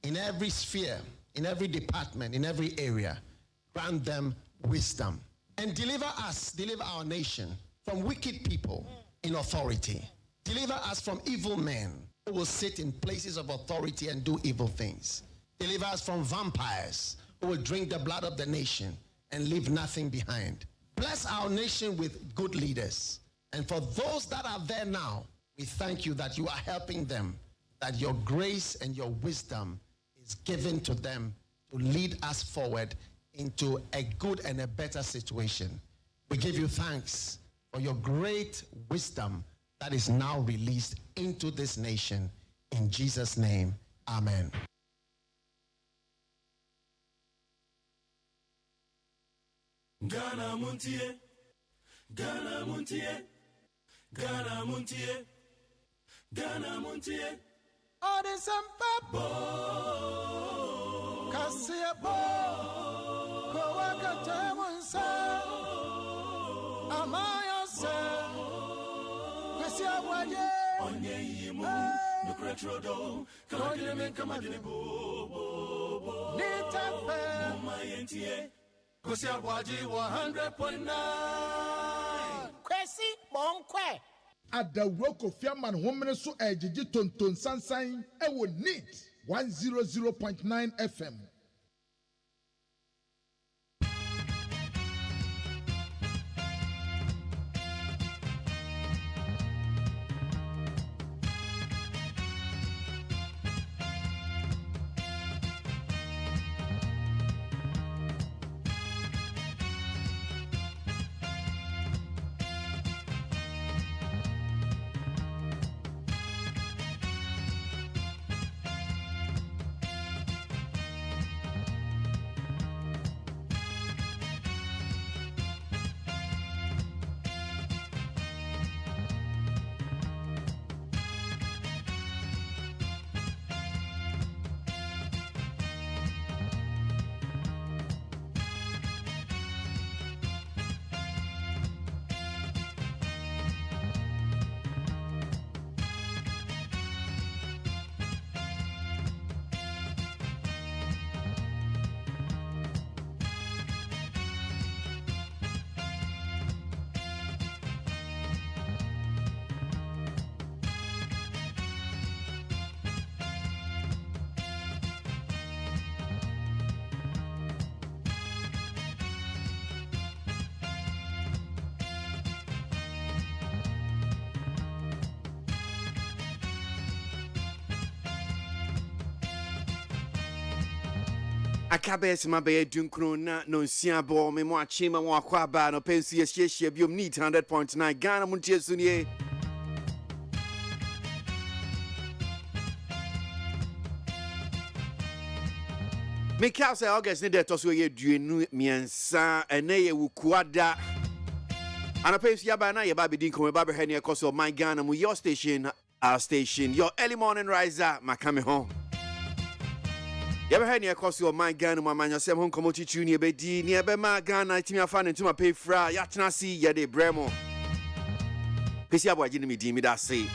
in every sphere, in every department, in every area. Grant them wisdom. And deliver our nation from wicked people in authority. Deliver us from evil men who will sit in places of authority and do evil things. Deliver us from vampires who will drink the blood of the nation and leave nothing behind. Bless our nation with good leaders. And for those that are there now, we thank you that you are helping them, that your grace and your wisdom is given to them to lead us forward into a good and a better situation. We give you thanks for your great wisdom that is now released into this nation. In Jesus' name, amen. Ghana Muntie, Ghana Muntie, Ghana Muntie, Ghana Muntie. All the sampa Kasia bo Kowaka Tamunsa Amaya se Kasia waje Onye yimu Nukretrodo Kamadine Kamadine bo Nitafe Mumayentie Kasia waje 100.9 Kwesi Bonkwe at the rock of Fiaman Homene so ejiji tonton sansan ewo neat 100.9 FM. Akabes mabe dunkro na no siabo me mo achima mo akwaba no pensi ehye biom need 100.9 Ghana muntie sunie me ka say August ne de to so ye duenu miensa ene ye wukuada ana pensi aba na ye ba be dinko me ba be hene e koso my Ghana mu your station our station your early morning riser makame home. You ever heard me across your mind, Ghana, my man, yourself home, come to you, near Bedi, near Bema, Ghana, Timmy, fan, and to my pay fra, Yatna, see, Yade, Bremo. Pisia, boy, didn't me, Dimmy, that say.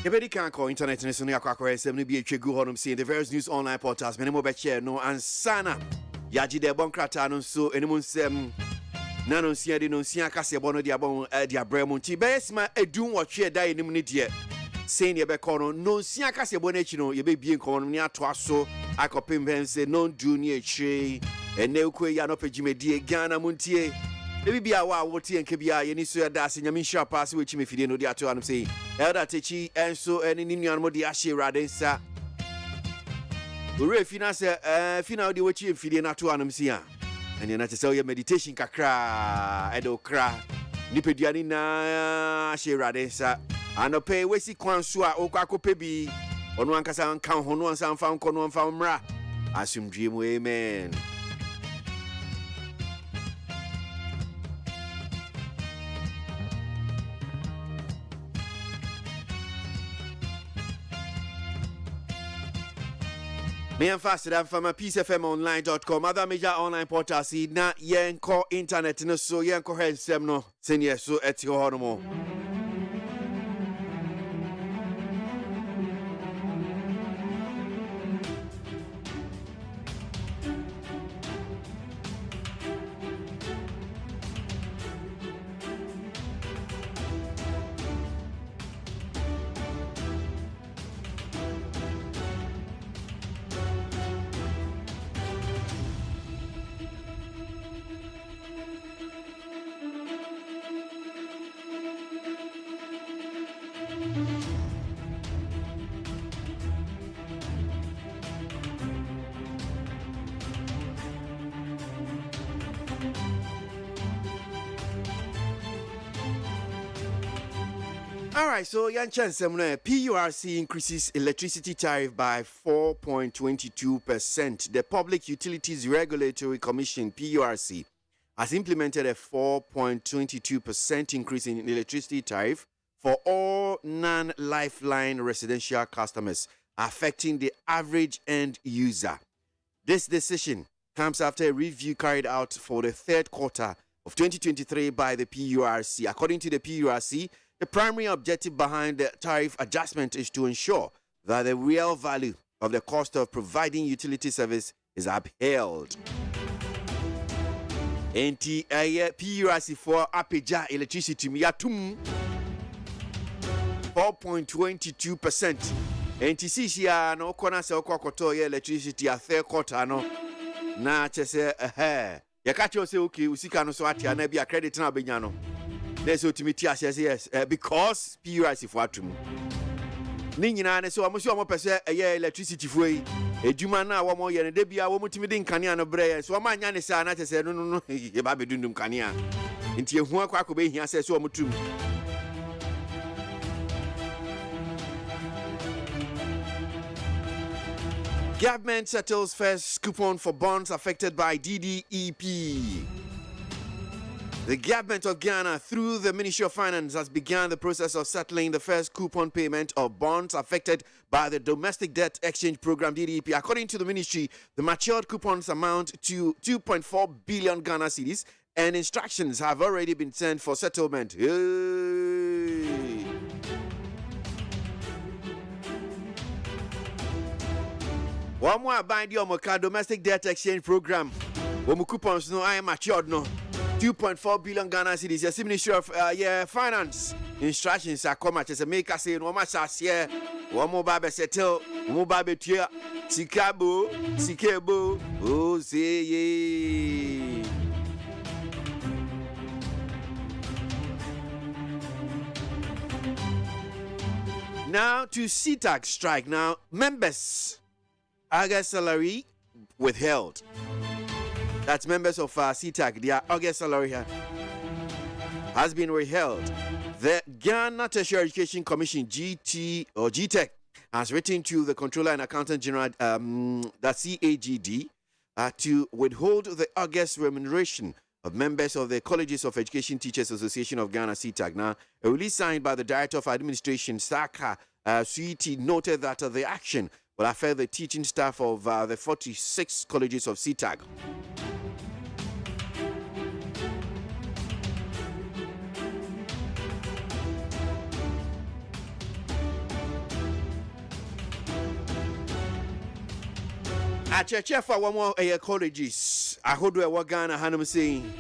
Everybody can call internet and send your quack 70 be a go on see the various news online portals. Many more share no and sana. Yaji de bon krata so anyone sem nano sia de no sia kase bono dia bon dia bremo ti be sma edun wo hwe da enim ne die. Saying ye be call no sia kase bono echi no ye be bie nko no ne ato aso akopem ben say no do ni echi ene ukwe ya no pejimedie Ghana muntie. Ebi bia wa wotie nke bia ye ni so ya da se nyame hwa pass we chi me fide no dia to anum say elder techi enso eni ni nuanmo de ahye radensa ore finance final de we chi fide na to anum say a ene na te say ye meditation kakra edo kra Nipeduani na Shirade sa. Anope wesi kwansua okwakope bi. Ono ankasa nka ho no ansa mfa nko no mfa mra. Asumdwe mu amen. Me and faster than from peacefmonline.com. Other major online portals see na yenko internet no so yenko helsem no senior so at your hormone. All right, so Yan Chen PURC increases electricity tariff by 4.22%. The Public Utilities Regulatory Commission, PURC, has implemented a 4.22% increase in electricity tariff for all non-lifeline residential customers, affecting the average end user. This decision comes after a review carried out for the third quarter of 2023 by the PURC. According to the PURC, the primary objective behind the tariff adjustment is to ensure that the real value of the cost of providing utility service is upheld. NT PURC for Apeja electricity miatum 4.22%. NTCCA no kona se okwakoto electricity a third quarter no na chese ya kacho se okay usika no so atia na bia credit na benya no. There's ultimately yes, because PURC for atum. Nina so I'm sure person electricity for a juma na wa mo ye de bia wo mutimi din kanea no bre so ma nya ne sa na tese no e ba be dundum kanea nti ehu akwa akobe hia se so mutum. Government settles first coupon for bonds affected by DDEP. The government of Ghana, through the Ministry of Finance, has begun the process of settling the first coupon payment of bonds affected by the Domestic Debt Exchange Program, DDEP. According to the ministry, the matured coupons amount to 2.4 billion Ghana cedis, and instructions have already been sent for settlement. Hey. One more bind your Domestic Debt Exchange Program. One coupons no I am matured no. 2.4 billion Ghana cedis. Yes, Ministry of Finance instructions are come at as a maker saying, "No much as here, one more baby settle, one more baby tia, Sikabo, Sikabo, oh, say ye." Now to CTAG strike. Now, members, August salary withheld. That's members of CTAG. Their August salary has been withheld. The Ghana Tertiary Education Commission, GTEC, has written to the Controller and Accountant General, the CAGD, to withhold the August remuneration of members of the Colleges of Education Teachers Association of Ghana, CTAG. Now, a release signed by the Director of Administration, Saka Suiti, noted that the action will affect the teaching staff of the 46 colleges of CTAG. Acheche for one more colleges. I hold where Ghana Hanum saying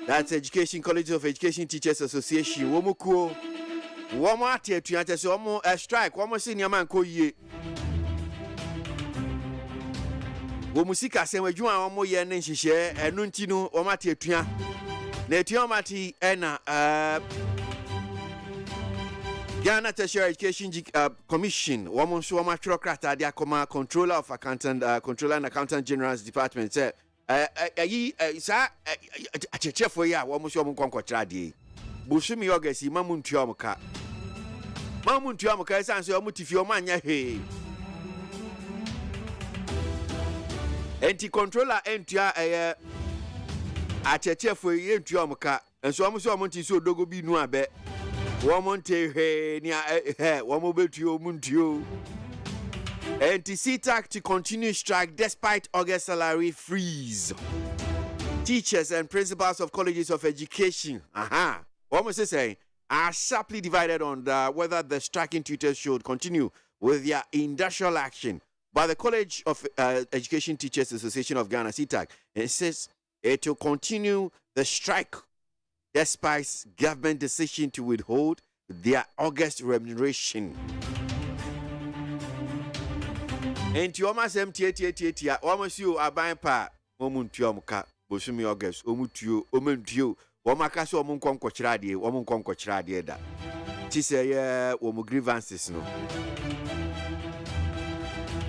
that's Education College of Education Teachers Association. Womuko, one more to so one more strike, one more senior man ko ye. Womusika say we juma one more year nen hihye enu ntino one mate atua. Na atua mate ena Ghana Tertiary Education Commission, woman so much Controller of Accountant, Controller and Accountant General's Department said Sa achechefo ya wo mo so mo nkonkotra de busumi August mamu ntua mo ka sanso yo mutifi o manya he enti controller entua achechefo ye ntua mo ka enso mo so mo nti so dogo bi nu abe wo mo nte he ni wo mo betuo mo ntuo. NTC-TAC to continue strike despite August salary freeze. Teachers and principals of colleges of education, what was it saying? Are sharply divided on whether the striking tutors should continue with their industrial action. But the College of Education Teachers Association of Ghana, CTAC, insists it will continue the strike despite government decision to withhold their August remuneration. Enti o ma sem tie o ma si o aban pa o mu ntuo mka bosumi August o mu tuo o mentuo o ma ka so o mu nkonkokira de da ti se ye o mu grievances no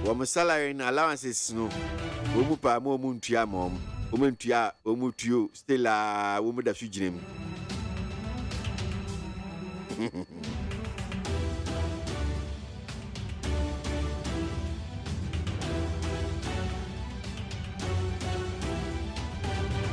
o mu salary and allowances no o mu pa mo mu ntua mom o mentua o mu tuo still o mu da su ginem.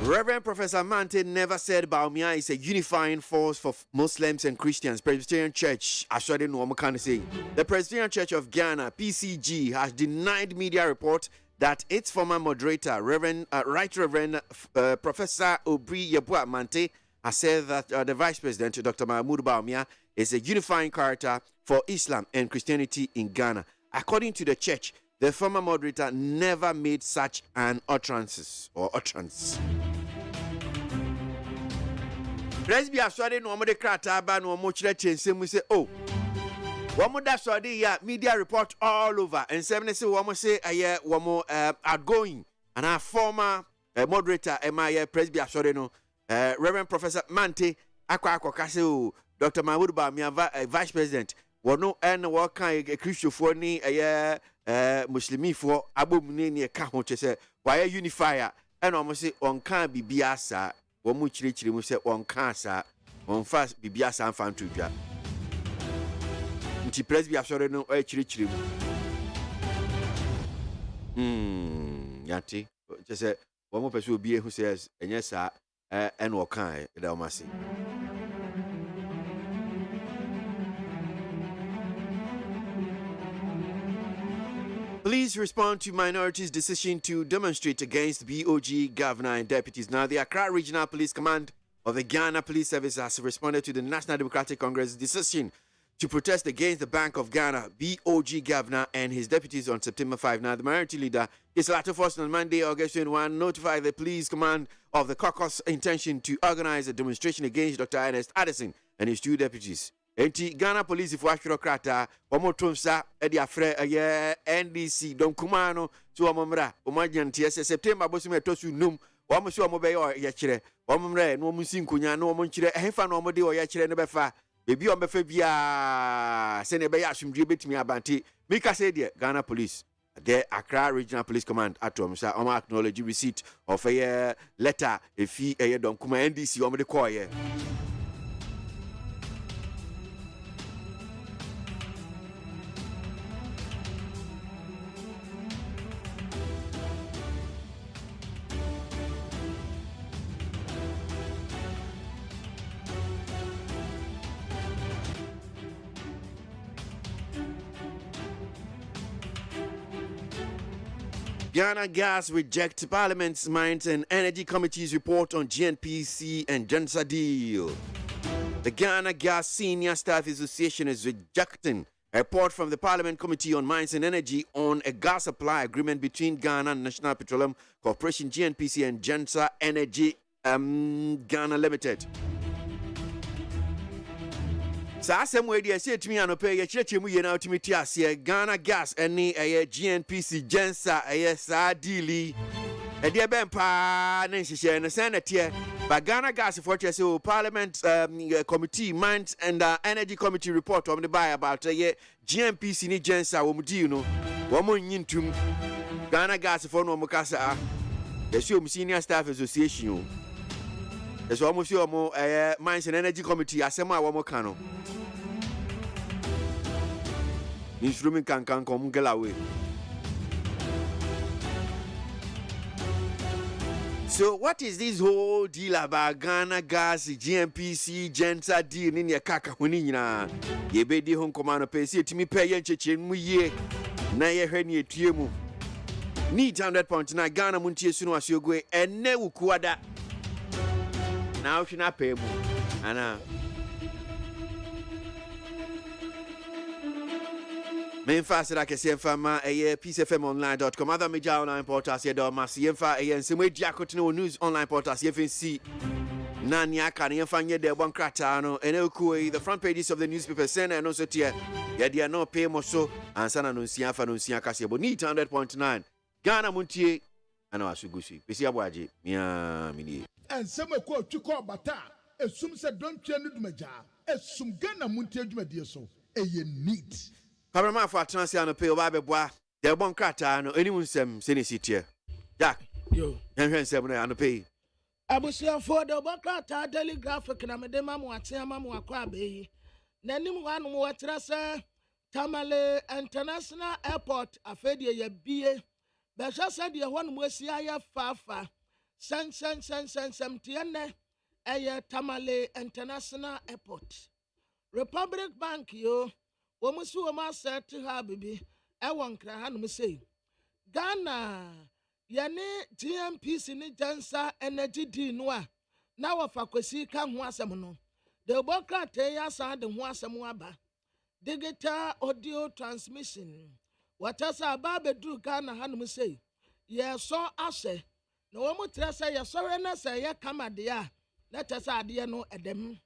Reverend Professor Mante never said Baumia is a unifying force for Muslims and Christians. Presbyterian Church, I shouldn't know what I'm saying. The Presbyterian Church of Ghana, PCG, has denied media report that its former moderator, Right Reverend Professor Obri Yabua Mante, has said that the Vice President, Dr. Mahmoud Baumia, is a unifying character for Islam and Christianity in Ghana. According to the church, the former moderator never made such an utterance. Presby aswade no mo de krata ba no mo kire chensem say oh wo mo da swade ya media report all over and seven say wo mo say aye wo mo outgoing and our former moderator my Presby aswade no Reverend Professor Mante akwa say oh Dr. Mahmoud Bamia Vice President wo no en wo kan Christofo ni aye Muslimi for abomune ne ka ho che say why unifier and wo mo say on kan bibia sa Wamu chiri mu se on kansa on fast bibia san fan to dwa nti Presby asore no e chiri mu yati je se wamu pese obi ehu se enye sa en o kan e da o mase. Please respond to minorities' decision to demonstrate against BOG governor and deputies. Now, the Accra Regional Police Command of the Ghana Police Service has responded to the National Democratic Congress decision to protest against the Bank of Ghana, BOG governor and his deputies on September 5. Now, the minority leader, Islato Force, on Monday, August 21, notified the police command of the caucus intention to organize a demonstration against Dr. Ernest Addison and his two deputies. Enti Ghana Police for Ashuro Krata, Omotumsa, Eddie Afre, NDC, Don Kumano, to Omomra, Omajan TS, September, Bosime Tosu Num, Omosu Mobe or Yachire, Omre, no Musinkunya, no Monchire, Hefan Omode or Yachire Nebefa, Baby on Befebia, Senebea, some debate me abanti, Mika said, Ghana Police. The Accra Regional Police Command at Omsa, Oma acknowledge receipt of a letter, a fee, a Don Kuma NDC, Omode Koye. Ghana Gas rejects Parliament's Mines and Energy Committee's report on GNPC and Gensa deal. The Ghana Gas Senior Staff Association is rejecting a report from the Parliament Committee on Mines and Energy on a gas supply agreement between Ghana National Petroleum Corporation GNPC and Gensa Energy Ghana Limited. Sasem we dey say timi anope ye chirechemu ye na otimi ti ase Ghana Gas ene GNPC Gensa sa deali e dey ben pa na nhihye no sen na tie ba Ghana Gas for say Parliament Committee Mines and Energy Committee report on the buy about GNPC ni Gensa wo mudi no wo mo nyintum Ghana Gas for no mo kasa the Senior Staff Association. There's almost your more Mines and Energy Committee, Asema Wamokano. Instrument can come Galawi. So, what is this whole deal about Ghana Gas, GMPC, Gensa deal in your kaka hunina? Ye be the home commander pay see to me pay yen chechin mu ye. Na ye heni etiemu. Need 100.9 Ghana muntie sunu asiogwe ene ukuada. Now she not pay mu. Ana. Main fast like I say fama peacefmonline.com. Other major online portals here do mas yemfa nsemo diakot no news online portals yefnsi nania kan yemfa nye de bon krata no ene the front pages of the newspaper send and also tie ya dia no pay mo so ansa na no nsia fa no nsia kase bo need 100.9 Ghana muntie ana wasugusi pesi aboaje mia mini ensema ko twiko bata esum se dontwe no dumaja esum Ghana muntie adwumadie so eye neat Pamama for transia no pay oba beboa de bon krata no eni munsem se ne sitie Jack Yo. Henry nsem no ano pay Abusia for the Bokata Daily Graphic na medema mu atema mu akwa beyi. Nanim wanu mu watra se Tamale International Airport afedie ye bie. Be sha se de honu mu asia ya fafa. San tiene eye Tamale International Airport. Republic Bank yo womusu woma set ha bibi e won kra hanum sei. Ghana Yane GMPC ni Jansa Energy D noa na wafa kwesi ka ho asem no de bokrate ya sa de ho asem aba digital audio transmission watasa ba bedu Ghana hanum sei ye so ase na wo mu trese ye sore na se ye kamade a na tesa ade no edem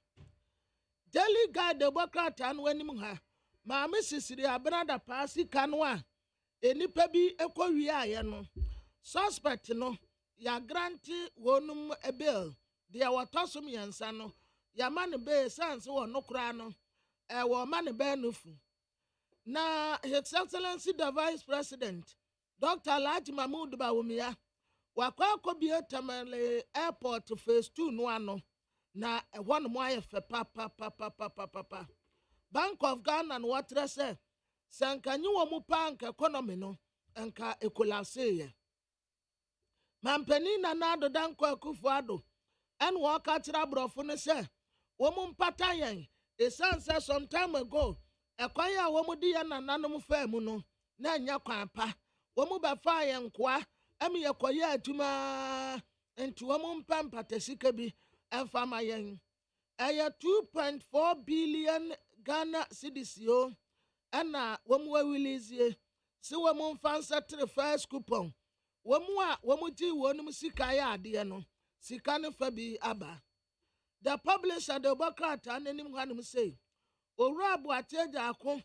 Daily Guide de bokrate an wanim ha ma mesisiri abrada paasi kanwa enipa bi ekowi aye no suspect no ya granti wonum a bill de awatosum yansa no ya man be sense wo no kra no wo man be nufu na His Excellency the Vice President Dr. Alhaji Mahmoud Bawumia wakwa kobie Tamale Airport phase 2 no ano na won mo aye fe pa Bank of Ghana no watre se sankanyi wo mu bank economy no enka ekolapse ye Mampeni na nado danko akufuado en waka tira brofo ne se wo mu mpata yen esanse some time ago ekwan ya wo mu di ya nananom fa mu no na anya kwan pa wo mu ba fa yen kwa emi yekoye atuma enti wo mu mpata sika bi enfa ma yen aya 2.4 billion Ghana cedis yo ana wo mu release si wo mu fansa tre first coupon womu ji wonum sika ya ade no sika ne fa bi aba the publisher the bokrata nanim hanum say owura abuateja ako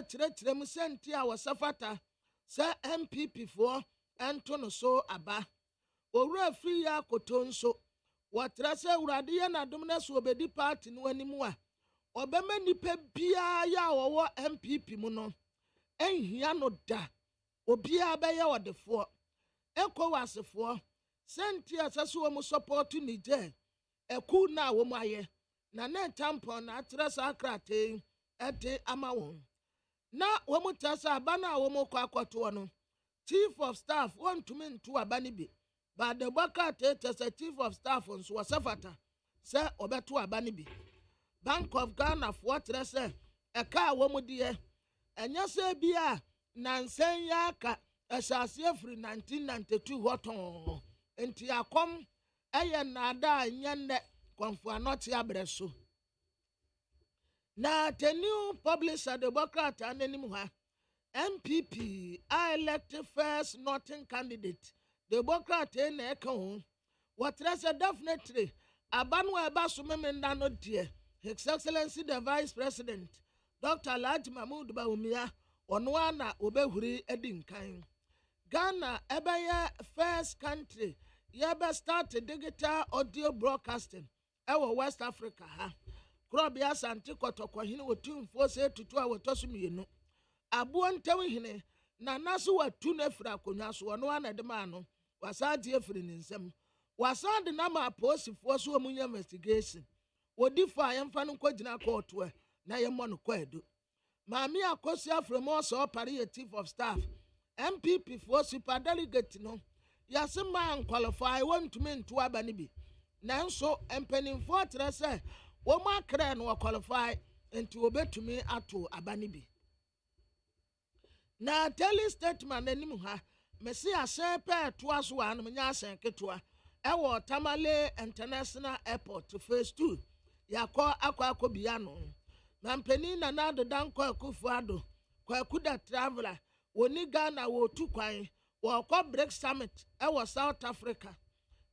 tiretirem senti a wasafata se MPP for ento no so aba owura free ya kotonso watra se urade ya na dum na so obedi party no animu a obema nipa bia ya wo MPP mu no enhia no da obia be ya wodefo ECOWAS senti asase wo mu support Niger eku na wo mu aye na tampon na atrasa akrate ete ama won na wo mu tasa abana wo mu kwakoto no chief of staff want to mean to abani bi but the bakate tasa chief of staff on so wasafata se obeto abani bi Bank of Ghana for trese eka wo mu de enya se bia na nsen ya aka asase free 1992 hoton enti akom eye nada nyenne konfu anoti abreso na the new publisher the Democrat ananim ha MPP I elected first Northern candidate the Democrat na eka ho what definitely abanu eba so memenda no de His Excellency the Vice President Dr. Alhaji Mahmoud Bawumia ono ana obehuri edinkan Ghana ebeye first country yebe start digital audio broadcasting ewo West Africa ha krobia santi kotoko hine wotumfo se tutu a wotosumienu abuo ntew hine na naso watu na fira konwa so ono ana de ma no wasan tie firi ne nsam wasan de na ma aposifoɔ so wɔn nyɛ investigation wodi fa yɛmfa no nkɔgyina kɔɔto na yɛmmɔ no kɔɛdo maame akosi afrɛmɔ sɛ ɔpare yɛ chief of staff MPP foɔ super delegate no yɛse ma nkwalify wɔntumi nto aba no bi nanso mpanimfoɔ kyerɛ sɛ wɔn akrɛ no wɔkwalify nti wɔbɛtumi ato aba no bi na daily statement anim ha mesi ahyɛn pɛɛ toa so wɔ anom nyɛ ahyɛn ketewa ɛwɔ Tamale International Airport phase 2 yakɔ akɔ bia no na mpanin na Nana Dankwa Akufo-Addo Kwakuda traveler woni Ghana wɔtu kwan wɔkɔ BRICS summit ɛwɔ South Africa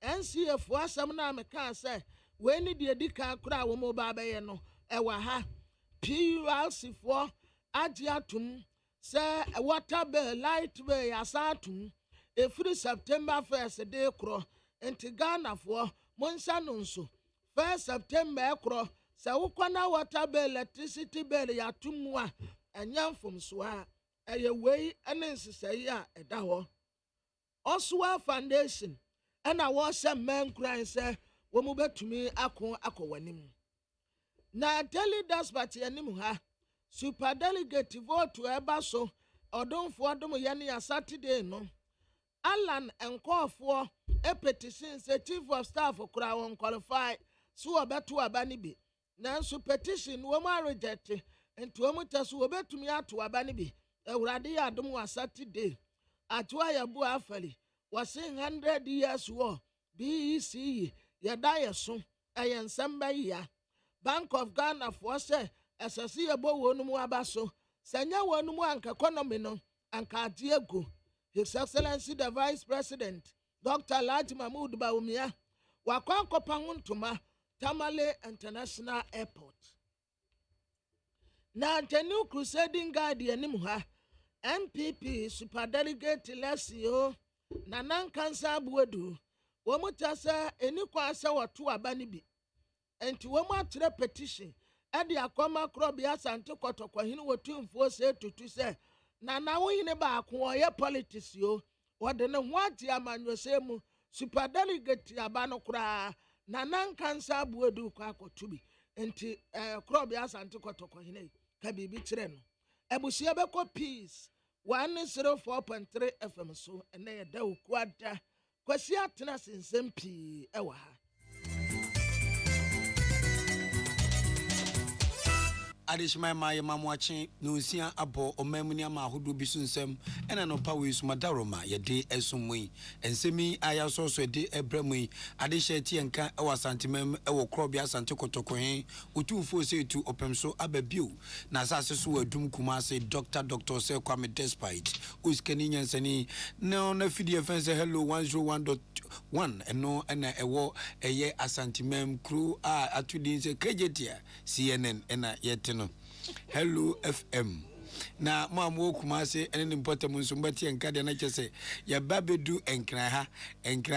NCA fo asɛm na meka sɛ we ni de di kan kora wo mo ba bɛyɛ no ɛwɔ ha PULC fo agye atum sɛ water bill light bill yasa atum efiri September 1st de kro enti Ghana fo monsa no nso 1st September kro sɛ wokwana water bill electricity bill yatum mu a ɛnya mfomso a ɛyɛ wei ɛne nsesɛyi a ɛda hɔ Oswa Foundation ɛna wɔhyɛ mɛnkran sɛ wɔn mu betumi akɔ w'anim na daily dispatch anim ha super delegate vote ɛba so ɔdomfoɔ dom yɛ ne ya Saturday no Alan nkɔɔfoɔ petition sɛ chief of staff kora wɔn qualify so wɔbɛto aba no bi nanso petition wɔn reject nti wɔn tɛ so wɔbɛtumi ato aba no bi awurade yɛ adom wɔ Saturday atoa yɛ bu afali wɔsen 100 years war BEC yɛda yɛ so ɛyɛ nsɛm bɛyia Bank of Ghana for sɛ ɛsɛsɛ yɛbɔ wɔn mu aba so sɛ nyɛ wɔn mu anka economy no anka ade egu His Excellency the Vice President Dr. Alhaji Mahmood Bawumia wakɔ akɔpa ho ntoma Tamale International Airport na New Crusading Guard anim ha MPP super delegate Lesio Nana Kansa Abuedu wɔn ta sɛ eni kwa sɛ wɔto aba no bi enti wɔn atrɛ petition ɛde akɔma korɔ bi asante kɔtɔkɔhene wɔtu mfuo sɛ tutu sɛ Nana wohene baako ɔyɛ politics yo wɔde ne ho agye amanyɔsɛ mu super delegate aba no koraa Nana Kansa Abuedu kɔ akɔto bi enti korɔ bi asante kɔtɔkɔhene ka biribi kyerɛ no abusua bɛkɔ peace 104.3 FM so ɛnɛ yɛ da okuada kwasi atena sensɛm pii ɛwɔ ha Adishma ma ye mamwache no nsia abo omamuni ama ahodo bi so nsɛm ɛna no pa we sumadaroma ye de esumui ensemi aya so de ebramu adehye tie nka ɛwɔ santimam ɛwɔ krobia sante kotokohen otumfo se tu opemso ababio na asase so adum kumase Dr. Se Kwame Despite uskani nyansani no na fidie fense hello 101.1 ɛno ɛna ɛwɔ ɛyɛ asantimam crew a atudin se kejetia CNN ɛna yete no Hello FM na mamu kumase ene ne mpɔtam nso mbati enka de na kyese ya babedu enkran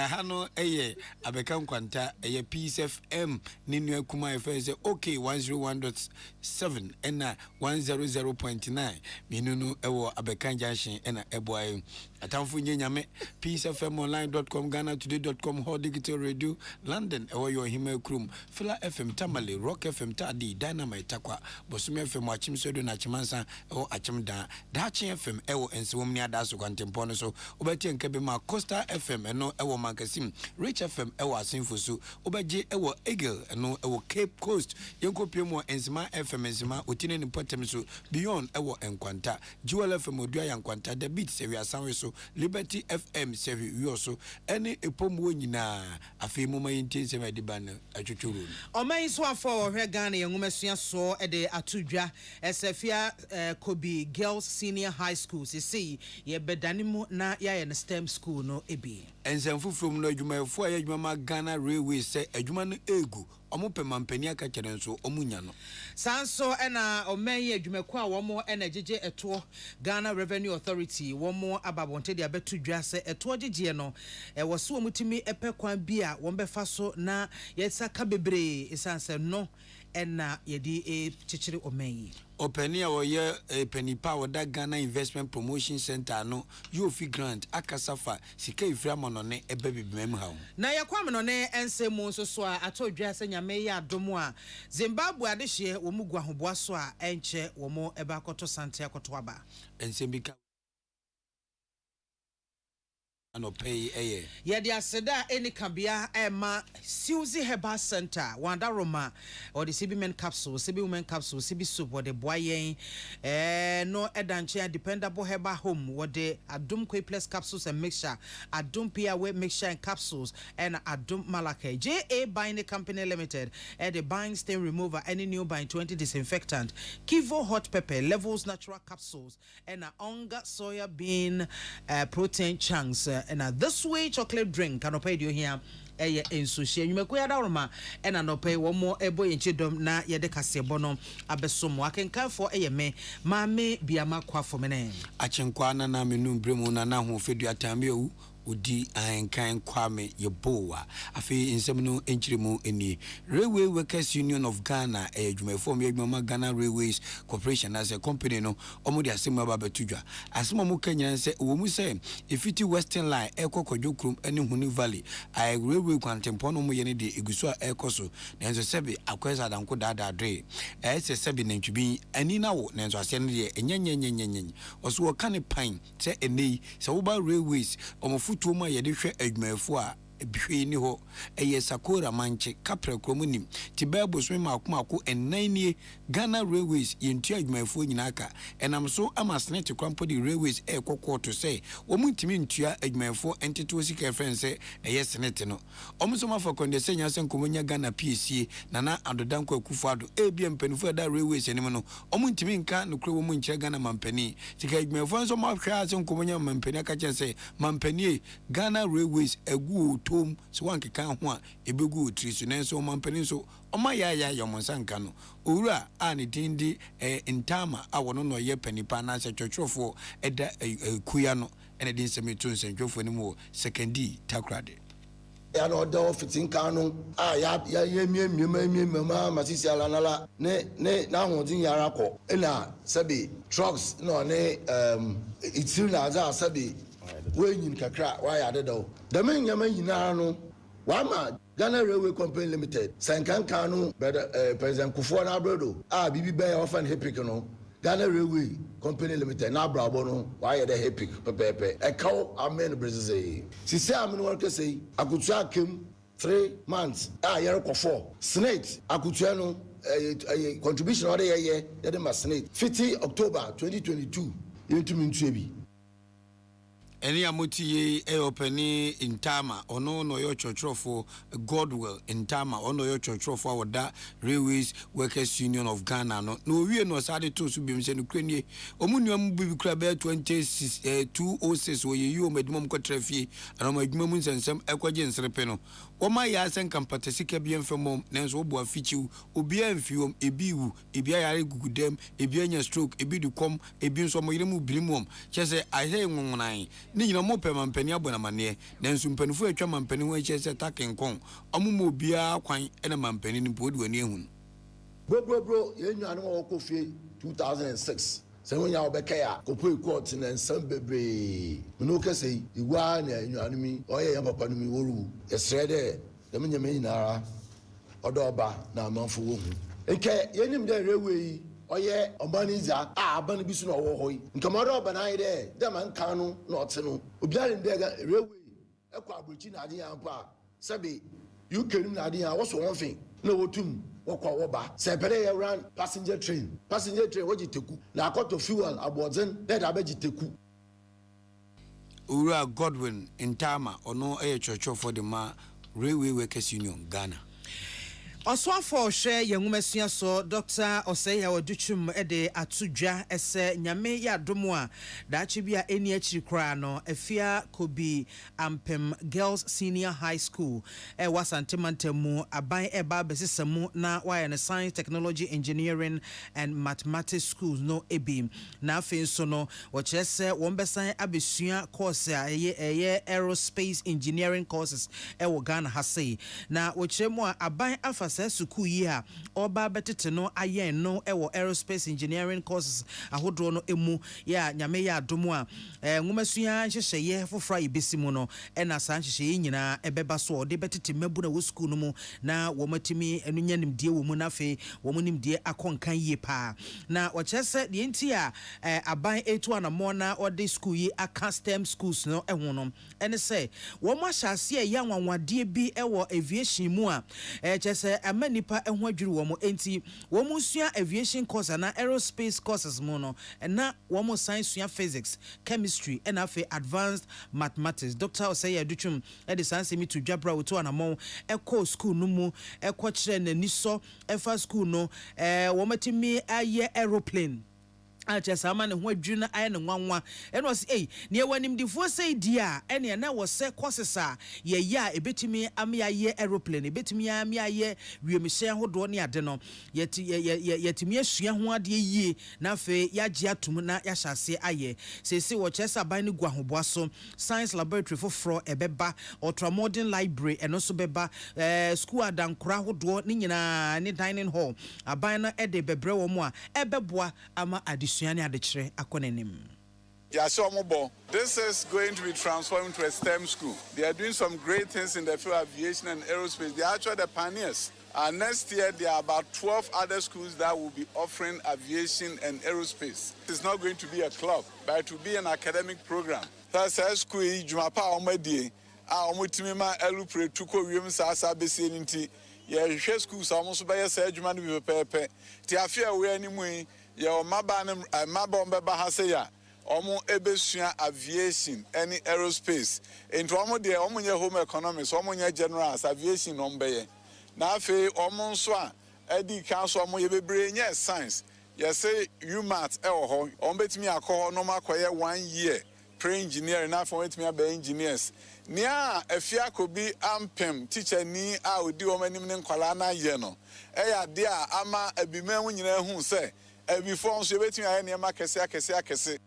ha no eye abeka nkwanta eye Peace FM ne nua kuma efense okay 101.7 ena 100.9 minunu ewo abeka junction ena eboaye atamfo nyame peacefmonline.com ghana-today.com ho digital radio London ewo yo hima krum Fila FM Tamale Rock FM Tadi Dynamite Takwa Bosumi FM Achimsodo na Chimansa ewo Achimda Dachi FM ewo ensiwom ni adaso kwantempo no so obeti nkebe ma Costa FM eno ewo Mankasim Rich FM ewo Asinfosu obeje ewo Eagle eno ewo Cape Coast yenkopiem ensima FM ensima otine ni potem so Beyond ewo Enkwanta Jewel FM odua yankwanta The Beat se wi asanwe so Liberty FM sevi yoso ene epomu nyina afi moma yintie se mediban atwutwuru oman so afọ hwe Ghana yenwumesua so ede atudwa esafia Kobe Girls Senior High School sisi ye bedanimu na ya STEM school no ebi ensemfufrom no adwumayefo a adwuma ma Ghana Railway se adwuma no egu omupemampani aka kyere nso omunya no sanso ena omenye adwumako a womo ena jeje eto Ghana Revenue Authority womo ababonte de abetudwa se eto jeje no woso omutimi epekwan bi a wombefa so na yesaka bebre esanse no ena yedi chichiri omenyi openi a woye penipa woda Ghana Investment Promotion Center no yofi grant akasafa sika ifra no ne ebe bibimem ha. Na yakwam no ne ense mu nso so a ato dwa se nyame ya adomu a Zimbabwe adehye wo mu gwa hoboa so a enche wo mo eba akoto sante akoto aba. Ense bika ano pay eye. Yedi aseda eni kabia ema Suzy Herbal Center Wanda Roma or the CB men capsule, CB women capsule, CB soup or the boyen no edanche dependable herbal home what the Adum Kwe Plus capsules and mixture, Adum Pia Way mixture and capsules and Adum Malake. JA Buying Company Limited and the buying stain remover any new buying 20 disinfectant, Kivo hot pepper levels natural capsules and a onga soya bean protein chunks and this way chocolate drink can pay you here in sushi you make we adorma and no pay one more ebo in chidom na yede kasebo no abesom wakenka for me mame biama kwa for me achenkwa na menu bremu na ho fedu atame owu odi ankan kwame yeboa afi nsem no enchiremu eni Railway Workers Union of Ghana adwumafo me adwuma Ghana Railways Corporation as a company no omo de asem aba betudwa asem mo kanya se wo mu se efiti Western Line ekokodwo krom ene huni valley ai railway kwantempo no mo ye ne de eguso a ekoso nenzo sebe akwesa danko dada dre se sebe nantwibi ani na wo nenzo ase ne de enyenyenyenyenyen oso wo kane pan se enei se wo ba railways omo tuoma yede hwe adwumafo a bihwe ni ho eye Sakora manche kapra kromunim tibebo so makomako enanie Ghana Railways yentu adwumafo nyina aka enam so amasnet kwampodi railways ekokoto say wo muntimi ntua adwumafo entito sika fense eye senete no omso mafa kondesenya senkomonya Ghana PSA nana adodanko akufado ebiem penufo da railways enim no omuntimi nka no kro wo munche Ghana mampani sika adwumafo so mahwa senkomonya mampani aka chense mampani Ghana Railways egu tom so wan keka ho a ebegu otri so nenso mampani so oma ya yomonsa nka no owura a ne dindi intama a wono no ye panipa na se twotwofo eda kuya no ene din semetu nsentwofo ni mu sekendi takrade ya no do fitin kanu ya miema masisi ala nala ne na hodin yara ko ina sabi trucks no ne itiri na za sabi wenyin kakra wa ya dedo da men yama yina no wa ma Ghana Railway Company Limited sankan kanu president Kufo na brodo bibi be ofan hepic no Ghana Railway Company Limited na brabo no wa ya de hepic pepepe e kaw amen brazil sisi amen work say akutu akem 3 months yere ko 4 snake akutu no contribution order ye de ma snake 50 October 2022 yentumi ntuebi eni amoti openi intama ono no yo chochofo Godwill intama ono yo chochofo awoda Railways Workers Union of Ghana no wie no sade to so bim se no krenie omunuam bibi kra be 206 wo ye omedum ko trafie anoma adwuma mu nsensem ekwaje nsrepe no woma ya sen kampata sika bi emfemom nenso obo afichiu obi amfiom ebiwu ebi ayare gugudem ebi anya stroke ebi dukom ebi nso moyire mu birimom chese ahe nwonwonan ni nyina mo pema mpani abona mane nenso mpanifu atwa mampani ho chese takenkon omumo bia kwan ena mampani ni podi wani ehun bro yenyu anu okofie 2006 se wonya obeka ya kopoi court na nsam bebre no kase igwa na yenyu anu mi oye ya papa no mi woru esrede dem nyame nyinara odoba na amanfo wo hu nke yenim de railway oye omaniza aban bi su na wo hoyi nke maro oba na ide de man kanu na oteno obiare de railway ekwa abrochi na ade ya mpa sabe you kerim na ade ya wo so wonfin na wotum wokwa woba se pere ye run passenger train woji teku na akoto fuel abozen de da beji teku ura Godwin intama ono chocho for the ma Railway Workers Union Ghana Oswafo hwe yenwumasua so Dr. Oseya Oduchum ede atudwa ese nyame ya domo a daachi bia eni achiri kra no afia Kobi Ampem Girls Senior High School wasantemantemu aban eba besesemu na why na Science Technology Engineering and Mathematics schools no ebi na afi so no wo chese won besan abesua course eye aerospace engineering courses wo Ghana ha sei na wo chemu aban afa sa suku yi a oba betete no ayen no ewo aerospace engineering courses ahodo no emu ya nyame ya adomu a nwumasua hyehyeye fofora ibesi mu no na sa hyehyeye nyina ebeba so de betete mabu na wo school no mu na wo matimi enunya nimdie wo mu na fe wo mu nimdie akonkan yie pa na wo kyese de enti a aban etu anamo na ode school yi aka STEM schools no ho no ene se wo ma hyase ya nwanwade bi ewo aviation mu a kyese amanipa ho adwiri wo mu enti wo mu sua aviation course na aerospace courses mu no na wo mu science sua physics chemistry and afi advanced mathematics. Dr. Osei Adutwum e de sanse mi to dwabra woto anamo e school no mu e ko kire nani so e fa school no wo matimi aye aeroplane Alchesa man ho adwuna aye ne nwanwa eno se ne wanim difo sei dia ene na wo se courses a ye ya ebetimi amaye aeroplane ebetimi amaye wiemhye hodo ne ade no yetimi asua ho ade yie na fe yaje atum na yahase aye sese wo chesa ban ne gua hoboa so science laboratory for ebeba ultramodern library eno so beba school adankora hodo ne nyina ne dining hall aban na ede bebre wo mu a ebeboa ama ade This is going to be transformed into a STEM school. They are doing some great things in the field of aviation and aerospace. They are actually the pioneers. Next year, there are about 12 other schools that will be offering aviation and aerospace. It's not going to be a club, but it will be an academic program. That's a school in Jumapa Omedi. Omutimima Elupre Tuko Wim Sasa Besinti. Yeah, schools almost by a surgeon with Pepe. Tiafia, we anyway. Your Mabomba Bahaseya, Omo Ebesua Aviation, any aerospace. Into Omo de Omonia home economics, Omonia generals, aviation ombe. Nafe Omon Swa, Eddie Council Omo Yebebre, yes, science. Yes, say you mat elho, Ombet me a call no maquire 1 year, pre engineer enough for it me be engineers. Nia, a fia could be ampem, teacher ni, I would do omenim Kolana Yeno. Eya dear, ama a bimen when you know who say. Before so waiting I near kese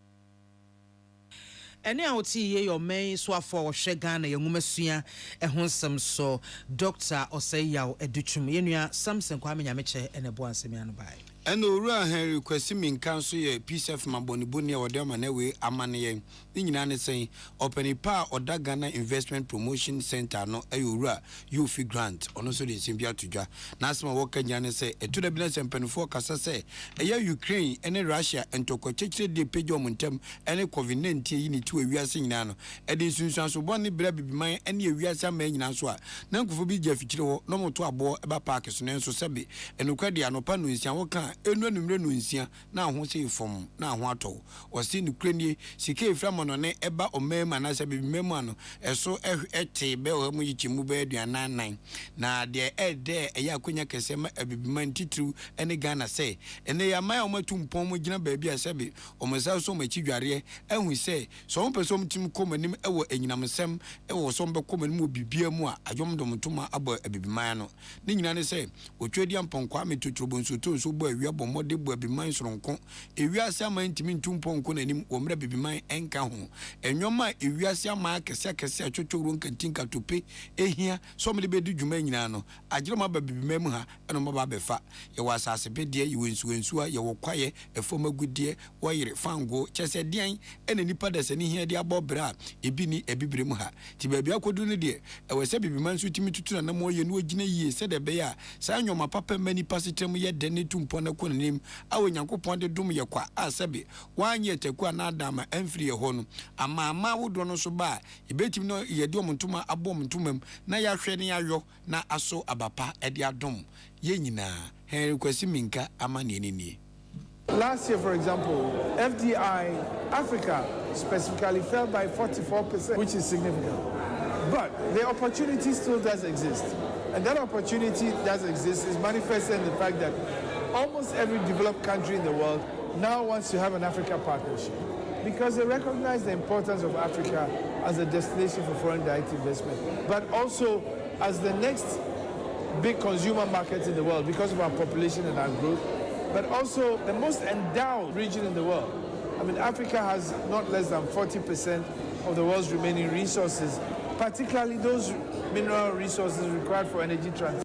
ene a oti ye your main so afọ hwe Ghana ye nwumasua ehonsem so Dr. Osei Adutwum yenua Samson Kwame Nyameche ene bo ansemi anu bai ene owura Henry Kwesi Minkan so ye PCF maboniboni e wode amanewe amane ni nyina ne sen openipa oda Ghana Investment Promotion Center no owura youth grant ono so de simbia tudwa na asema woka nyina ne se eto da business empenfo kasa se eya Ukraine ene Russia entoko chechire de pejo montem ene COVID-19 yi ni tu ewiase nyina no ede sunsun so boni bra bibiman ene ewiase ama nyina so a na nkofo bi gya fikyire ho no moto abo eba park so ne so sebe enokwa de anopa no nsia woka enu anumre no nsia na ho se fom na ho ato osi ni krenie sike efra no ne eba omema na se bibimemu ano eso ete be o mu yichimu be aduanan na de ede eya akonya kese ma abibiman titru ene Ghana se ene ya mai o matumpon mu gina baabi asebe o mesa so machi dware ehu se so mo person tim komanim ewo enyinamsem ewo so mbe komanim obibia mu a adwomdom tuma abo abibiman no ne nyina ne se otwedi amponkwa metotro so to so bo awia bomode bo abibiman soronko ewiase amantimi ntumponko nanim wo mra abibiman enka ho enwoma ewiase ama kese atwotworo nkantinka tope ehia so mde be di dwuma nyina no agirema babibimam ha eno mba befa ye wasase bedie ye wensuwensu a ye wokwaye efomagudie woyire fango chese dian ene nipa da sani hia de abobra ebi ni ebibrem ha ti babia akodu ne de ewese bibiman so timi tutu na mo ye no ogina yie se de be ya sa nwoma papa mani pasitrem ye de ne tumpo na konanim awo nyankopon de dum ye kwa asebe wanye teku na adama emfiri ye ho no ama wodo no so ba ebetim no ye de omntuma abom ntumam na ya hwe ne ayo na aso abapa e de adom ye nyina Henry Kwesi Minka amane ni. Last year, for example, FDI Africa specifically fell by 44%, which is significant. But the opportunity still does exist. And that opportunity does exist is manifested in the fact that almost every developed country in the world now wants to have an Africa partnership because they recognize the importance of Africa as a destination for foreign direct investment, but also as the next big consumer market in the world because of our population and our growth, but also the most endowed region in the world. I mean, Africa has not less than 40% of the world's remaining resources, particularly those mineral resources required for energy transition.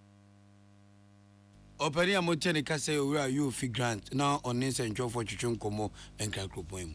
Openia Motene Kase, where are you? Grant now on this and Joe for Chichun Como and Kakrupoim.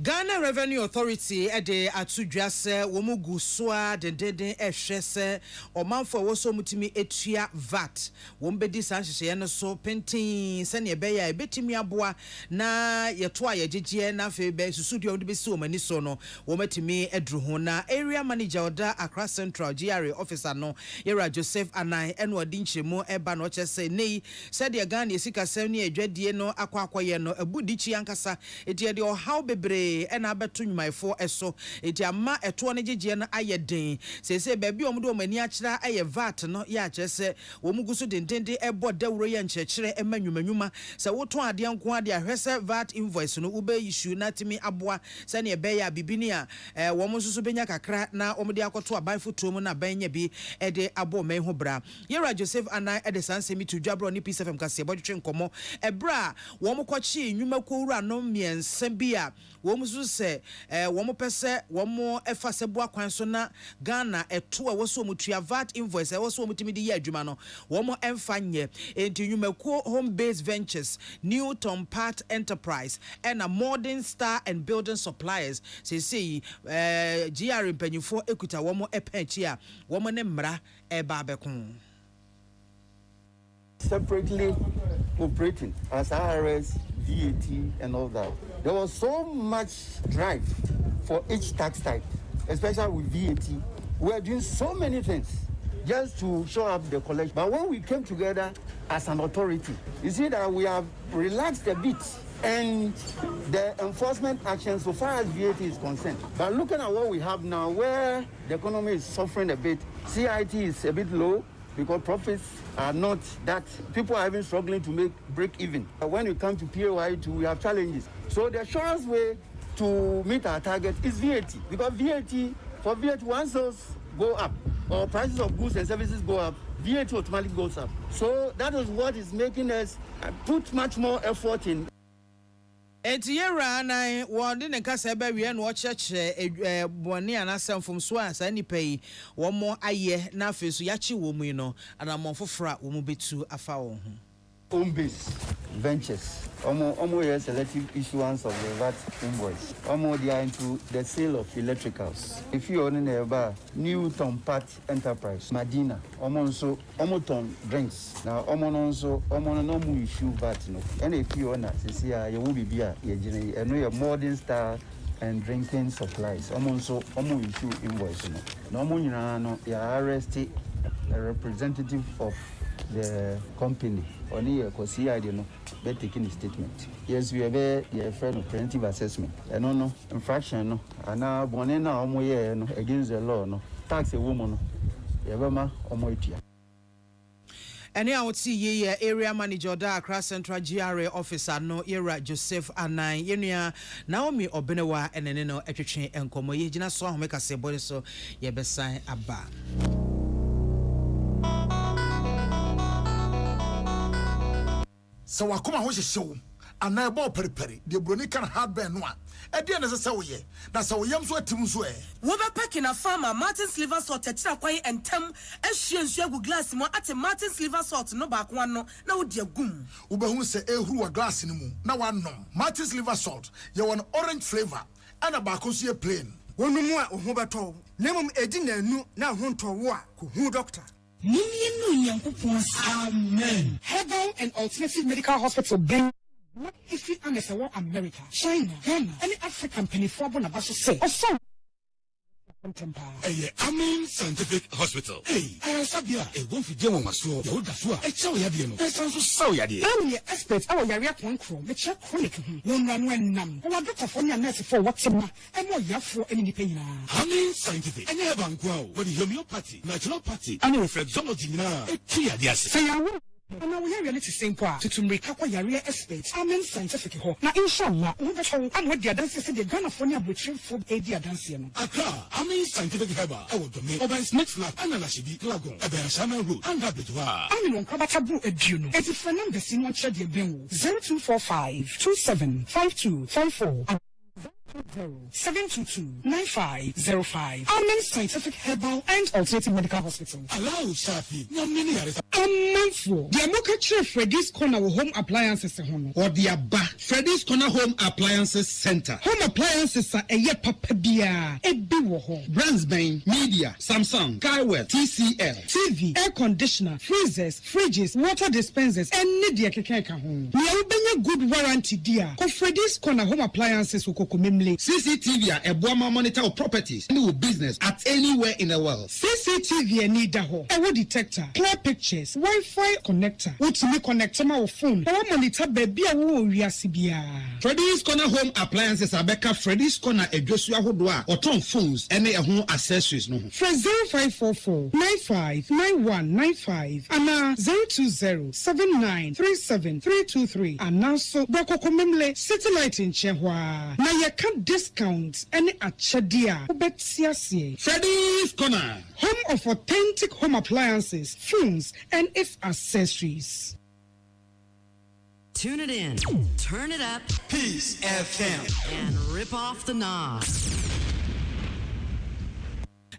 Ghana Revenue Authority ede atudwa se womugu soa dendenden ehwe se omanfo woso mutimi etua VAT wombedi sanhye no so pentin se ne be ya ebetimi aboa na yeto ayegege na fe be susudio de besi omani so no womatimi edru ho na area manager oda Accra Central GRA officer no Yera Joseph Anai eno odi nchemu eba no chese nei se de Ghana esika sem ne adwadie no akwakoye no abudichi ankasa ede de ohaw bebre ena beto nyumaifo eso eti ama eto ne gege no ayeden sese baabi omudo omani akira aye VAT no ya kyese womuguso dendende ebo dawro ye nkyekire ema nyumanyuma se woto ade nko ade ahwese VAT invoice no ube issue na timi aboa se ne be ya bibini a womususu benya kakra na omde akoto aban fotom na banya bi ede abo man ho bra Yera Joseph Anai ede sansemi to dwabro ni P7 kase bodwetwe nkomo ebra womukwachi nyuma kwura no miensa bia womusu se womupese womo efa sebo akwan so na Ghana eto a woso mutua VAT invoice woso mutimi de ye adwuma no womo emfa nye enti nyumakuo home based ventures Newton Part Enterprise and a modern star and building suppliers say GR mpanyifo ekuta womo epenchi a womo ne mra eba bekon separately operating as IRS, VAT, and all that. There was so much drive for each tax type, especially with VAT. We are doing so many things just to show up the collection. But when we came together as an authority, you see that we have relaxed a bit and the enforcement action so far as VAT is concerned. But looking at what we have now, where the economy is suffering a bit, CIT is a bit low, because profits are not that. People are even struggling to break even. When you come to PAY2, we have challenges. So the surest way to meet our target is VAT. Because for VAT, once those go up, or prices of goods and services go up, VAT automatically goes up. So that is what is making us put much more effort in. Yera na wonde ne kasa ba wie no cheche boni anasem fom so asa ni pay wo mo aye na afesu ya chi wo mu no anamon fofora wo mu betu afa wo ho home base ventures almost a selective issuance of the VAT invoice. They are into the sale of electricals. If you own a bar, Newton Part Enterprise, Medina, almost drinks. Now, also no issue VAT. And if you own that, you will be beer, you modern star and drinking supplies. Issue invoice. No, you are arrested a representative of the company. Only a CID no be taking the statement. Yes, we have a friend of preventive assessment. And no infraction no. And now bonena omoye no against the law no. Tax a woman no. Yabama omoitia. Ene a woti ye area manager da Accra Central GRA officer no Yera Joseph Anai yenua Naomi Obenewa enene no etwetwe enkomo ye gina so ahomeka se body so ye besan aba. So wakoma ho hyehyew ana ebo periperi de broni kan hardware no a ede na se wo ye na se wo yam so atim so wo be packing a farmer Martin's liver salt tira kwan entem ehwie nsu agu glass mo ate Martin's liver salt no ba kwa no na wo de agum wo be hu se ehuru wa glass ni mu na wanom Martin's liver salt ye won orange flavor ana ba ko so ye plain wonu mu a ho beto nemum edi na anu na ho nto wo a ko hu doctor. Amen. Herbal and Alternative Medical Hospital Ben. What if it is America, China, Ghana, any African penny for Bonabasso say? Amen Scientific Hospital. Hey, Sabia, a one for Jemo Maso, the older Sua, a chow yadiano, that's also so yadi. I'm the expert, our Yaria one crow, the check chronic, one num, or doctor for your nurse for what's a and more yafro any pain. Amen Scientific, and never grow, but the homeopathy, natural party, and reflexology now, a tea, yes. Say, I will. And now we are really same part to make up a area experts. Amen Scientific. Now, inshallah, I'm with the dances in the Ghana for your butcher for a dear dancing. Accra, Amen Scientific Herbal, I will domain, Oban Smith Flat, and Anashibi, Lagon, Aben Shaman Road, and Habituar. I'm on Kabatabu, a Juno. It is Fernandez in one Shadia Bengu, 0245 275254. 722-9505. Amen Scientific Herbal and Alternative Medical Hospital. Allow Shafi. Yamini Yarisa. Amanfo. The Amoka Freddy's Corner Home Appliances or the Abba Freddy's Corner Home Appliances Center. Home appliances are a year papabia. A biwo. Brandsbane, Media, Samsung, Skywell, TCL, TV, air conditioner, freezers, fridges, water dispensers, and media kekeka home. We are a good warranty dear. For Freddy's Corner Home Appliances Ukokumimli. CCTV a Boama monitor of properties new business at anywhere in the world. CCTV and need a detector, clear pictures, Wi-Fi connector, which me connect my phone. Our monitor baby a CBR. Freddy's Corner Home Appliances Abeka Freddy's Corner a Joshua Hodwa or Tom phones any home accessories no. For 0544 959195 and 02079373323 and now so Boko Komemle satellite in Chehwa. Now you can discount any achadia. Freddy's Corner, home of authentic home appliances, phones, and its accessories. Tune it in, turn it up, Peace FM, and rip off the knob.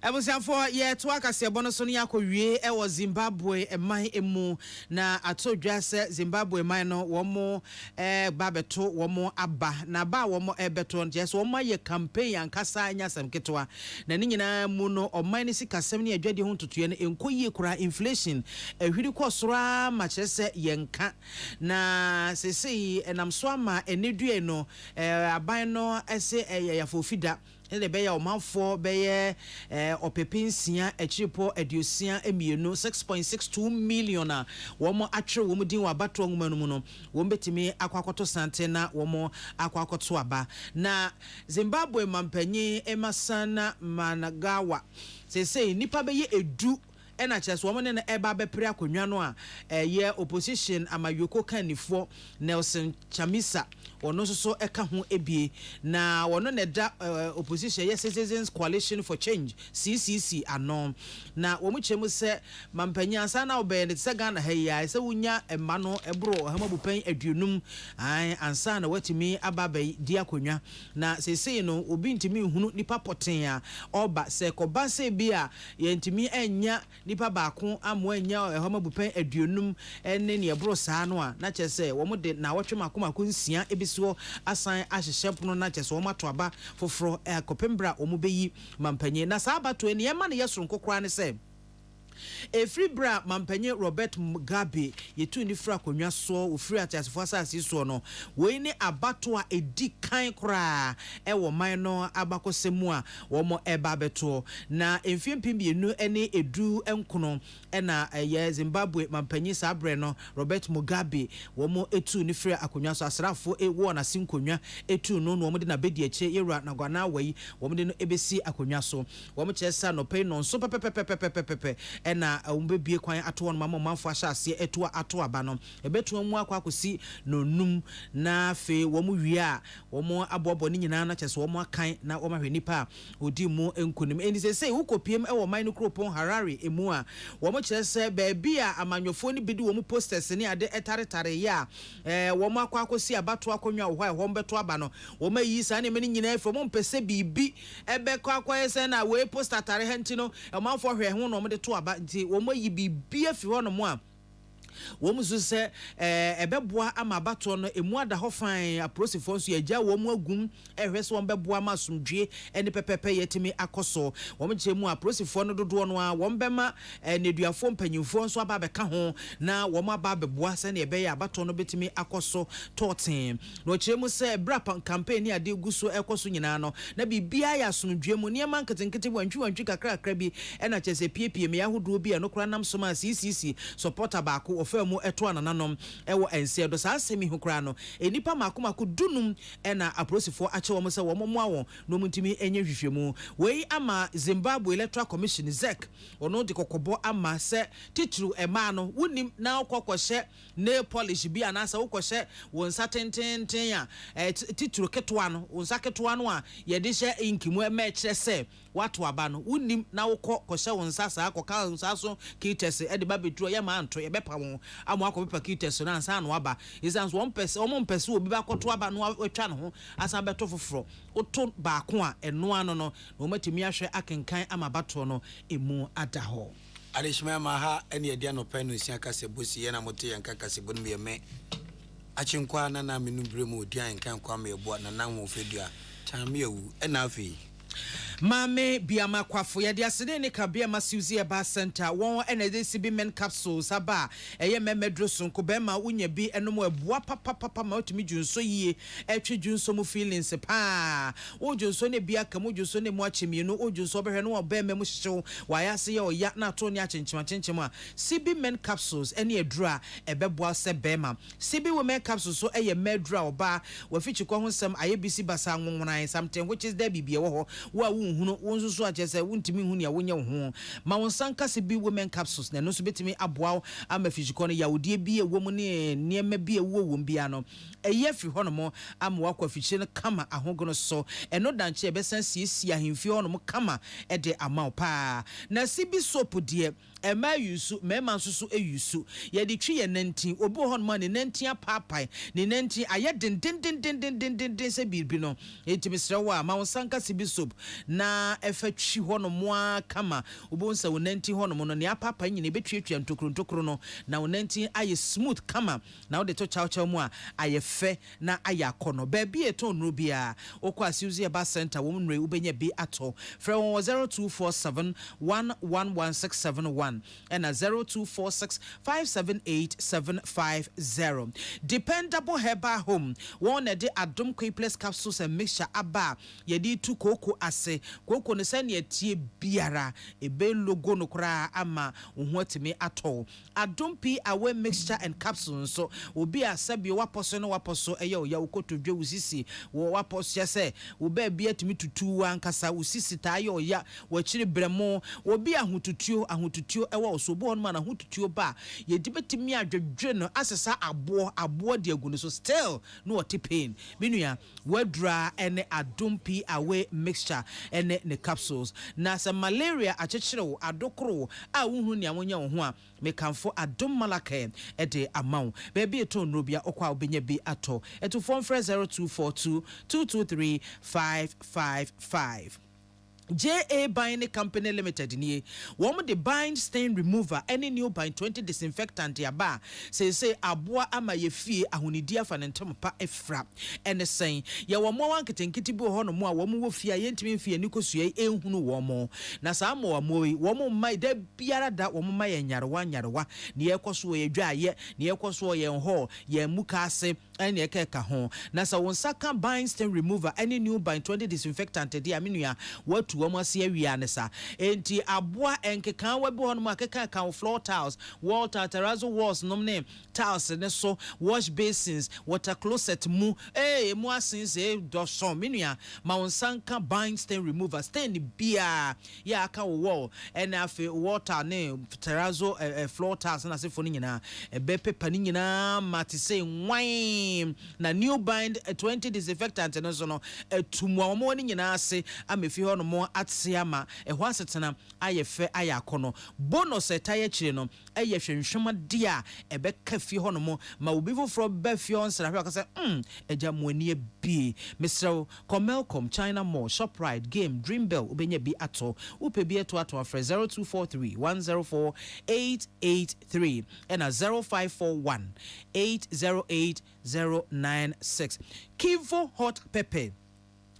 Ebusiafo ye to akase bono so ne akowie e wo Zimbabwe eman emu na atodwa se Zimbabwe man no wo mo babeto wo mo aba na ba wo mo ebeto nje so wo ma ye campaign ankasa anya sam ketwa na ne nyina mu no oman ne sikasem ne adwade ho ntotoye ne enkoyie kura inflation ehwiri kosora ma kyese yenka na sesei enam so ama enedue no aban no ese yafofida ele beya omanfo beye opepinsia echipo edusia emienu 6.62 million a womo atwe womo din wabato nwumanu mu no womo betimi akwakoto sante na womo akwakoto aba na Zimbabwe mampanyi Emerson Mnangagwa sesei nipa beye edu ena kyerɛ so wɔn ne ɛba bɛpere akonnwa no a ɛyɛ opposition amayoko kanifo Nelson Chamisa ɔno nso so ɛka ho ebie na wɔn ne da opposition yɛ Citizens Coalition for Change CCC ano na wɔn kyerɛ mu sɛ mampanyin ansa na ɔbɛn ne sɛ Ghana ha yi a sɛ wonya ɛma no ɛboro ɔhamabupan aduonum ansa na watimi aba bɛ di akonnwa na sesei no obi ntimi hunu nipa pɔten a ɔba sɛ kɔba sɛ bi a yɛntimi anya nipa baako amo anya ehamabupan aduonum ene ne ebro saa no a na kyese wo de na wotwe makomako nsia ebisiwo asan ahyehye pono na kyese wo mato aba foforo akopembra wo beyi mampanye na saa bato ene yema ne yeso nkokora ne se Efri bra mampanyi Robert Mugabe yetu ni fra konwa so ofri atasefo asase so no we ni abato a edi kan kra wo man no abakosemu a wo mo eba beto na emfiempim bienu ene edu enkono na ye Zimbabwe mampanyi sabre no Robert Mugabe wo mo etu ni fra akonwa so asrafo wo na sinkonwa etu no wo mo de na bedi eche yewra na gwana wai wo mo de no ebesi akonwa so wo mo kyesa no pay no so pepepepepepepepe na umbebie kwan ato no mama manfo ahyase eto ato aba no ebeto mu akwa akosi no num na fe wo mu wie a wo mu abobo ni nyina na kyese wo mu akan na wo mahwe nipa odi mu enkunim eni sese wo kopiem e wo man no kropon Harare emu a wo mu kyese baabi a amanyofo ni bidi wo mu posters ni ade etaretare ya wo mu akwa akosi abato akonwa wo ha wo mbeto aba no wo mayi sa ne meni nyina efo mo mpese bibi ebekọ akwa ese na we poster tare henti no e manfo hwe ho no mo de to aba nti wo mayi bibi afi ho no mo a womu so se ebeboa ama abato no emu ada ho fan aprosifo nso agya womu agum ehwe so wombeboa ma somdwe ene pepepe yetimi akoso womu chemu aprosifo no dodo no a wombema neduafo mpanyimfo nso aba beka ho na womu aba beboa se ne ebe ya abato no betimi akoso toten no chemu se bra campaign ni ade guso ekoso nyina no na bibia ya somdwe mu ne man ketenkete wantwi kakra bi ena chese piepie me yahodo bi no kra nam so ma CCC supporter baako famu eto anananom ewo ense do saa semi hukura no enipa makomako dunum ena aprosifo ache wo se wo mo awon no mutimi enye hwehwemu wei ama Zimbabwe Electoral Commission ZEC ono de kokobo ama se titru ema no wonim na okokoshe nail polish bi anasa okoshe wonsa tententen a titru ketwa no wonsa ketwa no a ye de hye inkimu ema kire se watu aba no wonim na okokoshe wonsa saa akoka wonsa so kitese e de ba betru ye ma anto ye bepa won ho amo akọ paper kit so na ansa no aba isan so one person omo mpese obi ba kọto aba no atwa no ho asa beto foforo oto ba ko a eno ano no na omatimi ahwe akenkan ama bato no emu ada ho Adishma maha eni edia no penu sia kasebo si ye na mote yanka kasebo no me achinkwa na na menu bremu odia yanka kwa me ebo na na ho fedua chame ewu ena afi Mame biama kwafo ya diasene ne kabia masuzi ba center won NDCB men capsules aba eye memedrosun ko be ma unya bi enom ebua papa ma otumi junso yie etwe junso mu feelings pa o junso ne bia kam junso ne mu achemi no o junso behwe no oba memu hyew wa ya se ye oya na to ne achenchim a CB men capsules ene edura ebeboa se bema CB women capsules so eye medura oba wa fichi ko ho sam ayebisi basa nwonwonan something which is there bibie wo ho wa hunu wonso so achese wontimi hunu ya wonya ho ma wonsanka se bi women capsules na no so betimi aboa ama fishiko no yawodie bi ewom ne niema bi ewo wom bia no eye fi hono mo ama wakwa fichi no kama ahogono so eno danche ebesan siesia hemfi hono mo kama ede ama pa na sibi soap de ema yusu mema nsusu eyusu ye de twi ye nantin obi hono ma ne nantin apapai ne nantin aye den se bi no etimi srewa ma wonsanka sibi soap na efatwi hono mo kama obonsa wonanti hono mo no ne apapa nyine betwetwa ntokro no na wonanti aye smooth kama na wode to chawchaw mu a aye fe na aye akono ba bi eto nro bia okwa asiuzi eba center wo mnre ubenya bi ato fra 0247111671 and 0246578750 dependable herbal home one de adom quiples capsules and mixture aba yedi tu koko ase koko ne sane etie biara ebe logo no kra ama wo atimi ato adom p away mixture and capsules so obi asabi waposo no waposo eye oya ukotodwe usisi wo waposo se wo ba bia timi tutu ankasa usisi ta ye oya wachiri bremo obi ahotutuo ewo so bo on ma na ahotutuo ba ye dibetimi adwedwe no asesa abo de agu no so still no what pain minua wadra ene adom p away mixture ene ne capsules na sa malaria achechire wo adokoro a wohu ne awonya wo ho a mekanfo adom malaka ede amaw baby eto nrobia okwa obenya bi ato eto phone 0242 223 555 JA Buying Company Limited ni wom the bind stain remover any new bind 20 disinfectant ya ba say aboa ama ye fie ahonidi afa ne ntam pa efra ene sen ya wo mo wanketenkiti bi ho no mo a wo mo wo fie yentimi fie ni kosua ehunu wo mo na sa mo wa mo wo mo mai da biara da wo mo mai nyarewa ne yekoso ye dwaye ne yekoso ye ho ye muka ase ene ekeka ho na sa won saka bind stain remover any new bind 20 disinfectant dia menua watu wo ase awia ne sa enti aboa enkekan wa bi hono akeka kan floor tiles wall terrazzo walls nomne tiles ne so wash basins water closet mu mu asinse do so menua ma wonsanka bind stain remover stain bia ya aka wall and afi water ne terrazzo floor tiles na se foni nyina be paper ni nyina mate say wine na new bind 20 disinfectant no so no tumwa mo ni nyina ase amefi hono mo atsiama ehwa asetena ayefe ayakono bonus etaye chire no eye hwenhwema dia ebe kafi hono mo ma obi foforo ba fi on sra hwe akase eja moani bi Mr. Comelcom China Mall Shoprite Game Dreambell obenya bi ato upe bi ato 0243 104 883 and 0541 808 096 Kivo hot pepper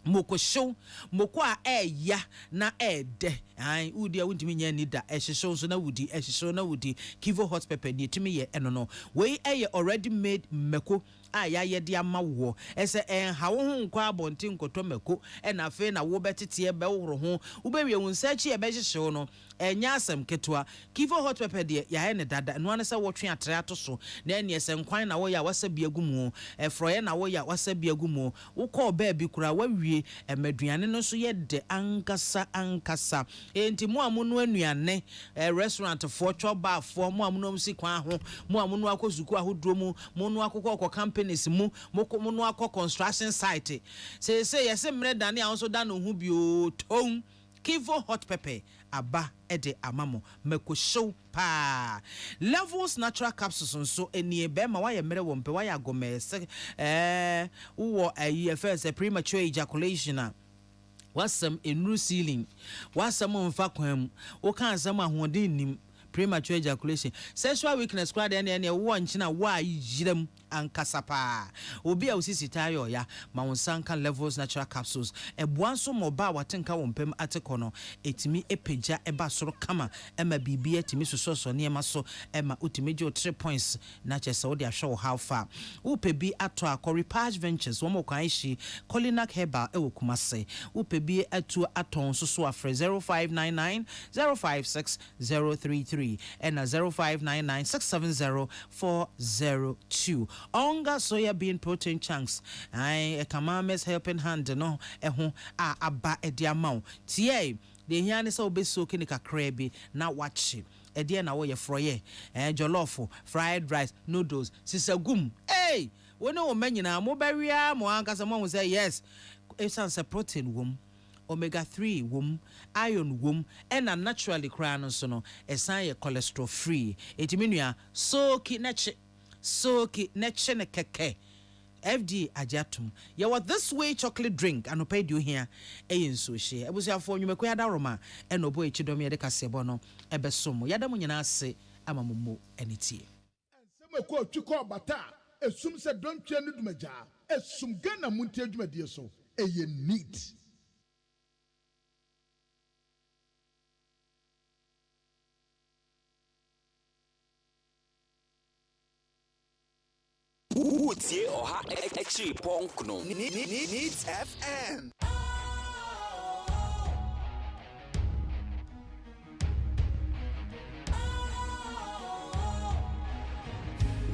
moko show moko a ya na de ai udi a wundimi nya ni da ehyeso so na wudi ehyeso na wudi Kivo hot pepper ni timi ye eno no we already made meko aya ye de amawo ese ha wo hu nkwa abonti nkoto meko na afi na wo betete e be woro ho wo be wie wonsa chi e be hyehyew no enya asem ketwa Kivo hot pepper de ya ne dada no an se wo twe atre ato so na ene ese nkwan na wo ya wasabi agumu froye na wo ya wasabi agumu wo ko ba bi kura wa wie emaduane no so ye de ankasa enti mo amuno anuane restaurant for choba for mo amuno msi kwa ho mo amuno akosuku ahodro mu mo no akokọ companies mu mo no akọ construction site say yes mre dane a so da no hu bi o ton Kivo hot pepper aba ede amamo meko show pa Levels natural capsules so eni ebe ma wa ye mere wo mpe wa ya gomese wo ayi first premature ejaculation wasam enru ceiling wasam mfa kwam wo kan asam ahoden nim premature ejaculation sexual weakness kwade ene wo nchina wa yiram ankasapa obi a osisi tayo ya ma wonsanka Levels natural capsules eboanso moba watenka wompem atekono etimi epeja eba soro kama ema bibi etimi soso ne ema so ema utimeji o 3 points na chese wo dia hwe how far wo pebi ato akori Page Ventures wo mo kwan hyi Colinac Herbal ewo Kumase wo pebi atu aton so afre 0599 056 033 and 0599 670 402 Onga soya bean protein chunks. A Kamame's helping hand no eho aba ediamount. Tie the hiane so be soaking a crabby na watch it. Edia na wo ye froye jollof fried rice noodles sisagum. Hey, we no men nyina mo beria mo anka someone will say yes. It's a protein womb. Omega-3 womb, iron womb, and a naturally crown so no esan cholesterol free. Etiminu soki neche ne keke FD ajatum ya what this way chocolate drink and paid you here e so she e busia fo nwume kwa da roma e no bo echidom ye de kasebo no e besom ya da munyina ase amamomo enitie ensem ko twiko bata esum se dontwe ne dumaja esum Ghana muntie dwumadie so e ye neat Utie oha extra punk no. Needs FM.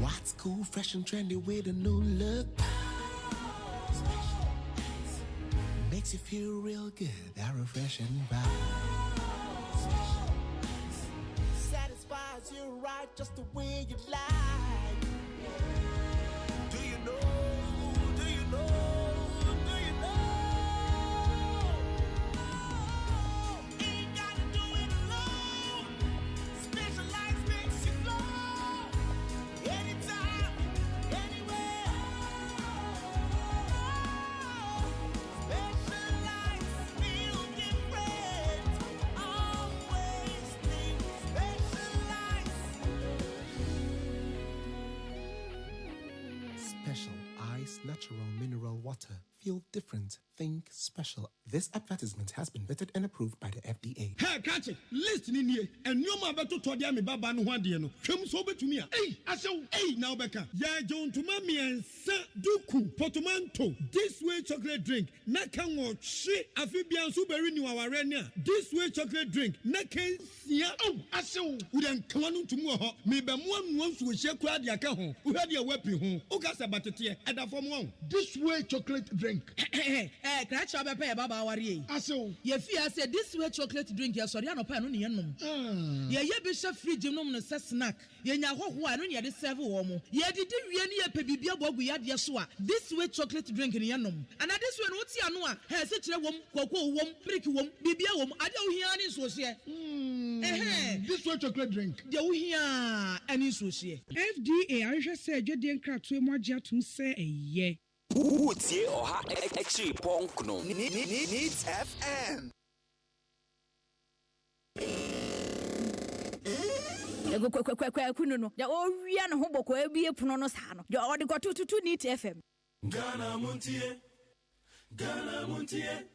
What's cool, fresh and trendy with a new look? Makes you feel real good, that refreshing vibe. Satisfies you right just the way you like. Do you know? Do you know? Do you know? Ain't gotta do it alone. Specialized makes you flow. Anytime, anywhere. Specialized feel different. Always think Special Ice Natural Mineral Water. Feel different. Think special. This advertisement has been vetted and approved by the FDA. Hey, catch it. Listen in here. And you ma beto to dia me baba no hwade no. Hwem so betumi a. Hey, asew. Hey, now beka. Ya John to mami ensa duku portmanteau. This way chocolate drink. Na kan wo hwe afibia so beri ni waware ne a. This way chocolate drink. Na kan sia. Oh, asew. Wo den kan no tumu ho. Me be mo anu nso hye kura dia ka ho. Wo hwe dia wapi ho. O ka sa batete. Eda fom ho. This way chocolate drink. Crash up a pair, Baba Warrior. Aso, ye fear said this way chocolate drink, yes, or Yano Pan, ye bishop free genome snack. Ye now who I don't yet serve woman. Ye did really a pebibia bob we had yasua. This way chocolate drink in Yanum. And at this one, what's Yanua? Has such a woman, cocoa woman, brick woman, bibia woman. I don't hear any social. This way chocolate drink. You hear any social. FDA, I just said, you didn't crack to more to say a ye. Utie oha extra punk no. Needs FM. Kuno ya owia no hoboko ebie puno no sa no ya odi ko tutu Neat FM. Ghana muntie Ghana muntie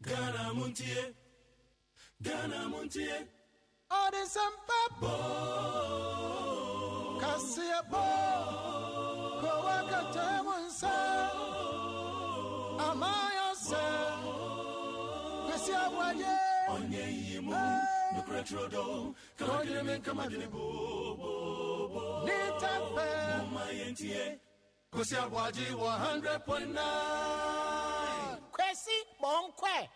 Ghana muntie Ghana muntie Odi sampa Kasia bo Ko wakata munsa Amaya se Kasia waye Onye yimu Nukretrodo Kamagine men kamagine bo Neat FM Mayentie Kasia waji 100.9 Kwesi Monkwe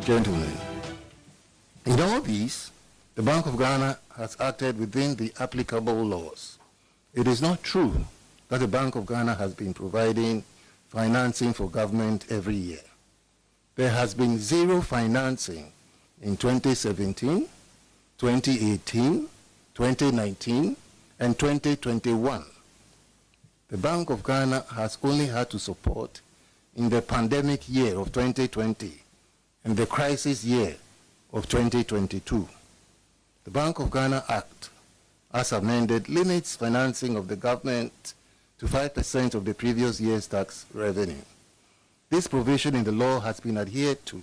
gentlemen, in all these, the Bank of Ghana has acted within the applicable laws. It is not true that the Bank of Ghana has been providing financing for government every year. There has been zero financing in 2017, 2018, 2019, and 2021. The Bank of Ghana has only had to support in the pandemic year of 2020 and the crisis year of 2022. The Bank of Ghana Act, as amended, limits financing of the government to 5% of the previous year's tax revenue. This provision in the law has been adhered to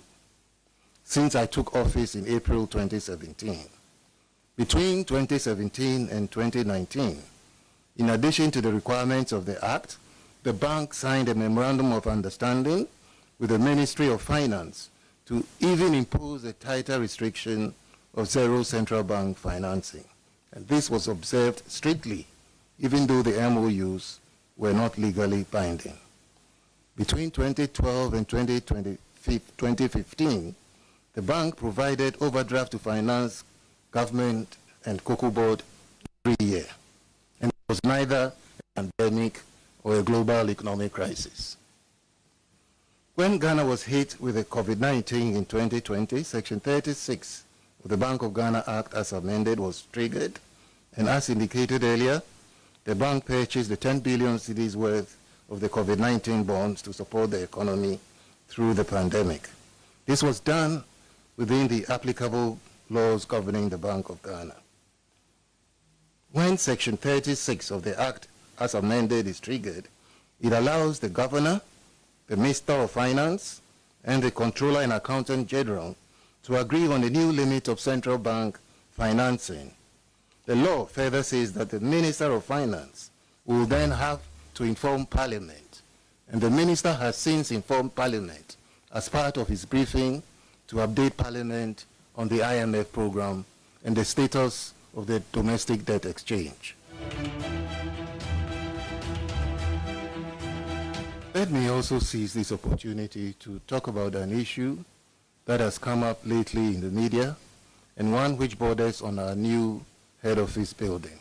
since I took office in April 2017. Between 2017 and 2019, in addition to the requirements of the Act, the bank signed a memorandum of understanding with the Ministry of Finance to even impose a tighter restriction of zero central bank financing. And this was observed strictly, even though the MOUs were not legally binding. Between 2012 and 2015, the bank provided overdraft to finance government and Cocoa Board every year. And it was neither a pandemic or a global economic crisis. When Ghana was hit with the COVID-19 in 2020, Section 36 of the Bank of Ghana Act as amended was triggered, and as indicated earlier, the bank purchased the 10 billion cedis worth of the COVID-19 bonds to support the economy through the pandemic. This was done within the applicable laws governing the Bank of Ghana. When Section 36 of the Act as amended is triggered, it allows the Governor, the Minister of Finance, and the Controller and Accountant General to agree on a new limit of central bank financing. The law further says that the Minister of Finance will then have to inform Parliament, and the Minister has since informed Parliament as part of his briefing to update Parliament on the IMF program and the status of the domestic debt exchange. Let me also seize this opportunity to talk about an issue that has come up lately in the media and one which borders on our new head office building.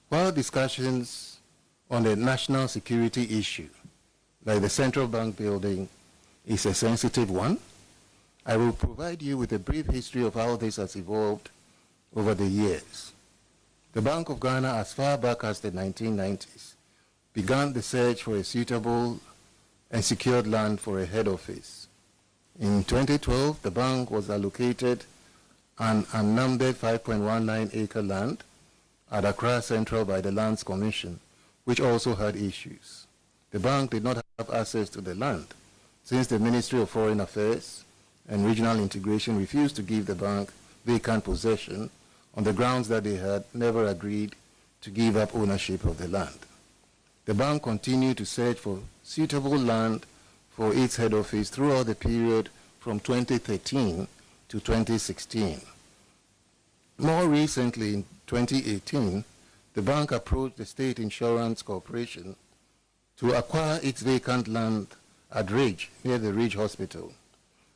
While discussions on the national security issue, like the central bank building, is a sensitive one, I will provide you with a brief history of how this has evolved over the years. The Bank of Ghana, as far back as the 1990s, began the search for a suitable and secured land for a head office. In 2012, the bank was allocated an unnumbered 5.19 acre land at Accra Central by the Lands Commission, which also had issues. The bank did not have access to the land since the Ministry of Foreign Affairs and Regional Integration refused to give the bank vacant possession on the grounds that they had never agreed to give up ownership of the land. The bank continued to search for suitable land for its head office throughout the period from 2013 to 2016. More recently, in 2018, the bank approached the State Insurance Corporation to acquire its vacant land at Ridge, near the Ridge Hospital.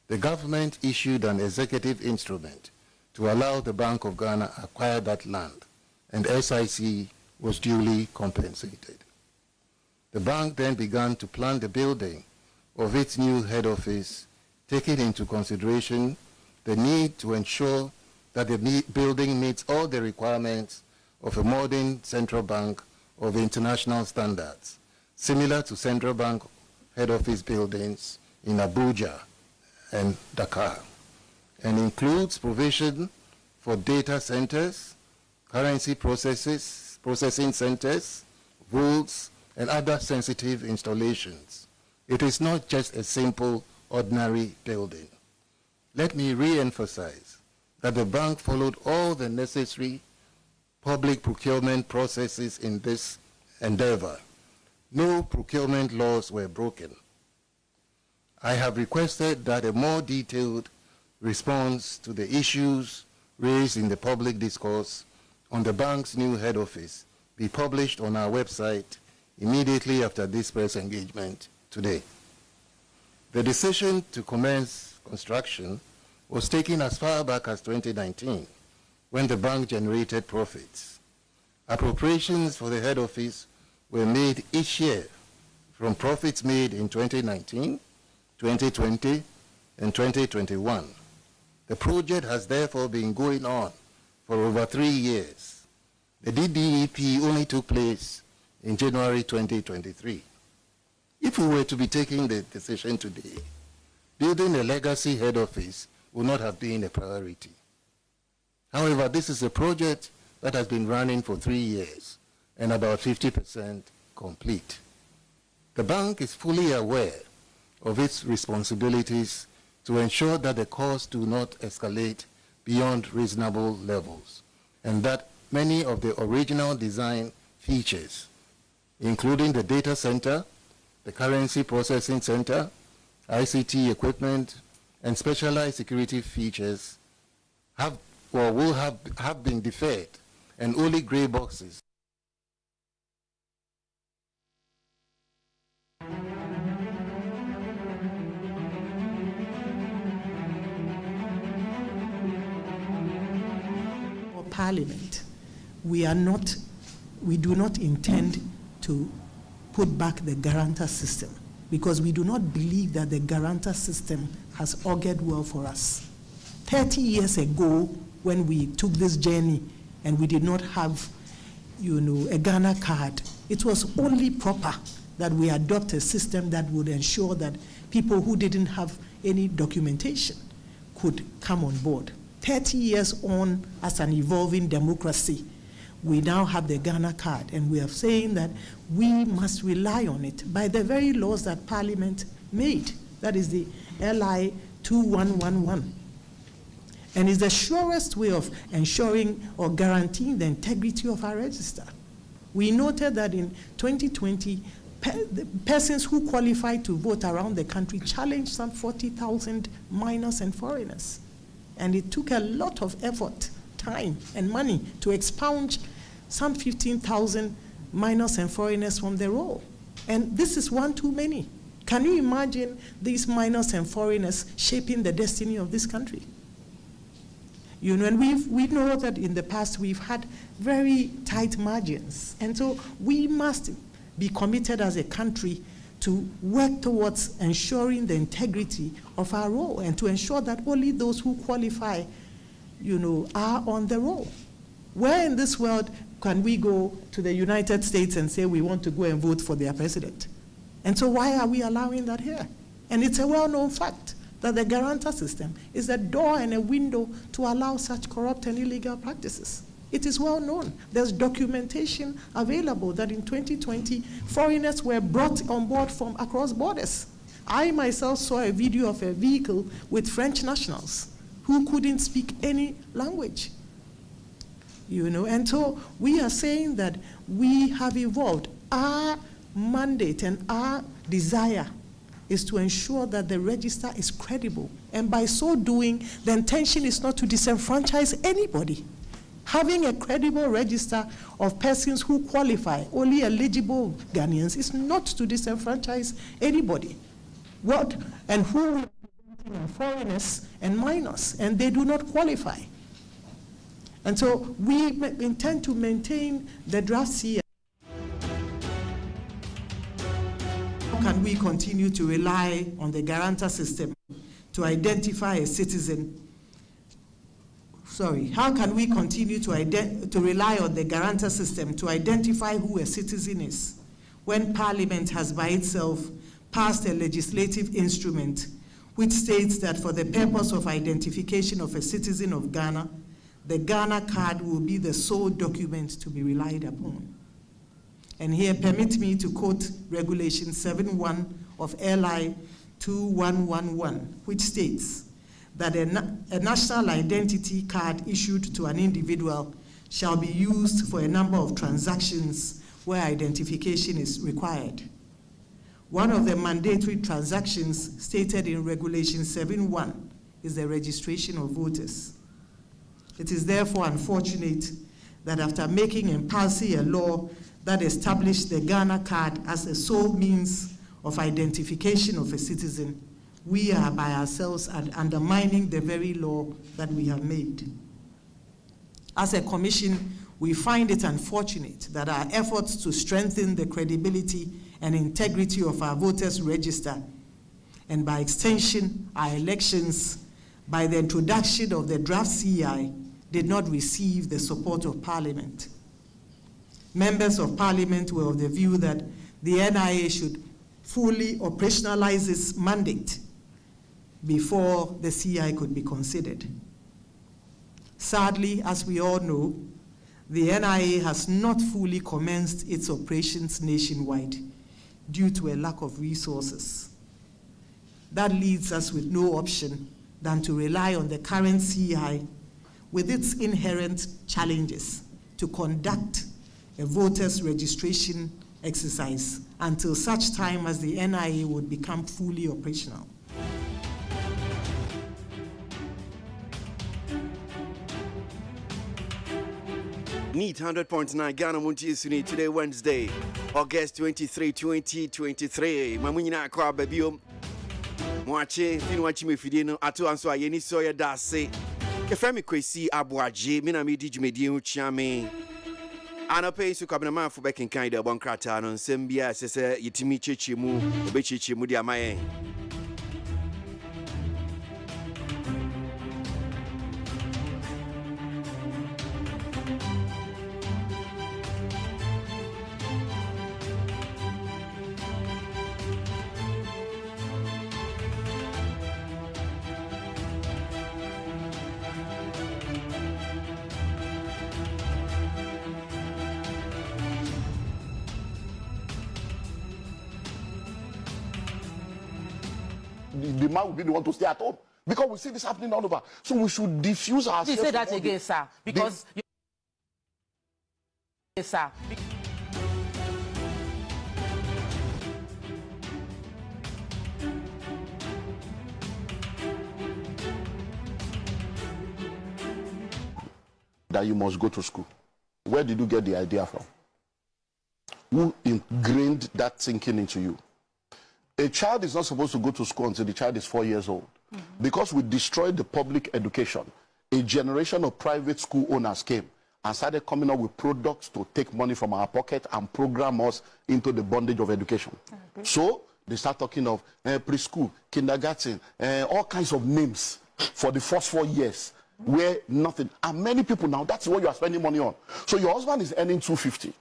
The government issued an executive instrument to allow the Bank of Ghana acquire that land, and SIC was duly compensated. The bank then began to plan the building of its new head office, taking into consideration the need to ensure that the building meets all the requirements of a modern central bank of international standards, similar to central bank head office buildings in Abuja and Dakar, and includes provision for data centers, currency processing centers, vaults, and other sensitive installations. It is not just a simple, ordinary building. Let me re-emphasize that the bank followed all the necessary public procurement processes in this endeavor. No procurement laws were broken. I have requested that a more detailed response to the issues raised in the public discourse on the bank's new head office be published on our website immediately after this press engagement today. The decision to commence construction was taken as far back as 2019, when the bank generated profits. Appropriations for the head office were made each year from profits made in 2019, 2020, and 2021. The project has therefore been going on for over 3 years. The DBEP only took place in January 2023. If we were to be taking the decision today, building a legacy head office would not have been a priority. However, this is a project that has been running for 3 years and about 50% complete. The bank is fully aware of its responsibilities to ensure that the costs do not escalate beyond reasonable levels, and that many of the original design features, including the data center, the currency processing center, ICT equipment, and specialized security features have or will have been deferred, and only gray boxes Parliament, we do not intend to put back the guarantor system, because we do not believe that the guarantor system has augured well for us. 30 years ago, when we took this journey and we did not have, a Ghana card, it was only proper that we adopt a system that would ensure that people who didn't have any documentation could come on board. 30 years on, as an evolving democracy, we now have the Ghana card, and we are saying that we must rely on it by the very laws that Parliament made. That is the LI 2111. And it's the surest way of ensuring or guaranteeing the integrity of our register. We noted that in 2020, persons who qualified to vote around the country challenged some 40,000 minors and foreigners. And it took a lot of effort, time, and money to expunge some 15,000 minors and foreigners from the roll. And this is one too many. Can you imagine these minors and foreigners shaping the destiny of this country? And we know that in the past we've had very tight margins. And so we must be committed as a country to work towards ensuring the integrity of our role, and to ensure that only those who qualify, are on the roll. Where in this world can we go to the United States and say we want to go and vote for their president? And so why are we allowing that here? And it's a well-known fact that the guarantor system is a door and a window to allow such corrupt and illegal practices. It is well known. There's documentation available that in 2020, foreigners were brought on board from across borders. I myself saw a video of a vehicle with French nationals who couldn't speak any language. And so we are saying that we have evolved. Our mandate and our desire is to ensure that the register is credible. And by so doing, the intention is not to disenfranchise anybody. Having a credible register of persons who qualify, only eligible Ghanaians, is not to disenfranchise anybody. And who are foreigners and minors, and they do not qualify. And so we intend to maintain the draft CA. How can we continue to rely on the guarantor system to identify a citizen? How can we continue to rely on the guarantor system to identify who a citizen is when Parliament has by itself passed a legislative instrument which states that for the purpose of identification of a citizen of Ghana, the Ghana card will be the sole document to be relied upon? And here, permit me to quote Regulation 7.1 of LI 2111, which states that a national identity card issued to an individual shall be used for a number of transactions where identification is required. One of the mandatory transactions stated in Regulation 7.1 is the registration of voters. It is therefore unfortunate that after making and passing a law that established the Ghana card as a sole means of identification of a citizen, we are by ourselves undermining the very law that we have made. As a commission, we find it unfortunate that our efforts to strengthen the credibility and integrity of our voters' register, and by extension, our elections, by the introduction of the draft CI, did not receive the support of Parliament. Members of Parliament were of the view that the NIA should fully operationalize its mandate before the CI could be considered. Sadly, as we all know, the NIA has not fully commenced its operations nationwide due to a lack of resources. That leaves us with no option than to rely on the current CI with its inherent challenges to conduct a voters' registration exercise until such time as the NIA would become fully operational. Neat 100.9 Ghana Munti today, Wednesday, August 23, 2023. Mamunina kwa babio. Mwache, finu wachime fidino, atu answa yeni soya dase. Kefemi kwesi abuaje, mina midi jumedi uchame. Anape su kabina mafu beki nkaida bonkrata, non sembia sese yitimi chechimu, obechi chimu di amaye. The man will be the one to stay at home because we see this happening all over. So we should diffuse ourselves. You say that again, sir, because yes, sir. That you must go to school. Where did you get the idea from? Who ingrained that thinking into you? A child is not supposed to go to school until the child is 4 years old. Because we destroyed the public education, a generation of private school owners came and started coming up with products to take money from our pocket and program us into the bondage of education. So they start talking of preschool, kindergarten, all kinds of names for the first 4 years where nothing. And many people now, that's what you are spending money on. So your husband is earning 250.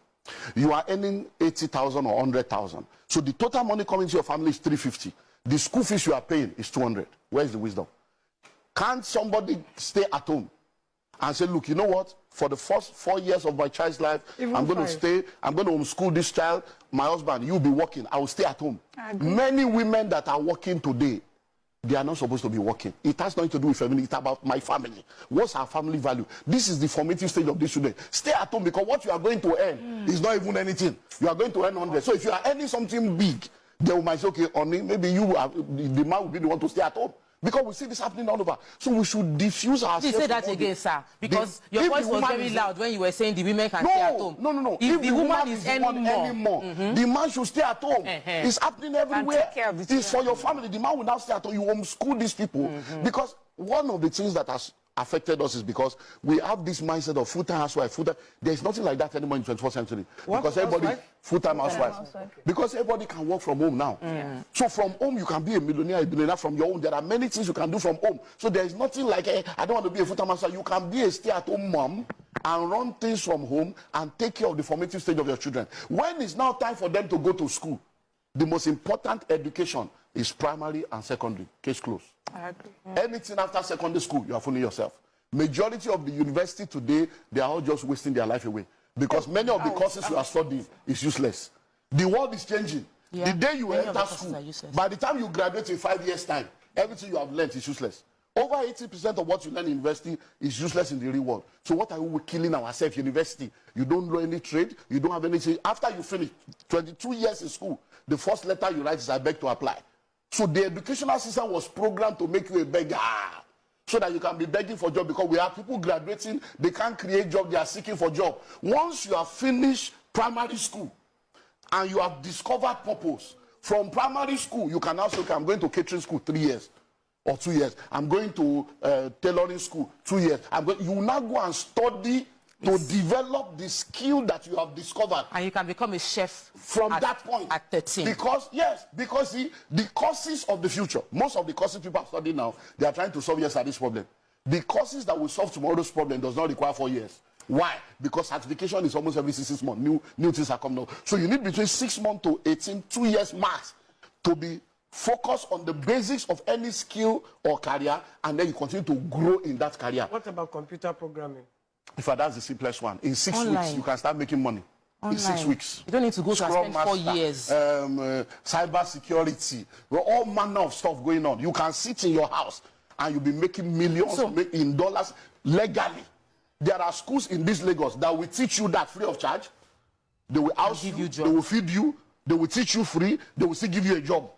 You are earning 80,000 or 100,000. So the total money coming to your family is 350. The school fees you are paying is 200. Where is the wisdom? Can't somebody stay at home and say, look, you know what? For the first 4 years of my child's life, I'm going to stay, I'm going to homeschool this child. My husband, you'll be working. I will stay at home. Many women that are working today, they are not supposed to be working. It has nothing to do with family. It's about my family. What's our family value? This is the formative stage of this student. Stay at home because what you are going to earn is not even anything. You are going to earn 100. So if you are earning something big, they might say, okay, only maybe you are, the man will be the one to stay at home. Because we see this happening all over. So we should diffuse ourselves. You say that again, sir. Because your voice was very loud when you were saying the women can stay at home. No. If the woman is earning more, the man should stay at home. It's happening everywhere. It's for your family. The man will now stay at home. You homeschool these people. Because one of the things that has affected us is because we have this mindset of full-time housewife, full-time. There's nothing like that anymore in the 21st century. Because everybody, full-time housewife. Because everybody can work from home now. So from home, you can be a millionaire, a billionaire from your home. There are many things you can do from home. So there is nothing like, I don't want to be a full-time housewife. You can be a stay-at-home mom and run things from home and take care of the formative stage of your children. When it's now time for them to go to school, the most important education is primary and secondary. Case closed. I agree. Anything after secondary school, you are fooling yourself. Majority of the university today, they are all just wasting their life away. Because many of the courses you are studying is useless. The world is changing. The day you enter school, by the time you graduate in 5 years' time, everything you have learned is useless. Over 80% of what you learn in university is useless in the real world. So what are we killing ourselves in university? You don't know any trade, you don't have anything. After you finish 22 years in school, the first letter you write is I beg to apply. So the educational system was programmed to make you a beggar, so that you can be begging for job, because we have people graduating, they can't create job, they are seeking for job. Once you have finished primary school and you have discovered purpose, from primary school, you can now say, okay, I'm going to catering school 3 years or 2 years. I'm going to tailoring school 2 years. You will now go and study to develop the skill that you have discovered. And you can become a chef from that point. At 13. Because see, the courses of the future, most of the courses people are studying now, they are trying to solve yesterday's problem. The courses that will solve tomorrow's problem does not require 4 years. Why? Because certification is almost every 6 months. New things are coming out. So you need between 6 months to 18, 2 years max to be focused on the basics of any skill or career, and then you continue to grow in that career. What about computer programming? In fact, that's the simplest one. In 6 weeks, you can start making money. Online. In 6 weeks. You don't need to go to spend 4 years. Cyber security, all manner of stuff going on. You can sit in your house and you'll be making millions in dollars legally. There are schools in this Lagos that will teach you that free of charge. They will house you, they will feed you, they will teach you free, they will still give you a job.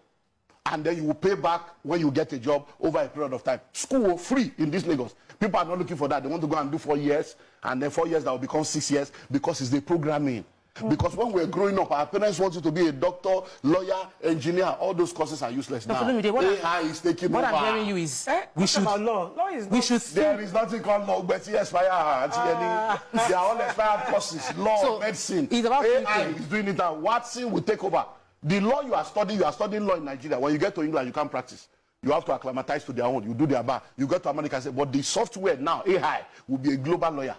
And then you will pay back when you get a job over a period of time. School free in this Lagos. People are not looking for that. They want to go and do 4 years, and then 4 years that will become 6 years because it's the programming. Because when we're growing up, our parents want you to be a doctor, lawyer, engineer. All those courses are useless now. AI is taking over. What I'm hearing you is we should. Law is there is nothing called law, but expired. They are all expired courses. Law, medicine. It's about AI is doing it now. Watson will take over. The law you are studying law in Nigeria. When you get to England, you can't practice. You have to acclimatize to their own. You do their bar. You go to America and say, but the software now, AI, will be a global lawyer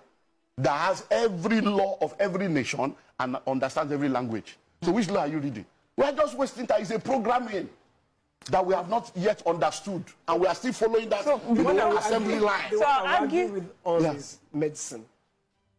that has every law of every nation and understands every language. So which law are you reading? We are just wasting time. It's a programming that we have not yet understood, and we are still following that assembly line. So I argue with all this medicine.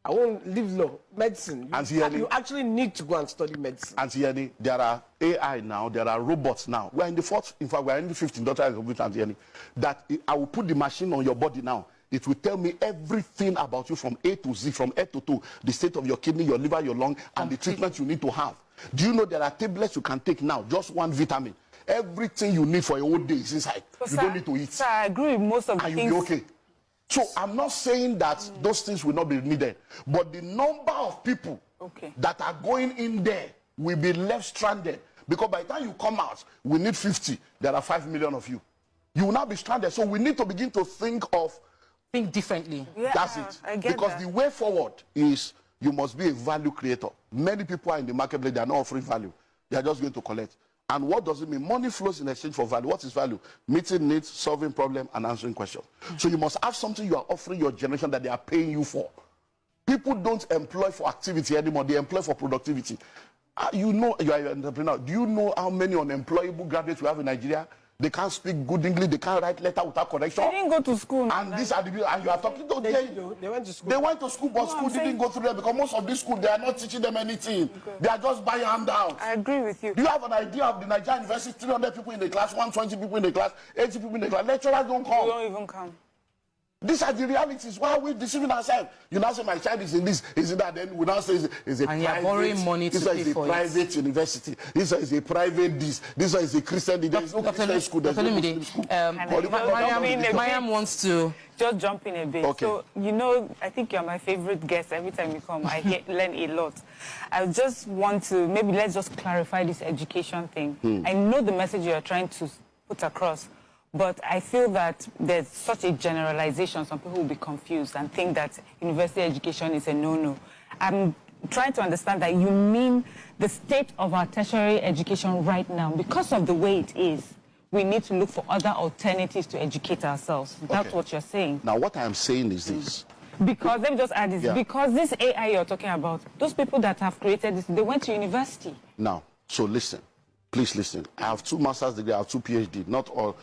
I won't leave law. Medicine. You actually need to go and study medicine. And Tierney, there are AI now, there are robots now. We are in the fourth, in fact, we are in the 15th doctor of computer, Tierney, that I will put the machine on your body now. It will tell me everything about you from A to Z, from head to toe, the state of your kidney, your liver, your lung, and the treatment you need to have. Do you know there are tablets you can take now, just one vitamin? Everything you need for your whole day is inside. You don't need to eat. Sir, I agree with most of the things. And you'll be okay. So I'm not saying that those things will not be needed, but the number of people that are going in there will be left stranded, because by the time you come out, we need 50. There are 5 million of you. You will not be stranded. So we need to begin to think differently. Yeah, that's it. I get because that. the way forward is you must be a value creator. Many people are in the marketplace, they are not offering value. They are just going to collect. And what does it mean? Money flows in exchange for value. What is value? Meeting needs, solving problems, and answering questions. So you must have something you are offering your generation that they are paying you for. People don't employ for activity anymore. They employ for productivity. You know you are an entrepreneur. Do you know how many unemployable graduates we have in Nigeria? They can't speak good English. They can't write letter without correction. They didn't go to school. And these are the people. And you are talking to them. They went to school. They went to school, but school didn't go through them, because most of these schools, they are not teaching them anything. They are just buying handouts. I agree with you. Do you have an idea of the Nigerian university? 300 people in the class, 120 people in the class, 80 people in the class. Lecturers don't come. They don't even come. These are the realities. Why are we deceiving ourselves? You now say my child is in this, is in that. Then we now say it's a and private. you're borrowing money to pay for private university. This one is a private this. This one is a Christian. There is no Christian school. There's no Muslim school. Mariam wants to just jump in a bit. Okay. So, you know, I think you're my favorite guest. Every time you come, I learn a lot. I just want to, maybe let's just clarify this education thing. I know the message you're trying to put across, but I feel that there's such a generalization. Some people will be confused and think that university education is a no-no. I'm trying to understand that you mean the state of our tertiary education right now, because of the way it is, we need to look for other alternatives to educate ourselves. That's what you're saying. Now, what I'm saying is this. Because, let me just add this, because this AI you're talking about, those people that have created this, they went to university. Now, so listen, please listen. I have 2 master's degrees, I have 2 PhD, not all.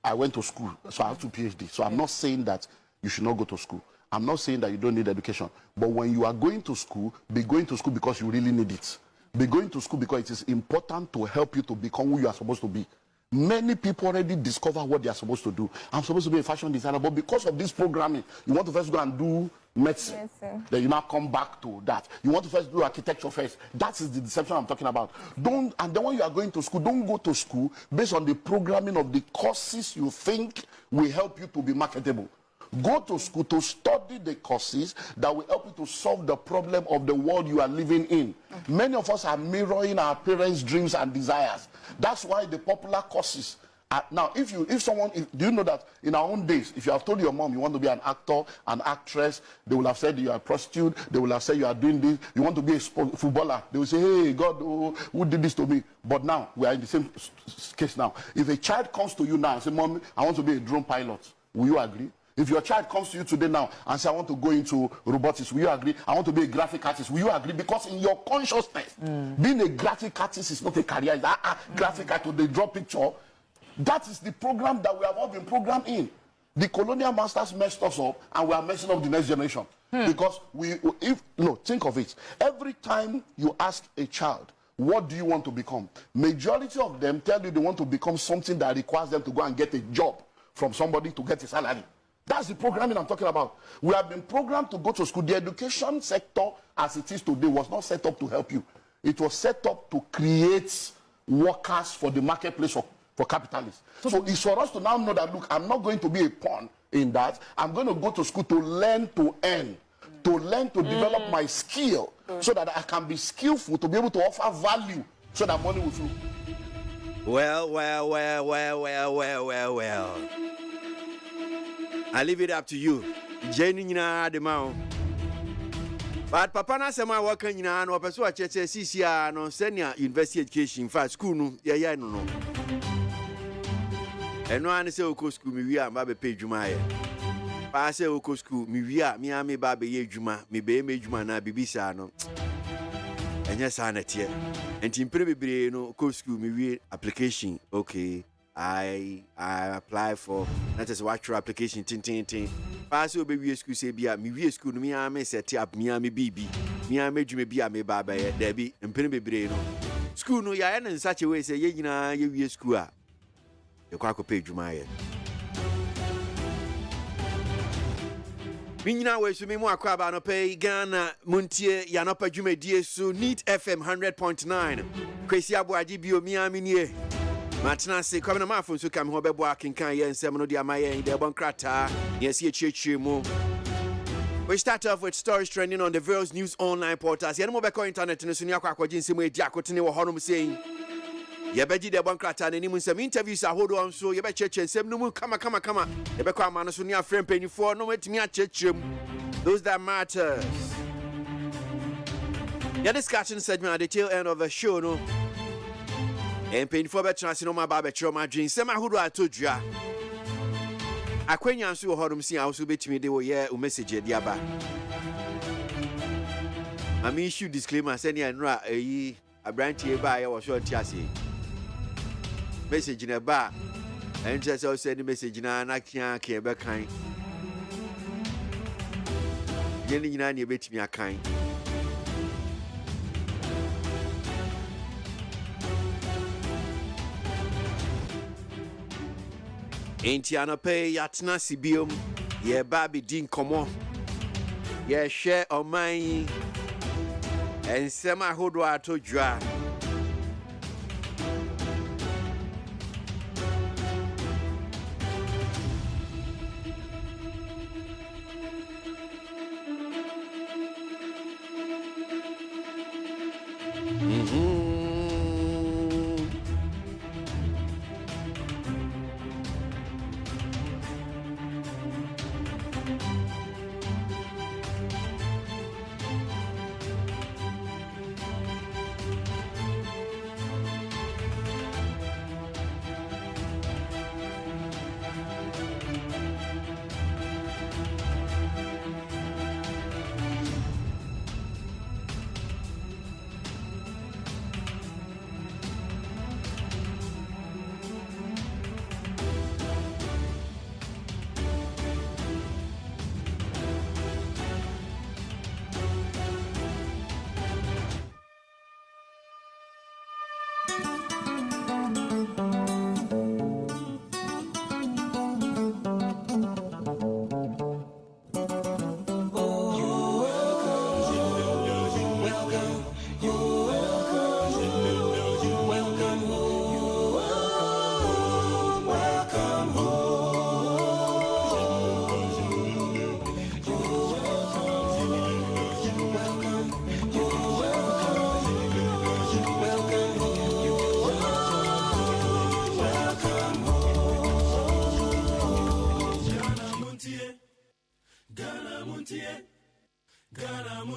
I went to school, so I have 2 PhD. So I'm not saying that you should not go to school. I'm not saying that you don't need education. But when you are going to school, be going to school because you really need it. Be going to school because it is important to help you to become who you are supposed to be. Many people already discover what they are supposed to do. I'm supposed to be a fashion designer, but because of this programming, you want to first go and do medicine. Yes, sir. Then you now come back to that. You want to first do architecture first. That is the deception I'm talking about. And then when you are going to school, don't go to school based on the programming of the courses you think will help you to be marketable. Go to school to study the courses that will help you to solve the problem of the world you are living in. Many of us are mirroring our parents' dreams and desires. That's why the popular courses. Now, do you know that in our own days, if you have told your mom you want to be an actor, an actress, they will have said you are a prostitute, they will have said you are doing this, you want to be a footballer, they will say, hey, God, who did this to me? But now, we are in the same case now. If a child comes to you now and says, Mom, I want to be a drone pilot, will you agree? If your child comes to you today now and says, I want to go into robotics, will you agree? I want to be a graphic artist, will you agree? Because in your consciousness, being a graphic artist is not a career. Graphic artist, they draw picture. That is the program that we have all been programmed in. The colonial masters messed us up, and we are messing up the next generation. Because think of it. Every time you ask a child, what do you want to become? Majority of them tell you they want to become something that requires them to go and get a job from somebody to get a salary. That's the programming I'm talking about. We have been programmed to go to school. The education sector, as it is today, was not set up to help you. It was set up to create workers for the marketplace for capitalists. So it's for us to now know that, look, I'm not going to be a pawn in that. I'm going to go to school to learn to earn, to learn to develop my skill so that I can be skillful to be able to offer value so that money will flow. Well. I leave it up to you. Jenny the mouth. But Papa na sema working na no person a cheche CCA no senior university education for school no no. Eno an se oko school mi wi a ma be pay dwuma ye. Pa se oko school mi wi a mi a me ba be ye dwuma, me be me dwuma na bibisa no. Enye sa na tie. Enti mpre bebre no oko school mi wi application. Okay. I apply for that is what your application tin. Pass obe wi school say bia me wi school no me a me set up me a me bibi. Me a me dwuma bia me ba ba ye. There be mpre bebre no. School no ya in such a way say ye nyina ye wi school a. You can't pay Jumaye. Minna way to me more crab no pay Ghana Muntie Yanopa Jume DSU Neat FM 100.9. Crazy Abuaji Bio Miami. Matna say coming my phone so come home walking can ye and seminal dia my in the Bonkrata. Yes, ye church mo. We start off with stories trending on the Verse News online portals. Yano Beko Internet in the Sunya Kwajin Sime Diakotini or Honum saying. Yebeji de Bonkrata and any some interviews I hold on so you bet church and say no come. You bet come on your friend penny for no wait me at church. Those that matters. Yeah, discussion segment at the tail end of the show, no. And penny for better no my barber my dream. Sema who I told you. I queen so hold see I also bet me they were yeah message diaba. I mean issue disclaimer send you and a branch by was short chassis. Message in a bar and just also send a message in an action care back kind. Yelling in your bit me a kind. Ain't Tiana pay Yatna Sibium, ye Baby Dean Como, ye share on mine and Sema Hodwa to dry.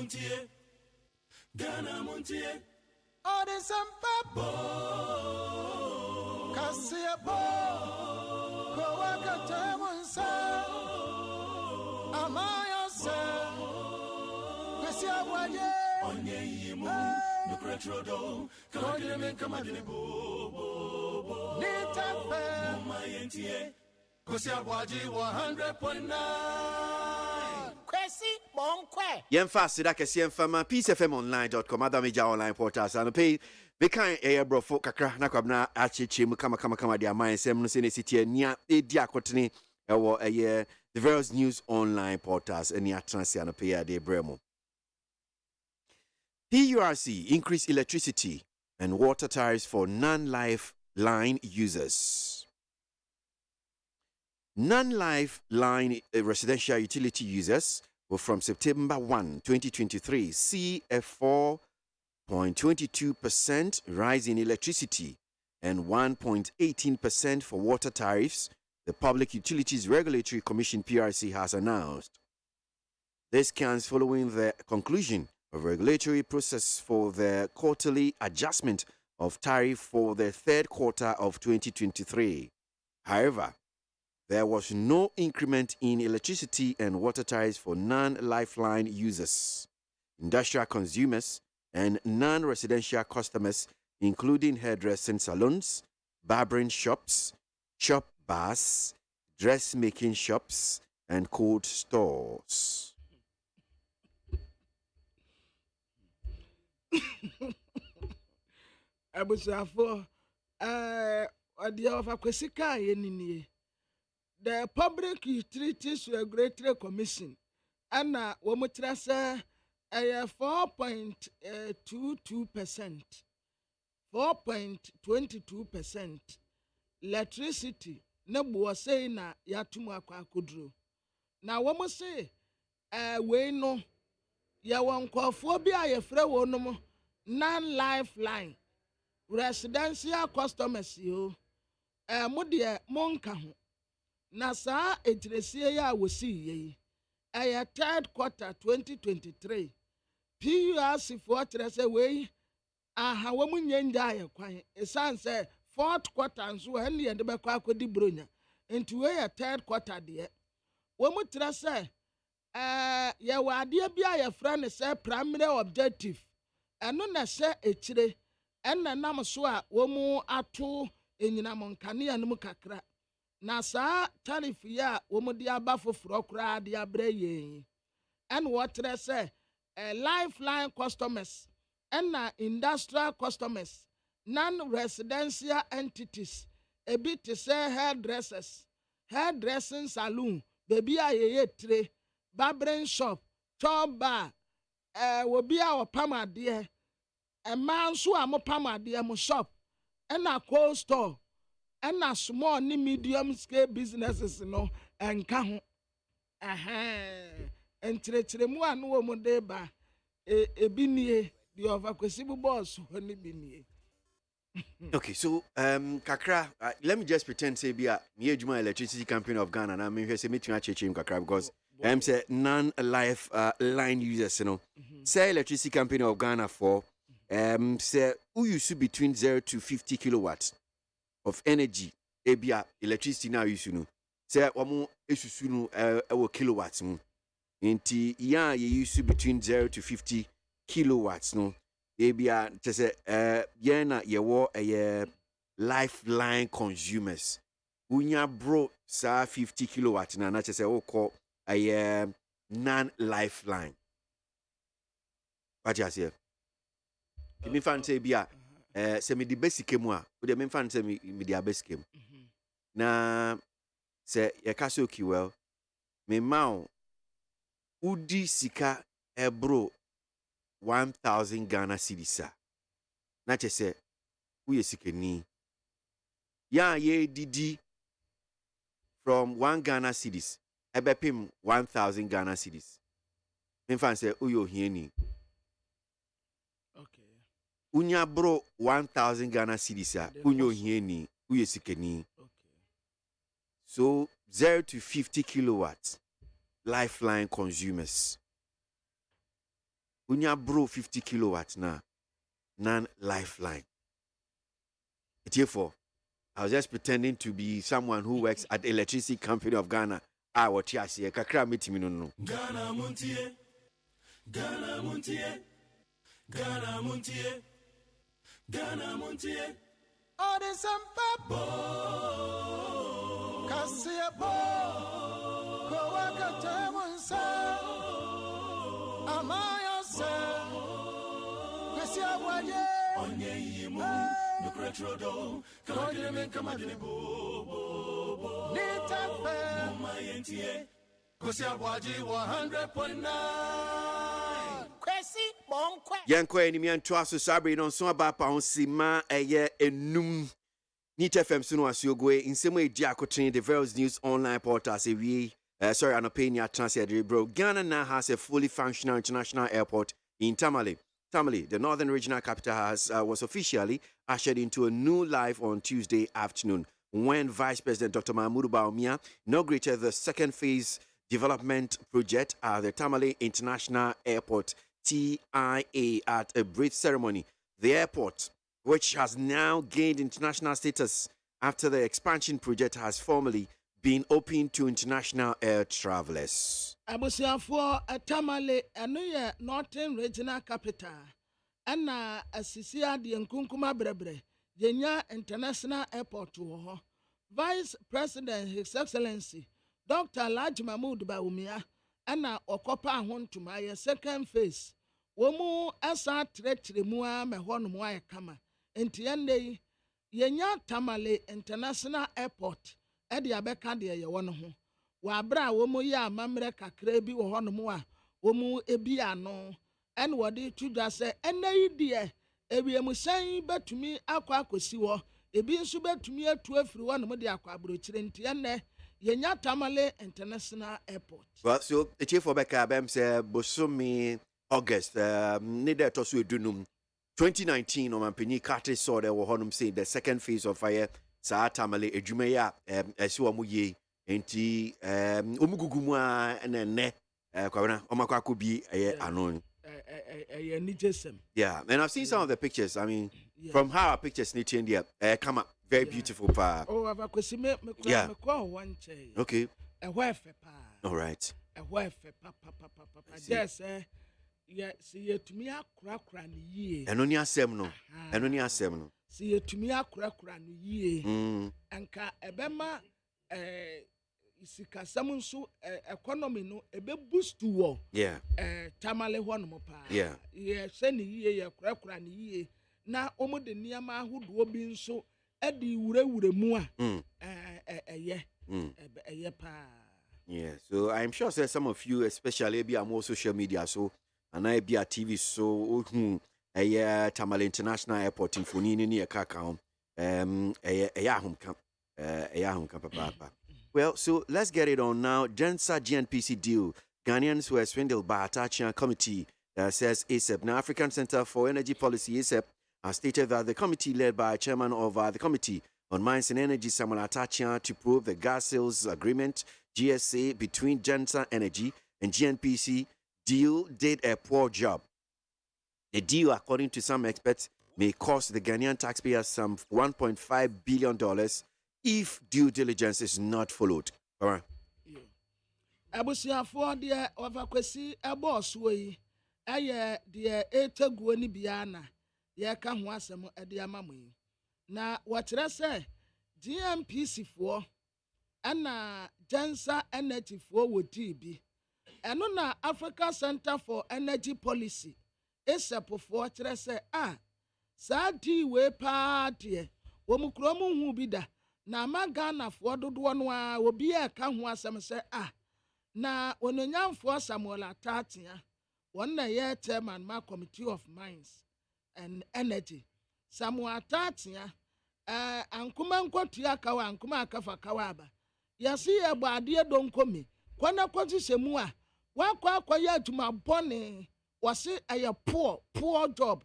Muntie, Ghana Muntie, all the Sampa, Cassia Bo, Kowaka Tamonsa, Amaya Sa, Cassia Waye, Onye Yimu, the Cretrodo, Kagame Kamadinibo, Nita, my NTA. Kosia Waji 100.9 Kwesi Monkwe Yemfa Sidaka Siemfama peacefmonline.com Adamija online portals and pay the kind air bro folk kakra na kwabna achichi kama dia mind sem no se ne sitie nia edia kotene ewo eye the various news online portals and ya transia no pay ade bremo. PURC increase electricity and water tariffs for non-lifeline users. Non-lifeline residential utility users will from September 1, 2023 see a 4.22% rise in electricity and 1.18% for water tariffs, the Public Utilities Regulatory Commission PRC has announced. This comes following the conclusion of regulatory process for the quarterly adjustment of tariff for the third quarter of 2023. However, there was no increment in electricity and water tariffs for non-lifeline users, industrial consumers, and non-residential customers, including hairdressing salons, barbering shops, shop bars, dressmaking shops, and cold stores. The Public Utilities Regulatory Commission and Womutrasa 4.22%. 4.22% electricity nebuwa say na yatumu akwa kudru. Na womu say we no ya wankofo bi ayefre wono non-lifeline residential customers yo mo de monka ho. Na saa etiresie ya wosi ye third quarter 2023 PURC for trese we aha wamu nyenda ayekwan esanse fourth quarter nso he ne de bekwa akodi bronya enti we third quarter de wamu trese ye wade bia ayefra ne se primary objective eno na se ekire enna nam so a wamu ato enyinam nkane ya num kakra. Na saa tariff ya womudi aba foforo kura de abre yen and what say lifeline customers and industrial customers non-residential entities a bit to say hairdressing saloon baby a tre barbering shop chop bar will be our pama dear a man so am pama dear mo shop and a cold store and a small ni medium scale businesses no and ho and tremu anu wo mo de ba ebinie the overquesible boss honey binie. Okay, so kakra let me just pretend say be a me ejuma electricity company of Ghana na me say me tun acheche kakra because say non-life line users, you know. Say electricity company of Ghana for say who use between 0 to 50 kilowatts of energy ebia electricity now use no say omo esusu no ewo kilowatts mu nti ya ye use between 0 to 50 kilowatts no ebia say ye na ye wo lifeline consumers unya bro sa 50 kilowatts na say o call non-lifeline. What you say? Me fan say bia se me di basic mu a o de me fan say me di basic mu na se ye ka so ki well me ma udi sika ebro 1000 Ghana cedis na che se uye sikeni ya ye didi from 1 Ghana cedis ebepim 1000 Ghana cedis me fan say uyo hieni. Unya bro 1000 Ghana cedis unyo hieni uye sikeni. So 0 to 50 kilowatts lifeline consumers unya bro 50 kilowatts na non-lifeline. Therefore, I was just pretending to be someone who works at the Electricity Company of Ghana. What you say? Kakra meet me no. Ghana Muntie, Ghana Muntie, Ghana Muntie, Ghana Muntie. All the Sampa Cassia Bo, Coaca Tamonsa, Amaya Sa, Cassia Waye, Onye, Nucretrodo, Codiment Camadinibo, Nita Fair, my NTA, Cassia Waji 100.9. Yanko enimian twaso sabre no so aba pa honsima eye enum Nit FM suno asiogwe insemo edi akotene the various news online portals ewie sorry anopenia transit bro. Ghana now has a fully functional international airport in Tamale. Tamale, the northern regional capital, was officially ushered into a new life on Tuesday afternoon when Vice President Dr. Mahmoud Bawumia inaugurated the second phase development project at the Tamale International Airport TIA at a brief ceremony. The airport, which has now gained international status after the expansion project has formally been open to international air travelers. Abusiafo Tamale enoye northern regional capital ana asisia de nkunkuma brebre yenya international airport wo. Vice President His Excellency Dr. Alhaji Mahmoud Bawumia ana okopa ahontuma ye second phase womu asa tretre mu a mehonu mu ayekama enti yende yenya Tamale International Airport e de abeka de ye wono ho wa bra womu ya amamre kakra bi wo hono mu a womu ebi ano en wode tudwa se enayi de ebiemu san betumi akwa akosi wo ebi nso betumi atu afiri wono mu de akwa abrochire enti yenne yenya Tamale International Airport. Well, so the chief of Bekabem said Bosumi August neither tosu edunum 2019 on Mampini Kate saw there were honum say the second phase of fire sa Tamale Ejumeya esu amuye enti omugugumwa ene kwabena omakwa bi anon. Yeah, and I've seen some of the pictures. I mean, from how our pictures need to India, come up very beautiful pa. Oh, I've me yeah. Okay. A wife pa. All right. A wife pa. Yes, yeah, see you to me akra ni ye. Enoni asem no. Enoni asem no. See you to me akra ni ye. Anka ebema isikasam nso economy no ebe boost wo. Yeah. Tamale ho no pa. Yeah. Ye se ni ye ye kra ni ye. Na omo de niama ahodo bi nso edi wure mu a pa. Yeah, so I'm sure some of you, especially be on more social media, so and I be at TV, so Tamale International Airport in Funini near Kakao, papa. Well, so let's get it on now. Gensa GNPC deal. Ghanaians were swindled by Atachian Committee says ASEP. Now, African Center for Energy Policy ASEP has stated that the committee led by chairman of the Committee on Mines and Energy, Samuel Atachian, to prove the gas sales agreement GSA between Gensa Energy and GNPC deal did a poor job. The deal, according to some experts, may cost the Ghanaian taxpayers some $1.5 billion if due diligence is not followed. All right. Abusiafo de overkwesi eboso yi aye de eteguo ni biana ye ka ho asem de amamu yi na wokyere se GNPC fo ana Gensa Energy fo wodi bi eno na Africa Center for Energy Policy ASEP fo kyere se sa di we pa de wo mu kro mu hu bi da na magana fo dodo no a obi e ka ho asem se na ononyamfo Samuel Atatia one na chairman ma Committee of Mines and Energy Samuel Atatia ankuma nkwotua kawa ankuma akafa kawa aba yasi egbo ade donkomi kwana kwoti semu a wakwa akoya atuma bone wase aye poor job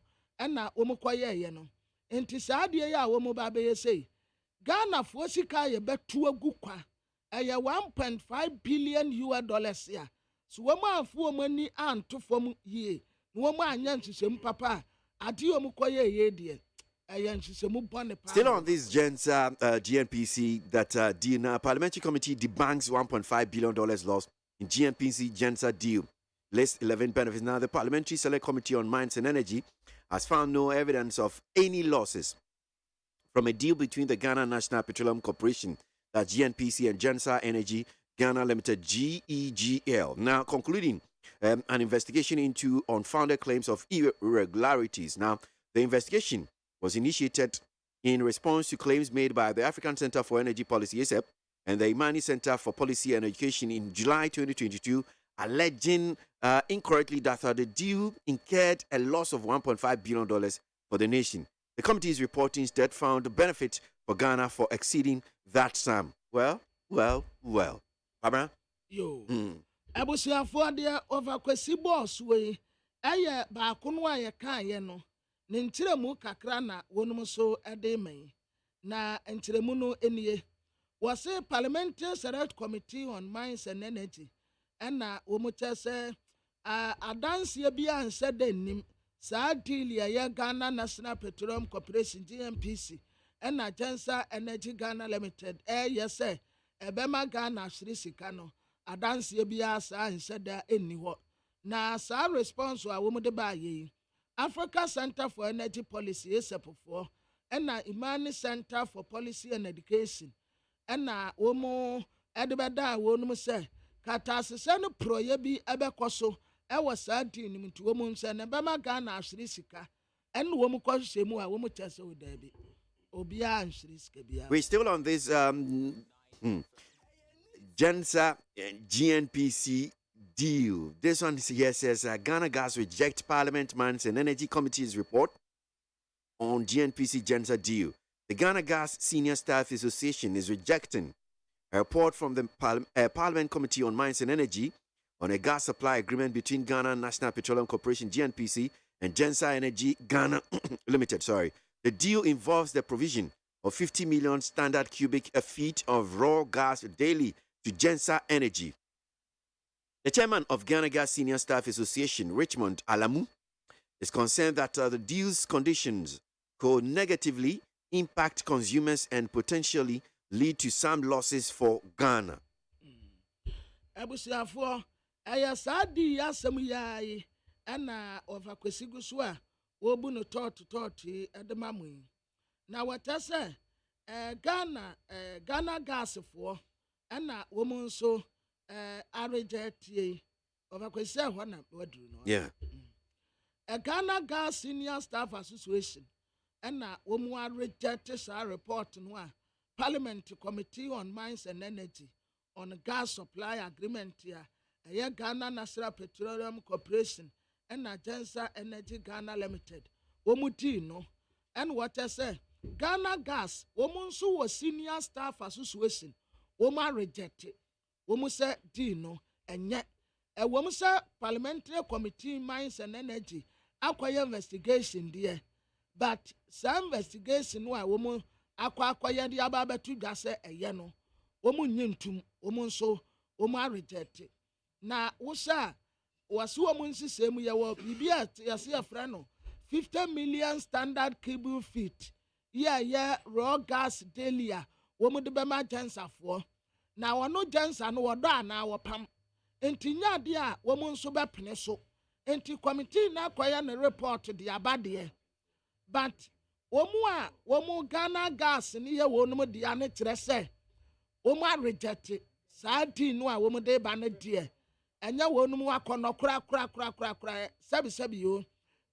na omukoye ye no enti saade ya wo mu ba be yesei Ghana fo sika ye betu agu kwa aya $1.5 billion ya so wo ma afo mani anto fom ye no more anyan papa adio mu koye ye de Still on this GENSA GNPC that deal, Parliamentary Committee debunks $1.5 billion loss in GNPC GENSA deal. List 11 benefits. Now, the Parliamentary Select Committee on Mines and Energy has found no evidence of any losses from a deal between the Ghana National Petroleum Corporation, that GNPC, and GENSA Energy Ghana Limited, GEGL. Now, concluding an investigation into unfounded claims of irregularities. Now, the investigation was initiated in response to claims made by the African Center for Energy Policy, ACEP, and the Imani Center for Policy and Education in July 2022, alleging incorrectly that the deal incurred a loss of $1.5 billion for the nation. The committee's report instead found the benefit for Ghana for exceeding that sum. Well. Barbara? Yo. Abusiafo de over kwesi boss we eye ba kono aye kan ye no. Ne ntiremu kakra na wonum so ede men na ntiremu no enie wase Parliamentary Select Committee on Mines and Energy na womu chese adanse bia anse denim saa deal ya Ghana National Petroleum Corporation GNPC na GENSA Energy Ghana Limited yese ebema Ghana ahiri sika no adanse bia saa anse da eni ho na saa response a womu de ba ye Africa Center for Energy Policy ASEP and Imani Center for Policy and Education and womo edibeda wonum se katasese no proye bi ebekoso e was adin nim to womu se na bema Ghana ahiri sika en womu kwahwe mu a womu chese odabi obia ahiri sika bia. We're still on this GENSA GNPC deal. This one here says Ghana Gas reject Parliament Mines and Energy Committee's report on GNPC GENSA deal. The Ghana Gas Senior Staff Association is rejecting a report from the Parliament Committee on Mines and Energy on a gas supply agreement between Ghana National Petroleum Corporation GNPC and GENSA Energy Ghana Limited. The deal involves the provision of 50 million standard cubic feet of raw gas daily to GENSA Energy. The chairman of Ghana Gas Senior Staff Association, Richmond Alamu, is concerned that the deal's conditions could negatively impact consumers and potentially lead to some losses for Ghana. Abusiafo ayasadi yasem yayi ana ovakwesigu so a wobu no toti edemamu na watase Ghana gas for ana womun so yeah. A Ghana Gas Senior Staff Association and woman rejected our report no Parliament Committee on Mines and Energy on a gas supply agreement here. A Ghana National Petroleum Corporation and GENSA Energy Ghana Limited. Womutino and what I say Ghana Gas woman so was Senior Staff Association woman rejected. Womu se dino enye womu se Parliamentary Committee Mines and Energy akwaye investigation there but some investigation wa womu akwaye de ababetu dwa se eye no womu nyintum womu nso womu reject na wo sha waso womu nsisem ye wo bibia yase afra no 50 million standard cubic feet yeah raw gas daily a womu de bema GENSA for na wono GENSA no wodo ana wopam enti nyade a womu nso bepene so enti committee na kwaya na report de abade but womu Ghana gas ni ye wonum de ane kire se womu reject saadi no a womu de ba na de enya wonum akono kura sabi yo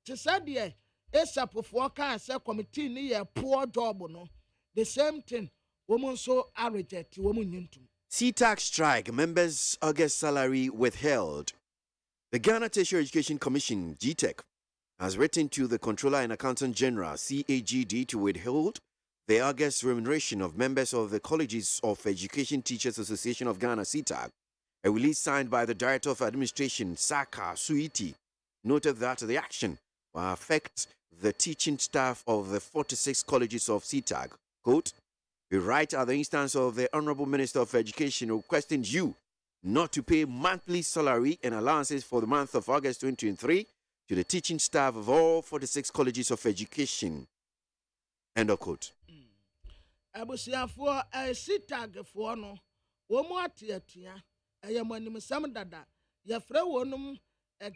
ti said esapofo kan se committee ni ye poor job no the same thing woman so reject woman nyintum. CTAC strike, members' August salary withheld. The Ghana Tertiary Education Commission, GTEC, has written to the Controller and Accountant General, CAGD, to withhold the August remuneration of members of the Colleges of Education Teachers Association of Ghana, CTAC. A release signed by the Director of Administration, Saka Suiti, noted that the action will affect the teaching staff of the 46 colleges of CTAC. Quote, "We write at the instance of the Honorable Minister of Education requesting you not to pay monthly salary and allowances for the month of August 2023 to the teaching staff of all 46 colleges of education. End of quote. Abusiafo sitag for no womu atiatia ayamanim sam dada yafra wonum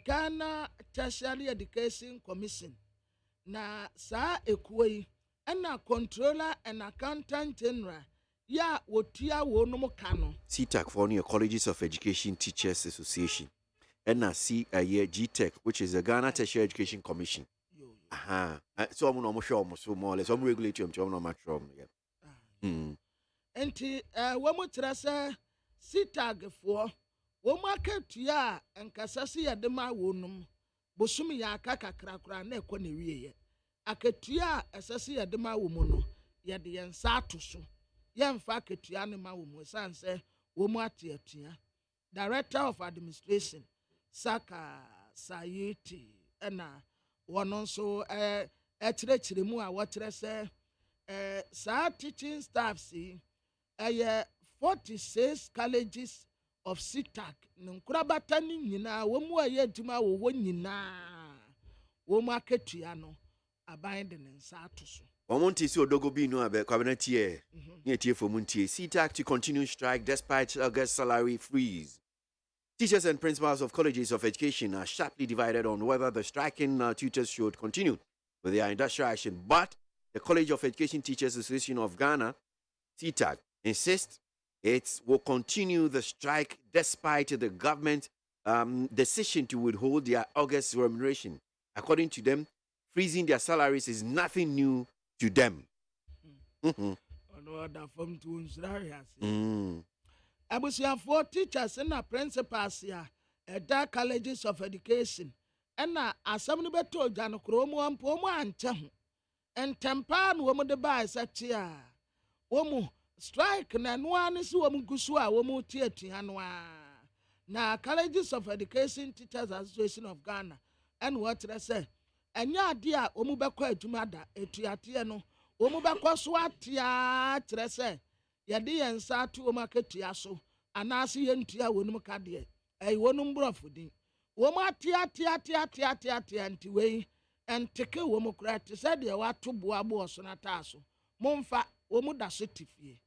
Ghana Tertiary Education Commission na sa ekuyi na controller and accountant general ya wotia wonum kano CTAC for your Colleges of Education Teachers Association and na GTEC, which is the Ghana Tertiary Education Commission. So I'm not sure so more or less some regulatory I'm not sure. Enti womu trasa CTAG for womu akatua enkasasi ya dema wonum bosumi ya kakakrakra na ekɔ na wiye akatua asasi ya dema womu no ya de yensa atoso yemfa akatua ne ma womu sanse womu atiatua Director of Administration Saka Sayiti ena wono so ekyerɛkyerɛ mu a wɔkyerɛ sɛ sa teaching staff see 46 colleges of CTAC nkurabata ni nyina womu aye adwuma wo nyina womu aketua no aban de nsa atoso Omonti si odogo bi no abe kwabenatie ne tie for muntie CTAC to continue strike despite August salary freeze. Teachers and principals of colleges of education are sharply divided on whether the striking tutors should continue with their industrial action, but the College of Education Teachers Association of Ghana, CTAG, insists it will continue the strike despite the government decision to withhold their August remuneration. According to them, freezing their salaries is nothing new to them. Abusiafo teachers and principals ya eda colleges of education ena asam no beto gano kromo ampo mo anche ho entempa no wo de bai satia wo mu strike na no an si wo mu gusu a wo mu tietia no a na colleges of education teachers association of Ghana and what they say enya ade a wo mu bekọ adwuma da etuate no wo mu bekọ so atia kire say yade yensa to wo maketua so anase yentua wonum kade ai wonum brofudin wo ma tia anti we enteke wo mu krate said ye wato boa bo so na taso momfa wo mu da so tifie.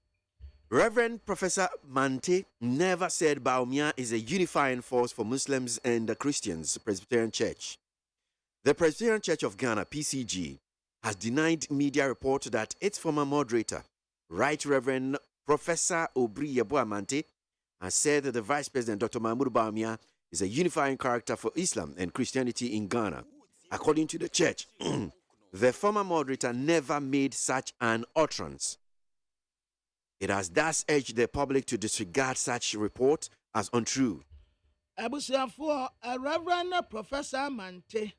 Reverend Professor Mante never said Baumia is a unifying force for Muslims and the Christians, Presbyterian Church. The Presbyterian Church of Ghana, PCG, has denied media report that its former moderator, Right Reverend Professor Obri Yeboamante, has said that the Vice President, Dr. Mahmoud Baumia, is a unifying character for Islam and Christianity in Ghana. According to the church, the former moderator never made such an utterance. It has thus urged the public to disregard such report as untrue. Abusiafo Reverend Professor Mante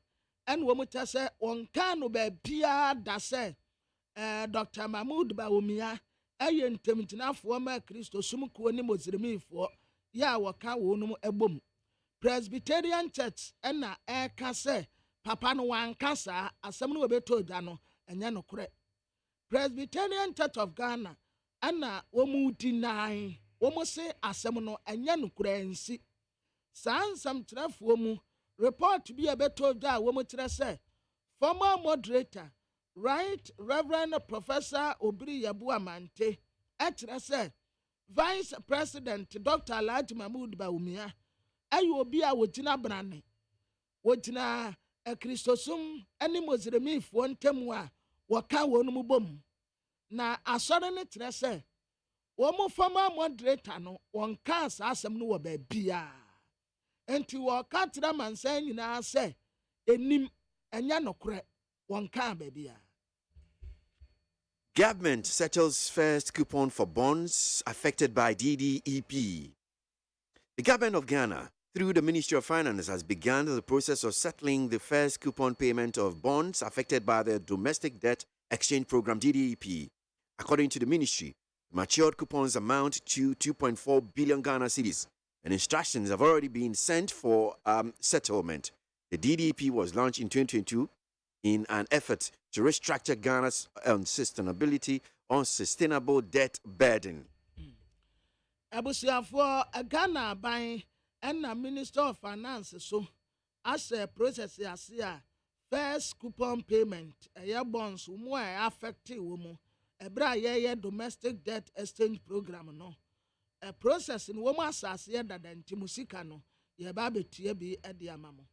and womuta se wonkanu be bia da se Dr. Mahmoud Baumia aye ntemtinafo ma Kristo sumkuo ni mozrimifo ya waka wonum ebom Presbyterian Church na eka se papa no wankasa asem no beto da no enya no kore Presbyterian Church of Ghana ana womu deny womu se asem no enya no kore nsi sansam trafo mu report bi abeto da womu kire se former moderator Right Reverend Professor Obri Yeboamante etre se Vice President Dr. Alhaji Mahmoud Baumia ayo obi a wogina brane wogina Kristosum eni mozremifo ntemu a woka wonum bom na asore ne tre se wo mo former moderator no wonka asasem no wo ba bia enti wo ka tra mansan nyina se enim enya nokore wonka ba bia. Government settles first coupon for bonds affected by DDEP. The government of Ghana, through the Ministry of Finance, has begun the process of settling the first coupon payment of bonds affected by the Domestic Debt Exchange Program DDEP. According to the ministry, matured coupons amount to 2.4 billion Ghana cedis, and instructions have already been sent for settlement. The DDEP was launched in 2022 in an effort to restructure Ghana's unsustainable debt burden. Abusiafo Ghana ban and Minister of Finance so as a process as first coupon payment bonds more affected woman a domestic debt exchange program no a process in woman asase that the ntimusika no ye ba betie bi de amamo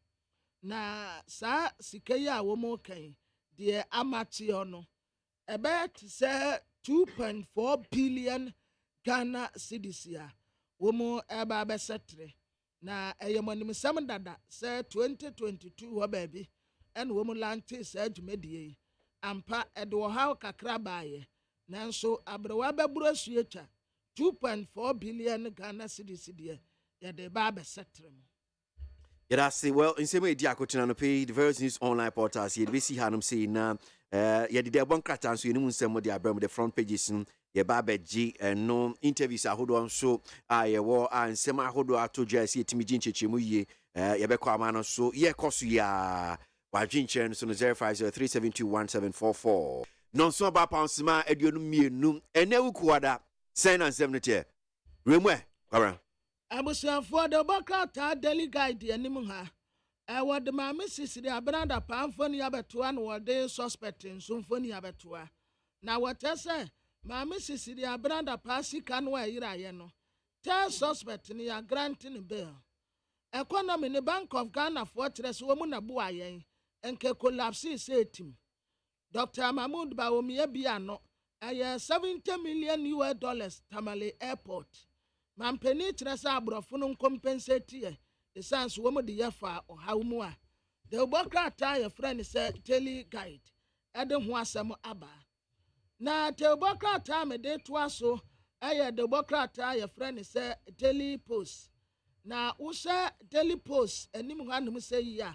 na sa sikaya woman kan de amate no about say 2.4 billion Ghana cedis ya woman eba be setre na eyemanim sam dada say 2022 wo baby and woman lante say dwumedie ampa edo ha kakra baaye nanso abrewa beburo suecha 2.4 billion Ghana cedis de ya de ba be setre mo. Yeah, that's it. Well, in same way, Diakotina no pay the various news online portals here. We see Hanum say na yeah the bunkratan so you know some the abram the front pages yeah Baba G and no interviews ahodo nso yeah war and some ahodo ato jasi timijin chechemu ye yeah be kwa no so yeah koso ya wajinchen so no 0503721744 non so ba pansima aduonu mienu ene wukuada sign and 70 remwe kwara abusuafo de bokata daily guide anim ha what the mama sisiri abranda pamfoni abetoa no wode suspect nsumfoni abetoa na wotese mama sisiri abranda pasika no ayira ye no tell suspect ni ya granting bail economy ni Bank of Ghana for tres wo mu na bu ayen enke collapse setim Dr. Mahmoud Bawumia biano 70 million US Tamale Airport mampeni tresa abrofo no compensate ye essence wo mu de yafa o hawmu a de obokrata ye friend say daily guide ede ho asem aba na te obokrata me de to aso de obokrata ye friend say daily post na wo say daily post enim hanum say ya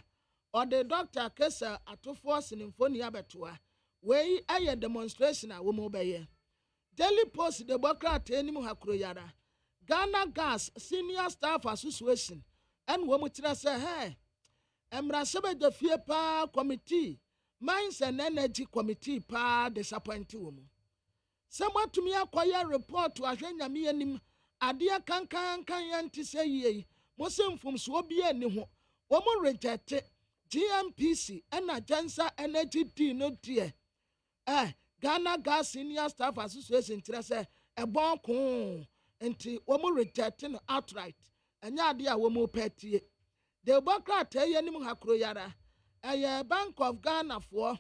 or the doctor kesa atofo sinimfoni abetoa we demonstration a wo mu beye daily post de obokrata enim hakro yara Ghana Gas Senior Staff Association and Womutra say, hey, Emrasebe de Fie Pa Committee, Mines and Energy Committee Pa disappointing woman. Someone to me acquire report to Ajenya Mianim, Adia Kankan Kanyanti say ye, Muslim from Swabia Niho, woman rejected GMPC and Agenza Energy Tea no dear. Ghana Gas Senior Staff Association say, a bon enti womu rejecting outright anya ade a womu petie de bokrata yenim hakro yara Bank of Ghana for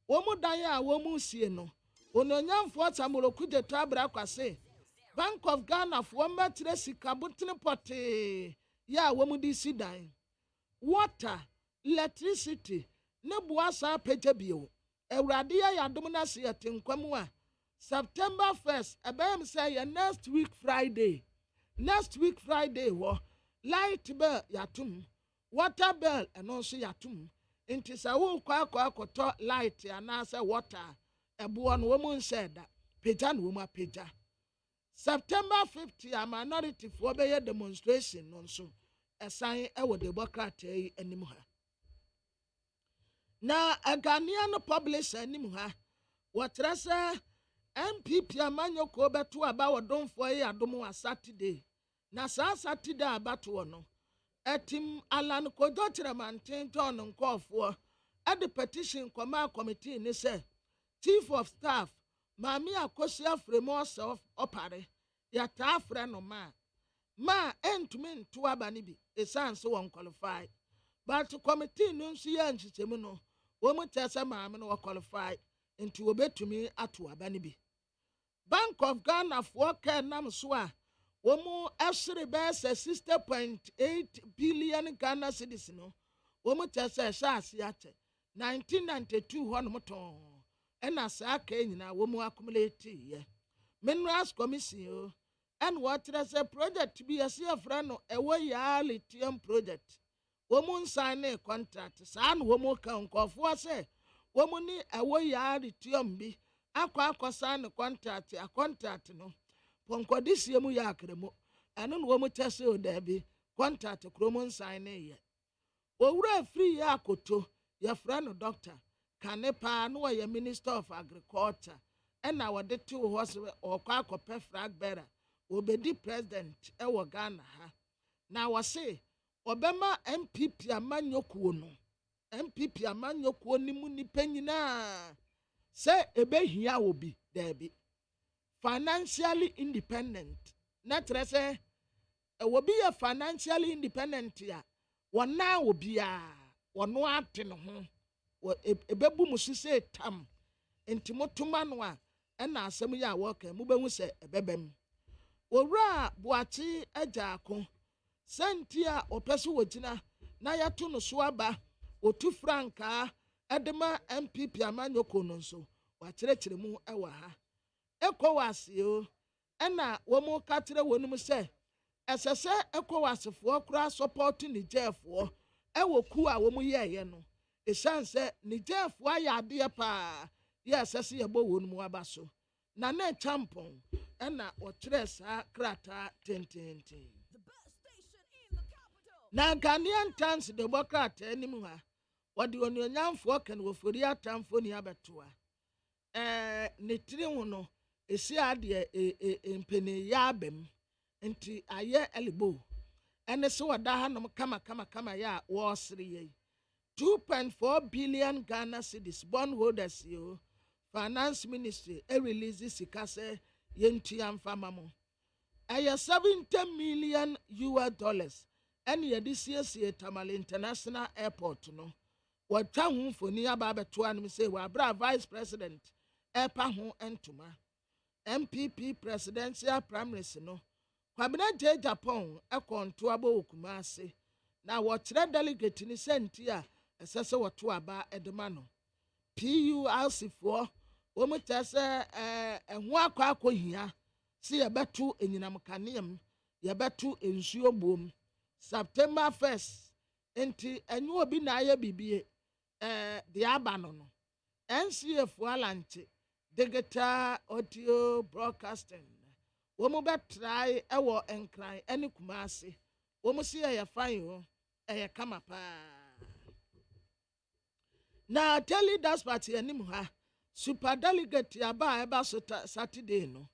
womu dan a womu sie no ononyamfo tamoroku de tabra kwase Bank of Ghana for metre sika butene pote ya womu di sidan water electricity ne boasa peje bio ewrade ya dom na se yetenkwamu a September 1st, abem say next week Friday. Next week Friday, light bill yatum, water bill and also yatum. Inti sa wo kwa to light and answer water. One woman said that pejan woman peja. September 50th, a minority for be demonstration also. A sign the democrat anymore. Now a Ghanaian publisher anymore. What rasa MPP amanyo ko beto aba wodon for ye adom wa Saturday na sa Saturday abato no etim alan ko do kiremanten ton nkofo e petition committee ni say chief of staff Mami Akosi Afremo of opare ya ta afre no ma entumi nto aba ni bi esanse won qualify but committee no nso ya nchichemu no wo mu tese maame no qualify nti obetumi ato aba ni bi Bank of Ghana for nam so a womu esre be 60.8 billion Ghana cedis no womu tese shaase ate 1992 hono moton ena saa ka nyina womu accumulate ye Minerals Commission and what is a project be a friend no ewo ya lithium project womu sign a contract san womu kan kofo se womu ni ewo ya lithium bi akwa sign a contract no ponkodisi mu ya akremo anu no womu tese o da bi contract kromo sign ye owura free ya akoto ya friend doctor kanepa no ya Minister of Agriculture and our de two horse or kwakopɛ flag bearer obedi president ewo Ghana ha na wase obema MPP amanyokuo no MPP amanyokuo ni mu nipa nyinaa se ebehia obi debi financially independent na trese obi ya financially independent ya wana obi a wono ate no ho ebebu musise tam enti motuma no a na asem ya woka mu behu se ebebem owura boachi ajaako senti a opeso wogina na yato no so aba otu franka edema MPP amanyoko no nso wakyerɛkyerɛ mu ɛwɔ ha ECOWAS yo ɛna wɔn ka kyerɛ wɔn mu sɛ ɛsɛ sɛ ECOWAS foɔ kora support Niger foɔ ɛwɔ ku a wɔn yɛɛyɛ no ɛsiane sɛ Niger foɔ ayɛ adeɛ paa yɛ ɛsɛ sɛ yɛbɔ wɔn mu aba so na ne champon ɛna ɔkyerɛ saa krataa tententen na Ghanaian Times de bɔ krataa anim ha wɔde onuonyamfoɔ kan wɔfori atamfoɔ ni abɛtoa ne tiri ho no esi adeɛ mpene ya abem nti ayɛ elibo ɛne so wɔda ha nom kama ya wɔsere yɛ 2.4 billion Ghana cedis bondholders yo finance ministry release sika sɛ yɛntua mfama mo ɛyɛ $70 million ɛne yɛde siesie Tamale International Airport no wɔtwa ho mfoni aba abɛtoa no sɛ wɔabra vice president ɛpa ho ntoma MPP presidential primaries no kwabena gye Japan ɛkɔnto aba okuma ase na wɔkyerɛ delegate ni senti a ɛsɛ sɛ wɔto aba ɛdema no PURC foɔ wɔn kyerɛ sɛ ɛho akɔhia si yɛbɛto enyinam kaneam yɛbɛto nsuo bom September 1st enti enyo obi na ayɛ bibie de aba no NCA foɔ alanche digital audio broadcasting wɔn bɛtrae ɛwɔ nkran ɛne kumase wɔn si yɛ fan ho ɛyɛ kama paa na tell das party anim ha super delegate aba eba so Saturday no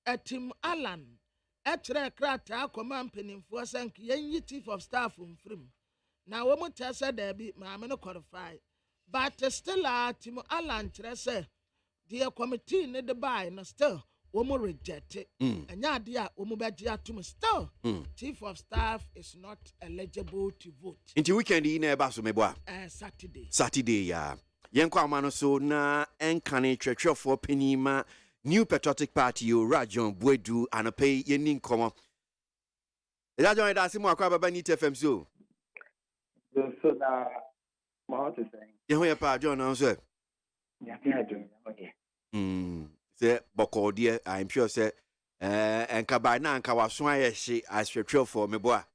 Etim Alan ɛkyerɛ krataa kɔma mpanimfoɔ sɛ yɛnyi chief of staff mfrim na wɔn kyerɛ sɛ daabi maame no qualify but still Tim Alan kyerɛ sɛ deɛ committee ne de bae no still wɔn reject ɛnyɛ adeɛ a wɔn bɛgye atum still chief of staff is not eligible to vote. Nti weekend yi na ɛba so meboa Saturday ya yɛnkɔ ama no so na ɛnkane twɛtwɛfoɔ panyin New Patriotic Party yo Rajon Buedu anapay yeni nkɔmɔ Rajon da simu akwa baba ni TFM so na ma to say ye ho ye pa John na so ya ya John ya say boko de I'm sure say enka ba na anka waso aye hye aswetwefo meboa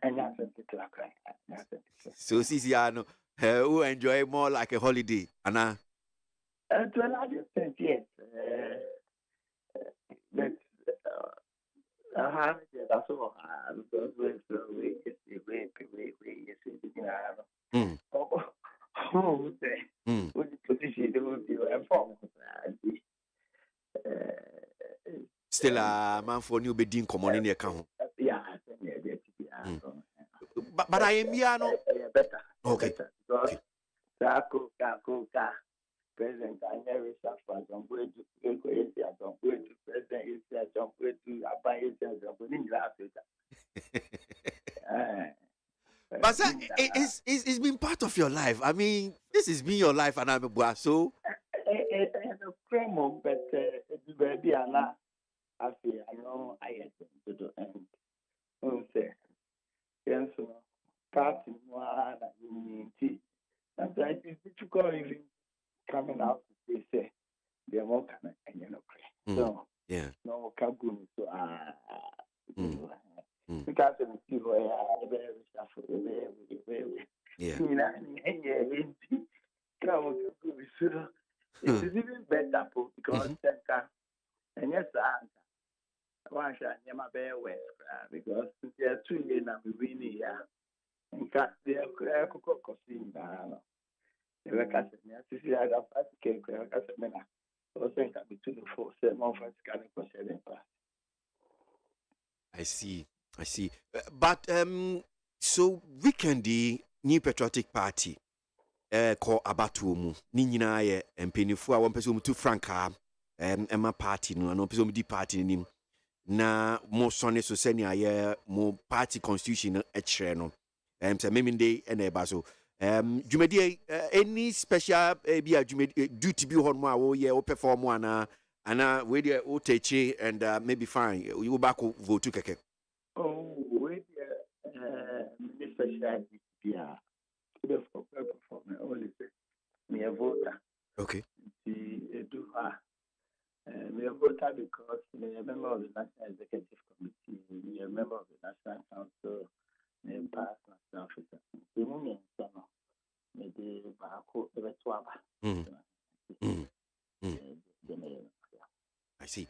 enya to akwa so sisi ano who enjoy more like a holiday ana to a large extent, yes. But that's all. Because we still a man for new bedin common in the account. Yeah, but I am here no better. Okay. President Daniel Safran, John Boyd, John Boyd, President John Boyd, Abai, John But it's been part of your life. I mean, this has been your life, and I'm a so. A cremo, but it's very ana. I feel I know I had to do and say, yes, party one in sometimes it's difficult even coming out to say they're more kind and you know. So yeah, no kabun so because of the people very shuffle yeah. It's even better because and yes one shot never bear well because there are 2 years now we win here and got their cocoa scene the record me as see I have cake record me na so think I be 2 to 4 7 months can consider. I see. But So weekend the New Patriotic Party call abatuomu ni nyina ye mpenifu a won pese omutu franka ema party no no pese omudi party nim na mo sonne so senia ye mo party constitution e kire no say meminde e na eba so dwumadi any special be a duty bi ho no a wo ye wo perform ana we dey o techi and maybe fine you go back vote keke. Oh, we dey special duty the perform only me a voter. Okay. The do me a voter because me a member of the National Executive Committee, me a member of the National Council, me a past national officer. The moment me the bako the twaba. I see.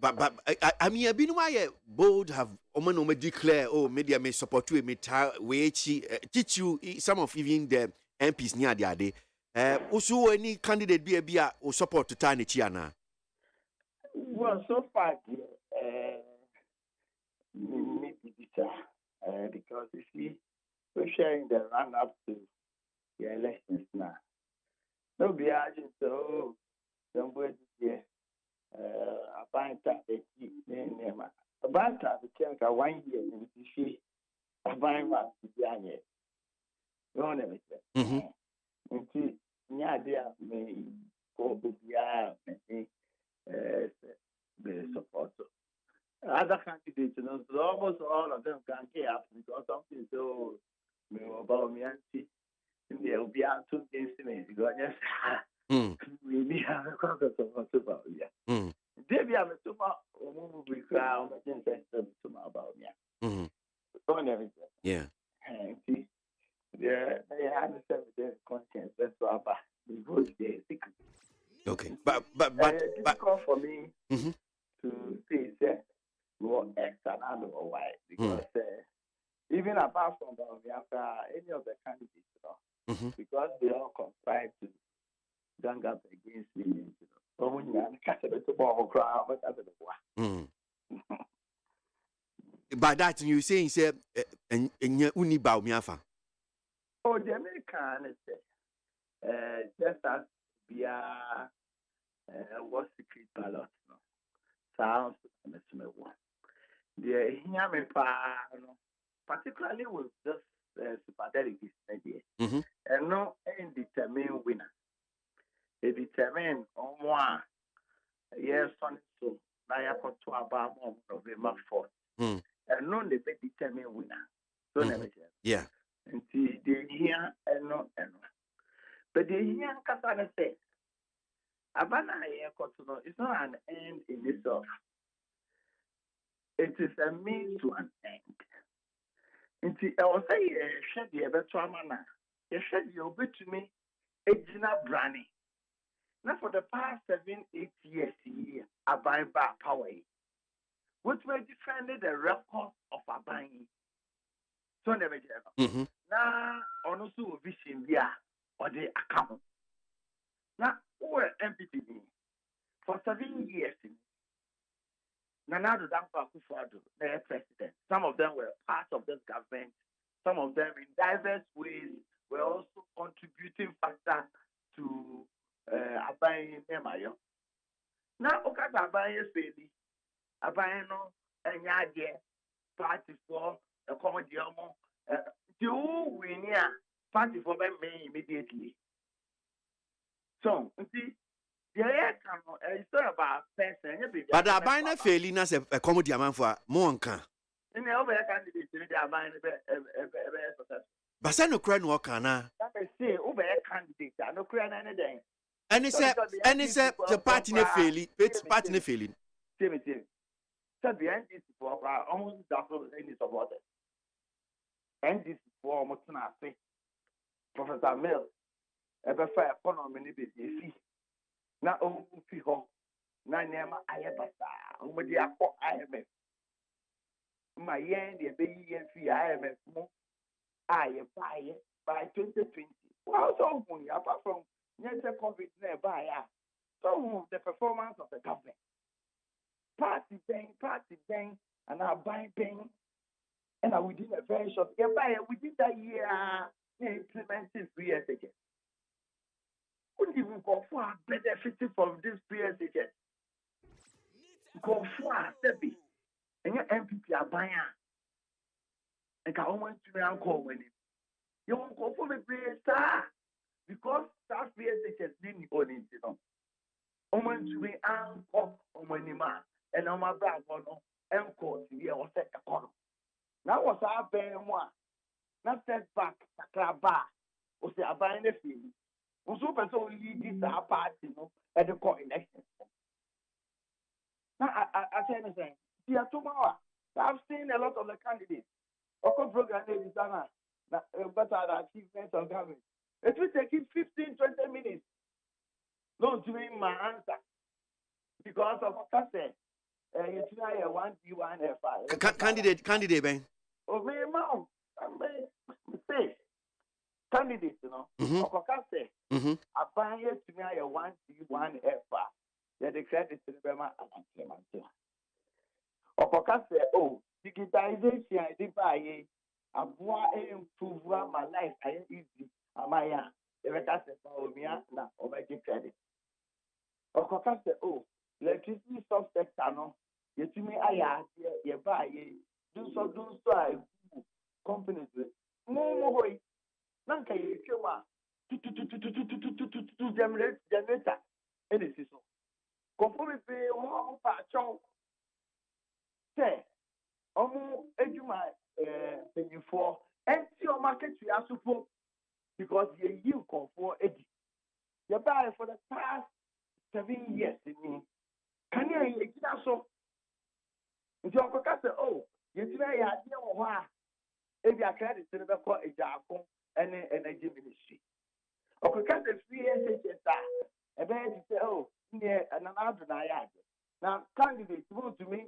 But I mean, I've been why bold have Oman declare, oh, media may support you, we teach you some of even the MPs near the day. Also, any candidate be a or support to Tiny Chiana. Well, so far, because you see, we're sharing the run up to the elections now. No, be urgent, so don't wait here. A bank that they keep name. A bank that they take 1 year in the sea. A bank that they are here. No, never said. Until Nadia may go to the support. Other candidates, almost all of them can get up because something so about me and they'll be out 2 days because we need a concept of super. They be a super or we crowd about me. Yeah. See, they understand their conscience. That's why we vote there. Okay, but difficult for me to say more X and or Y because even apart from any of the candidates, because they all conspire to gang up against me, by that you saying say and uni ba omiafa. Oh, the American just as we are what secret ballot no sounds one. The here particularly with this sympathetic idea. And no indeterminate winner. They determine on one yes on so now you got to about November 4th. And no they be determined winner. So never yeah. And see they here and no. But the here Katana say Abana it's not an end in itself. It is a means to an end. And see, I was saying, shed the better manner. You shed your bit to me, a Gina Branny. Now, for the past 7-8 years, I buy back power. Which may defend the record of a buying. So, never now, on also vision here or the account. Now, who are MPTV for 7 years? Nanado Dankwa Akufo-Addo, their president. Some of them were part of this government. Some of them, in diverse ways, were also contributing factor to Abayi Nemayo. Now, Okada Abayi Feli, Abayi no, Enyadie, party for a comedy omo. The win here, party for me immediately. So, you see. It's not about person. But the Abina failing as a comedy man for Monka. In the over candidate, they are buying a but I no cry no kana. I say over candidate, I no cry anything. And it's the party failing. It's party failing. See. So behind this for almost double any supporters. And this for almost nothing. Professor Mill, ever fire economy be na fi ho na nema ayebasa omodi akọ IMF ma yen de be yen fi IMF mo aye by 2020 well so apart from COVID nearby so the performance of the government party thing and our buying thing And within a very short, within that year, implementing free SHS. Wouldn't even go for benefiting from this free SHS. Go for Sebi. And your MPP are buying. And I want to call when you won't go for the free star. Because that free SHS didn't go into them. I want to be anchor on my name. And on my brother, and court, we are set a corner. Now was our bear one. Not set back, Sakraba, or say a buying the field. Who's open so lead this our party, at the court election. Now, I say anything. See, tomorrow, I've seen a lot of the candidates. Our program is better than achievements of government. It will take it 15, 20 minutes. Don't give me my answer. Because of what I said. You try a 1D1 F5. Candidate, Ben. Oh, me, mom. Say, candidates, Okokase, I buy it to me a 1D1 F5. Yeah, the credit to the Bema and Okokase, oh, digitization, I did buy it. I want to improve my life. I am easy. Am I? The record says, oh, me, now, over credit. Okokase, oh, electricity subsector, no. You to me, you buy it. Do so, I companies. No, boy. Nanka, you to generate generator. Anything so. Conform with the home patch. Say, Ejuma, for empty your market, you are supposed because you come for Eddie. You buy for the past 7 years. Can you get so? If you're oh, you try idea if you are credit to the call a job and energy ministry. Or because the free SHS, and then you say, oh, yeah, and another night. Now, candidates go to me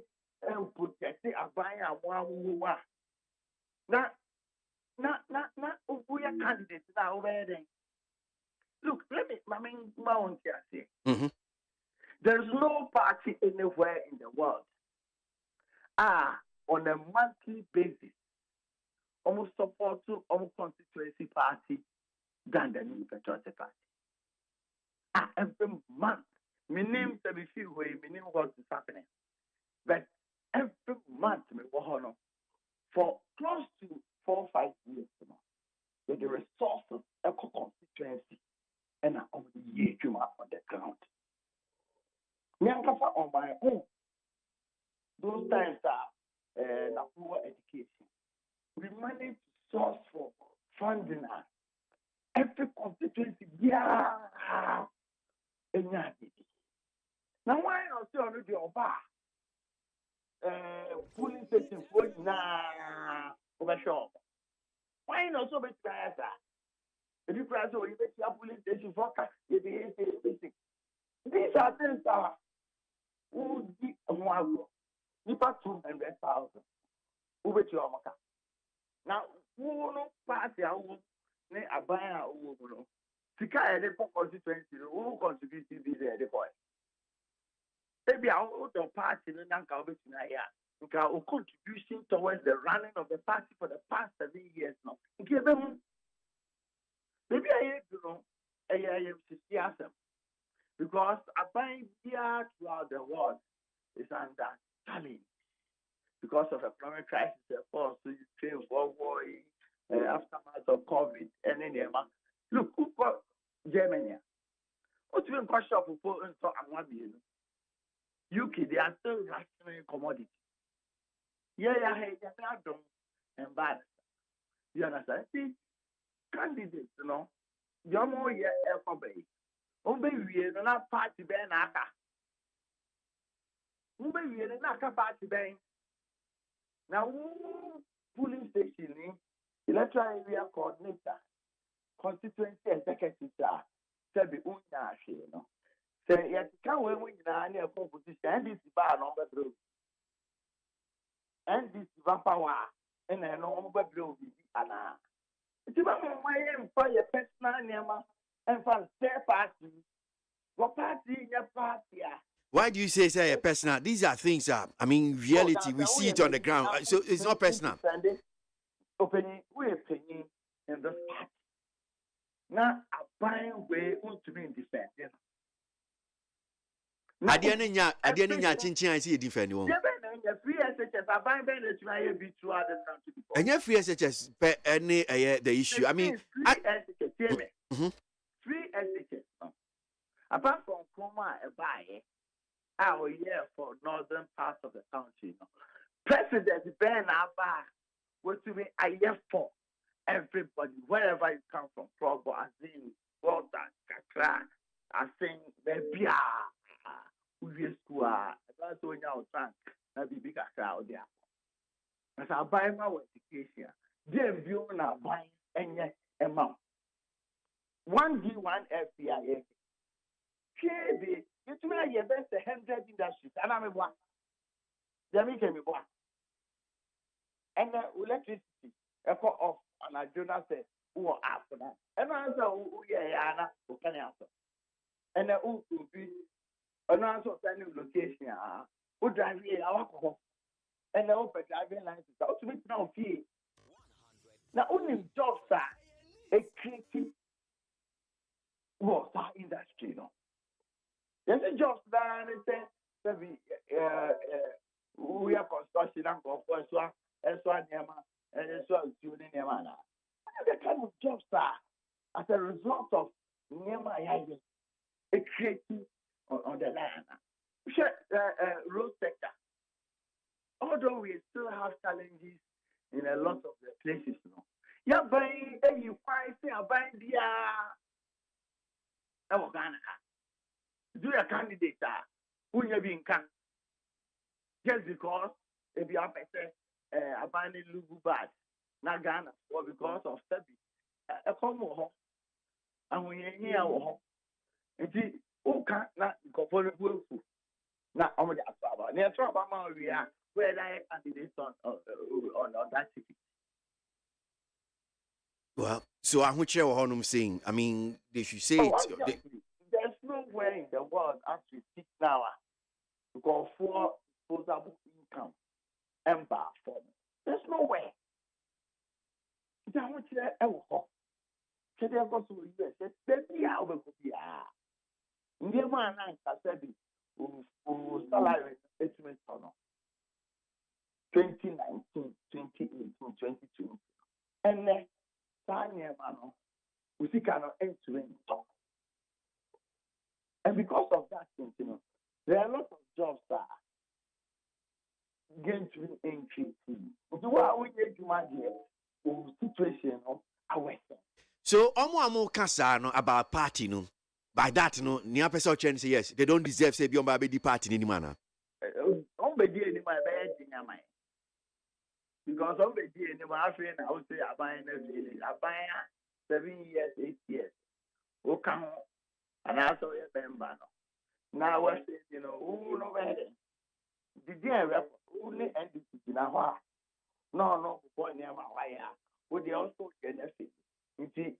and put a buying a 1 Now, we are candidates now already. Look, let me, Mount here say. There's no party anywhere in the world. On a monthly basis, almost support to almost constituency party than the New Patriotic Party. Every month, my name to be few way, my name what is happening. But every month, me for close to 4 or 5 years, with the resources of constituency and on the year on the ground. Me on my own. Those times are poor education. We managed to source for funding every constituency. Yeah. Now why not say already Oba? Police station for over shop. Why not so much better? If you cry so you make your police station for you be basic. These are things that who did a one. You pay 200,000. Who bet you are now? Who no party? Who ne abaya? Who no? Sika ede for constituency. Who contribute to this ede boy? Maybe I will the party no nanka bet you na here. Because our contribution towards the running of the party for the past 7 years now. Give them. Maybe I am because abaya here throughout the world is under challenge. Because of economic crisis, so Ukraine, war, aftermath of COVID, and any look, who got Germany? What's been question of people and so I'm not being UK, they are still rationing commodity. Yeah, don't and bad. You understand? See, candidates, you're more here, Alphabet. Obey, we are not party ban aka. Obey, we are not party ban. Now, polling station, electoral area coordinator, constituency executive, said the Unya, say, yet can't win a composition, and this bar number blue. And this power, and I know blue, Anna. It's about my employer personal name and for their party. What party, your party? Why do you say personal? These are things reality. We see it on the ground. So it's not personal. opening we penny in this part. Now a buying way to be defending. Adianya chinchin I see defend you. Free SHS, I buy benefits I be to other countries. And your free SHS any the issue. I mean free SHS. Free SHS. Apart from Coma a buy our year for northern parts of the country. President Ben Abba was to be a year for everybody, wherever you come from, Provo, Azin, Walter, Kakra, I think maybe we school, that's when you tank, that be big crowd there. As I buy my education, then view now buying any amount. 1G1 FBI. KB, it's where you best 100 industries, and I'm a one. Then came one. And electricity, echo off, and I do not say who are after that. And I answer who Anna, who can answer. And who will be an answer of new location, who drive here, alcohol, and the open driving license. Out to make no fee. Now, only jobs are a creative water industry, no. There's a job that we are construction and go for and so on, and so on, student Yamana. The kind of jobs are as a result of Yama a creative on the land. Road sector. Although we still have challenges in a lot of the places, no. You're buying, you find, say, I'm buying the Ghana. Do a candidate who you being can just because if you have a binding Lugu bad, not Ghana, or because of study, a common home, and when you're here, and see, who can't not go for the work, not only a trouble. Near trouble, we are where I candidates on that city. Well, so I'm with you, what I'm saying. I mean, they should say it. There's nowhere in the world as we speak now to go for disposable income and bar form. There's nowhere. I want you to go to the US. Baby, how we could be. Near my night, I said, who salary 2019, 2018, 2020. And then, we see kind of entering. And because of that, there are a lot of jobs that are going to be increasing. Situation so, Omo Kasa about party, no. By that, no, near person change say yes, they don't deserve say beyond baby party in any manner. Because of the DNA, my friend, I would say, I buy 7 years, 8 years. Okay, and I saw a member. Now, I say, who know where? Did you ever only end it in a while? No, before near my wire. Would they also benefit?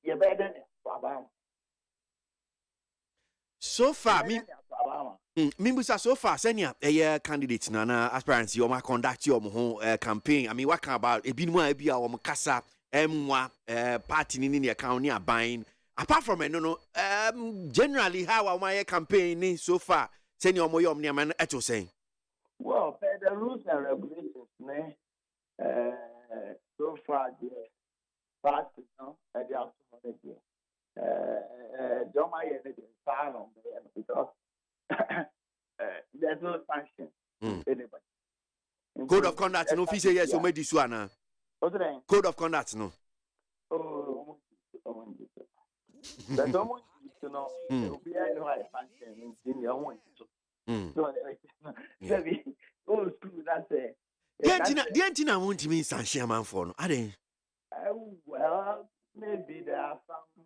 You're better than Obama. So far, Mimbusa, so far, senior a candidate, Nana, aspirants, you might conduct your campaign. I mean, what about a bit more be our Mukasa, party in the account near buying. Apart from it, no, generally, how am I campaigning so far? Senior Moyom Niaman Eto saying. Well, the rules and regulations, so far, the party, no, at the outside here. Don't mind anything, because there's no sanction. Anybody. Code of conduct, no, if you say yes, you made this one. Code of conduct, no. Oh, there's someone to know. You'll be a sanction in your own. Old school, that's it. The antenna won't mean sanction man for no. Are they? Well, maybe there are some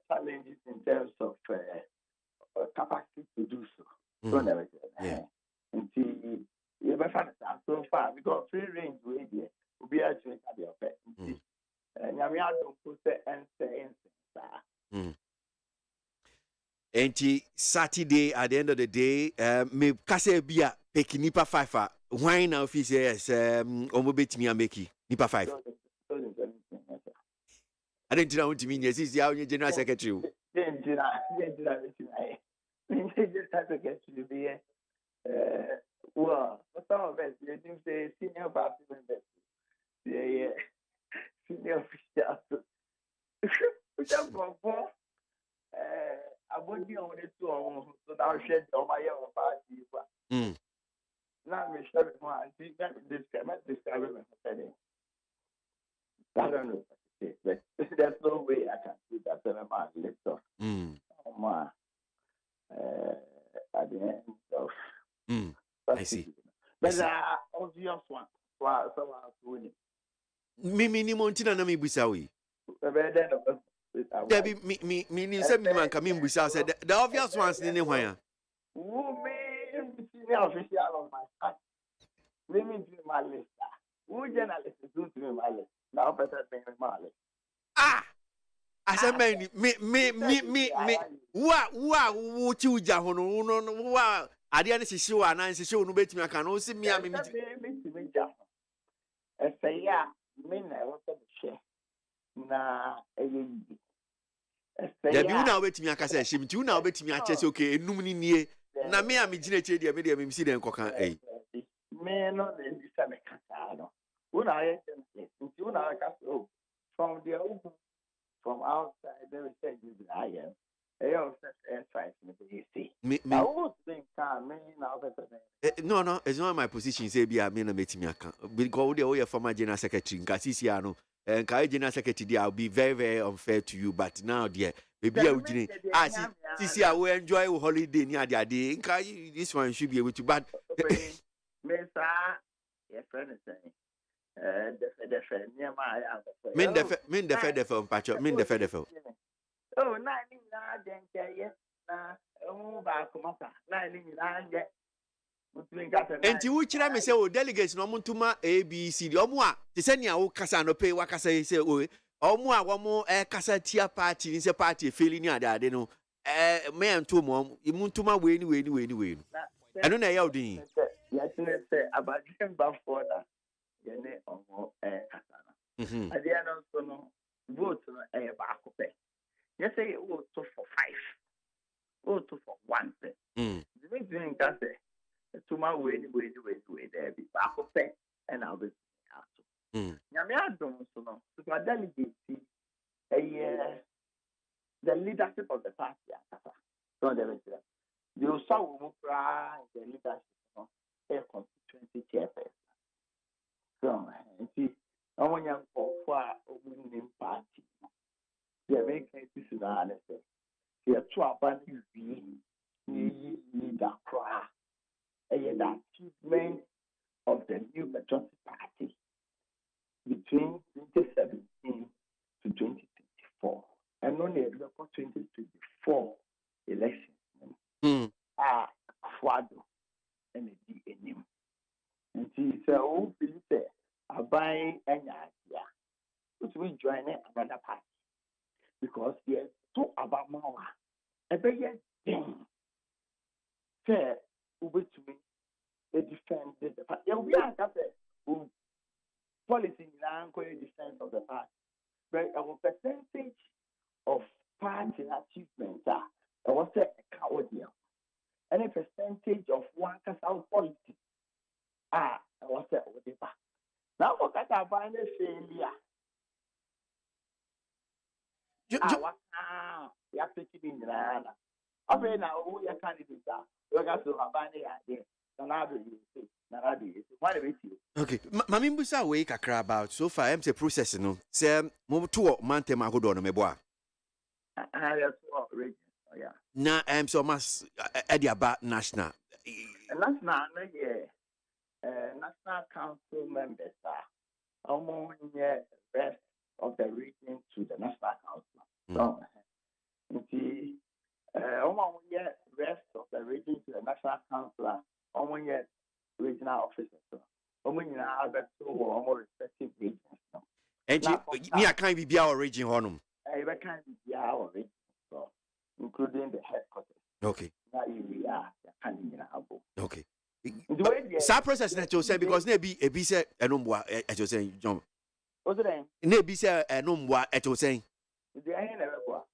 challenges in terms of capacity to do so. And see, you ever find that so far because free range way there will be actually at the effect. And we don't put the answer. And Saturday at the end of the day, me kase bia pekinipa fifa. Why now if he says omo betimi ameki? Nipa 5. I didn't know what you mean. Yes, is how you general secretary. Well, for some of us, they didn't say senior party members. Yeah. Senior officials. Which are from I would be on it so now shed on my own party. Now, me share it more. I think that describe it. I don't know, but there's no way I can do that on my laptop. At the end of. I see. But obvious one. Someone winning. Mimi Montina na mi busawi. Debbie, me said me man coming busa said the obvious ones in where. Who me senior official of my side? Me do my list. Who journalist do to my list? Now better than my list. I said, me. Who choose Jahono? No, I didn't see show and I show no bet me. I can also see me. I mean, I say, yeah, me, I want to share. Na, yeah, you now bet me. I can say, she you now bet me. I just okay, no money near. Na me, I'm a generator, media, me see them cock. Eh, me, no, then this time I can't. When I from the from outside, they will say, I am. They all said, you see. I always think, no, it's not my position. Say, be a man, a meeting me account. Because the way former general secretary, Cassisiano, and General Secretary, I'll be very, very unfair to you. But now, dear, maybe I would. I see, I will enjoy a holiday near the day. This one should be able to, but. Mesa, your friend is saying. Min the federal patch, min the federal. Oh, 9 yes, back, 9 and to which I may say, delegates no montuma ABC, or more, the senior Casano pay Wakasa say, or more, one more Casatia party is a party feeling near that, you know, man, 2 more, Imuntuma way. I don't know how do you. Yes, about him before that. Yene omo kasana. Ade ano so no vote no back pay. You say vote for 5. Vote for 1. The reason that to my way there be back pay and I'll be out. Nyame adom so no to delegate the leadership of the party akasa. So there is you saw we the leadership no constituency chairperson. So, see, I want young for a party. They are making this in the they are too abundant need that cry. The achievement of the new majority party between 2017 to 2024, and only a local 2024 election. Quadro and the DNM. And she said, oh, Philippe, I buy any idea. Which we join another party. Because they're so about Mawa. A very thing. Say, over to me, they defend the party. Yeah, we are policy in the defense of the party. But our percentage of party achievements are, I was a coward. Any percentage of one castle policy. I was there with the back. Now, what can I find a failure? You have to keep in the land. I mean, now, who your candidates are. You got to have any idea. Okay, Mammy Busa wake a crab about so far. I'm processing. No, say, move to Monte Magodo, no, me boy. Now, I'm so much at about national. National, National Council members are among the rest of the region to the National Council. So, the among the rest of the region to the National Council, among the regional officers, among the other 2 or more respective regions. And me, I can't be our region, Honum. I can't be our region, so, including the headquarters. Okay. Now, we are the okay. That process that you say because there be a said and as you say, John. Ne bi se no mwa eto sen. The I never go.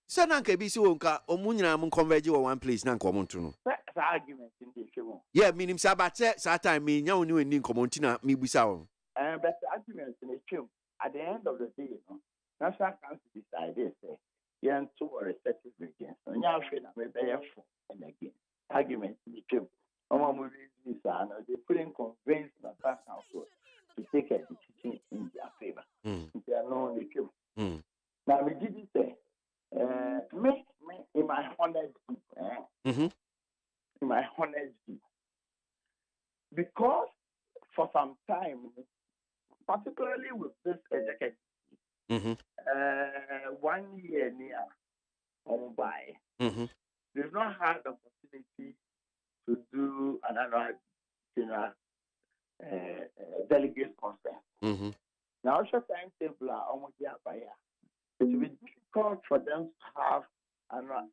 So na nka bi si wo nka omunyina mun converge wo one place na nka omuntu no. That's argument in the show. Yeah, minim sa ba che sa time me nya woni wani nkomonti na me busa wo. But the argument in the show at the end of the day, you know, National Council decided say you are two or respective regions. So now we bear for and again. Argument in the show. They couldn't convince the National Council to take a decision in their favor. They are not the show. Now we did say me in my honest view, in my honest view, because for some time, particularly with this executive, 1 year near on by, they've not had the opportunity to do another general delegate conference. Now, also timetable are almost here by year. It will be difficult for them to have annual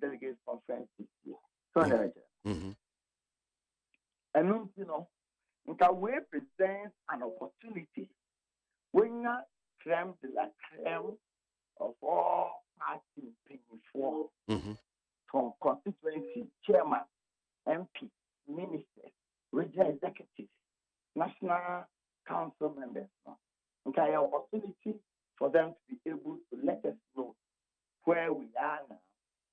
delegate conference this year. So, and you know, we present an opportunity when you creme de la creme of all parties before, from constituency, chairman, MP, ministers, regional executives, national council members. Okay, an opportunity for them to be able to let us know where we are now,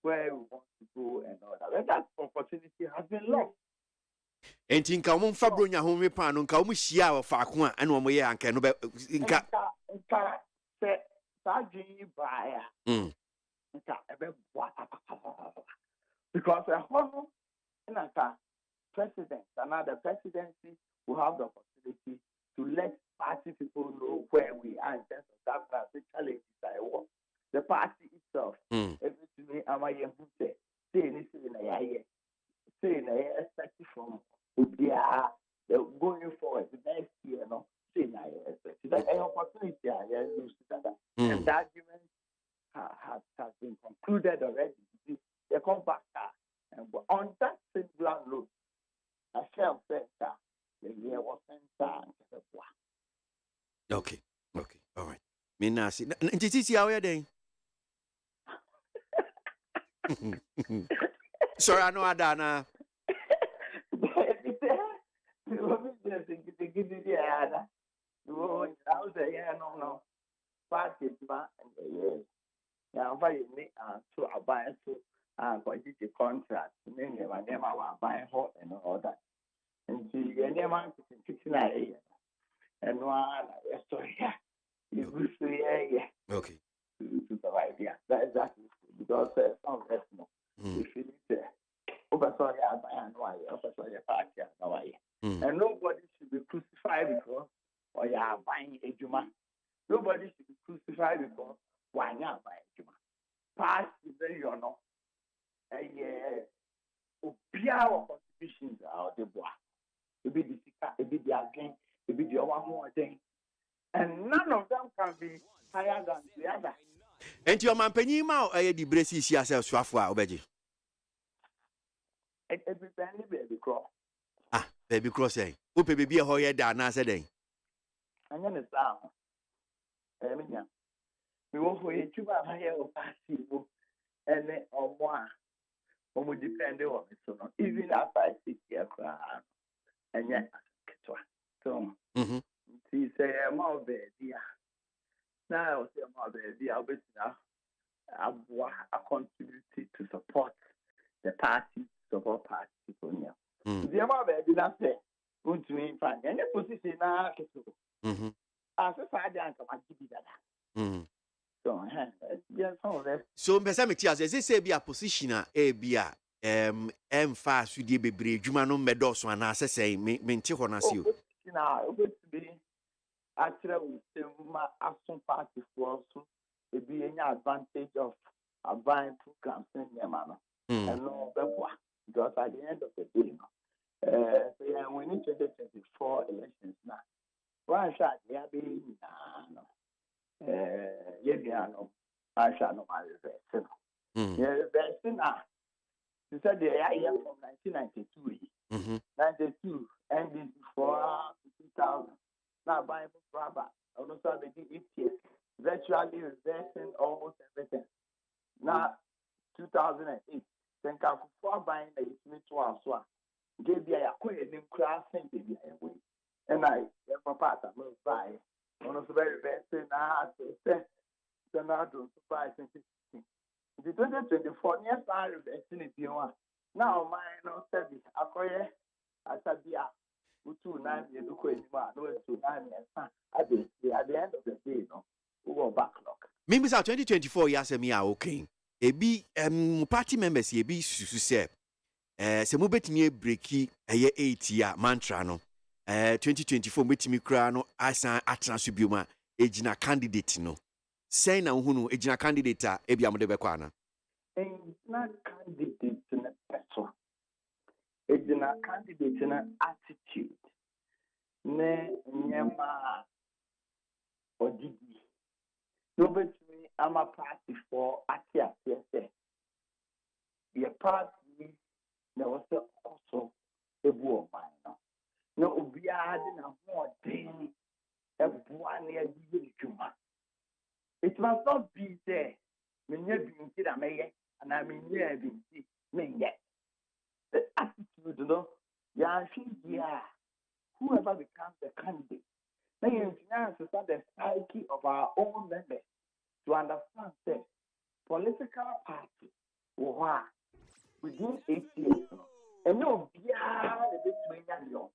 where we want to go, and all that. And that opportunity has been lost. Enti nka mo mfa bronya ho mepa no nka mo hia wa fa ko a ene mo ye anka no be nka se sajin baaya nka ebe bua because a whole nka president and the presidency will have the opportunity to let party people know where we are in terms of governance, the challenges that I want. The party itself, everything am I say anything in a year, say in a year, expected from going forward the next year, no, say in a year, expected an opportunity. And the argument has been concluded already. They come back and on that singular note, a shell center, the year was center. Okay, all right. Me na si ntiti how you then? Sorry, I know Adana. No. Parties, yeah, very to a buy to the contract, name them and them are buying hot and all that. And see, and them are fixing and one, so yeah, you will see, yeah. Okay. To survive, yeah. That's because some of us know. If you need over sorry, I buy and why, over sorry, party, no way. And nobody should be crucified because or you are buying a Juma. Nobody should be crucified because why not buy a Juma? Past is very or no. And yeah, our contributions are the boy. It be the sicker, it be the again, it be the one more thing. And none of them can be higher than the other. And your man penny ma the braces yourself swafwa obeji. It be penny baby cross. Ah, baby cross eh. Who baby a hoye da na say den. And then it's down. We want for you to have here or passive and then or one. When we depend on it, so even after I sit here, and yet, so he say, I'm out there, dear. Now I say, I'm out there, dear. I'll be now. I contributed to support the party, support party people here. The amount of did not say, going to me, find any position now. As if I didn't come and give you that. So mpesa me tia say say be a position a be a emfa so die bebre dwuma no medoso ana say me nti ho na se o na o be actually we say ma action party for so e be any advantage of buying programs in Yamano and no beboa because at the end of the day so yeah, we need 2024 elections now. One shot yeah be no I shall know my reverse. Now. She said they are here from 1992. 92 ending before 2000. Now buying rubber almost already 8 years, virtually reversing almost everything. Now, 2008, then Kakufa buying the Smith was one. Gave the acquaintance class and baby. And I, my partner, moved by. One of the very best thing I had to say, the Nado to buy since the 2024 years I invested in the now, my no service, acquire, I said, yeah. 2 9 years to quit, no 2 9 years. At the end of the day, no, we were backlog. Maybe 2024 years me are okay. Ebi party members ebi susu se se mo betimi breaki 8 year mantra no 2024 betimi kra no asan atena so bioma ejina candidate no say na hu no ejina candidate a ebi amode bekwa na ejina candidate na peso ejina candidate na attitude ne nyema odidi no betimi ama party for atia say your party na wose also ebu o man no na obiara de na ho den ebuan na di juma. It must not be there menye binti na meye and menye binti menye. The attitude no ya here whoever becomes the candidate now you have to start the psyche of our own members to understand that political party why within 8 years and no beyond the between your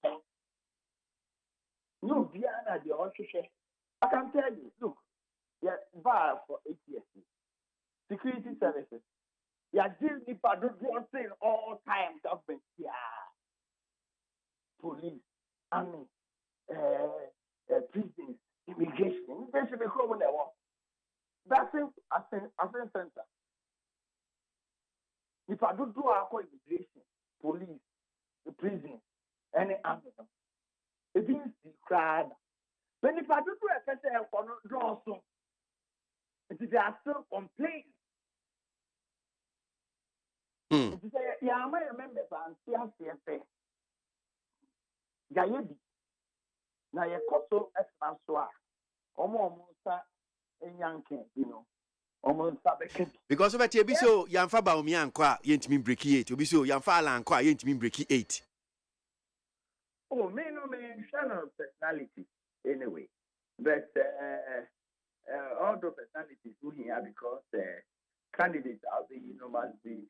no beyond the official. I can tell you, look, yeah, bar for 8 years. Security services. Yeah, deal nipa do thing all time government. Yeah. Police, army, prisons, immigration. Immigration be common there. That's it as a center. If I do immigration, police, the prison, any army, it means the crowd. But if I do a person draw some, if they are still complaining, if you say, yeah, I remember and see how they say, Yayebi, now your coso as Francois, almost a young king, you know. Because of that, you so young for about me and qua, yet mean breaky 8. You be so young for and qua, yet mean breaky 8. Oh, me no man, channel personality anyway. But all the personalities who here because candidates out there, you know, must be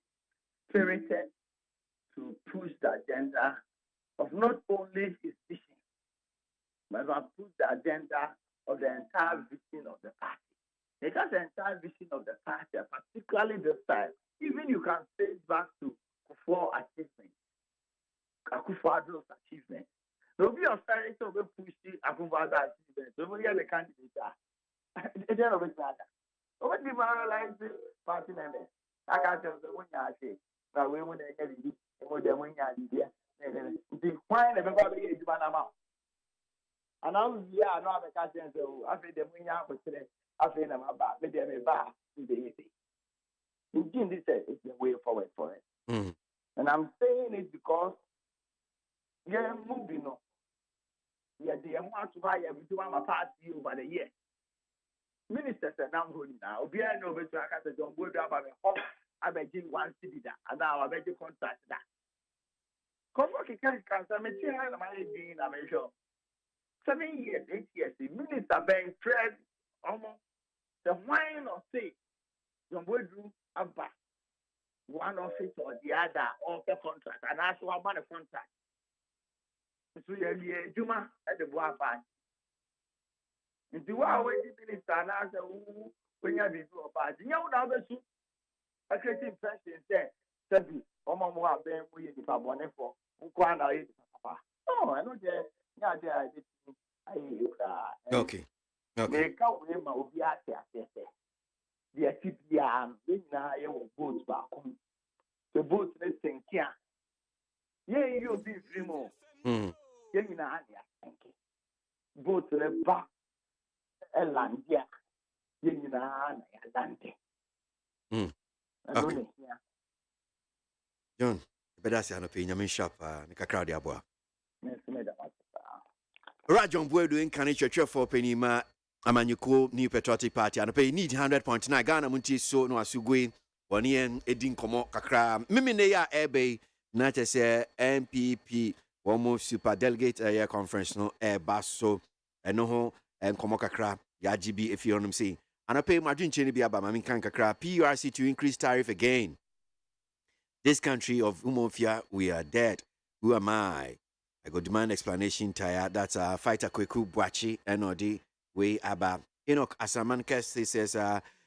spirited to push the agenda of not only his vision, but must push the agenda of the entire vision of the party. Because the entire vision of the party, particularly this time, even you can trace back to Kufuor achievements, Akufo-Addo's achievements. Nobody of fair to be pushing Akufo-Addo's achievements. Nobody have a candidate. It's not a matter. Nobody demoralize the party members. I can't tell the one you say. But we want to get it. We want to get it. The point of everybody is one amount. And now we are not a candidate. I feel the money out for today. I feel them about maybe I'm a bar in the easy. Indeed, this is the way forward for it. And I'm saying it because you're moving on. Yeah, they want to buy everything on my party over the year. Ministers are now holding now. We are no better. I can't don't go down by me. I bet you 1 city that, and now I bet you contract that. Come on, you can't cancel me. I'm sure 7 years, 8 years, the minister being tread almost the wine of say, don't go do about one office or the other of the contract, and ask one about the contract. So you're Juma at the Boa Party. And do our minister and answer who when you have a party. You know, now the a creative person said, Sabi, Omama, Ben, we in the Pabone for who can't I papa. Oh, I know that. Yeah, there I did. Okay. Okay. They can't wait my Obiati. The TPM, they now your boats back home. The boats, let's think, yeah. Yeah, you'll be free more. Yeah, you know, thank you. Boats, the back. Elandia, you know, Atlante. Okay. John, better say an opinion, I'm sharp, Nika Crowdy Abwa. Right, John Boy doing Canny Church for Penima. Amanyuko New Patriotic Party and pay need 100.9 Ghana Munti so no asugwe wonien edin komo kakra mimine ya ebe na chese MPP womo super delegate conference no baso eno ho komo kakra ya GB if you say and pay margin cheni bi aba mamin kan kakra PRC to increase tariff again. This country of Umofia, we are dead. Who am I? I go demand explanation tire. That's a fighter Kweku Bwachi NOD way Abba. Enoch Asaman says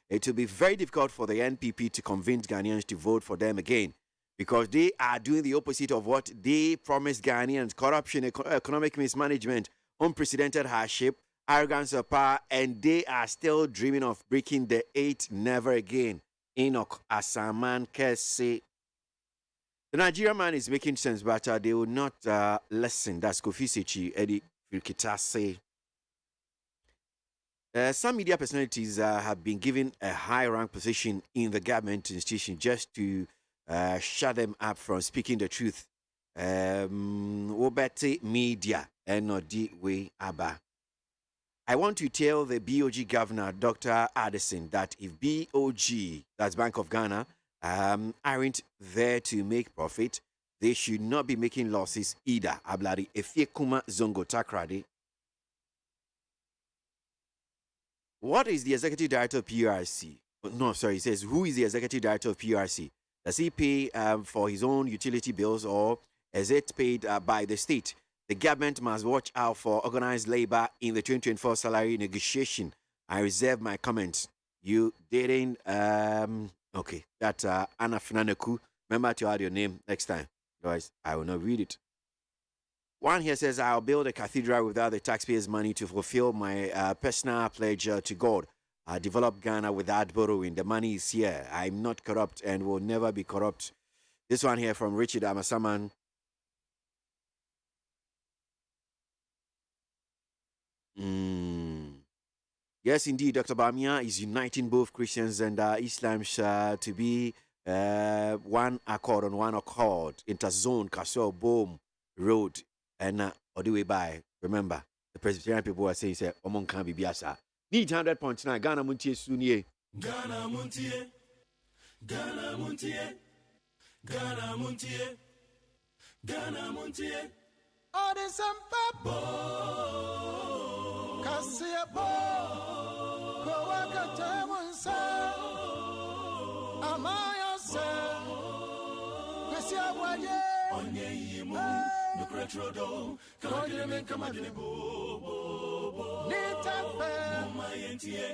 it will be very difficult for the NPP to convince Ghanaians to vote for them again because they are doing the opposite of what they promised Ghanaians: corruption, economic mismanagement, unprecedented hardship, arrogance of power, and they are still dreaming of breaking the 8 never again. Enoch Asaman say the Nigerian man is making sense, but they will not listen. That's Kofi Sechi, Eddie Firkita say. Some media personalities have been given a high-rank position in the government institution just to shut them up from speaking the truth. Obete media and not the way Abba. I want to tell the BOG governor, Dr. Addison, that if BOG, that's Bank of Ghana, aren't there to make profit, they should not be making losses either. Ablari Efiekuma Zongo Takrade. What is the executive director of PRC? No, sorry, he says, who is the executive director of PRC? Does he pay for his own utility bills or is it paid by the state? The government must watch out for organized labor in the 2024 salary negotiation. I reserve my comments. You didn't, okay, that's Anna Fnaneku. Remember to add your name next time. Otherwise, I will not read it. One here says, I'll build a cathedral without the taxpayers' money to fulfill my personal pledge to God. I develop Ghana without borrowing. The money is here. I'm not corrupt and will never be corrupt. This one here from Richard Amasaman. Yes, indeed, Dr. Bamia is uniting both Christians and Islam to be one accord on one accord. Interzone, Castle, Boom, Road, and all the way by. Remember, the Presbyterian people are saying, Omon can be biasa. Need 100.9. Ghana Muntie Sunye. Ghana Muntie. Ghana Muntie. Ghana Muntie. Ghana Muntie. All the Sampa. Kasia Bo. Kowaka Tamansa. Amaya Sa. Kasia Waye. Onye Yimu. Nukratrodo. Kamadine Kamadine Bo. Nitape. Mumayentie.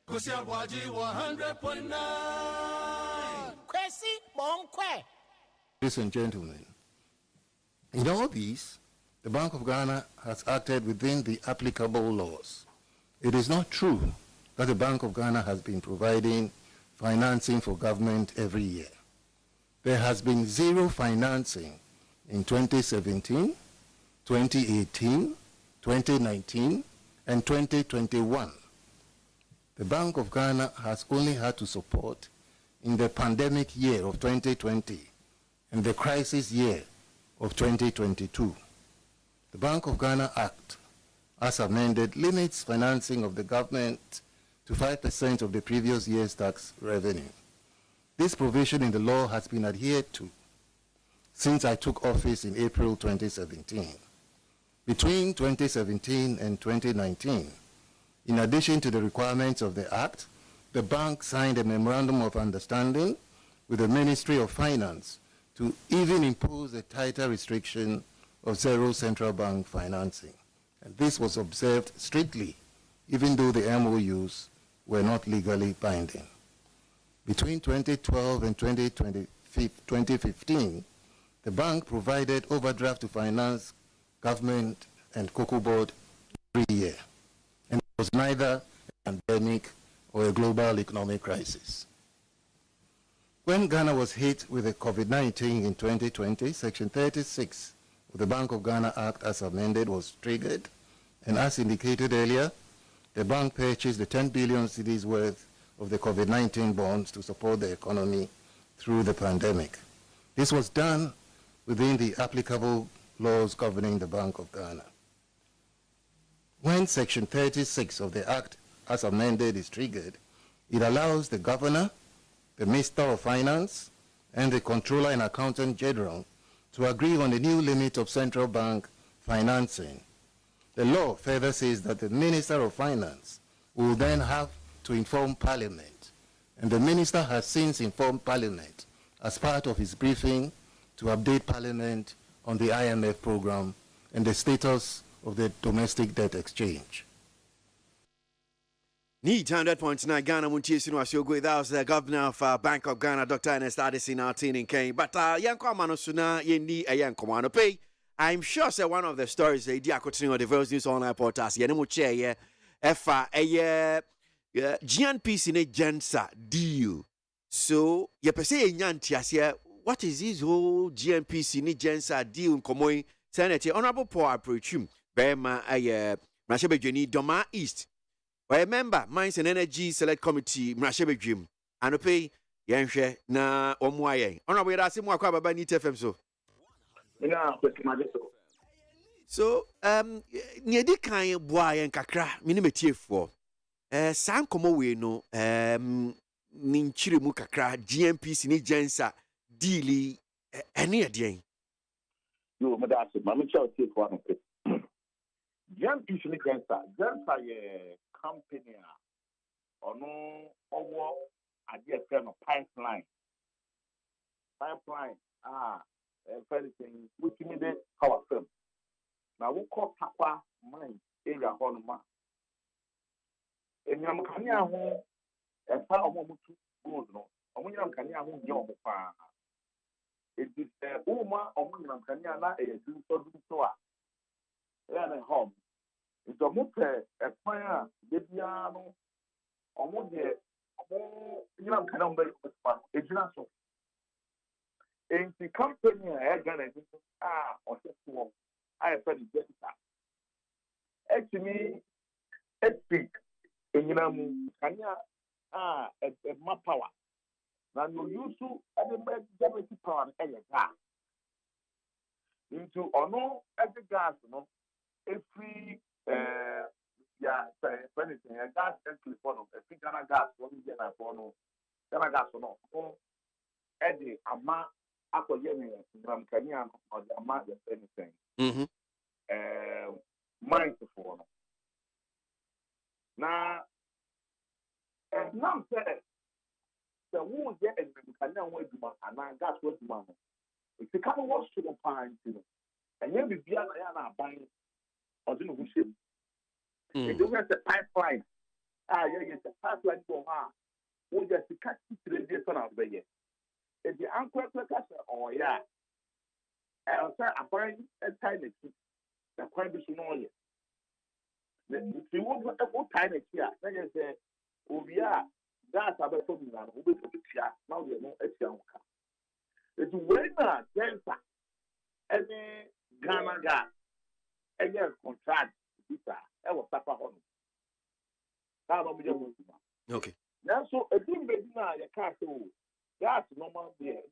Kasia Waji 100.9. Kwesi Bonkwe. Ladies and gentlemen, in all these, the Bank of Ghana has acted within the applicable laws. It is not true that the Bank of Ghana has been providing financing for government every year. There has been zero financing in 2017, 2018, 2019, and 2021. The Bank of Ghana has only had to support in the pandemic year of 2020 and the crisis year of 2022. The Bank of Ghana Act, as amended, limits financing of the government to 5% of the previous year's tax revenue. This provision in the law has been adhered to since I took office in April 2017. Between 2017 and 2019, in addition to the requirements of the Act, the bank signed a memorandum of understanding with the Ministry of Finance to even impose a tighter restriction of zero central bank financing. And this was observed strictly, even though the MOUs were not legally binding. Between 2012 and 2015, the bank provided overdraft to finance government and Cocoa Board every year. And it was neither a pandemic or a global economic crisis. When Ghana was hit with the COVID-19 in 2020, Section 36 of the Bank of Ghana Act as amended was triggered, and as indicated earlier, the bank purchased the 10 billion cedis worth of the COVID-19 bonds to support the economy through the pandemic. This was done within the applicable laws governing the Bank of Ghana. When Section 36 of the Act as amended, is triggered, it allows the governor, the Minister of Finance, and the Controller and Accountant General to agree on the new limit of central bank financing. The law further says that the Minister of Finance will then have to inform Parliament, and the Minister has since informed Parliament as part of his briefing to update Parliament on the IMF program and the status of the domestic debt exchange. Need 100.9 Ghana Muntiesi no Asiogwe. That was the governor of Bank of Ghana, Dr. Ernest Addison Artin in Kane. But Yanko Manosuna Yendi Yanko Manope. I'm sure say one of the stories they did continue on the Verse News Online Podcast. Yenemu chair Efa GNP Sine Gensa deal. So ye per se nyantiasia. What is this whole GNP Sine Gensa deal in Komoi? Senator Honorable Paul Aprochum. Bema Mashebe Doma East. I remember Mines and Energy Select Committee Mrashebe Jim and pay Yanshe na Omwaye. Honorable Rasi Mwakwa Baba Nit FM so Niedi Kanye Boy and Kakra Minimetie for San Komo we no Ninchiri Mukakra GMP Sini Jensa Dili any again. You Madame Mamma Chow take one of it. GMP Sini Jensa ye company or no over idea kind of pipeline anything which needed our firm. Now we call Papa mine area honma. And Yamkania home and far of Momutu goes no. Only Yamkania home young. It is a woman of Yamkania a do so. And home. It's a mutter, a fire, Debiano, or more there, you cannot make a general. In the company, I got or just I have felt it. Actually, a big, in Kanya, a more power. Now you used to make power and a gas. Into or no, as a gas, no, every anything, a gas entry for them, a big gas, one year for no, gas or no, Eddie, Ama, Apple Yemi, Ram Kanya, or the Ama, anything. Mind for no. Now, and now, the wound get and Kanya went to my and I gas what man. If you come watch to the pine, and you be beyond buying. Or do you ship? If you have a pipeline, yes, a pipeline for her. We just catch the radiation of the year. If the uncle or yeah, I'll say a buying a tiny key. The quite be small yet. If you want to put tiny here, then you say, oh, yeah, that's about something that will be now we know it's young. It's when a Jensa, any Ghana gas. And yes, contract, I was Papa Honor. Okay. Now, so a thing may be now, you can't do that's normal there.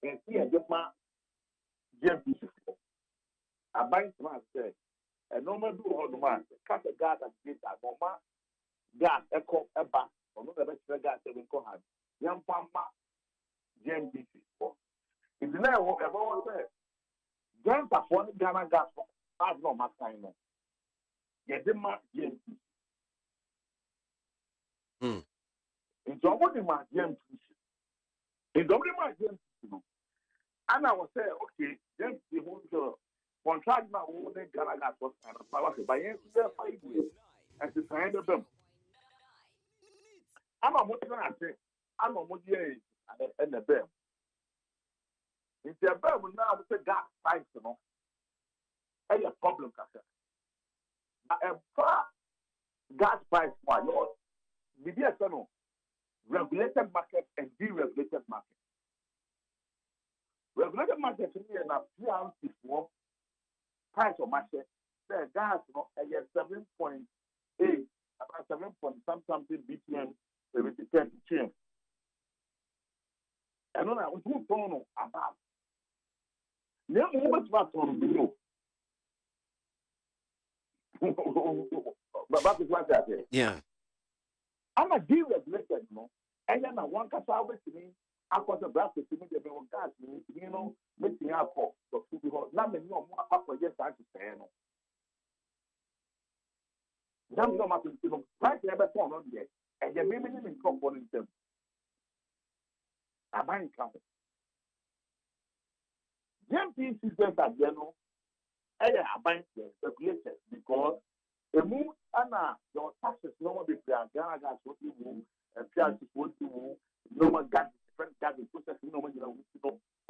And here, the man, GMP. I buy smart say, a normal do on the man, cut a gas and get a normal gas, echo, a bath, or not the best gas, even go hard. Young Pama, GMP. It's now what everyone says. Guns are for the Ghana gas. That's not my time. You didn't mark GMP. In somebody mark GMP. In somebody mark GMP. And I was saying, okay, GMP who contract now who they Ghana gas was power by 5 years and to sign them. I'm a motor. I say, I'm a motor and the bell. It's a bell now with the gas price, you know. A problem, a far gas price for yours. Regulated market and deregulated market. Regulated market is a few ounces for price of market. The gas, you know, 7.8, about 7 point something BTM, 10 change. And then I was who told about. Never much about on below. But that is what I say. Yeah. I'm a deregulated, no. And then one can salvage me. I got a brass to me, the gas, you know, making up for people. Not many more up for yes, I to say, no. That's not much, you know, right never form on yet. And you're maybe in component them. I bind count. GMP systems are general. I bind regulated because the move and your taxes no more be gas what you move and prices what you move, no more gas, different gas process, no more, you know,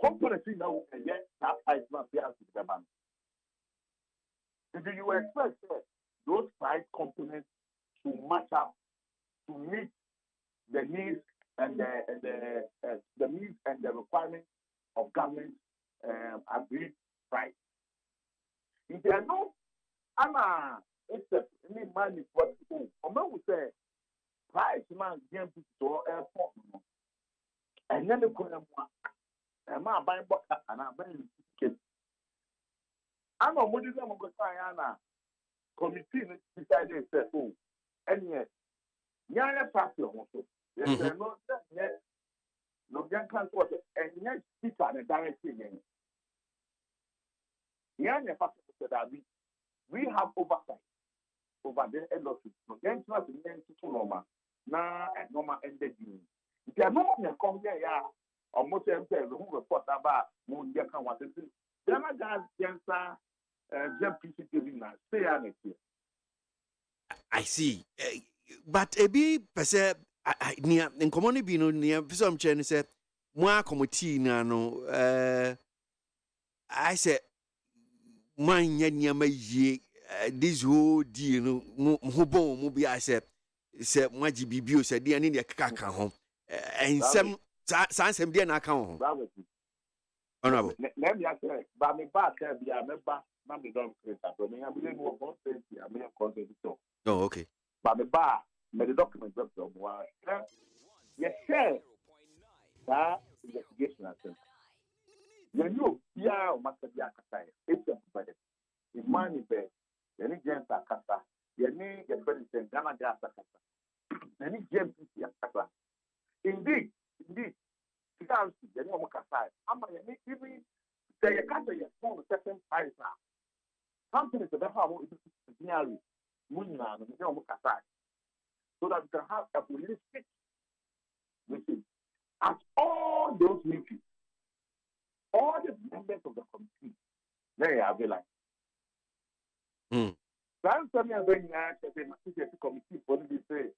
components now and yet that price not be out to the bank. Do you expect those price components to match up to meet the needs and the needs and the requirements of government agreed price? If there are no, except any money for people, or we say price man GMP to airport, and then the column and my buying box and I'm buying tickets. I'm a modern committee decided to say, oh, and yet, Yana party also. Yes, no, yet, no, young transport, and yet, speaker and directly. Yana party said that we have oversight over the end of it. No, young transport to normal. Now, and normal ended you. If you are not come here, yeah, almost every who report about moon, you can want to see. Then I got cancer, PCT, stay on it here. I see. But a be per se, near in common no near some chen said, Moi committee no, I said, mine near ye, this whole deal, no, Hobo, Mobi, I said, Maji Bibu said, dear, need a caca home, and some sans him dear account. Honorable. Let me say, but me back there, be a member, Mammy don't create a problem. I believe more content, I may have content. Oh, okay. But the bar, made the document up from why. Yes, sir. That investigation attempt. You know, yeah, must be a Katai. It's a better. The money bed, the any gens are Kata, the any president, Ghana gas are Kata, any gems are Kata. Indeed, because the no more Katai. I'm even say a Kata, you form a certain price now. Something is the better of nearly. So that we can have a holistic meeting at all those meetings. All the members of the committee, they are available. That's something I'm going to committee for the say,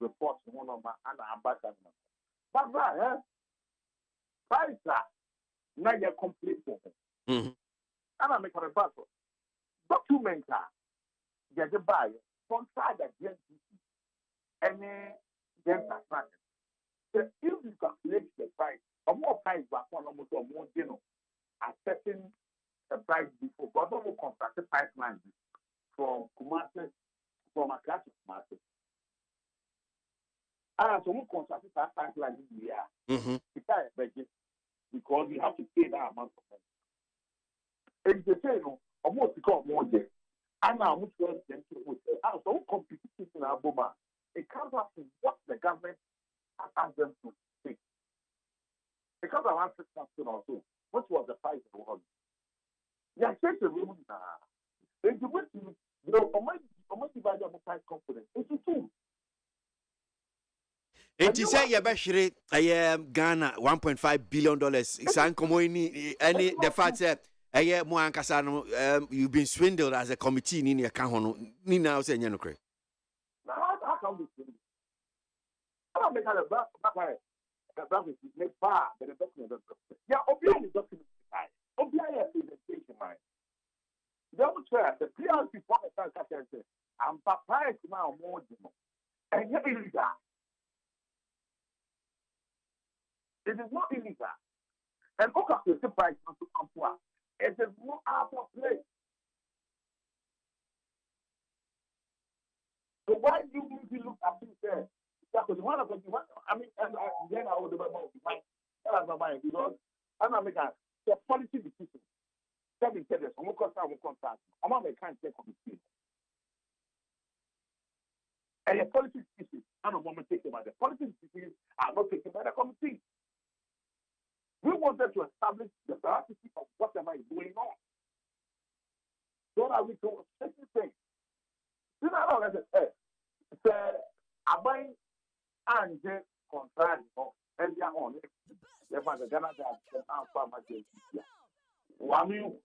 reports one of my ambassadors. But that, price now you're complete. And I make a report. Document get the buyer from side that any gents are so if you calculate the price, or more price back on almost or more general, assessing the price before, but don't contract the pipeline from Kumasi, from a class of market. So we contract that pipeline in the year. It's a budget because you have to pay that amount of money. If they say no, almost become more debt. And now, which was them to say, so competition in Aboma, it comes up to what the government has asked them to take. Because I answered something also, what was the price of the yeah, check the room now. If you went to, you know, how much divide the price component? It's two. And you say you're bashing Ghana $1.5 billion. San Comoini, any the fact that. You've been swindled as a committee in your account. Nina saying, you know, Craig. How come this? I don't make a black make bar, but the document. Yeah, obviously, document. Obviously, presentation, man. Don't try the PLC for the time. I'm prepared to now more. And yet, it is that. It is not illegal. And okay, the price not to come to us. It is not out of place. So why do you need to look at it there? Because one of the I mean, and then I would have my mind because I'm not making a policy decision. Tell me, I'm going to contact. I'm not making a check on the field. And the policy decisions, I don't want to take them by the policy decisions are not taken by the committee. We wanted to establish the veracity of whatever is going on. So that we can take the thing. You know, as I said, I buy and the contract and they are on it. They find the Ghana that farmers.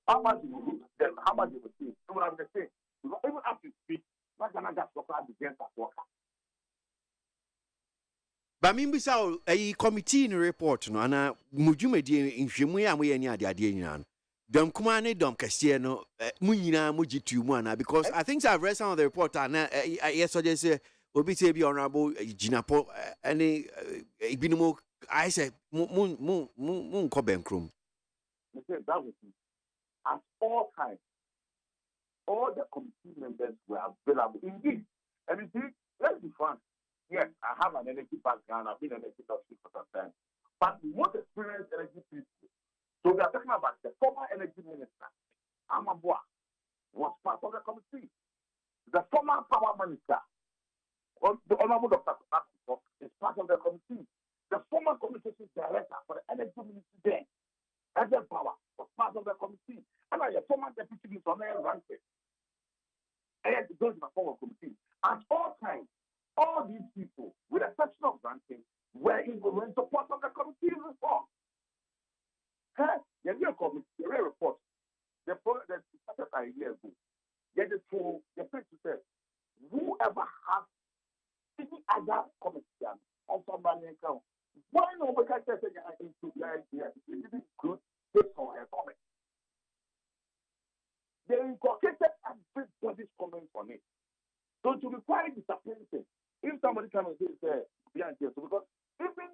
How much you will see? You know what I'm saying? Even after you speak, not Ghana gas worker begins at worker. But me bisa a committee in report no ana mujumedi nhwemu ya mo ye ni ade nyina no dom kuma ne dom kase no mu nyina mo gitu mu ana because I think I've read some of the report and yes suggest say obi say be honorable Jinapo any ibinumo I say mu nko benkrom. That was at all times all the committee members were available indeed. And indeed, let's be frank. Yes, I have an energy background. I've been an energy industry for some time. But most experienced energy people, so we are talking about the former energy minister, Amabua, was part of the committee. The former power minister, the Honorable Dr. Kumaku, is part of the committee. The former communications director for the energy ministry there, Edel Power, was part of the committee. And the former deputy minister, Ranke, and those in the former committee. At all times, all these people, with the exception of Ranking, were in support of the committee report. The new committee, the report, the started a year ago. Yet the person said, whoever has any other committee on somebody account, why not we can't say into the idea? It didn't include this or a comment. They inculcated everybody's comments on it. So to be quite disappointing, if somebody comes and says, because even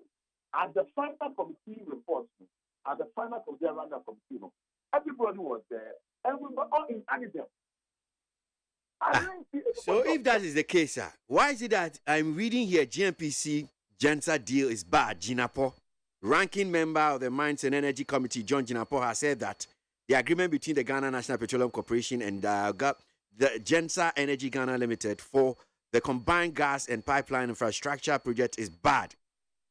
at the final committee report, at the final committee around the committee, everybody was there. Everybody, all in Anidem. So if that is the case, sir, why is it that I'm reading here GNPC Gensa deal is bad? Jinapo, ranking member of the Mines and Energy Committee, John Jinapo, has said that the agreement between the Ghana National Petroleum Corporation and the Gensa Energy Ghana Limited for the combined gas and pipeline infrastructure project is bad.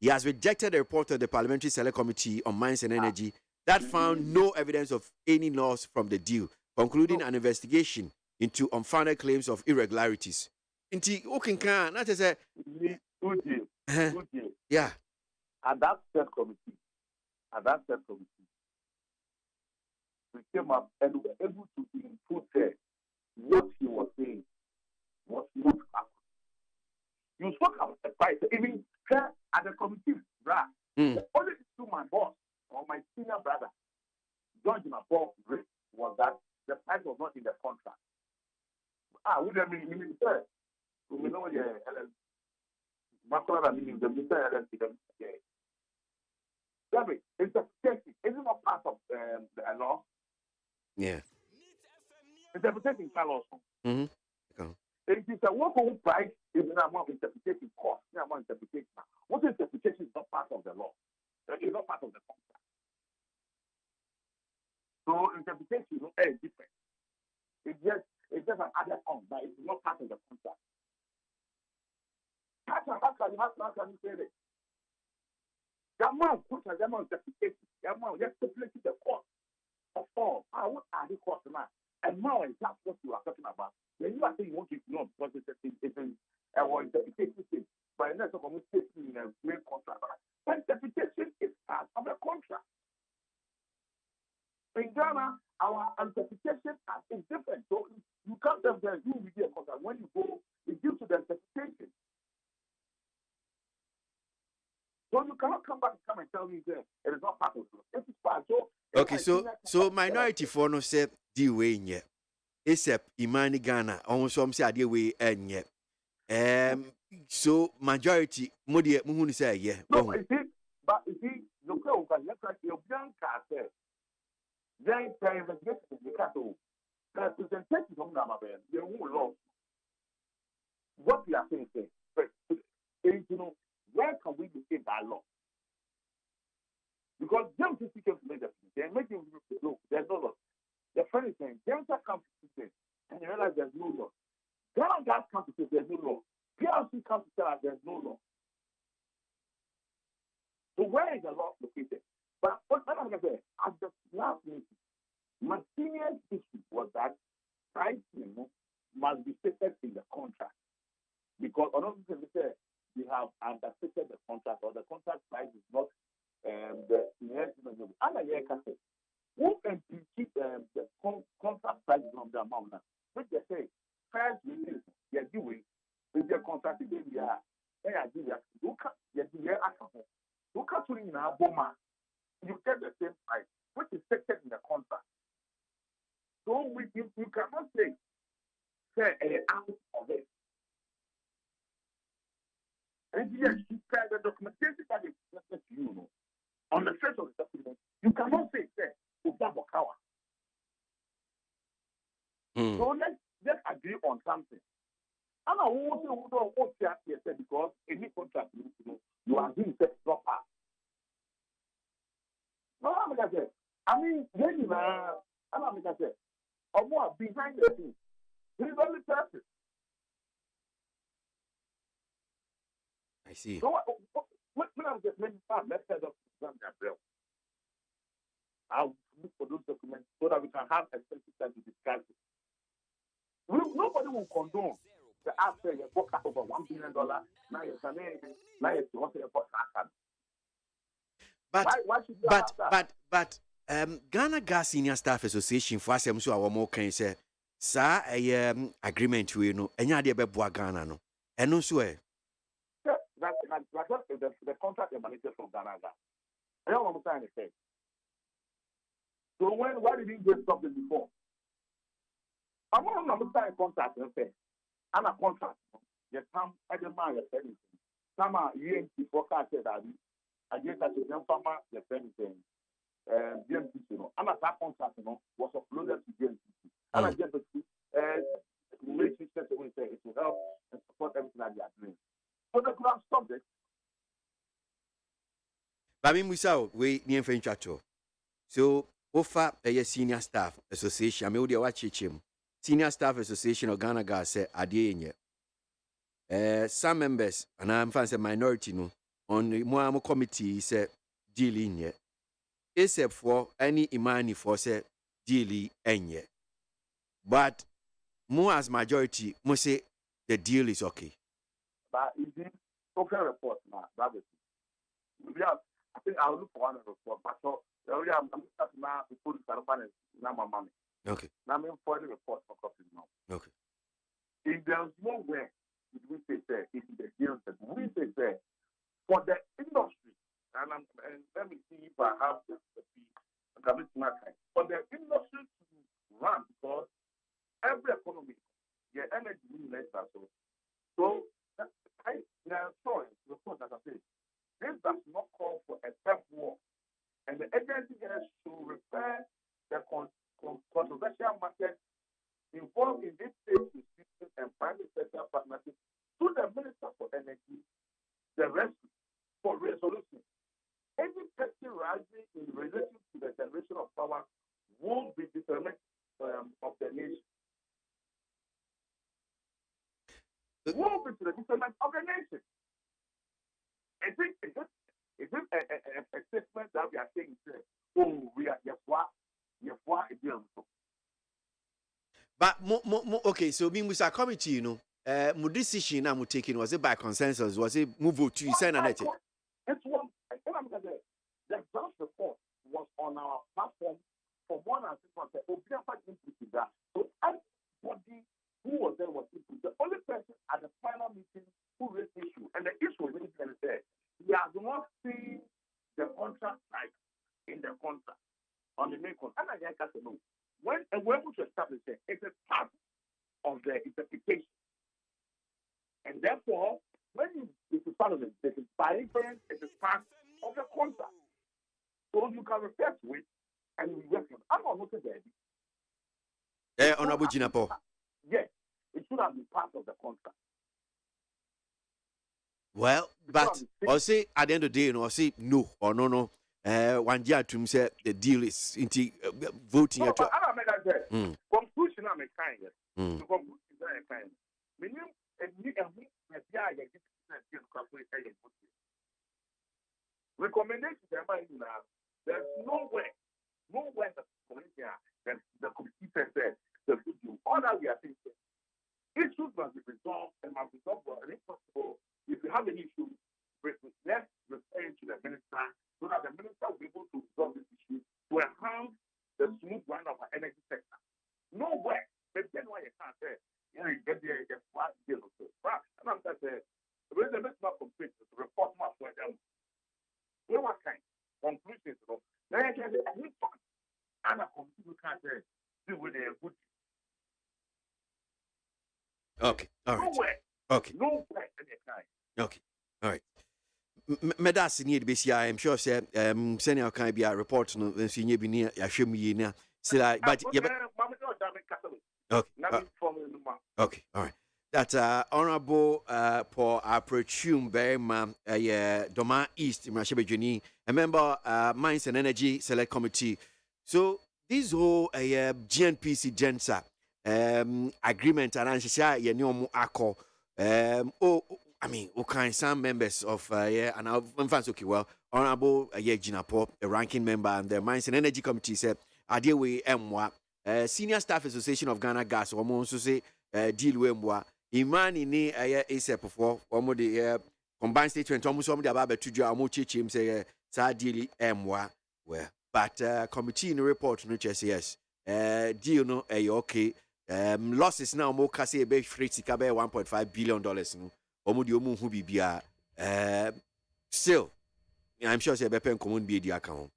He has rejected the report of the Parliamentary Select Committee on Mines and Energy that found no evidence of any loss from the deal, concluding an investigation into unfounded claims of irregularities. Inti okinka na say yeah. At that set committee, we came up and we were able to input there what he was saying was not accurate. You spoke about the price, even here at the committee, the only issue my boss or my senior brother, George Napo, was that the price was not in the contract. Would have been minister. We know the minister. Interpretation is not part of the law. Yeah. Interpretation can also. Mm-hmm. It is a workable price is not more interpretation cost. Not more interpretation. What interpretation is not part of the law. It is not part of the contract. So interpretation is different. It's just an added on, but it's not part of the contract. How can you say that? The amount interpretation, the amount just stipulating the cost of all. What are the costs now? And now is that's what you are talking about. When you are saying you want to know because it's an interpretation thing, but unless of communication in a great contract, but interpretation is part of the contract. In Ghana, our interpretation is different. So you can't tell them you will get a contract. When you go, it's due to the interpretation. So you cannot come back and come and tell me that it is not part of it. It is part. So okay, so minority for no say the way in yet. Except Imani Ghana, almost some say the way and yet. So majority Modi Muhuni say yeah. No, it is, but you see, you can let your young car say. Then investigation the cattle. Representation from Namabe, the whole law. What we are saying is, you know, where can we defend that law? Because James is seeking to make the they're making look, there's no law. The funny thing, James comes to say, and you realize there's no law. Ghana gas comes to say there's no law. PLC comes to tell us there's no law. So where is the law located? But what I'm going to say, at the last meeting, my senior issue was that pricing must be stated in the contract. Because another thing they say, we have understated the contract, or the contract price is not the next. Who can keep the contract price from the amount now? Which they say, first release, you're doing with your contract, you are doing, look at in our boma, you get the same price, which is stated in the contract. So you cannot say out of it. And yes, you can, the documentation that is presented to you, on the face of the document, you cannot say, Ubabokawa. So let's agree on something. And I won't say because any contract, you are doing sex proper. No, I'm going to say, I mean, I'm going to say, or more behind the scenes, he's only person. I see. So what I'm just making let's set up Gabriel. I'll look for those documents so that we can have a specific time to discuss it. Nobody will condone the after you book up over $1 billion. Now you're But Ghana Gas Senior Staff Association for some so our more can say sa agreement we no enya de beboa Ghana no eno so the contract emanated from Ghana. I don't understand anything. So why did he get something before? I want to understand contract and say, I'm a contract. You come at the man, you're saying, some are EMT forecast that I guess that the farmer, you're saying, GMT, I'm a contract, was uploaded to GMT. And I get the relationship we say it will help and support everything that they are doing. So they could have stopped it. Bami Musa, we near French chato. So, offer a senior staff association, I mean, watch him. Senior Staff Association of Ghana Gas said, Adie, some members, and I'm fancy minority, no, on the Moamo committee said, dealing yet. Except for any imani for said, dealing any. But more as majority must say the deal is okay. But indeed, okay report now, that is. I think I'll look for one report, but so I'm starting now to put the now my money. Okay. Now I'm for the report for copies now. Okay. If there's no way, we say there, if the deal that we say there, for the industry, and let me see if I have the commitment for the industry to run, because every economy, the energy needs that. So sorry, report as I say, this does not call for a tough war, and the agency has to repair the controversial market involved in this state and private sector partnership to the Minister for Energy, the rescue for resolution. Any question rising in relation to the generation of power will be determined of the nation. Will be to the determinant of the nation. I think is it a statement that we are saying? Oh, we are But okay, so being with a committee, you know, my decision I'm taking, was it by consensus? Was it move to send an edit? It's one. The draft report was on our platform for more than 6 months. So everybody who was there was input. The only person at the final meeting who raised the issue, and the issue was really there. He has not seen the contract like in the contract on the main contract. And I can't know. When we're able to establish it, it's a part of the interpretation. And therefore, when it is part of it, it is by inference, it is part of the contract. So you can refer to it and we work on it. I'm not looking there. Honorable Jinapo. Yes, it should have been part of the contract. Well, but I'll say at the end of the day, you know, I'll say no or no. One year to say the deal is into voting. No, but I make that say conclusion. I'm a kind. The conclusion is a kind. Meaning, recommendations there's nowhere the community the committee said the video. All that we are saying issues must be resolved and must be resolved and if possible. If you have an issue, let's refer it to the minister so that the minister will be able to resolve this issue to enhance the smooth run of our energy sector. Nowhere. But then why you can't say, you get there, you get flat deal. And I'm saying, the reason it's not complete is to report my for them. We what kind conclusions, then I can say, I need fun. And a computer can't say, do with a good. Okay, all right. Nowhere. Okay. Nowhere any kind. Okay, all right. Medas need be see. I'm sure say senior can be a report no senior be near Yashim Yina. But okay. Okay, all right. That honorable Paul Aprochum Berma Doma East Mashebejuni, a member Mines and Energy Select Committee. So this whole GNPC Gensa agreement and Ansha Yanyomu Ako I mean, okay, some members of and I'm fans okay, well, honorable Jinapo, a ranking member, and the Mines and Energy Committee said, Adewe Mwa, Senior Staff Association of Ghana Gas, or also say, deal with Mwa, Imani ni ASAP for one the combined statement, almost some of the Ababa to Jamuchi Chim say, Sadili Mwa, well, but committee in the report, no chess, yes, deal no, okay, losses now more Cassie Bay Fritz Cabe $1.5 billion. No. Still, I'm sure say bepen common be the account.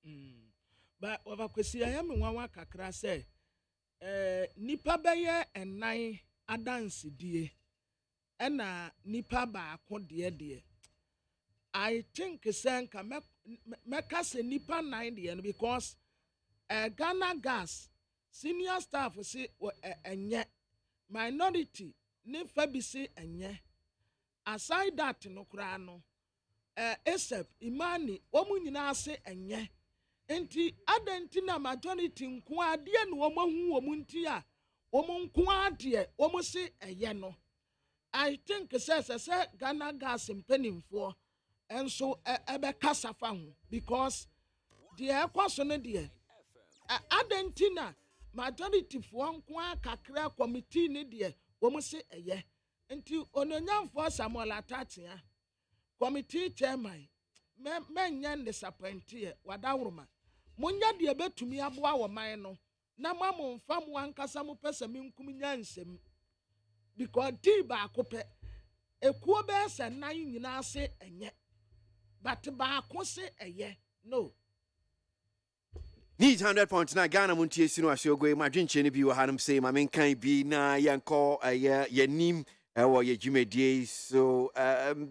But over kwesi I am one kakra say nipa beye ennan adanse die ena nipa ba akode de. I think say nka meka say nipa 9 de because Ghana Gas senior staff say enye minority ne fa bi say enye. Aside that no krano except Imani omu nyina se enye enti adenti na majority nko ade no omahu omu nti a omu nko ade omu se eye no I think say Ghana Gas mpanimfo enso ebe kasafa ho because the ekwaso no de adenti na majority fo nko akakra committee ne de omu se eye nti ononyamfo Samuel Atatia committee chairman men disappointed wadawroma munya de betumi aboa wo man no na mamu mfam wankasa mu pese minkum nyansem because di ba akopɛ ekuo be se nan nyina se enye but ba akose eye no Need 100.9 Ghana Muntie Sino Ashogo, my drinking if you were Hanum say, my main kind be na yanko a nim. So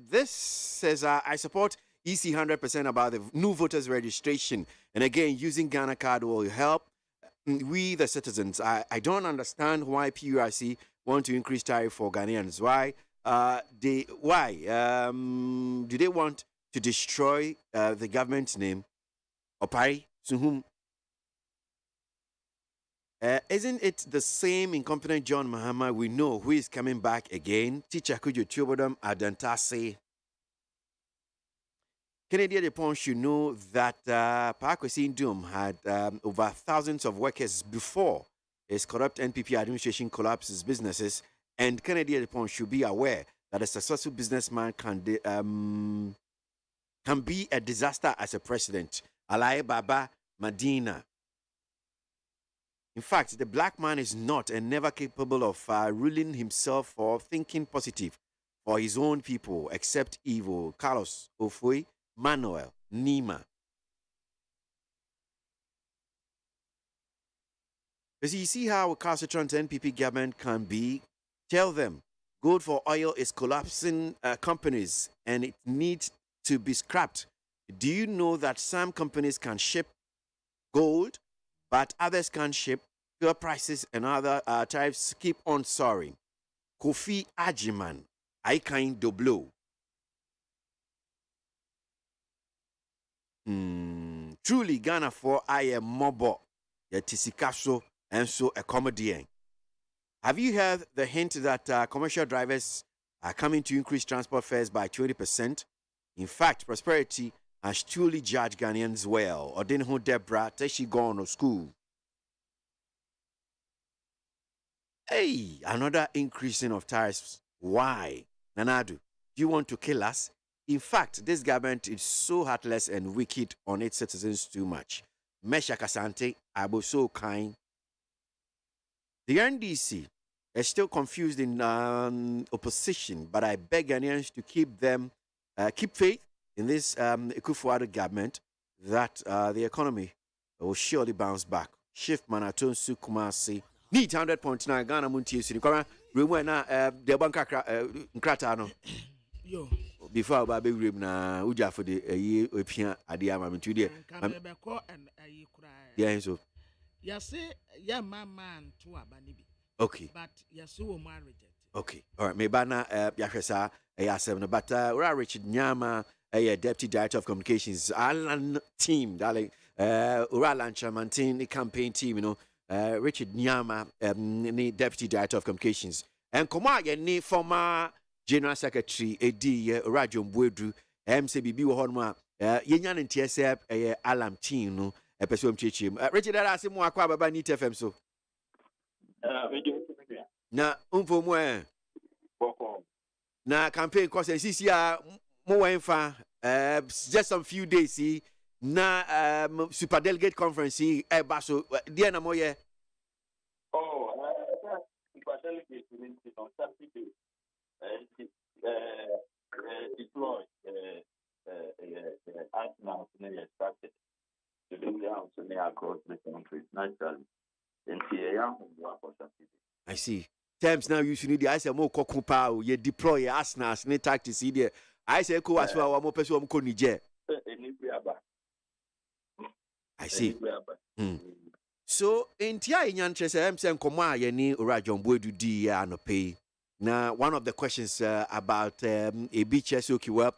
this says I support EC 100% about the new voters registration, and again using Ghana card will help we the citizens. I don't understand why PURC want to increase tariff for Ghanaians. Why do they want to destroy the government's name? Opai Suhum. Isn't it the same incompetent John Mahama we know who is coming back again? Teacher Kujo Chobodam Adantase. Kennedy Depon should know that Parkwesi Doom had over thousands of workers before his corrupt NPP administration collapses businesses, and Kennedy Depon should be aware that a successful businessman can be a disaster as a president. Alai Baba Medina. In fact, the black man is not and never capable of ruling himself or thinking positive for his own people, except evil. Carlos Ofui, Manuel, Nima. Because you see how a recalcitrant NPP government can be? Tell them, gold for oil is collapsing companies and it needs to be scrapped. Do you know that some companies can ship gold, but others can't ship? Fuel prices and other tariffs keep on soaring. Kofi Ajiman, I kind of blow. Truly, Ghana for I am mobile, yet Tisikaso and so a comedian. Have you heard the hint that commercial drivers are coming to increase transport fares by 20%? In fact, Prosperity has truly judged Ghanaians well. Or didn't who Deborah till she gone to school. Hey, another increasing of tariffs. Why? Nanadu, do you want to kill us? In fact, this government is so heartless and wicked on its citizens too much. Mesha Kasante, Abo so kind. The NDC is still confused in opposition, but I beg Ghanaians to keep faith in this Ekufuado government that the economy will surely bounce back. Shift Manaton Sukumasi. Need 100.9 Ghana Munti City. Kora, remember na the banka nkrata no. Yo. Before baby room na uja for the ye opia ade ama mentu de. Yeah, so. Ya say ya man to abanibi. Okay. But ya so married. Okay. All right. Me bana ya hwesa asem no but Richard Nyama Deputy Director of Communications Alan team darling Ura Lanchamantin the campaign team you know Richard Nyama the Deputy Director of Communications and Koma ye former General Secretary Edi Urajo Mbwedu MCBB wo honma yenya ne ntiese Alam team no epeso mchechim Richard ara asemu akwa baba ni TFM so na umfo mu na campaign course sisi a mo wenfa just some few days na super delegate conference e ba so dia na mo ye super delegate meeting on Saturday deploy arsenal started to do the house across the country naturally and I see. Terms now you should need the I say more kokupa you deploy arsenal ne tactics there. I say ko aso wa mo person ko Niger. I see. So entia enyan trese say nkomo a ye ni Urajon Boedu di ya no pay. Now one of the questions about a beach SOQ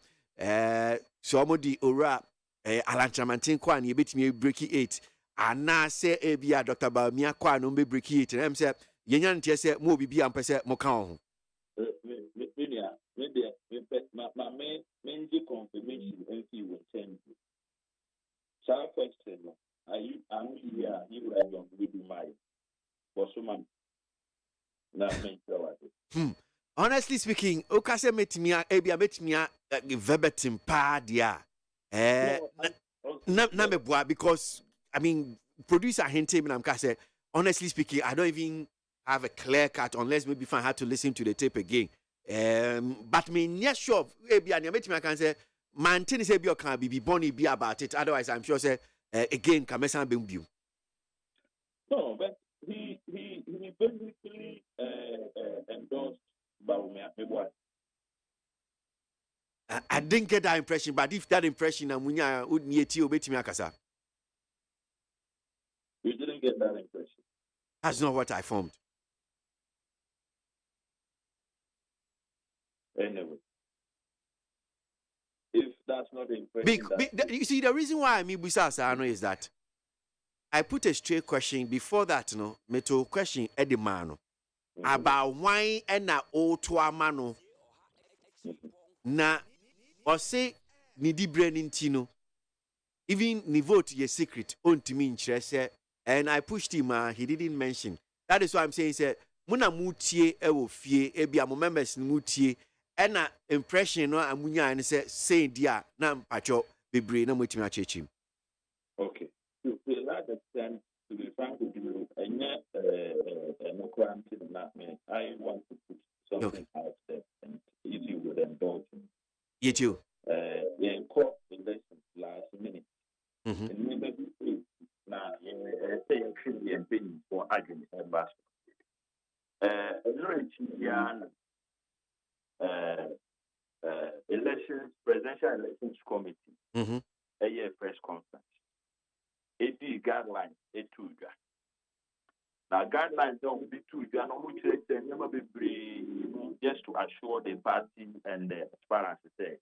so mo di ora Alanchamantin kwa ni betimi break 8 ana say ebia Dr. Bawumia kwa no be break 8 em say yenyan tie say mo bibia mpese mo kan ho me confirmation and he will send you. So question, are you here? You are going to be my bossman. Honestly speaking, okase metmia ebia metmia verbatim pa dia na meboa because I mean producer hinted me I'm say honestly speaking I don't even have a clear cut unless maybe if I had to listen to the tape again. But me not sure ebia na metmia can say maintain say ebia can be born be about it otherwise I'm sure say again can mesan be you. No, but he basically endorsed Bawumia. I didn't get that impression, but if that impression amunya would near to betimi akasa. You didn't get that impression. That's not what I formed. Anyway, if that's not the impression, you see the reason why I mean Busasa is that I put a straight question before that, no, meto question Edimano about why and na old mano na or say nidi brain tino even ni vote ye secret on to me interest and I pushed him he didn't mention that is why I'm saying say muna mutie ewo fie ebia mo members mutie and na impression no amunya and say dia na mpacho bebre na mutimi achechim. Okay. To a large extent, to be frank with you, I want to put something out there, and if you would indulge me. You too. In court elections last minute. And maybe now, say you should be a thing for argument and elections, presidential elections committee, a year press conference. It guidelines, it too. Now, guidelines don't be too, just to assure the party and the transparency.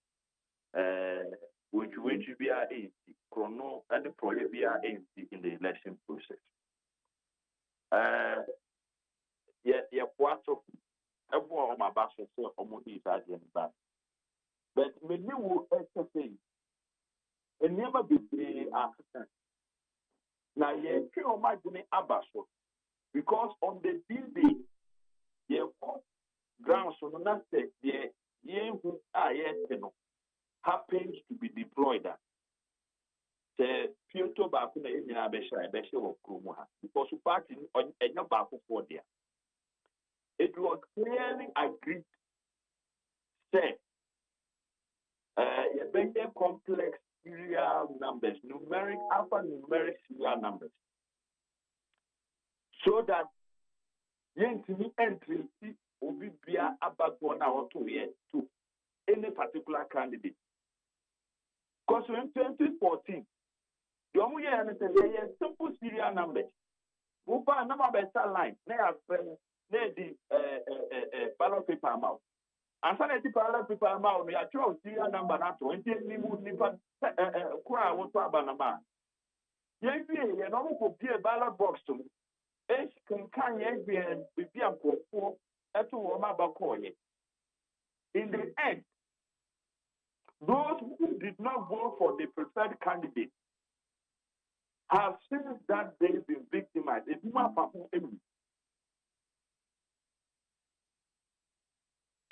Which be a chrono and the project be in the election process. Part of everyone on my back so almost is but maybe we say and never be the now ye kill my journey abaso because on the day ye ground so not say ye who are yet happens to be deployed. The Piotr Bakuna in Abesha of Kumuha because the party on any Baku for there. It was clearly agreed, say, a complex serial numbers, numeric, alphanumeric serial numbers, so that Yentini entry will be about 1 hour 2 years to any particular candidate. Because in 2014, the only simple serial numbers. Upa number better line. They are friends. They the ballot paper amount. And so the ballot paper amount. We are sure serial number not 20. We would never cry what to abanama. Yes, we are not going to be a ballot box to me. Yes, can yes be a poor at Roma Bakoye. In the end, those who did not vote for the preferred candidate have since that day been victimized. It's not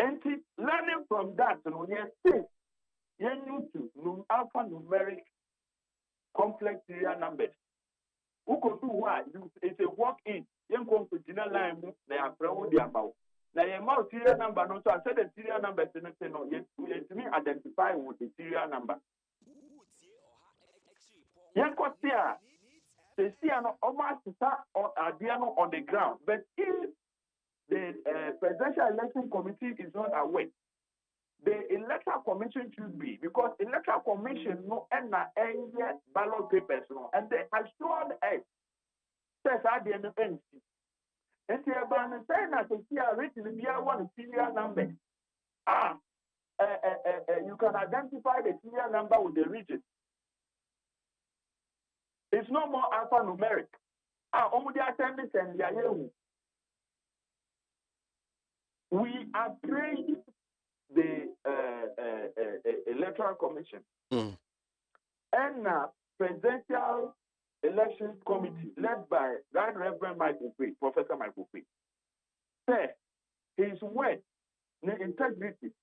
and learning from that, you need to alphanumeric complex serial numbers. Who could do what? It's a walk-in. You come to dinner line, they are proud about. Now, your mouth serial number, no, so I said the serial number is no, yes, to me identify with the serial number. Yes, what's there? They see an almost or Adiano on the ground. But if the Presidential Election Committee is not aware, the Electoral Commission should be, because Electoral Commission no and ballot papers no, and they assured us says at the end. And they are saying that they are written be one serial number. You can identify the serial number with the region. It's no more alphanumeric. Only attendance and the we are praying the Electoral Commission and Presidential Elections Committee led by Right Reverend Michael Pay, Professor Michael Pay, said his word, the integrity,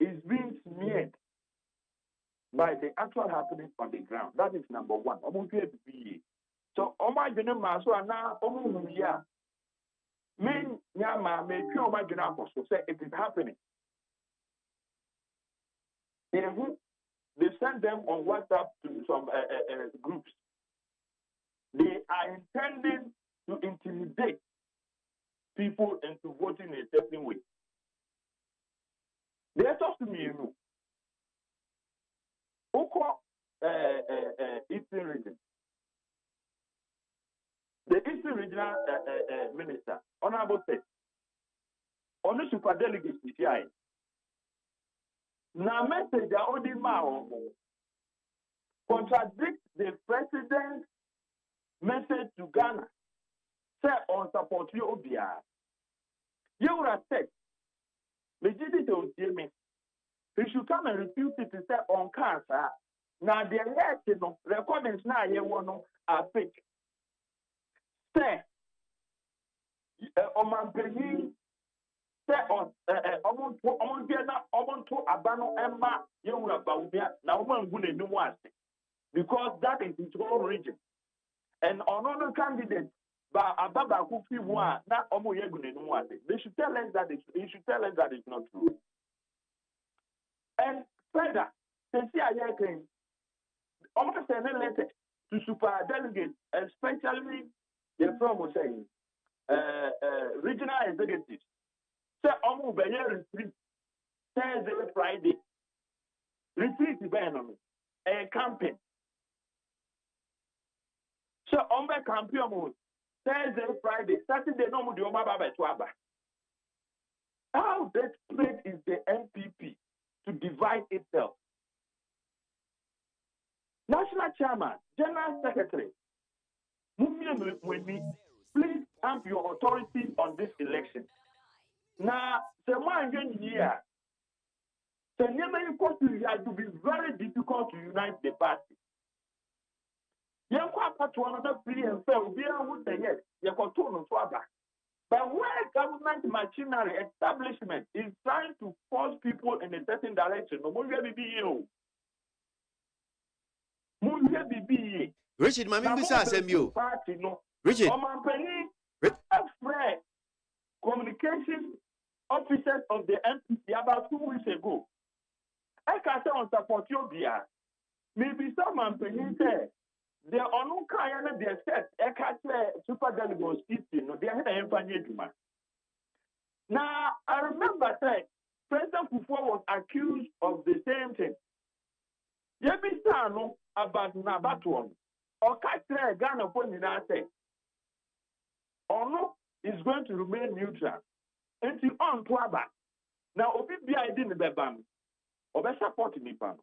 is being smeared by the actual happening on the ground. That is number one. So, Oma Jene Maso Ana Omu Muya. Men Yama may cure my Jena say it is happening. They send them on WhatsApp to some groups. They are intending to intimidate people into voting in a certain way. They talk to me, you know. Oko Eastern region. The Eastern Regional Minister, Honorable said, on the super delegate, now message the Odima contradict the president's message to Ghana. Say on support you Obia. You will accept. Legitimately to me. He should come and refute it to say on cancer. Now the election recordings now you want are fake. Say on my penny. Say on to abano Emma you will about now one good in the because that is his own region. And another candidate, but Ababa Kufi one, not Omo Yegun in one. They should tell us that it's not true. And further, they see a year almost send a letter to super delegates, especially the from saying regional executives. Say Omo Bayer retreat Thursday, Friday. Retreat is a campaign. So on the campaign Thursday, Friday, Saturday, no more. How desperate is the NPP to divide itself? National Chairman, General Secretary, please amp your authority on this election. Now, the one year, So never you to be very difficult to unite the party. You quite to another free and fair, we would say yes, you got to swabber. But where government machinery establishment is trying to force people in a certain direction, no more be you. Richard, my name is SMU. Richard. Communication officers of the MPC about 2 weeks ago. I can't say on support you, maybe someone say they are no kind of their set. I can't say super delegates, they had a fan. Now, I remember that President Kufuor was accused of the same thing. Yebi Sano about Nabatuan or Katre Ghana for Ninate. Or no, is going to remain neutral until on Twaba. Now, Obi Bia didn't be banned or be supporting me. Pan.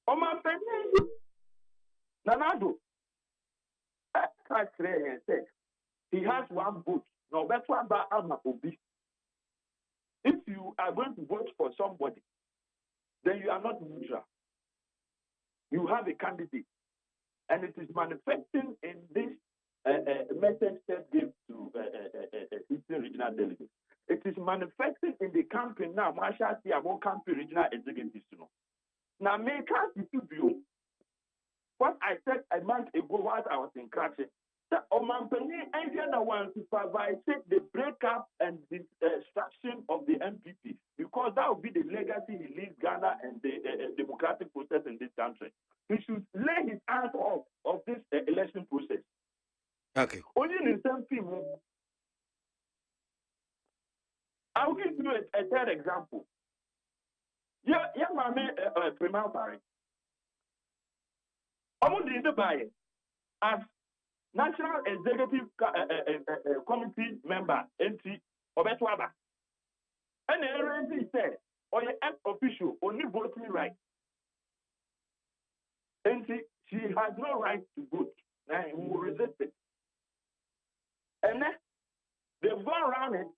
O my penny Nanado. Katre and said he has one vote. Now, that's one by Alma Obi. If you are going to vote for somebody, then you are not neutral. You have a candidate, and it is manifesting in this message that gives to Eastern Regional Delegates. It is manifesting in the campaign now. Marshall Tiamo campaign regional executives. Now, make us view what I said a month ago while I was in Kratche. That Omampeni and one supervise the breakup and the destruction of the MPP, because that will be the legacy he leaves Ghana and the democratic process in this country. He should lay his hands off of this election process. Okay. Only in the same thing. I will give you a third example. Yeah, mama, Primal Barry. I want to buy it as National Executive Committee member, NT Obetwaba. And the RNC said, or your ex-official, only voting right. And she has no right to vote. Now, he will resist it. And then they've gone around it.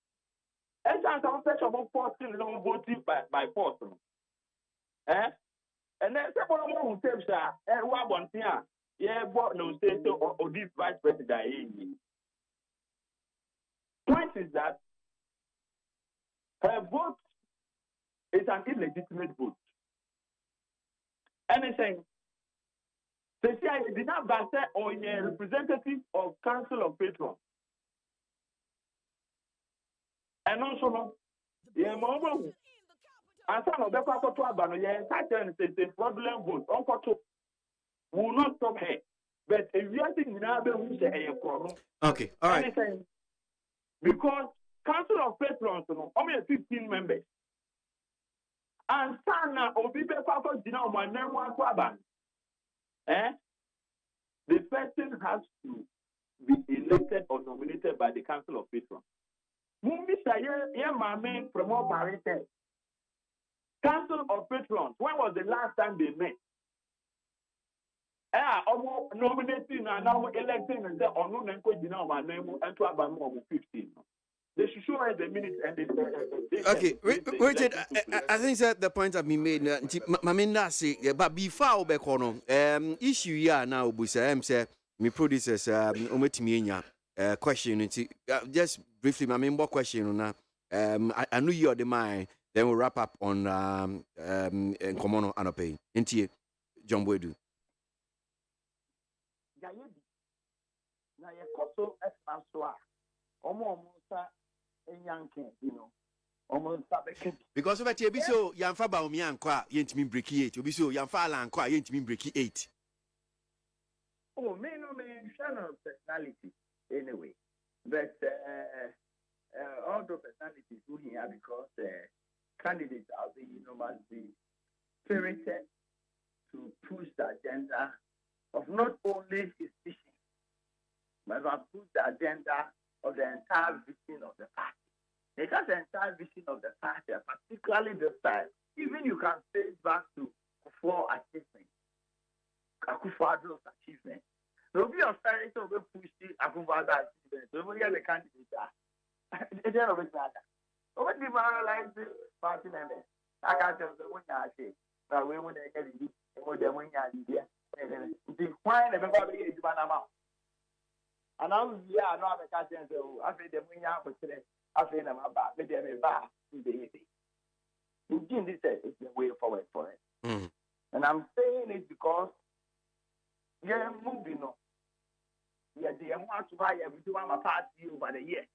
And some section of 14 long voting by force. And then someone who says that, and what one thing, yeah, but no state or this vice president. Point is that her vote is an illegitimate vote. Anything. They say I did not pass or a representative of Council of Patrons. And also, yeah, mama. And some of the people to abandon, yeah, the problem vote. Uncle will not stop her. But if you are thinking now, we say a problem. Okay, all right. Anything. Because Council of Patrons, only 15 members. And Sana or people to dinner my name one to the person has to be elected or nominated by the Council of Patrons. Promote parity. Council of Patrons, when was the last time they met? Nominating and now electing and say, oh, no, my name and to about 15. They should show us the minutes and the okay, Richard, I think that the point have been made. Maminda say, but before we go issue here now, Busa, say, me producers, question, just briefly, my main question now. I know you are the mind. Then we'll wrap up on Komono Anope. Intie, John Boydu. Because of that, you be so Yanfa Baumi and Qua, yent mean break 8. You be so Yanfa and Qua, yent mean break 8. Oh, me no channel personality anyway. But all the personalities who here because candidates are must be spirited to push the agenda of not only his vision, but must push the agenda of the entire vision of the party. Because the entire vision of the party, particularly this time, even you can trace back to Kufuor achievement, Akufo-Addo's achievement. So be authority to push the Akufo-Addo achievement. So we get the candidates. It's over demoralize the party members. I can't tell the one I say. But we won't get it. Or the one I did. The wine and everybody is one amount. And I'm yeah, no, I can't tell you. I feel the one I was today. I feel them about maybe I'm a bar in the easy. Indeed, this is the way forward for it. And I'm saying it because you're moving on. Yeah, they want to buy every one of party over the year.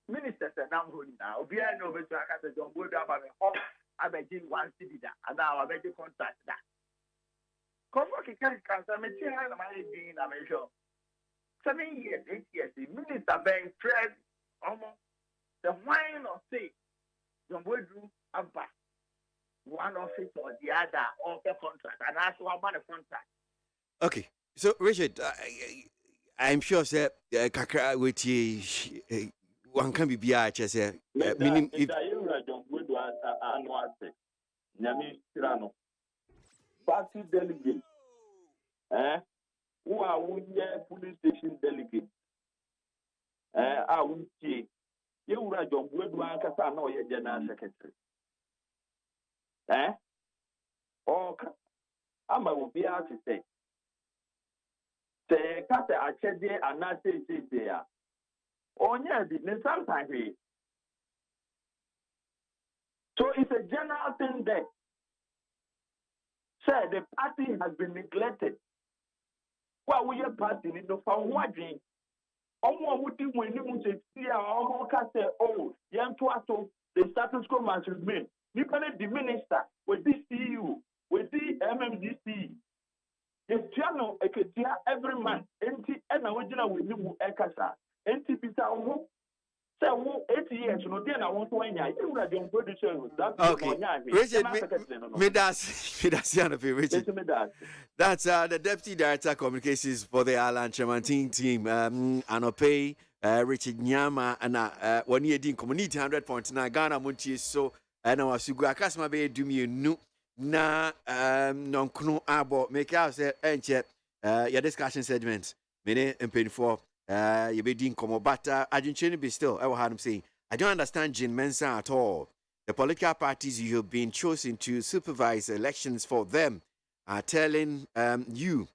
Ministers are now holding now. We are no better. I can't don't go down by the home. I bet you one city that, and now I bet you contract that. Because what you can't cancel, I'm a chair and I'm being a measure. 7 years, 8 years, the minister being tread almost the wine or say, don't go do a back. One office or the other, or the contract, and that's one money contract. Okay, so Richard, I'm sure that Kakra with one can be BHS. Meaning, if party delegate, who are we police station delegate? Are we see? You were John Woodward, I know your general secretary. Or I'm a be out to say. Say, Cata, I said there and not say there. Oh, yeah, didn't sometimes. So it's a general thing there. Say, the party has been neglected. Well, we are party in the phone watching. Almost would do when you want to see our say, oh, young to the status quo must remain. You can diminish that with this EU, with the MMDC. The channel every month, empty and original with you Ekasa, empty Peter who say 8 years, no, then I want to win. You would have been producer. okay, Richard, that's the Deputy Director of Communications for the Island Chairman team, Anope, Richard Nyama, and 1 year in Community 100.9 Ghana Munchi, so, and I was to go a customer be do me no. Na non kunu abo make out say enche your discussion segment many and paid for you be doing como but adwincheni be still I will have him saying I don't understand Jin Mensa at all. The political parties you have been chosen to supervise elections for them are telling you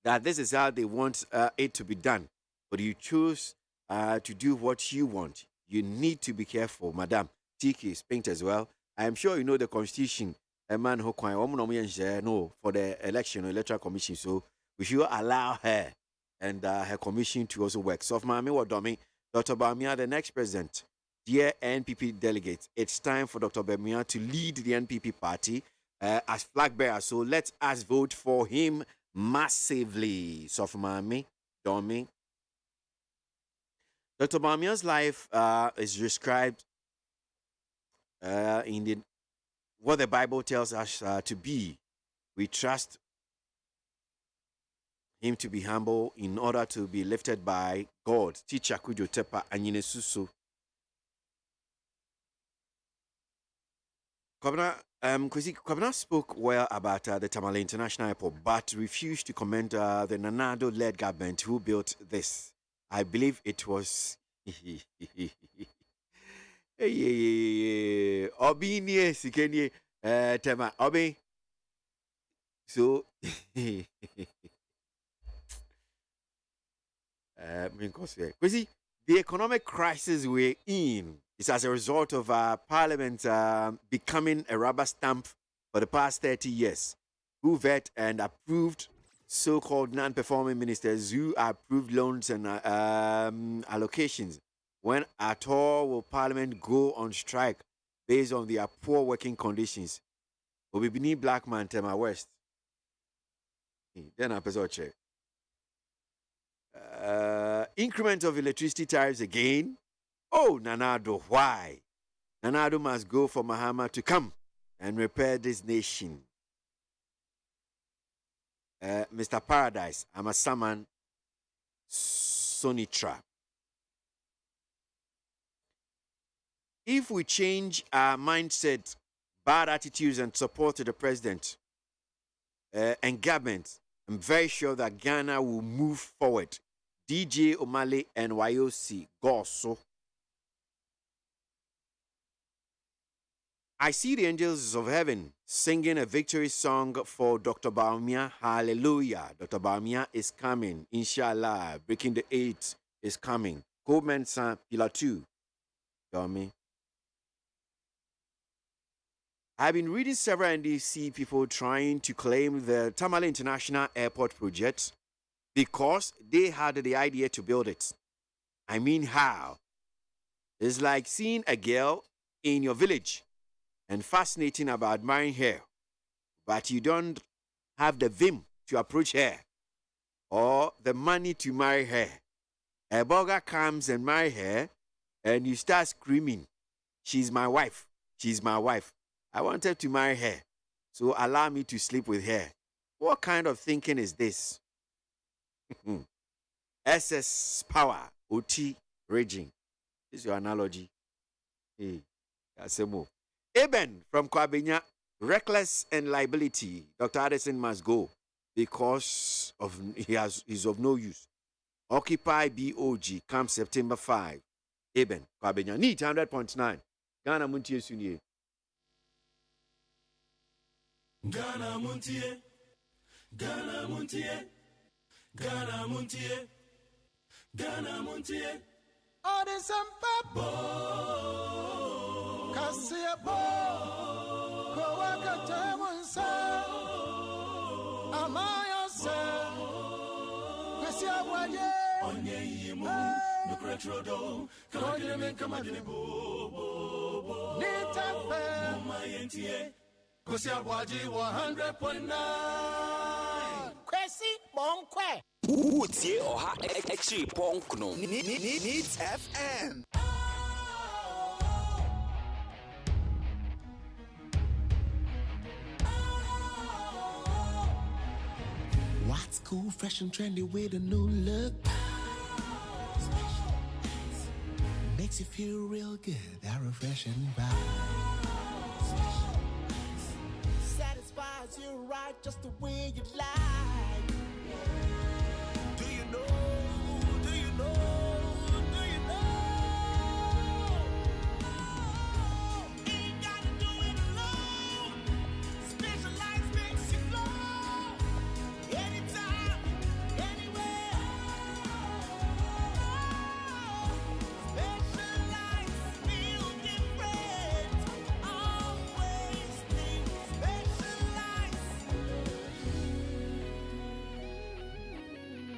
that this is how they want it to be done, but you choose to do what you want. You need to be careful, Madam. TK is paint as well. I'm sure you know the constitution. A man who no for the election or electoral commission. So we should allow her and her commission to also work. So, Mami Wadomi, Dr. Bamia, the next president, dear NPP delegates, it's time for Dr. Bamia to lead the NPP party as flag bearer. So let us vote for him massively. So, Mami, Domi. Dr. Bamia's life is described in the what the Bible tells us to be. We trust him to be humble in order to be lifted by God. Teacher Kujo Tepa Anyine Susu. Kwabena spoke well about the Tamale International Airport, but refused to commend the Nanado-led government who built this. I believe it was Obi nie sikenie tema Obi so the economic crisis we're in is as a result of Parliament becoming a rubber stamp for the past 30 years, who vet and approved so-called non-performing ministers who approved loans and allocations. When at all will Parliament go on strike based on their poor working conditions? We need black man Tema West. Then I check. Increment of electricity tariffs again. Oh, Nanado, why? Nanado must go for Mahama to come and repair this nation. Mr. Paradise, I'm a Saman Sonitra. If we change our mindset, bad attitudes, and support to the president and government, I'm very sure that Ghana will move forward. DJ Omale and YOC Goso. I see the angels of heaven singing a victory song for Dr. Baumia. Hallelujah. Dr. Baumia is coming. Inshallah. Breaking the 8 is coming. Goldman San Pillar 2. Tell me. I've been reading several NDC people trying to claim the Tamale International Airport project because they had the idea to build it. I mean, how? It's like seeing a girl in your village and fascinating about admiring her, but you don't have the vim to approach her or the money to marry her. A burger comes and marry her, and you start screaming, "She's my wife, she's my wife. I wanted to marry her, so allow me to sleep with her." What kind of thinking is this? SS power, OT raging. This is your analogy. Hey, that's a move. Eben from Kwabenya, reckless and liability. Dr. Addison must go because he's of no use. Occupy BOG comes September 5. Eben Kwabenya. Neat 100.9. Ghana Muntie Sunye. Ghana Muntie. Ghana Muntie. Ghana Muntie. Ghana Muntie. Oh, there's some pepper. Cassia Bo. Coaca Tamonsa. Amaya Sa. Cassia Waye. Onye Yimu. No Cretrodo. Kamadime Kamadine Bo. Nita Fair. Mama Yentie. Cassia Waji 100.9. Kwesi Bonkwe. Utie Oha Exi Ponkno. Needs FM. What's cool, fresh and trendy with a new look? Makes you feel real good, that refreshing vibe. Satisfies you right just the way you like. Do you know? Do you know? Do you know? Ain't gotta do it alone. Specialized makes you flow. Anytime, anywhere. Specialized feel different. Always think specialized.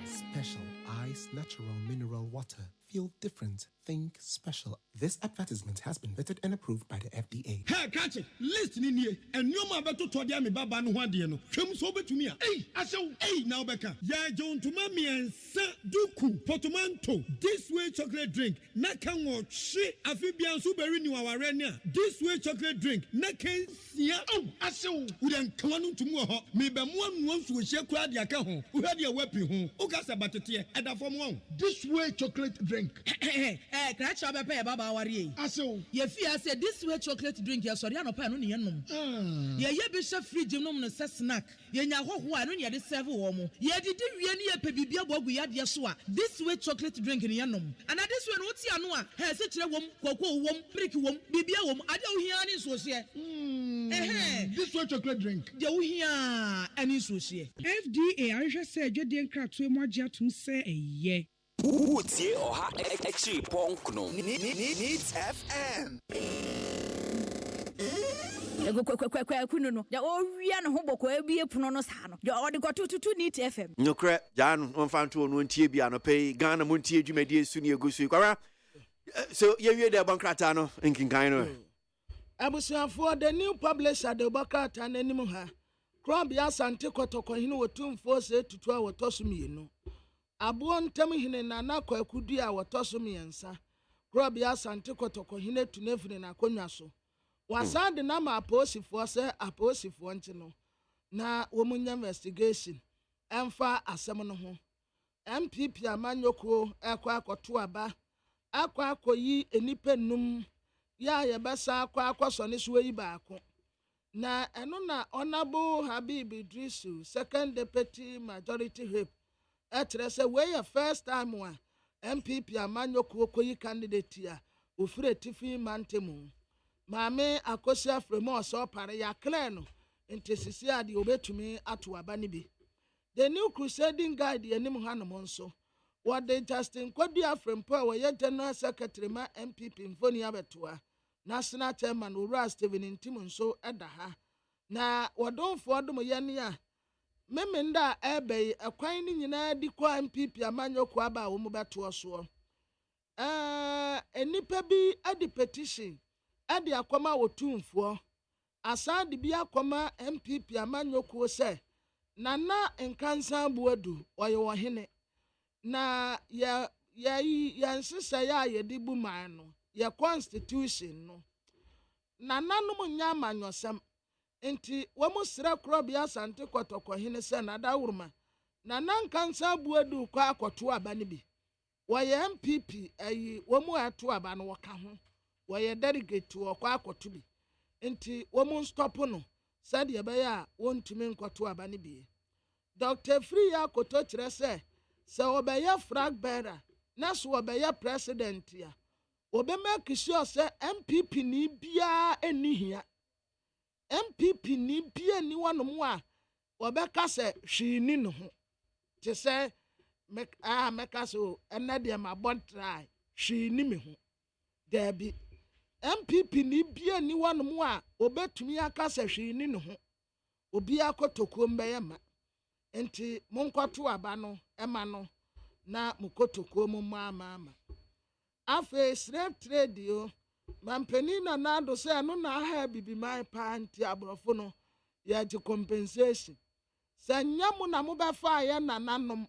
Special Ice Natural Mineral Water. Feel different. Think special. This advertisement has been vetted and approved by the FDA. Hey, catch it. Listen in here. And you ma beto to dia me baba no hwade no. Hwem so betumi a. Hey, asew. Hey, now beka. Ya John to ma me ensa duku portmanteau. This way chocolate drink. Na kan wo hwe afi bia so beri ni waware ne a. This way chocolate drink. Na kan sia. Oh, asew. Wo den kan no ntumu ho. Me be mo anu nsu wo hye kura dia ka ho. Wo hwade a wapi ho. Wo ka sa batete e da fom ho. This way chocolate drink. Crash up a baba worry. Aso. Ye fear said this way chocolate drink, yes, sorry, no pan on yenum. Ye bishop free genome no snack. Ye nya ho ho anu ye de serve wo mo. Ye did really a pebibia bogu ya de so a. This way chocolate drink in yenum. And this one what ya no a. He se kire wom, koko wom, brick wom, bibia wom. Ade wo hia ni so se. This way chocolate drink. De wo hia ani so se. FDA ahwe se adwede nkratoe mo agye atum se eye. Utie Oha Exi Ponkno. Needs FM. Kuno, the Orian Hoboko, be a pronos hano. You already got to Neat FM. No crap, Jan, on found to one Tibiano pay, Ghana Muntie, you may dear Sunia Gusu. So you're there, Bancratano, and Kinkino. I was for the new publisher, the Bacat and Animuha. Crabia Sante Kotoko, you know, 2 4 to 12 Tosumi, you know. Abuon temi hine na nakwa akudi a wotoso miensa. Krobia Sante Kotoko hine tunefune na konwa so. Wasade na ma aposifo se aposifo nti no. Na womunya investigation. Emfa asem no ho. MPP amanyoko ekwa akoto aba. Akwa akoyi enipa num ya yebesa akwa akwaso ne so yi baako. Na eno na Honorable Habib Idrisu, second deputy majority whip. Etrese we first time MPP amanyoko koyi candidate ya ofure tifi mantemu maame akosia fremo so pare ya clear no nti sisi ade obetumi ato aba ne bi the new crusading guide yanim hanom nso what the Justin Kwadia Frempo were general secretary ma MPP mfoni abetoa national chairman Ura Steven Intimun so edaha na wadonfo adom ye ne a memenda ebe akwan ni nyina di kwa MPP amanyo kwa ba wo mu beto so enipa bi adi petition adi akoma wotumfo asa de bi akoma MPP amanyo ko se nana nkansa buadu oye wo hene na ya nsesa ya yedi bu man no ya constitution no nananum nya amanyosam enti wamu sira krobia sante kotoko hene se na dawurma nana nkansa buadu kwa akoto aba ne bi woye MPP ayi wamu ato aba no woka ho woye delegate wo kwa akoto bi enti wamu stop no said ye be ya wontumi nkoto aba ne bi Dr. Free ya koto kire se obeye flag bearer na so obeye president ya obe make sure se MPP ni bia enihia MPP ni bia ni wanom a obeka se hwini no ho te se meka so enade ma bon try hwini me ho dabi MPP ni bia ni wanom a obetumi aka se hwini no ho obi akotokuo mbeye ma enti monkwato aba no ema no na mukotokuo mu mama afe slave trade yo mampeni na ado se no na ha bibi mai pa anti abrofo no ya ji compensation sanyamu na mo befa ya nananom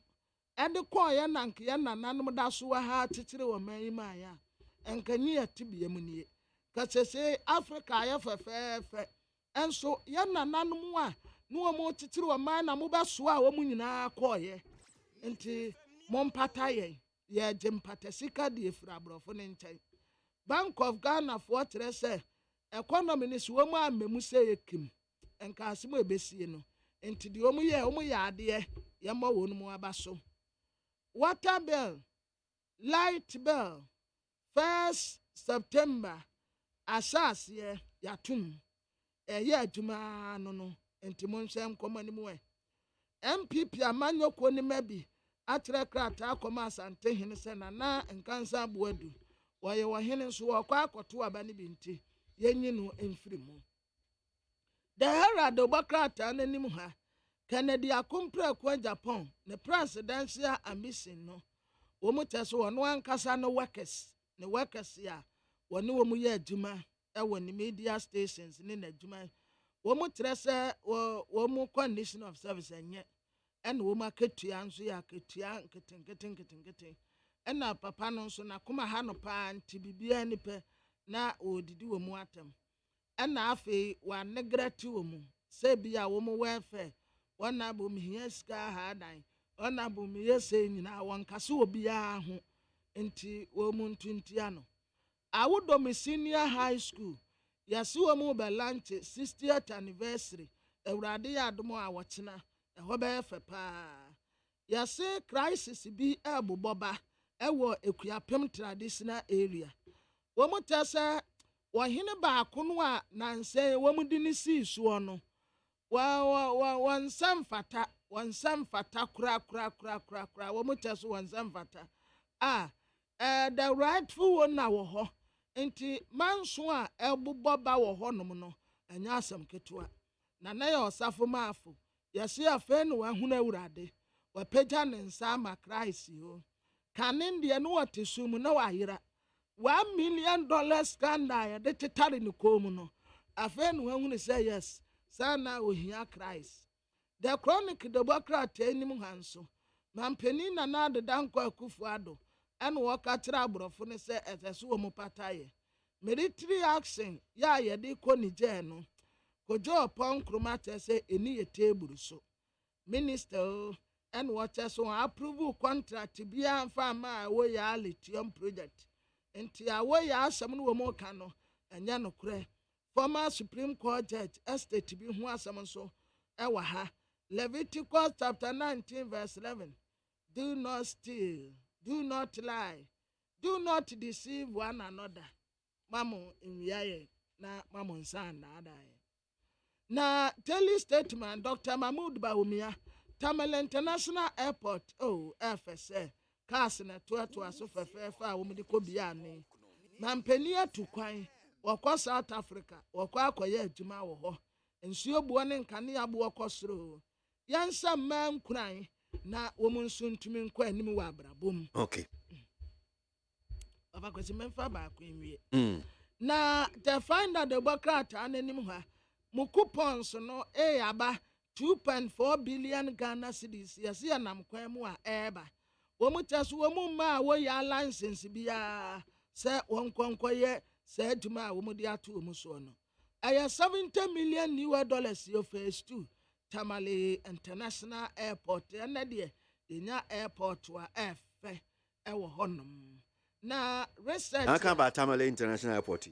ede ko ya nanke ya nananom da so ha titire wo man ma ya enkanyi ya tibie mu nie kasese Africa ya fefefe enso ya nananom a no mo titiri wo man na mo beso a wo mu nyina akoye enti mo mpata ye jempata sika de efura brofo ne nchen Bank of Ghana for trese economy ni so mo amemu se yekim enka asemo ebesie no enti de wo mu ye ade ye mo wonu mo abaso water bill light bill 1st September asas ye yatum ye adwuma no enti monsem komani mu MPP amanyoko ni mabi atre krata akoma asante hene se na nkansa boadu woye wo hene so wakwa akoto aba ne binti yenyi no emfiri mu the herald obakrata nanim ha Kennedy akompra kwa Japan ne presidential ambition no wo mu teso wono ankasa no workers ya woni wo mu ye adwuma e ni media stations ni na adwuma wo mu trese wo mu condition of service enye en wo ma ketua nso ya ketua nketen ena papa no nso na kuma ha no pa nti bibia ni pe na odidi wo mu atem ena afi wa neglect wo mu se bia wo mu welfare wana bo mihia ska ha dan ona bo mi yese nyina won kase obia ho nti wo mu ntuntia no awodo senior high school yasi wo mu be lunch 60th anniversary ewrade ya adomo a wochena eho be fe pa yasi crisis bi eboboba ewo ekuapem traditional area wo mu tese wo hene ba kono a nanse wo mu dini si so no wan samfata kura wo mu tese wan samfata the rightful one na wo ho enti manso a ebuboba wo honom no anya asam ketua na ya osafo maafo yesi afa no wahuna awurade wapeja ne nsa ma Christ ho kanin de no watesum na wayira $1 million scandal ya de tetare ne komu no afa no wahuna say yes sana ohia Christ the chronic the Democrat enim hanso mampeni na de danko akufu ado and walk at Rabrofo ne se eteso wo mu pataye military action ya ye de ko ni je no kojo pon kromate se eni ye table so minister and what so approve contract bia mfa ma wo ya lithium project enti awo ya asem no wo mu ka no enya no kure former Supreme Court judge estate bi hu asem so ewa ha Leviticus chapter 19 verse 11 do not steal, do not lie, do not deceive one another. Mamu inwiaye na mamonsa na adaye na tele statement Dr. Mahmoud Bawumia Tamale International Airport FSA cars na to aso fefefa a wo me de ko bia ne mampani atukwan wokɔ South Africa wokɔ akɔyɛ adwuma wo hɔ nsuo buo ne nkane abo kɔ soro yansa man kuran na wo mun suntumi nkɔ anim wɔ abrabom okay aba kwesi memfa ba ko nwie na the find that the bureaucrat anenim ha mo coupons no aba 2.4 billion Ghana cedis yesi anam kwan mu a eba wo mu taso wo mu ma wo ya license bia se won konkoye se aduma wo mu de ato mu so no aya $70 million your phase 2 Tamale International Airport na de enya airport wa efe ewo honom na research I can't about Tamale International Airport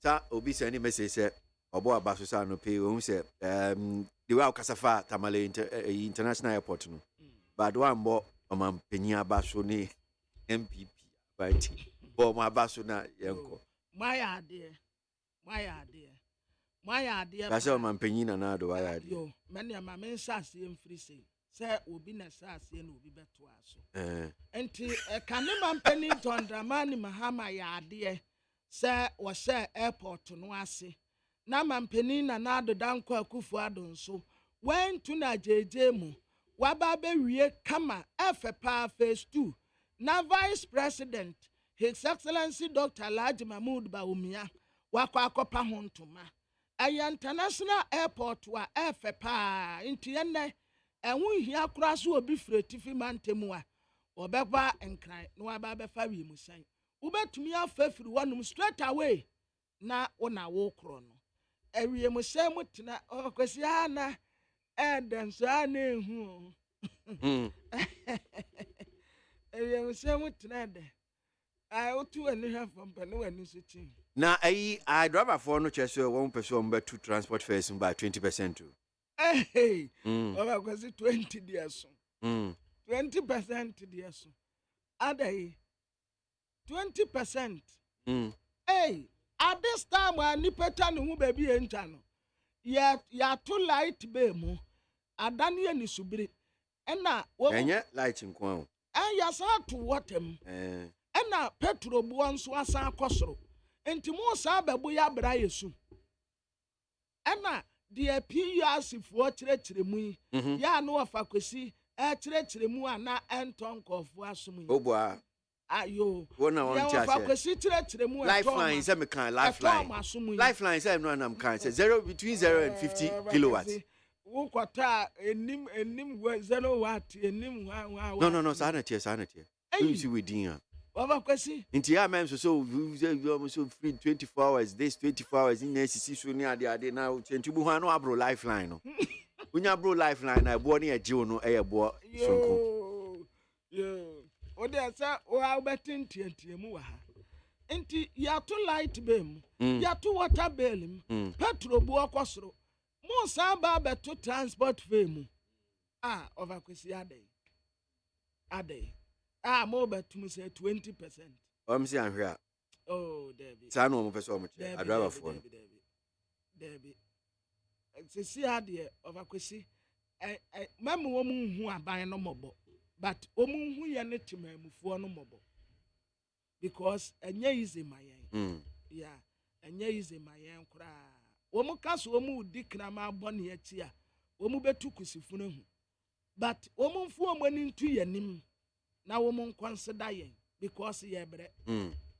sa obi se any message say obo abaso sa no pay won say the way kasafa Tamale International Airport no but one more omam penya abaso ni MPP right bo mo abaso na yenko my idea kase omam penyi na do why idea yo many am men sase mfiri say obi na sase na obi beto aso enti kane man penny John Dramani Mahama ya ade say wo say airport no ase na man penny na do danko akufu adonso when to na jeje mu waba be wie kama FPA phase 2 na vice president His Excellency Dr. Alhaji Mahmoud Bawumia wakwa akopa hontoma ayi international airport wa FPA intienne enwu hia kura so obi fretifi mantemu a obeba enkran na waba be fa wi musan ubetumi afafiri wonum straight away na wona wo kro no awie musan mutena okwesi ana edenso ana ehu awie musan mutena de I ought to any have from Penny City. Now, I drive for no chess 1% but to transport fares by 20% too. Hey, oh, was it 20 years? 20% years. Are they 20%? Hey, at this time, I nipetan who baby and channel. Yet, ya too light bemo. I done ye ni subri. And now, and yet light in Kwang. And yes, I to what him. Ena petro buo nso asan akosoro enti mo sa babu ya bra yesu ena de PURC fo kirekiremu yi ya no afa kwesi kirekiremu ana entonkofo asom yi oboa ayo wona won tia afa kwesi kirekiremu lifeline say me kan lifeline say no am kan say 0 between 0 and 50 kilowatts wo kwata enim 0 watt enim wa no sana tie you see we din Baba kwesi inti ya mem so free 24 hours this 24 hours in NCC so ni ade na ntubu ho no abro lifeline no unya bro lifeline na ebo ne ajiwo no ebo sonko yo o de sa o abetintiantie mu wa ha nti ya to light bem ya to water bill petrol bu okosoro mo sa ba beto transport fee mu over kwesi ade mo betum say 20%. See anhwe oh David. Sa no mo pese o mo che adraba fo. David. See ade over kwesi mem wo mu hu aban no mobo but wo mu hu ye ne temamufuo no mobo because enye easy mayen yeah enye easy mayen kura wo mu kaso wo mu di krama bone achi a wo mu betu kusifu no hu but wo mu fu o mani ntu yanim na wo mon consider yen because ye bre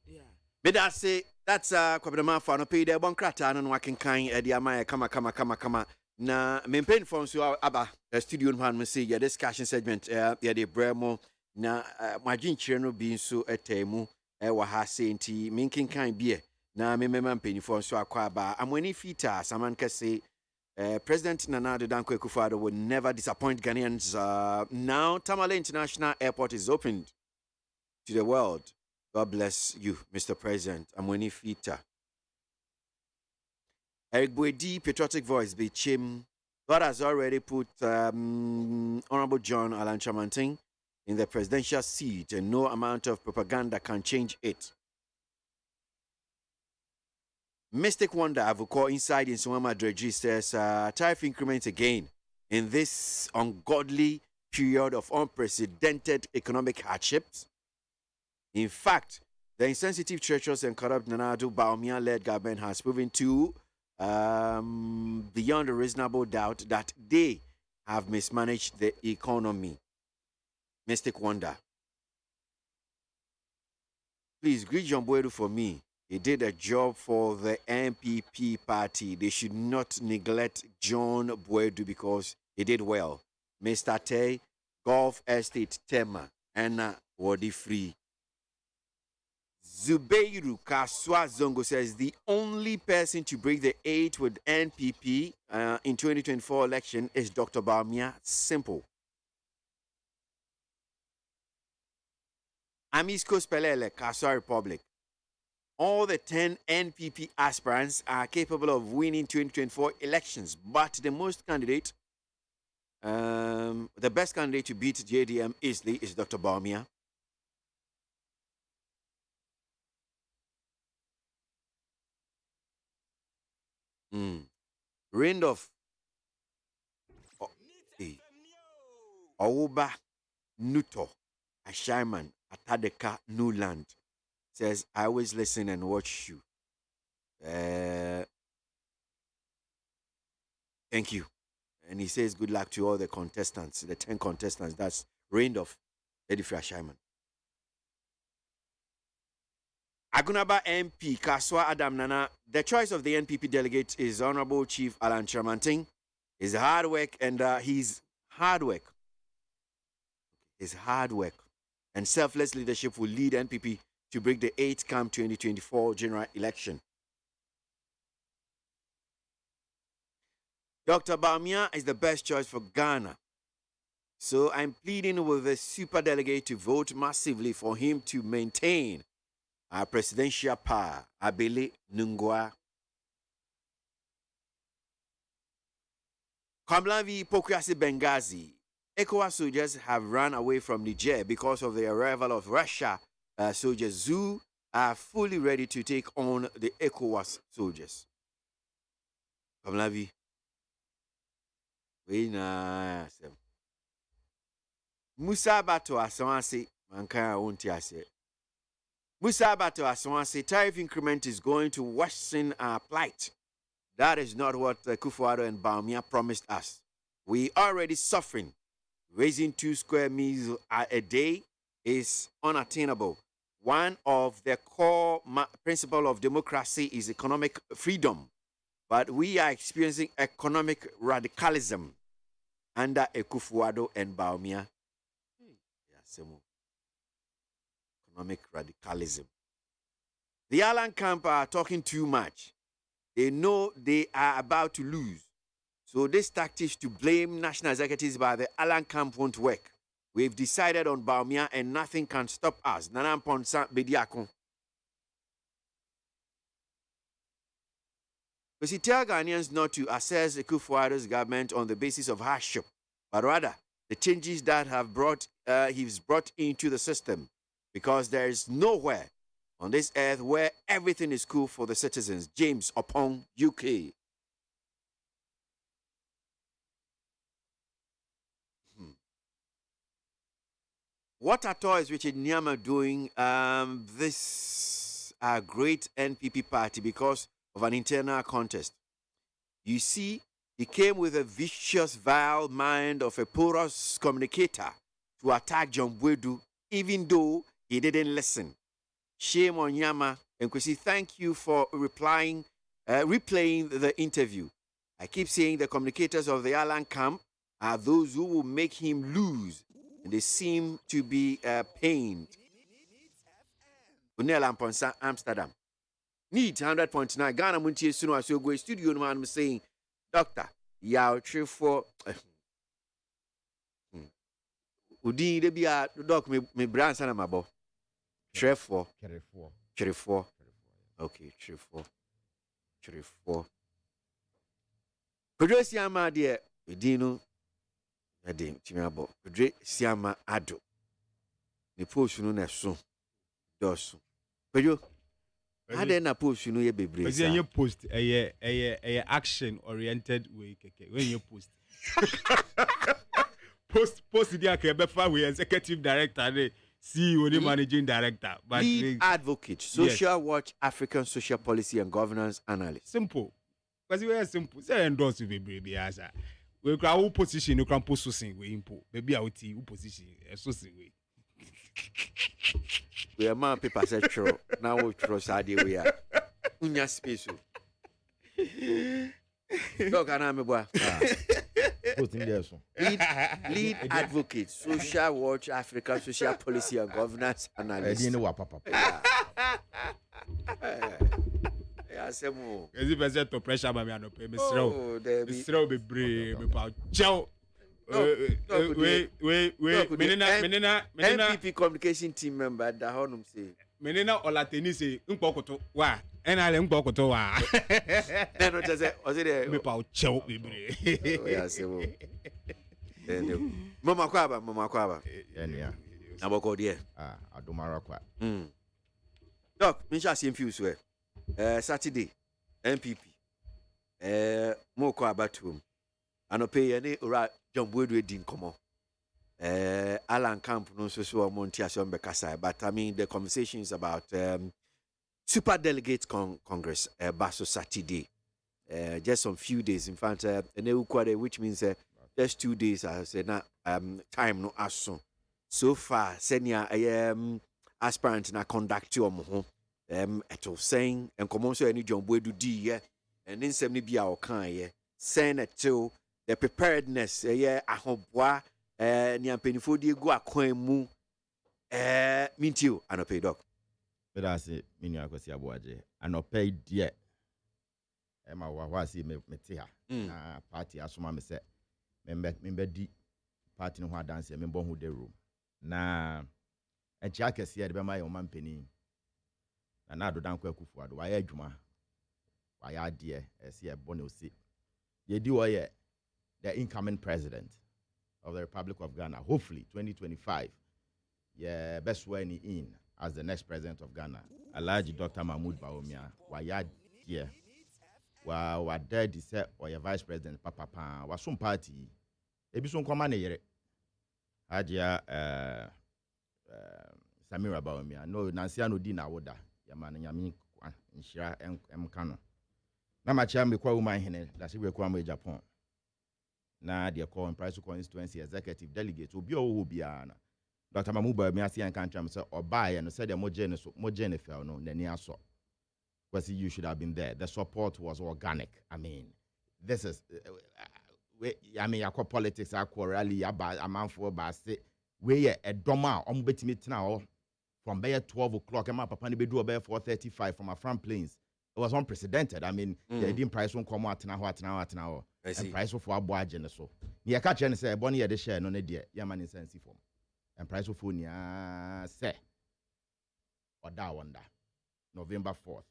yeah me that say that's kwabema fa no pay the bon krata no waken kan e dia ma kama na me pen from so aba studio no han me say your discussion segment ya de bremo na magin no bi nso etemu e wa ha say nti me kan bi na me pen from so akwa aba amoni fita saman ka say President Nana Addo Dankwa Akufo-Addo will never disappoint Ghanaians. Now, Tamale International Airport is opened to the world. God bless you, Mr. President. Amweni Fita. Eric Boedi, Patriotic Voice, Bichim. God has already put Honorable John Alan Chamanting in the presidential seat, and no amount of propaganda can change it. Mystic Wonder Avocor inside in Suama Dredge says tariff increment again in this ungodly period of unprecedented economic hardships. In fact, the insensitive, treacherous, and corrupt Nanado Baumia-led government has proven to, beyond a reasonable doubt, that they have mismanaged the economy. Mystic Wonder. Please greet John Boedu for me. He did a job for the NPP party. They should not neglect John Boedu because he did well. Mr. Tay, Golf Estate Tema, Anna Wadi Free. Zubeiru Kaswa Zongo says the only person to break the 8 with NPP in 2024 election is Dr. Baumia. Simple. Amisco Spelele, Kaswa Republic. All the 10 NPP aspirants are capable of winning 2024 elections, but the best candidate to beat JDM easily is Dr. Baumia. Randolph Owoba Nuto Ashaiman Atadeka Newland says, I always listen and watch you. Thank you. And he says, good luck to all the contestants, the 10 contestants. That's Randolph Edifra Ashaiman. Agunaba MP Kaswa Adam Nana. The choice of the NPP delegate is Honorable Chief Alan Chamanting. His hard work and and selfless leadership will lead NPP to break the 8th CAM 2024 general election. Dr. Baumia is the best choice for Ghana. So I'm pleading with the super delegate to vote massively for him to maintain our presidential power. Abele Nungwa. Kamlavi Pokrasi Benghazi. ECOWAS soldiers have run away from Niger because of the arrival of Russia soldiers who are fully ready to take on the ECOWAS soldiers. Kamlavi. Musa Bato Aswansi, Mankaya Untiase. Musa Bato Aswansi, tariff increment is going to worsen our plight. That is not what Kufuor and Baumia promised us. We already suffering. Raising 2 square meals a day is unattainable. One of the core principles of democracy is economic freedom. But we are experiencing economic radicalism under Kufuor and Baumia. Economic radicalism. The Alan camp are talking too much. They know they are about to lose. So this tactics to blame national executives by the Alan camp won't work. We've decided on Baumia and nothing can stop us. Nanam Ponsa Bediakon. But he tells Ghanaians not to assess Kufuor's government on the basis of hardship, but rather the changes that he's brought into the system, because there is nowhere on this earth where everything is cool for the citizens. James Opong, UK. What at all is Richard Nyama doing? This great NPP party because of an internal contest. You see, he came with a vicious, vile mind of a porous communicator to attack John Boedu, even though he didn't listen. Shame on Nyama. And Kwesi, thank you for replaying the interview. I keep saying the communicators of the Alan camp are those who will make him lose. And they seem to be pained. Unel Amponsa, Amsterdam. Need 100.9. Ghana Muntie Suno as you go studio no man saying, Doctor, yaw tree for Udi de bia doc me bransa na mabo. Tree for. Okay, tree for. Pedro Siama de Edino Edim Chimiabo. Pedro Siama Ado. The post no na so. Dosu. Pedro I didn't post, you know, you be brave. Because you post a action oriented way. When you post, post the akebe we executive director, CEO, the managing director, but lead advocate, social watch, African social policy and governance analyst. Simple, because we are simple. Say endorse to be brave, as we can position, you can post something we import. Maybe our team position, something we. We are man paper set true. Now we trust idea we are. Unya space. Dog and boy. Lead advocate, social watch, African social policy and governance analyst. Is it better to pressure me and pay me slow be brave about Joe. NPP communication team member da honum say menena olateni say nkpokoto wa enale nkpokoto wa no just say o say me pa chew bebre ya say wo mama kwaba enia aboko there adomara kwa doc me sha see fuse we Saturday NPP mo ko abatum anope ye ne ora John Boydwe din komo Alan Camp no so Montiason Bekasai, but I mean the conversation is about Super Delegates Congress Basso Saturday. Just some few days in fact which means just 2 days I said time no as soon. So far senior aspirant na conduct you home at saying and come so any John Boydwe di and then 70 be our kind saying to the preparedness ahobwa ni ampenifo di egu akwan mu mintio anope doc beda se minu akwasi aboaje anope die ma wa si mete ha na party asoma me se membe di party no ho dance membe ho de room na enchi akese ye de be ma ye o mampeni na do dan kwa kufu ado wa ye adwuma wa ya de ese e bone osi ye di wo ye the incoming president of the Republic of Ghana, hopefully 2025, yeah, best swearing in as the next president of Ghana. Alhaji Dr. Mahmoud Bawumia, waya dear, wa dead is or your vice president Papa Pan, was some party. Ebison command yere. Hajia Samira Bawumia, no Nansiano Dina Woda, Yaman Yamin Nshira Mkano. Namacha me kwa woman hene, that's we kwa Japan. Na the call and price constituency executive delegate obi o bia na Dr. Mamuba me asia kan tram say obai and said the mojene fell no nani aso because you should have been there. The support was organic. I mean, this is I mean yakwa politics akwa rally aba amanfo ba say we a doma betimi tena from by 12 o'clock and my papa ni bedu about 4:35 from Afran Plains. It was unprecedented. I mean, the didn't price won't come out now. And price of our budget so. Near catch and say, Bonnie at the share, no idea, Yaman in sense form. And price of Funia say, or da wonder, November 4th.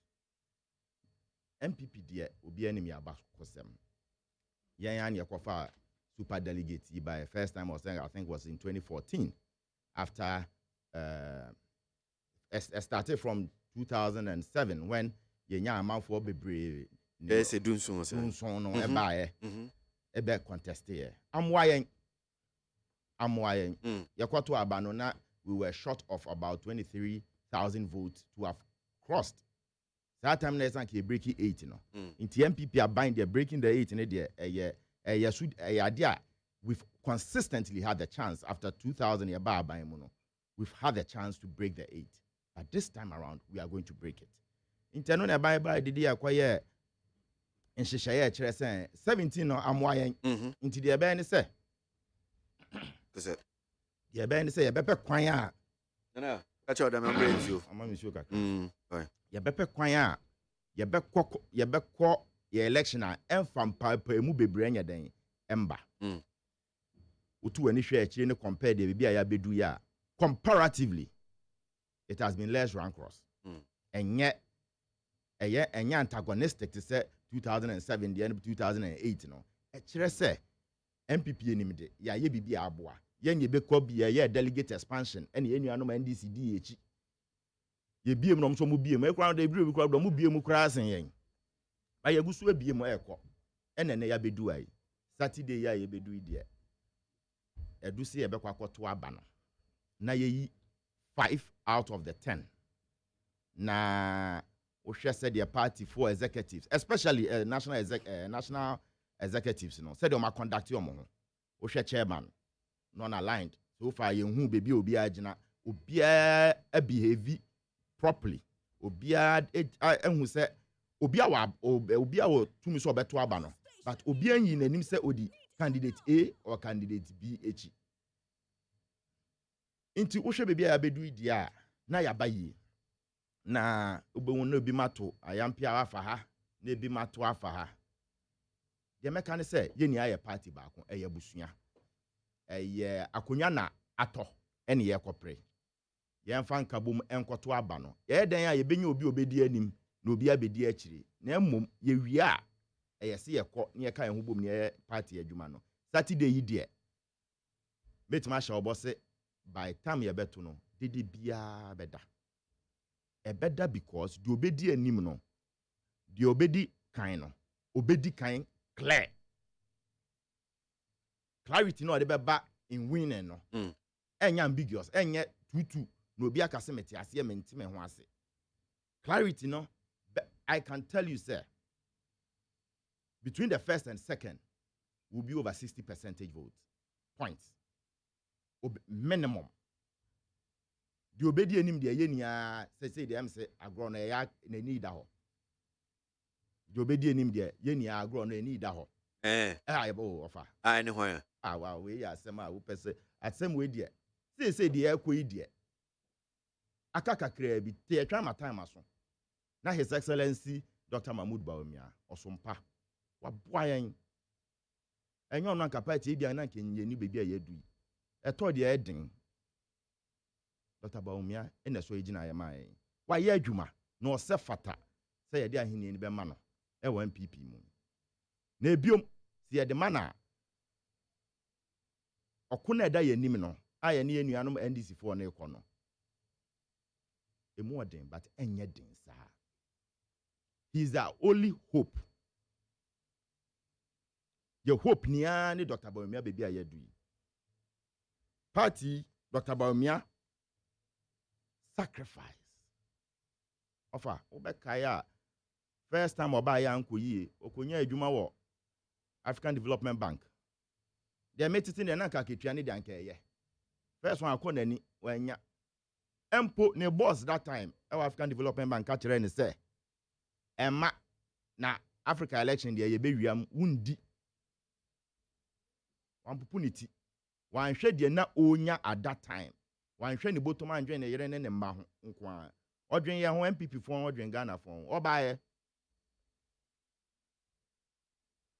MPP dear will be enemy about Kosem. Yan Yakofa super delegate by first time I was saying, I think was in 2014. After started from 2007 when Yenya amount for be brave. There's a dunson no ebe contest here. I'm wying. Yakwato Abanona, we were short of about 23,000 votes to have crossed. That time there's like breaking 8, you know. In the MPP are buying they're breaking the 8 in a idea. We've consistently had the chance after 2000 we've had the chance to break the 8. But this time around we are going to break it. Internally by the acquire in Shishaya Chess 17 or Amwayan into the Abani say. The Abani say a beppe quaya. No, that's what I'm brains you. I'm sugar. Ya beppe quaya. Ya beque your election and from Pipe Mube Branya Day, Ember. Utu any share chain compared the Bibia Beduya. Comparatively, it has been less rank cross. And yet, antagonistic to say 2007, the end of 2008, no. Actually, say MPP enemy, ya ye bibi abua. Yen ye be kobi ya delegate expansion, and ye no NDCDH. ye biem no so mu biem e kwa de bire bi kwa do mu biem kura asen yen ba ye gusu abiem ekọ ene ne ya bedu ai Saturday ya ye bedu ide edu se ye bekwa akoto aba no na ye yi 5 out of the 10 na ohwe said the party for executives especially national executives no said o conduct your mo ohwe chairman non aligned so far ye hu bebi obi agina obi a behave properly obi a ehu se obi a tumi so obeto aba no but obi anyi nanim se odi candidate A or candidate B echi inti ohwe bebi a bedu dia na ya bayi na obewu na obi mato ayampia afa ha na ebi mato afa ha ye meka ne se ye ni aye party ba ko eye busua eye akonya na ato ene ye kopre ye mfa nkabom enkoto aba no ye den a ye benya obi obedi anim na obi abedi akire na mmom ye wi a eye se ye ko ne ye kan ho bom ne party adwuma no Saturday yi de metima sha obose by time ye beto no dede bia beda ebeda because the obedi anim no the obedi kan no obedi kan clear clarity no de beba in winning no enya ambiguous enye tutu no obi akase meti ase menti me ho ase clarity no I can tell you sir between the first and second will be over 60% votes points minimum the obedi anim de ye nia say dem say agro no ya na ni da ho the obedi anim de ye nia agro no ni da ho ebo ofa ne ho ya wa we ya asem a wo pese asem we de say de ekwo yi de aka kakra bi te atwa ma time aso na his excellency Dr. Mahmoud Bawumia osompa wa boayen enyo no capacity bia na kenye ni bebi a yedu eto de eden Dr. Bawumia ene so ejina ya mai wa ye adwuma na ose fata say ye de ahene ni be ma no e wa MPP mu na ebiom si ye de mana okuna eda ye nim no aye ne enuanom NDC for na ekọ no emu odin but enye din sa he is our only hope your hope niya ni Dr. Bawumia bebi a yedu party Dr. Bawumia sacrifice ofa obekaya first time oba ya nkoyi okonya adwuma wo African Development Bank they made it in the nanka ketua ne de ankeye first one akọ nani wanya empo ne boss that time African Development Bank ka kire ne say emma na Africa election de ye bewiam wundi one opportunity one hwe de na onya at that time one hwe ne bottom andwen ne yere ne mba ho nko a odwen ye ho MPP fo odwen Ghana fo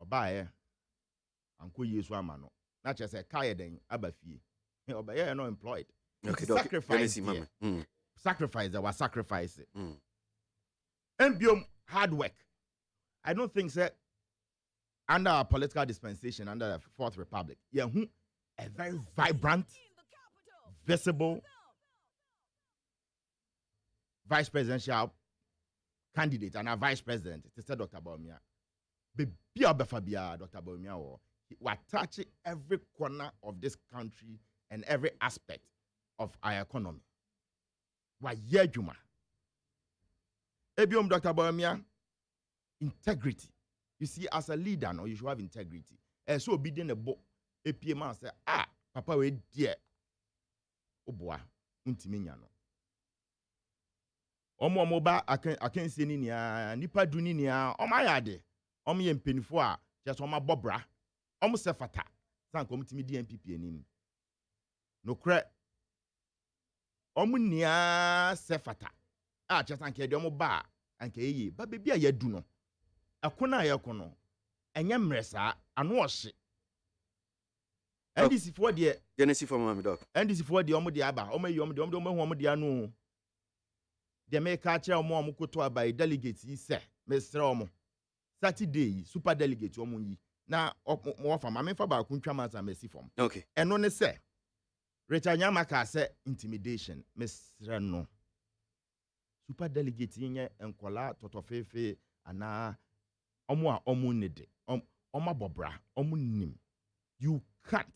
obaye anko yesu amano na che se kaye den abafie obaye no employed okay sacrifice sacrifice that was sacrifice embiom hard work I don't think that under our political dispensation under the Fourth Republic a very vibrant visible vice presidential candidate and a vice president Mr. Dr. Bawumia be Fabia Dr. Bawumia will touch every corner of this country and every aspect of our economy. Wa yejuma. Ebiom Dr. Bawumia integrity. You see, as a leader, no, you should have integrity. And so be den a book. APA man say, Papa we dear. Oh boy, untiminya no. Omo moba aken se ni nia nipa du ni nia o ma yade. Omo ye mpenifo a just o ma bobra. Omo se fata. San ko mtimi di MPP anim. No kre. Omo nia se fata. Just anke de omo ba anke yi ba bebi a yadu no. Akona yakono enye mresa anu ohye NDC for de Genesis for mama doc NDC for de omo de aba omo yi omo de omo de anu de make kire omo koto aba delegate yi se mesre omo Saturday super delegate omo yi na mo fa mama fa ba ku ntwa masa mesi form okay eno ne se Richard Nyamaka se intimidation mesre no super delegate yenye enkola totofefe ana omo a omo nede oma bobra omo nim. You can't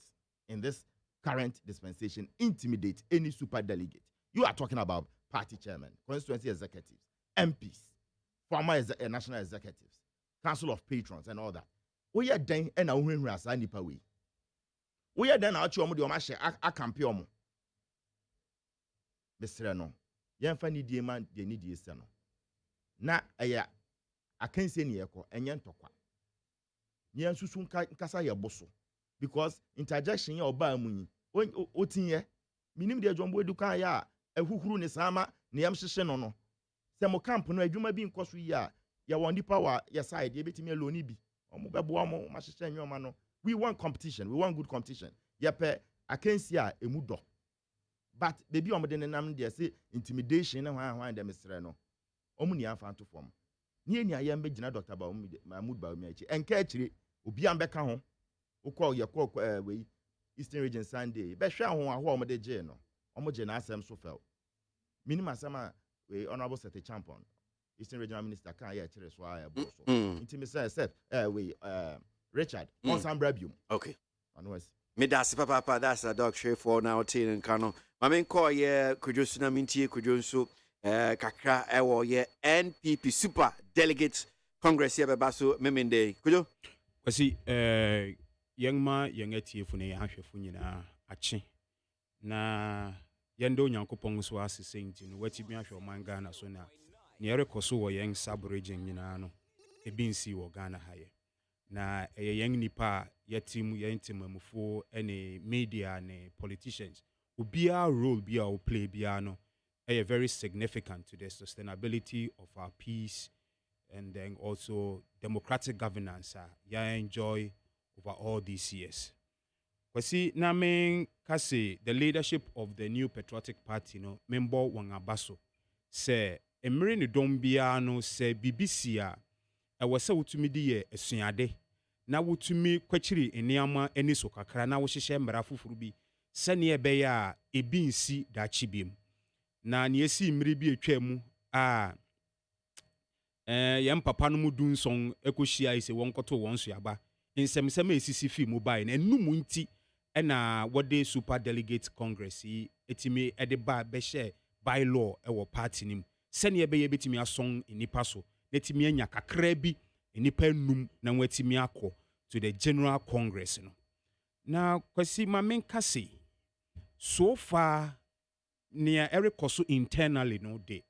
in this current dispensation intimidate any super delegate. You are talking about party chairman, constituency executives, MPs, former national executives, council of patrons and all that. We are then and our win ras and nipa we. We are then our chomo de omashe a campiomo. Mr. No. Yemfa ni die man de ni die se no. Na aya akanse ni yeko enye ntokwa. Yen susu nkasa ye boso because interjection ye oba amunyi otinye minim de adwombo edukan ya ehuhuru ne sama ne yam hyehye no no. Se mo camp no adwuma bi nkoso yi a ya won dipa wa ya side ye betimi aloni bi. Omo bebo omo ma hyehye nwoma no. We want competition, we want good competition. Yepe akanse a emu do. But baby omo de nenam de say intimidation na hwan dem sere no omo ni amfa to form ni eni ayam be gina Dr. Mahmoud Bawumia echi enka achire obi am beka ho ukọ ye kọ we Eastern Region Sunday be hwe ho aho omo de je no omo je na asem so fel minimum asema we honorable Sete Champion Eastern Regional Minister kan ya achire so a ebo so intimi say we Richard on Sambrabium. Okay. Anwas me that's papa that's a dog share for now tin and kano mamen call ye kujo suna mintie kujo nso kakra ewo ye NPP super delegate congress ye beba so memende kujo kwasi young atiefu ne ahwefo nyina ache na yendo nyankopon so asese nti no watimi ahwe manga na so na ne rekoso wo yen sub region nyina no ebinsi wo Ghana haye na young nipa yatim yantimamufo ene media ne politicians ubia role bia o play bia no very significant to the sustainability of our peace and then also democratic governance enjoy over all these years. Kwasi na men kase the leadership of the new patriotic party no member wangabaso say emre ne dom bia no say BBC a wose wutumi di ye esuade na wutumi kwachiri eniama eni so kakra na wo hyehye mbara fufuru bi sane ebe ya ebi nsi da chibim na ne esi mmiri bi etwa mu a yam papa no mu dunson ekohia ise won koto won so yaba nsɛmsɛm esisi fi mobile na enum nti na wode super delegate congress yi etimi ede ba be share bylaw ewo party nim sane ebe ye betimi ason enipa so netimi anya kakra bi enipa enum na watimi akọ to the general congress no na kwasi mamenka say so far near erekoso internally no de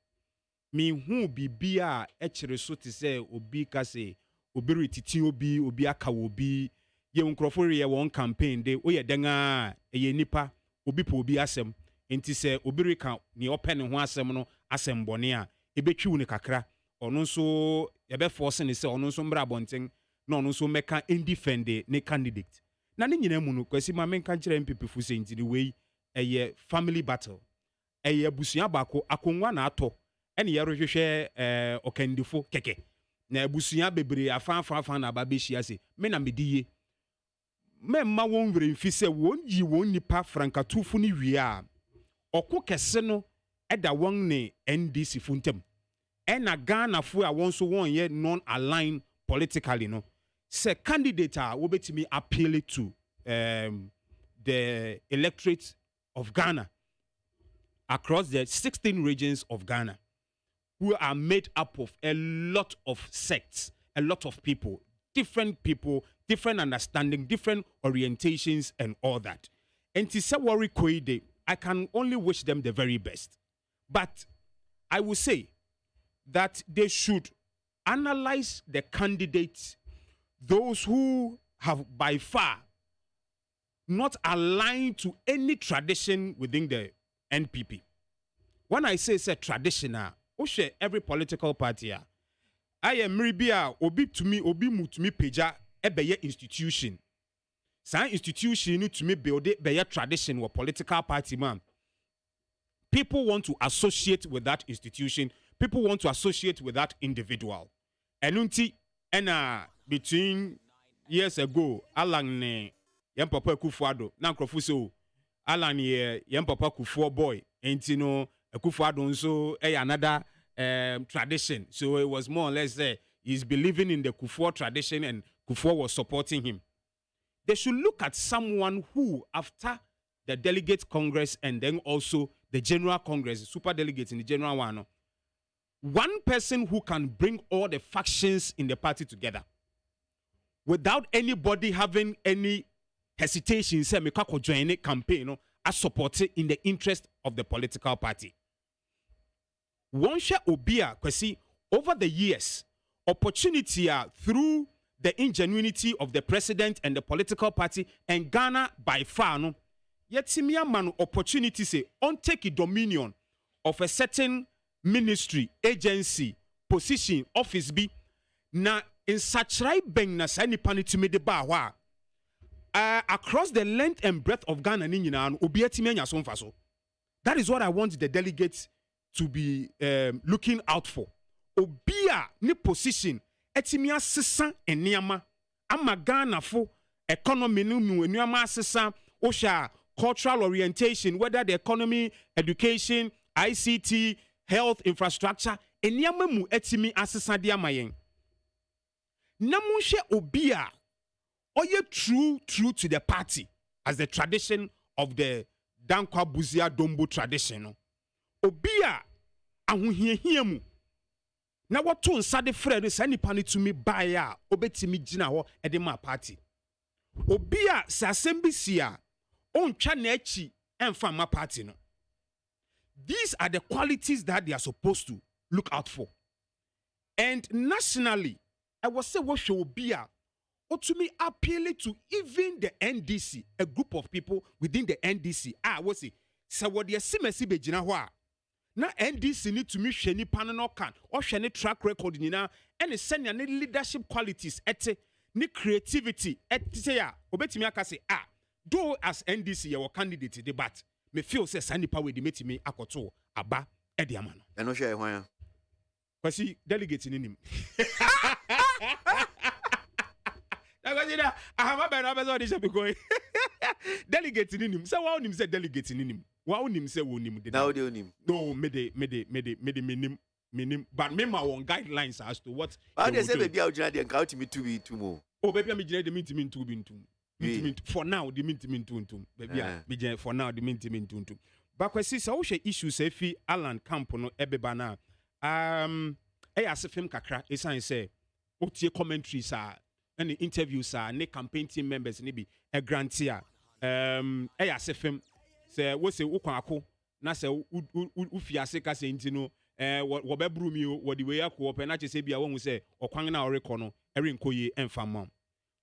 me hu bibia ekire so te say obi ka say obi retiti obi aka obi ye nkrofo ye won campaign de o ye denga ye nipa obi po obi asem enti say obi reka ne open ho asem no asem bone a ebetwi ne kakra ono nso ye be force ne say ono nso mbra bonten na ono nso meka indefend ne candidate na ne nyina mu no kwasi ma menka kire MPP fu say enti we eye family battle eye busua bako akonwa na ato ene ye rohwehwe okandifo keke na busua bebre afa na babehia se me na mediye memma won were mfi se won yi won nipa frankatufu ni wie a oko kese no eda won ne NDC funtem ena Ghana fu a won so won ye non aligned politically no se candidate a wo betimi appeal to the electorate of Ghana across the 16 regions of Ghana who are made up of a lot of sects, a lot of people, different understanding, different orientations and all that. And to say worry Koide, I can only wish them the very best. But I will say that they should analyze the candidates, those who have by far not aligned to any tradition within the NPP. When I say traditional, every political party I am ribia obi to me obi mutumi peja ebeye institution san institution to me build it be tradition or political party man. People want to associate with that institution, people want to associate with that individual. Enunti ena between years ago Alan ne yam papa Kufuado na nkrofo so Alan ye yam papa Kufuor boy enti no Kufuado nso another tradition. So it was more or less he's believing in the Kufuor tradition and Kufuor was supporting him. They should look at someone who, after the Delegate Congress and then also the General Congress, the super delegates in the General one person who can bring all the factions in the party together without anybody having any hesitation, say, me kako join a campaign, as supported in the interest of the political party. One share obia, kwesi, over the years, opportunity through the ingenuity of the president and the political party and Ghana by far, no, yet simia man opportunity say, on take a dominion of a certain ministry, agency, position, office be, na in such right bang na sa nipa ni tumi de ba wa across the length and breadth of Ghana ni nyina no obi atimi anya so mfa so. That is what I want the delegates to be looking out for. Obia ni position etimi asesa eniama ama Ghana fo economy no mu eniama asesa osha cultural orientation, whether the economy, education, ICT, health, infrastructure, eniama mu etimi asesa dia mayen. Namushe obia oye true to the party as the tradition of the Dankwa Buzia Dombo tradition. Obia ahuhiehie mu na wato nsa de frɛ no sani pani to me buy a obetimi gina ho e de ma party. Obia sa assemble sia ontwa na achi emfa ma party no. These are the qualities that they are supposed to look out for. And nationally, I was say what should be or to me appealing to even the NDC, a group of people within the NDC. I was say, so what the simesi bejina wa. Na NDC need to me sheni panano can or sheni track record nina and send any leadership qualities ete ni creativity ete ya obetimi aka say though as NDC your candidate debate me feel say sani power de metimi akoto aba e de amano. E no share hwan ya. Kwasi delegate ni nim. Na ahama be na be so de because delegate ni nim. Say wa onim say delegate ni nim. Wa onim say wo nim de. Na wo de onim. No, me nim but me ma one guidelines as to what. How they say baby out jina de nka ultimate to be too more. Oh baby me jina de mintimin to be too. For now the mintimin to baby me for now the mintimin to. But kwasi say wo hwe issues efi Alan Camp no ebeba na asefem kakra esan say otie commentaries and interviews ne campaign team members ne bi a grantia asefem say wo say ukwan na say ufiase ka say ntino wo bebru mi wo de we akwo pe na che say bia wo hu say okwan na oreko no erenkoye emfamam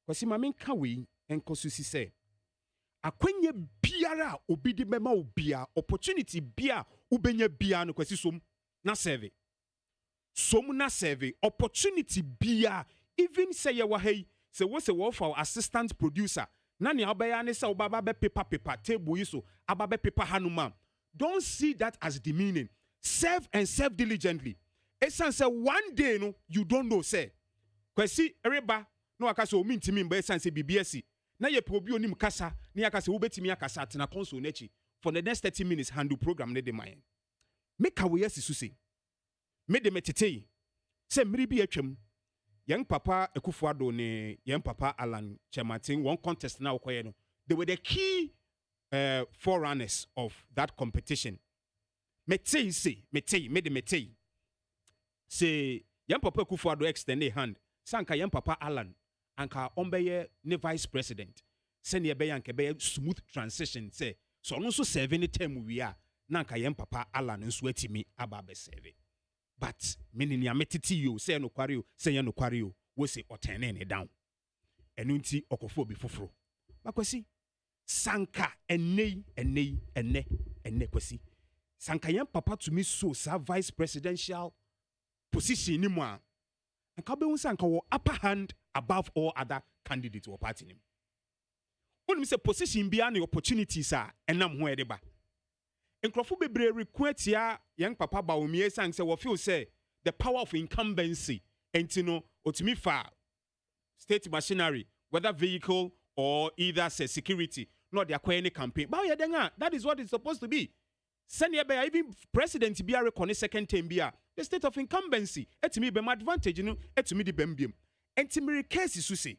kwasi ma menka we enkosusi say akwenye biara obi de mema obia opportunity bia ubenya bia no kwasi som na serve opportunity bia even say you wa hey say we say wo for assistant producer na ne obaya ne say obaba be paper table so ababa paper hanuma. Don't see that as demeaning. Serve and serve diligently. Esan say one day no you don't know say kwasi ereba no aka so mintimi mba esan say BBS na ye probi onim kasa na aka say wo betimi akasa tena console nechi for the next 30 minutes handle program ne de mayen make away yes say me de metete say mmiri bi atwam young papa Ekufuado ne young papa Alan Chematin one contest na okoye no they were the key forerunners of that competition. Metei say young papa Ekufuado extend a hand sanka young papa Alan anka ombeye ne vice president send ye be yanka be smooth transition say so no so 7 term we are nanka young papa Alan nso atimi aba be serve. But meaning ya metiti you say no kware you say ya no kware you we say otene ne down enu nti okofo bi foforo makwasi sanka ene kwasi sanka yan papa to me so sa vice presidential position ni mo anka be hu sanka wo upper hand above all other candidates or party nim onim say position bia na opportunities enam ho edeba Nkrofo bebre request ya young papa ba omie sang say we feel say the power of incumbency entino otimi fa state machinery whether vehicle or either say security not their any campaign ba that is what it's supposed to be send even president bia recon second term bia the state of incumbency. Etimi be my advantage, etimi di bembium. Entimiri case is say.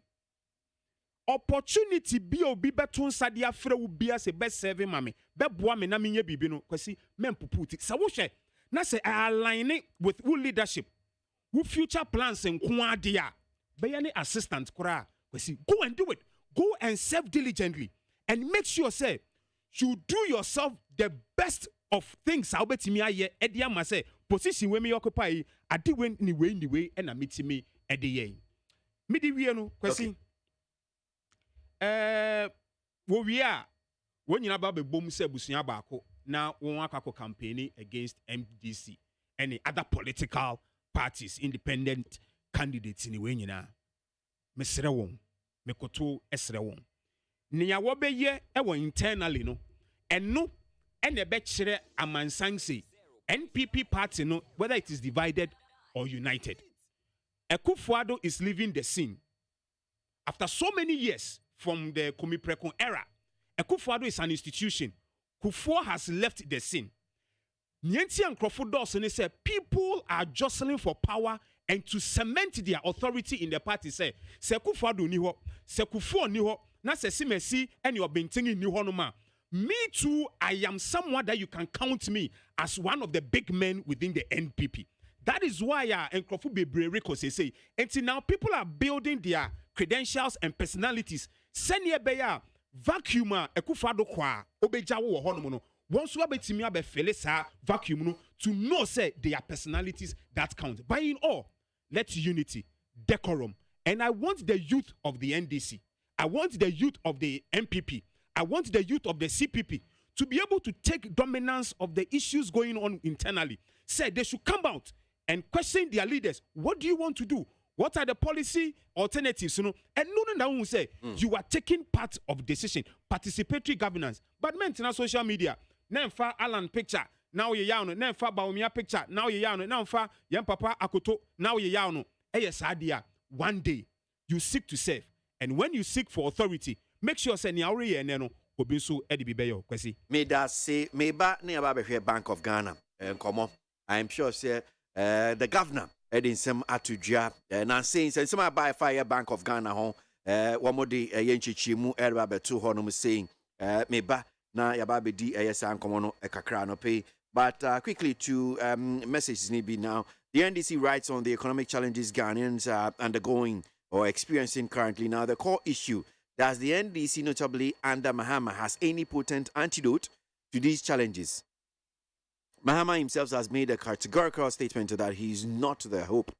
Opportunity be obi beton sadia frɛ wo bia se best serving mame bɛboa me na menye bibi no kwasi mempuputi sɛ wo hwɛ na sɛ align it with wo leadership wo future plans nko ade a bɛyɛ ne assistant koraa kwasi go and do it, go and serve diligently and make sure say you do yourself the best of things a wobɛtumi ayɛ ɛde ama sɛ position we me occupy ade we ni we ɛna metimi ɛde yɛn mede wie no kwasi wo wie a wo nyina ba bebom sɛ busua baako na won akako campaigning against MDC and other political parties independent candidates ni we nyina mesrɛ won mekoto esrɛ won nia wo bɛyɛ ɛwɔ internally no ɛno ɛna ɛbɛkyerɛ amansanse NPP party no whether it is divided or united. Akufo-Addo is leaving the scene after so many years from the Komi-Prekon era. Akufo-Addo is an institution. Kufuor has left the scene. Nienti and Crawford Dawson say people are jostling for power and to cement their authority in the party. Say Akufo-Addo ni hɔ, se Kufuor ni hɔ, na se Simesi and your Bentingi ni hɔ no ma. Me too, I am someone that you can count me as one of the big men within the NPP. That is why Nkrofo Bebree say, until now people are building their credentials and personalities. Senior Beya vacuum Akufo-Addo kwa obeja wo ho no no. Once we betimi abefele sa vacuum no to know say their personalities that count. But in all, let unity, decorum, and I want the youth of the NDC. I want the youth of the MPP. I want the youth of the CPP to be able to take dominance of the issues going on internally. Say they should come out and question their leaders. What do you want to do? What are the policy alternatives? And no one say you are taking part of decision, participatory governance. But maintain social media. Nemfa Alan picture. Now ye yano. Nemfa Baumia picture. Now ye yano. Nemfa Yam Papa Akoto. Now ye yano. Yes, idea. One day you seek to serve, and when you seek for authority, make sure say ni awre ye no obinso e de bibeyo kwesi. Me da say me ba ne aba behwe Bank of Ghana. Komo. I am sure say the governor in some atudua na saying some buy fire Bank of Ghana ho one more day yenchichimu erba betu ho no saying me ba na yaba be di san komo no kakra no pay. But quickly to messages ni be now. The NDC writes on the economic challenges Ghanaians are undergoing or experiencing currently. Now the core issue, does the NDC, notably under Mahama, has any potent antidote to these challenges? Mahama himself has made a categorical statement that he is not the hope.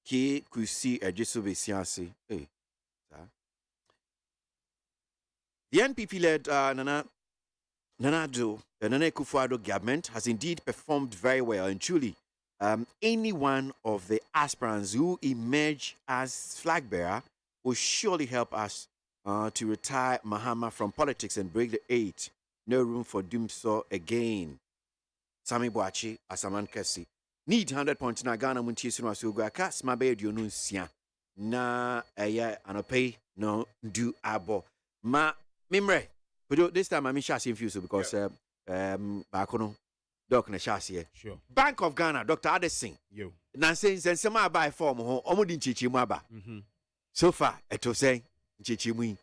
Ki kusi ejisube siasi. The NPP-led Nana Akufo-Addo government has indeed performed very well, and truly, any one of the aspirants who emerge as flag bearer will surely help us to retire Mahama from politics and break the 8. No room for doom so again. Sami Boachi, Asaman Kesi. Need 100 points na Ghana Munti Sunwasuguaka, Smabe Dionusia. Na aya anope no do abo. Ma Mimre. But this time I'm in Shasi infused because Bakono Doc na Shasi. Sure. Bank of Ghana, Dr. Addison. Yo. Nansen and some by form Omudin Chichimaba. So far, it was saying Chichimui.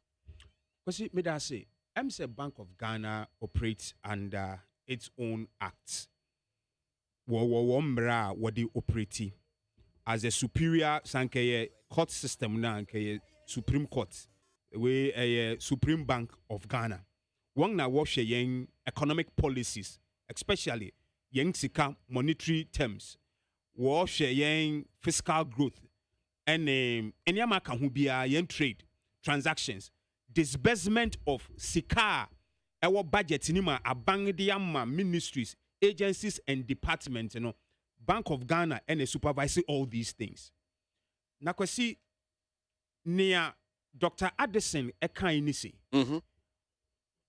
Because it made us say, say Bank of Ghana operates under its own acts. What they operate as a superior sankeye court system na Supreme Court, we a Supreme Bank of Ghana. One na wash young economic policies, especially young sika monetary terms, wash young fiscal growth, and enyama kahubia young trade transactions, disbursement of sika, our budget nima abangdiama ministries, agencies and departments, Bank of Ghana and supervising all these things. Nakwasi near Dr. Addison Ekainisi.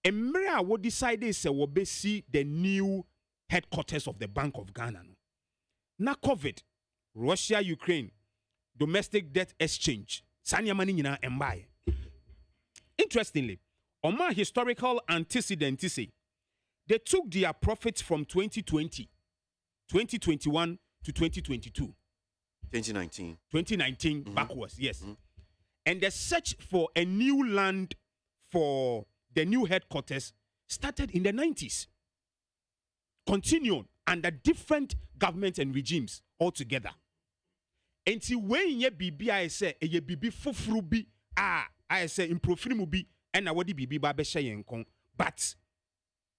Emra what decided say we be see the new headquarters of the Bank of Ghana. Na COVID, Russia, Ukraine, domestic debt exchange. Sanya mani nyina embaye. Interestingly, on my historical antecedents say they took their profits from 2020, 2021 to 2022. 2019 backwards, yes. And the search for a new land for the new headquarters started in the 90s. Continued under different governments and regimes altogether. Until when ye bibi I say ye bibi fufrubi I say improfrimu bi and I wadi bibi ba besha yenkon. But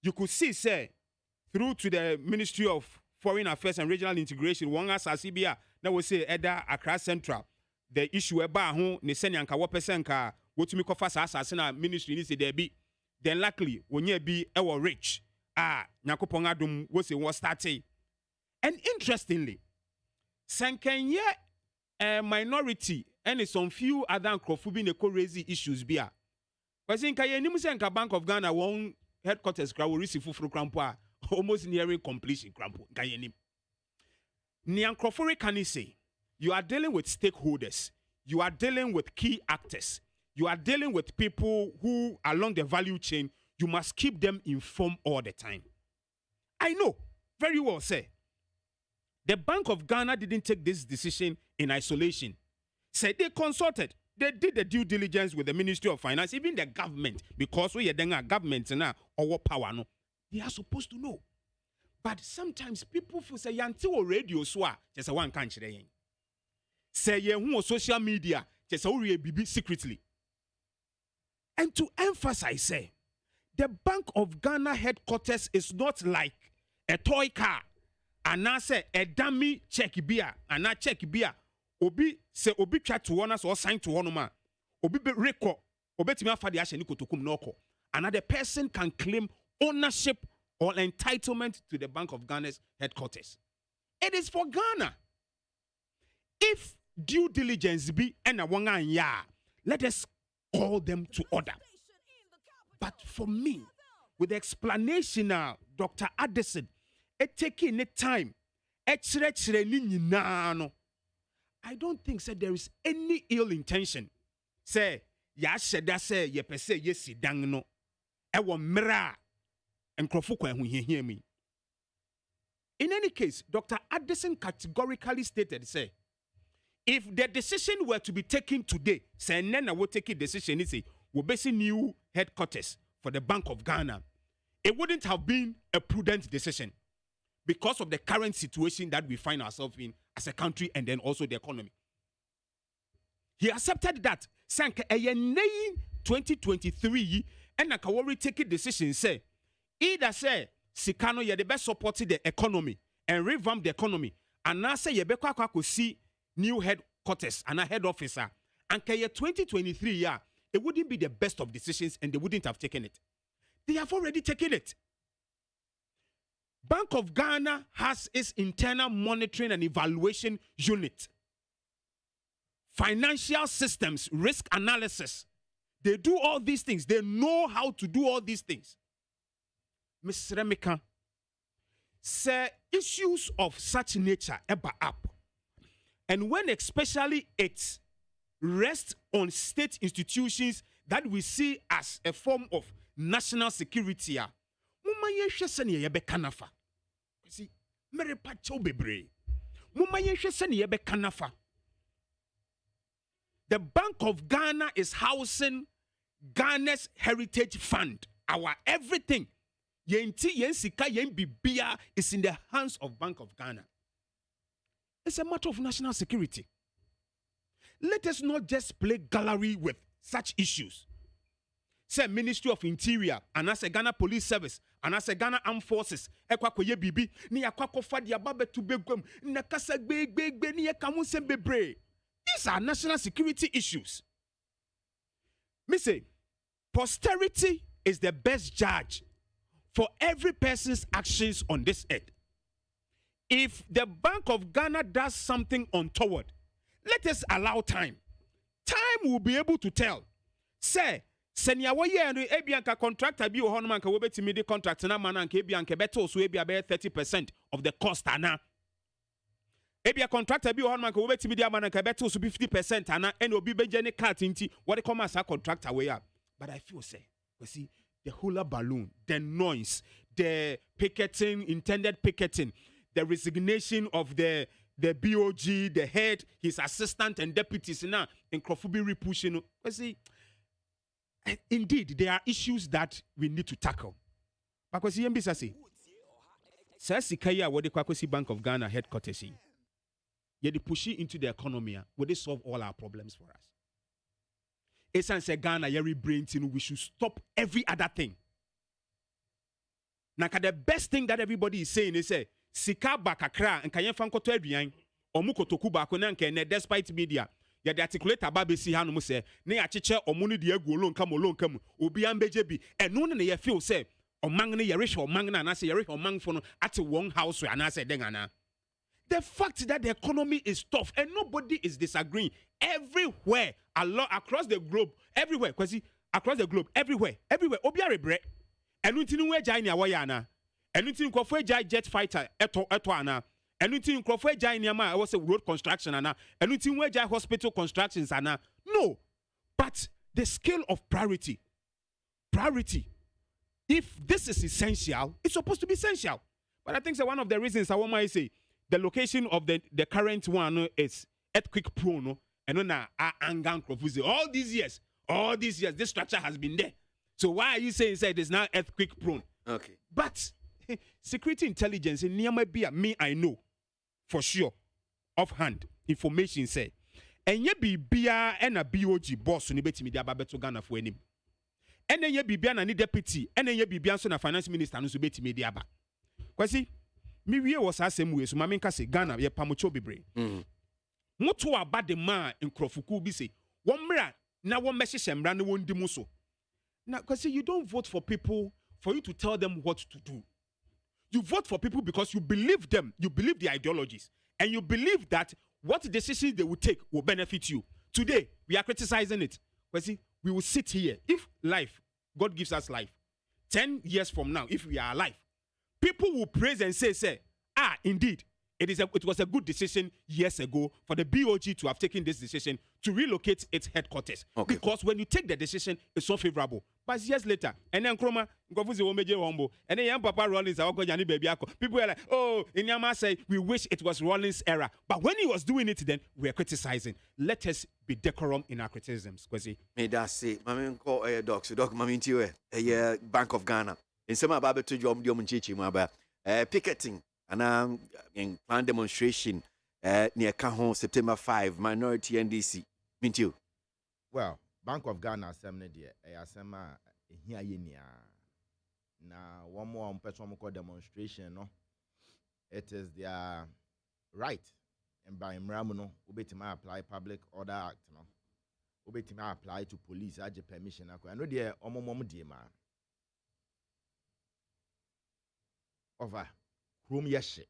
you could see say through to the Ministry of Foreign Affairs and Regional Integration, one as Asibia, now we say Eda Accra Central. The issue about who ne senyanka wapesenka wotumi kofa sa asasena ministry ni se there be, then likely when ye be ever rich nyakopon adum wo se was starting. And interestingly, sankenye minority and some few other nkrofubi ne ko raise issues bia. Because in kaye nimu senka Bank of Ghana one headquarters kra wo receive fufuru krampo almost nearing completion krampo kaye nim. Ni ankrofori can say you are dealing with stakeholders. You are dealing with key actors. You are dealing with people who along the value chain. You must keep them informed all the time. I know very well, say, the Bank of Ghana didn't take this decision in isolation. Say they consulted. They did the due diligence with the Ministry of Finance, even the government, because we are government now or power no. They are supposed to know. But sometimes people feel say yanti o radio swa just a one country. Say ye who social media just a bibi secretly. And to emphasize, say, the Bank of Ghana headquarters is not like a toy car. And I say a dummy check beer, and I check beer. Obi say obi try to one us or sign to one man. Obi be record. Obi tima fa di ashe ni kotokum noko. Another person can claim ownership or entitlement to the Bank of Ghana's headquarters. It is for Ghana. If due diligence be and a wanga ya, let us call them to order. But for me, with the explanation now, Dr. Addison, it taking the time, I don't think that there is any ill intention. Say, ya sheda say ye pese ye si dang no. Ewo mra and krofukwa hu hear me. In any case, Dr. Addison categorically stated, say, if the decision were to be taken today, say Nena will take a decision, is a will basic new headquarters for the Bank of Ghana, it wouldn't have been a prudent decision because of the current situation that we find ourselves in as a country and then also the economy. He accepted that. Sank a 2023 and Nakawori take a decision, say, either say, Sikano, you're the best supporting the economy and revamp the economy, and now say, you could see new headquarters and a head officer. And year 2023, yeah, it wouldn't be the best of decisions and they wouldn't have taken it. They have already taken it. Bank of Ghana has its internal monitoring and evaluation unit. Financial systems, risk analysis. They do all these things. They know how to do all these things. Ms. Remika, say issues of such nature eba up. And when especially it rests on state institutions that we see as a form of national security, see, mere pacho bebre. The Bank of Ghana is housing Ghana's Heritage Fund. Our everything. Yenti yensika bibia is in the hands of Bank of Ghana. It's a matter of national security. Let us not just play gallery with such issues. Say Ministry of Interior, and as a Ghana Police Service, and as a Ghana Armed Forces, ekwakoye bibi, ni akwakofa di ababe to begum, nakasa big ni ekamunse bebre. These are national security issues. Me say, posterity is the best judge for every person's actions on this earth. If the Bank of Ghana does something untoward, let us allow time. Time will be able to tell. Say, senya wo ye no ebianka contractor bi wo hono man ka wo betimi de contract na man anka ebianka beto so ebia be 30% of the cost ana. Ebia contractor bi wo hono man ka wo betimi de man anka beto so 50% ana and obi beje ne cart nti what they come as a contractor we are. But I feel say, you see, the hula balloon, the noise, the picketing, intended picketing, the resignation of the BOG, the head, his assistant and deputies now in Krofubi repushing. You see, indeed, there are issues that we need to tackle. Because the MBC say, Sasikaya, what the Kwakwesi Bank of Ghana headquarters, they push it into the economy, will they solve all our problems for us? It's say Ghana, every brain, we should stop every other thing. Now, the best thing that everybody is saying is say, Sika bakakra and Kayan Fanko to Adrian, or Mukotoku Bakonanke, despite media. Ya the articulate ababe si hanu say, ne achiche omuni die golon kam, obi ambejebi, and no ne ye feel say, o mangne yerish or mangna, and I say yerish or mangfono at one house, and I say dengana. The fact that the economy is tough and nobody is disagreeing everywhere, across the globe, everywhere, across the globe, everywhere, obiare bre. And we think we jai ni awayana. And we think we jai jet fighter eto ana. And we think we jai ni ama was a road construction ana. And we think we jai hospital constructions ana. No, but the scale of priority. If this is essential, it's supposed to be essential. But I think so one of the reasons I want to say the location of the current one is earthquake prone. And now angang profusi all these years, this structure has been there. So why are you saying it is now earthquake prone? Okay. But security intelligence in Niamabia, me I know for sure, offhand information say, and ye be bia and a BOG boss ni beti media babeto Ghana for him. And then ye be bia na ni deputy, and then ye be bia so na finance minister no so beti media ba. Kwasi, me we was asem we so mamenka say Ghana ye pamocho bebre. Moto aba de man in Krofuku bi say, one mra na one message mra no won di mo so. Now, because you don't vote for people for you to tell them what to do. You vote for people because you believe them, you believe their ideologies, and you believe that what decisions they will take will benefit you. Today, we are criticizing it. But see, we will sit here. If life, God gives us life, 10 years from now, if we are alive, people will praise and say, indeed, it was a good decision years ago for the BOG to have taken this decision to relocate its headquarters. Okay. Because when you take the decision, it's so favorable. But years later, and then Kroma, and then Papa Rollins, people were like, oh, Inyama say, we wish it was Rollins' era. But when he was doing it, then we are criticizing. Let us be decorum in our criticisms. May that say, Mammy call a dog, so dog Mammy a Bank of Ghana. In some about to Jom Chichi, Maba, picketing. And in plan demonstration near Kahon September 5, minority NDC. Meet you. Well, Bank of Ghana assembly asema here yenia. Na one more person called demonstration. No, it is their right. And by Mramuno, ubetima apply Public Order Act. No, ubetima apply to police. I just permission. I know the omomom diema. Over. Room yeshe.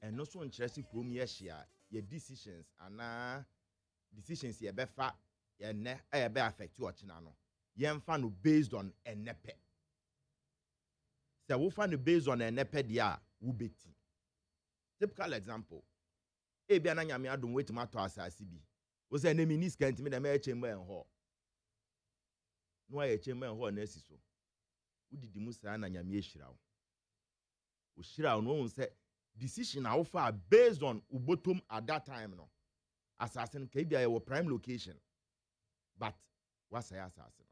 And also interesting room yeshe. Your decisions and decisions ye befa ye ne be affect you chinano. Ye mfa based on a nepe. So we find based on a nepe dia ubeti. Typical example. Ebi ananyame adom wetima to asase bi. Wo say enemy ni scan me na me chamber en ho. No aye chamber en ho na asi so. Udidi musa na nyame ehira wo. O shira no say decision na offer based on ubotom at that time no. Assassin ka bia your prime location. But what's say assassin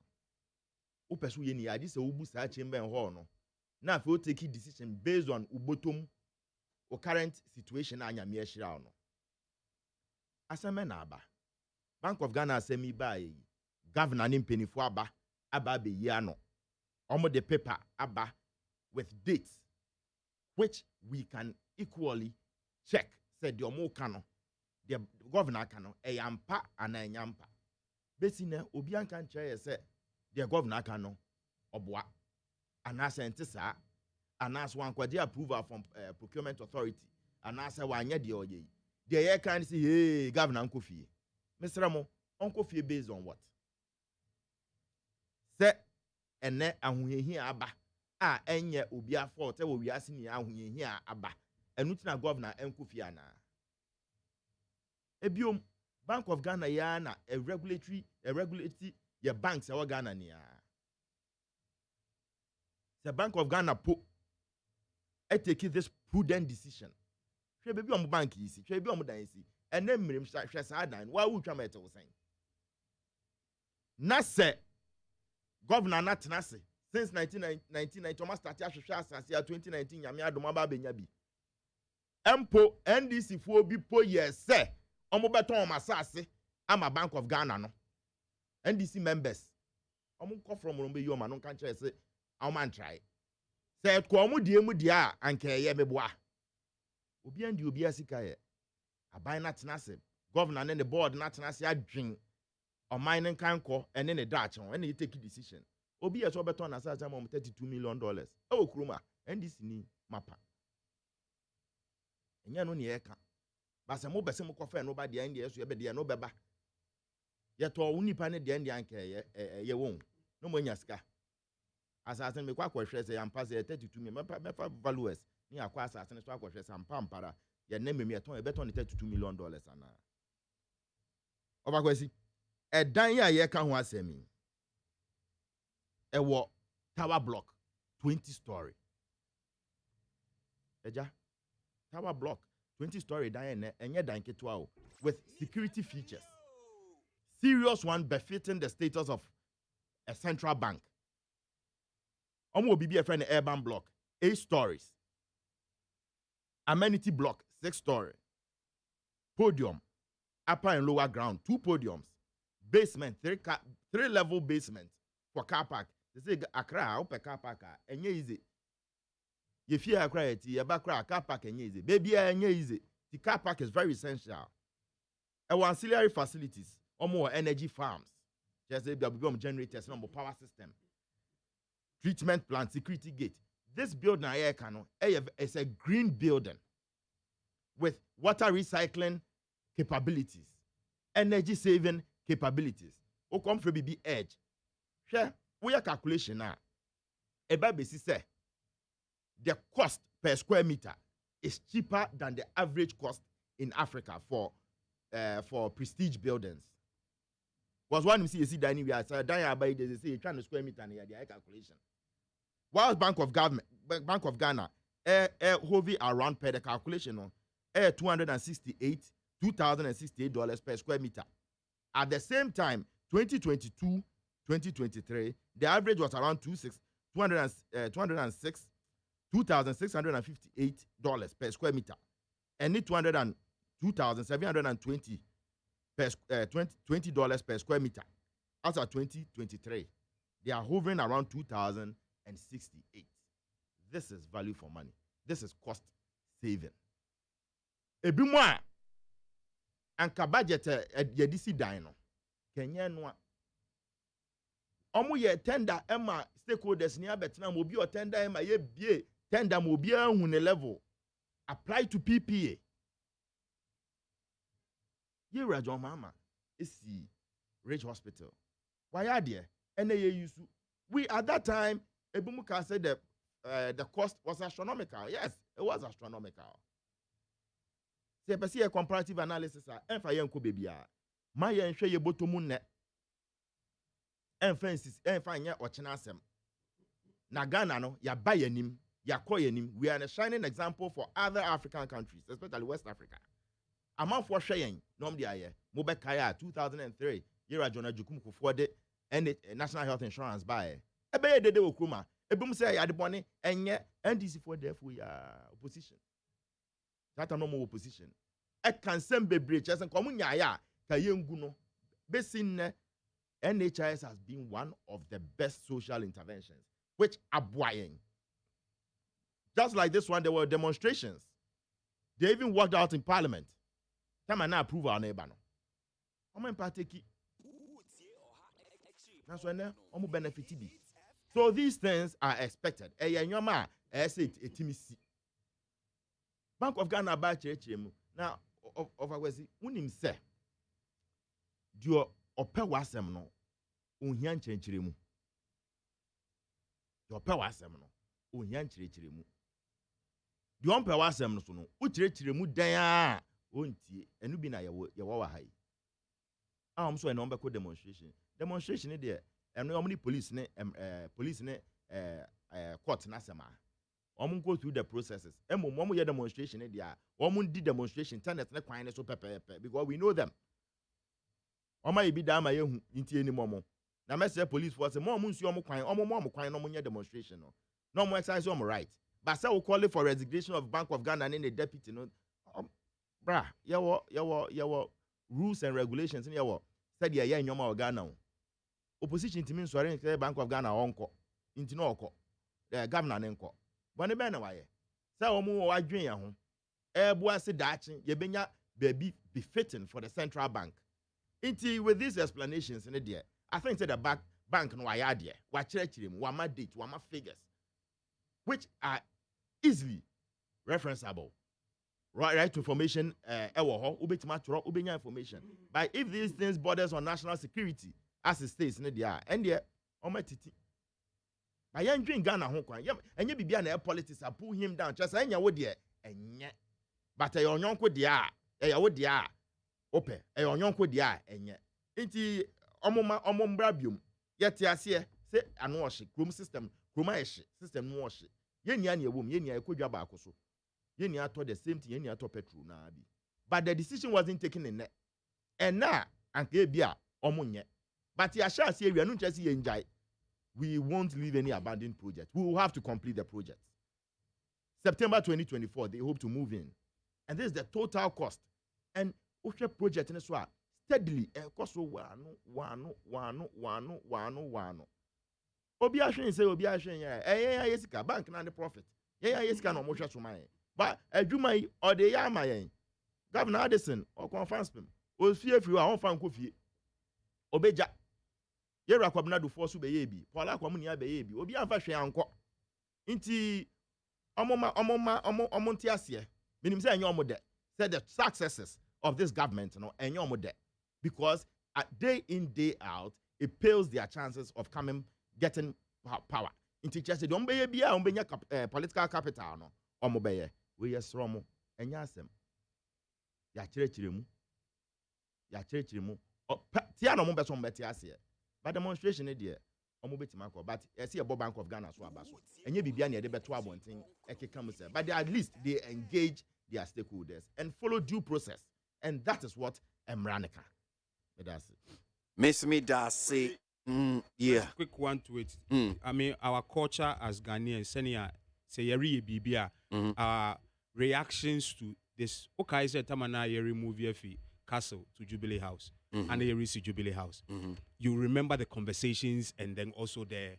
no. Upesu ye ni adi say ubu sa chamber en ho no. Na fe o take decision based on ubotom o current situation na nyame ehira wo no. Asame na aba. Bank of Ghana asemi ba yi. Governor ni mpenifo aba be yi ano. Omo the paper aba with dates which we can equally check. Said the omo kano, the governor kano, yampa and a yampa. Besine obian can chair say the governor kano obwa and as antisa and as one quadi approval from procurement authority and as a one year oye. The air can say, hey, Governor Uncle Fee. Mr. Ramo, Uncle Fee based on what? Say and ne ahuye here aba enye obia fault e wo wiase ni ahuye here aba enutina governor enkofi ana ebiom Bank of Ghana ya na a regulatory your banks our Ghana ni The Bank of Ghana take this prudent decision. She baby on bank easy. She be on easy. And then me she say why would you make it saying? Na say governor na tenase since 1990 Thomas started ahwehwe asase ya 2019 nyame adoma ba benya bi. Empo NDC fo bi po yes say omo beton masase ama Bank of Ghana no. NDC members omo come from Rombe yo ma no kan kire say omo try. Say ko omo die mu dia anka ye meboa. Obi andi obi asika ye. Aban na tenase governor ne the board na tenase adwen o mining kanko ene ne daach no ene take decision. Obi yeso beton asase am $32 million. E kuruma NDC ni mapa. Enya no ne ye ka. Ba se mo bese mo kofa no ba de ende yeso ye be de no beba. Ye to unipa ne de ende anka ye won. No mo nya sika. Asase me kwa hwe se yampa se 32 million. Mefa valuers ni akwa asase ne so akwa hwe se ampa ampara. Ye ne me ton e beton $32 million ana. Oba kwesi dan ya ye ka ho asemi. Ewo tower block 20 story. Eja tower block 20 story dan enye dan ketua o with security features. Serious one befitting the status of a central bank. Omo obi be a friend urban block 8 stories. Amenity block 6 story. Podium upper and lower ground 2 podiums. Basement 3 level basement for car park. They say Accra open car park enye easy. You fear Accra eti ye ba car park enye easy. Baby enye easy. The car park is very essential. And ancillary facilities or more energy farms. Just say become generators number power system. Treatment plant, security gate. This building here is a green building with water recycling capabilities, energy saving capabilities. O come from BB edge. Share we are calculation now. Eba besi say the cost per square meter is cheaper than the average cost in Africa for prestige buildings. Was one you see dining we are dining by they say trying to square meter and the calculation. While Bank of Ghana hovering around per the calculation on $268 per square meter. At the same time, 2022-2023, the average was around $2,658 per square meter, and $2,720 per $20 per square meter. As of 2023, they are hovering around 2,068. This is value for money. This is cost saving. Ebimwa anka budget yedisi dan no kenye no omo ye tender ema stakeholders ni abetena mo bi o tender ema ye bie tender mo bi ahu ne level apply to PPA ye rajon mama esi Rich Hospital why are there ene ye use we at that time ebimu can say the cost was astronomical. Yes, it was astronomical. Se pesi a comparative analysis enfa ye nko bebia ma ye nhwe ye botomu ne enfa nye ochena asem na Ghana no ya ba yanim ya kọ yanim. We are a shining example for other African countries, especially West Africa. Amount for hwe nom dia ye mo be kaya 2003 yera John Ajukum Kufuor de and National Health Insurance buy ebe ye dede okruma ebum say ya de bone enye NDC for therefore ya opposition. That no more opposition. I can send bebre chesen komunya ya ka yengu no. Besin NHIS has been one of the best social interventions which aboying. Just like this one, there were demonstrations. They even worked out in parliament. Come and approve our neighbor no. Omo partake. That's when omo benefit bi. So these things are expected. Eyenyoma say etimisi. Bank of Ghana ba chirechiremu. Now, of agwesi, unim se, dio ope wasem no, unhian chirechiremu. Dio ope wasem no, unhian chirechiremu. Dio ompe wasem no so no, uchirechiremu dan ontie, enu bi na yewo wa hai. So eno ombe ko demonstration. Demonstration ni de, eno omni police ne court nasema. Go through the processes. Omo demonstration there. Did demonstration. Tenants na kwan so pepe because we know them. Oma be down my inti any momo. Na me say police force mo nsi omo kwan no mo demonstration no. No mo exercise omo right. But say we call it for resignation of Bank of Ghana and the deputy no. Bra, yawo rules and regulations in yawo. Said ya nyoma Ghana. Opposition team sorry Bank of Ghana onko. Inti no oko. The governor nenko. Bone be na waye. Say omo wadwen ya ho. Ebu ase dachi yebenya baby befitting for the central bank. Inti with these explanations in there. I think say the bank no waya there. Wa chirechire mu, wa ma date, wa ma figures which are easily referenceable. Right to information ewo ho obetima tro obenya information. But if these things borders on national security as it states in there and there omatiti by yan drink Ghana ho kwan enye bibia na politics pull him down just enya wo de enye but e onyonko de a e ya wo de a ope e onyonko de a enye nti omombra biom yete ase se ano ohye chrome system system no ohye yenia na ewom yenia ekodwa ba akoso yenia to the same thing yenia to petrol na bi but the decision wasn't taken in and now anke bia omonye but ya sha se ewia no nchese yenjai. We won't leave any abandoned project. We will have to complete the project. September 2024, they hope to move in. And this is the total cost. And Osha project in Iswa steadily cost wano. Obi Ashen say Obi Ashen yesika bank na the profit. Yesika no mosha sumai. But adwuma or the yama yen. Governor Addison or conference pem. O fie free wa on fan ko fie. Obeja Yera kwabna do force be yebi. Paula kwamu ni abe yebi. Obi anfa hwe anko. Nti omonti ase. Minim say enyo omode. Said the successes of this government no enyo omode because day in day out it pales their chances of getting power. Nti chese do mbeye bia ombenya political capital no omobeye. We yesro mo enya asem. Ya kirechire mu. Tia no mo beso mbeti ase. But demonstration there, but I see a Bank of Ghana so abaso. And you be near the better one thing, but at least they engage their stakeholders and follow due process. And that is what Emranica. That's it. Miss me does say, yeah. Quick one to it. I mean, our culture as Ghanaians, Senia, say, Bibia, our reactions to this. Okay, I said, Tamana, you remove your fee. Castle to Jubilee House and the Erisi Jubilee House. You remember the conversations and then also the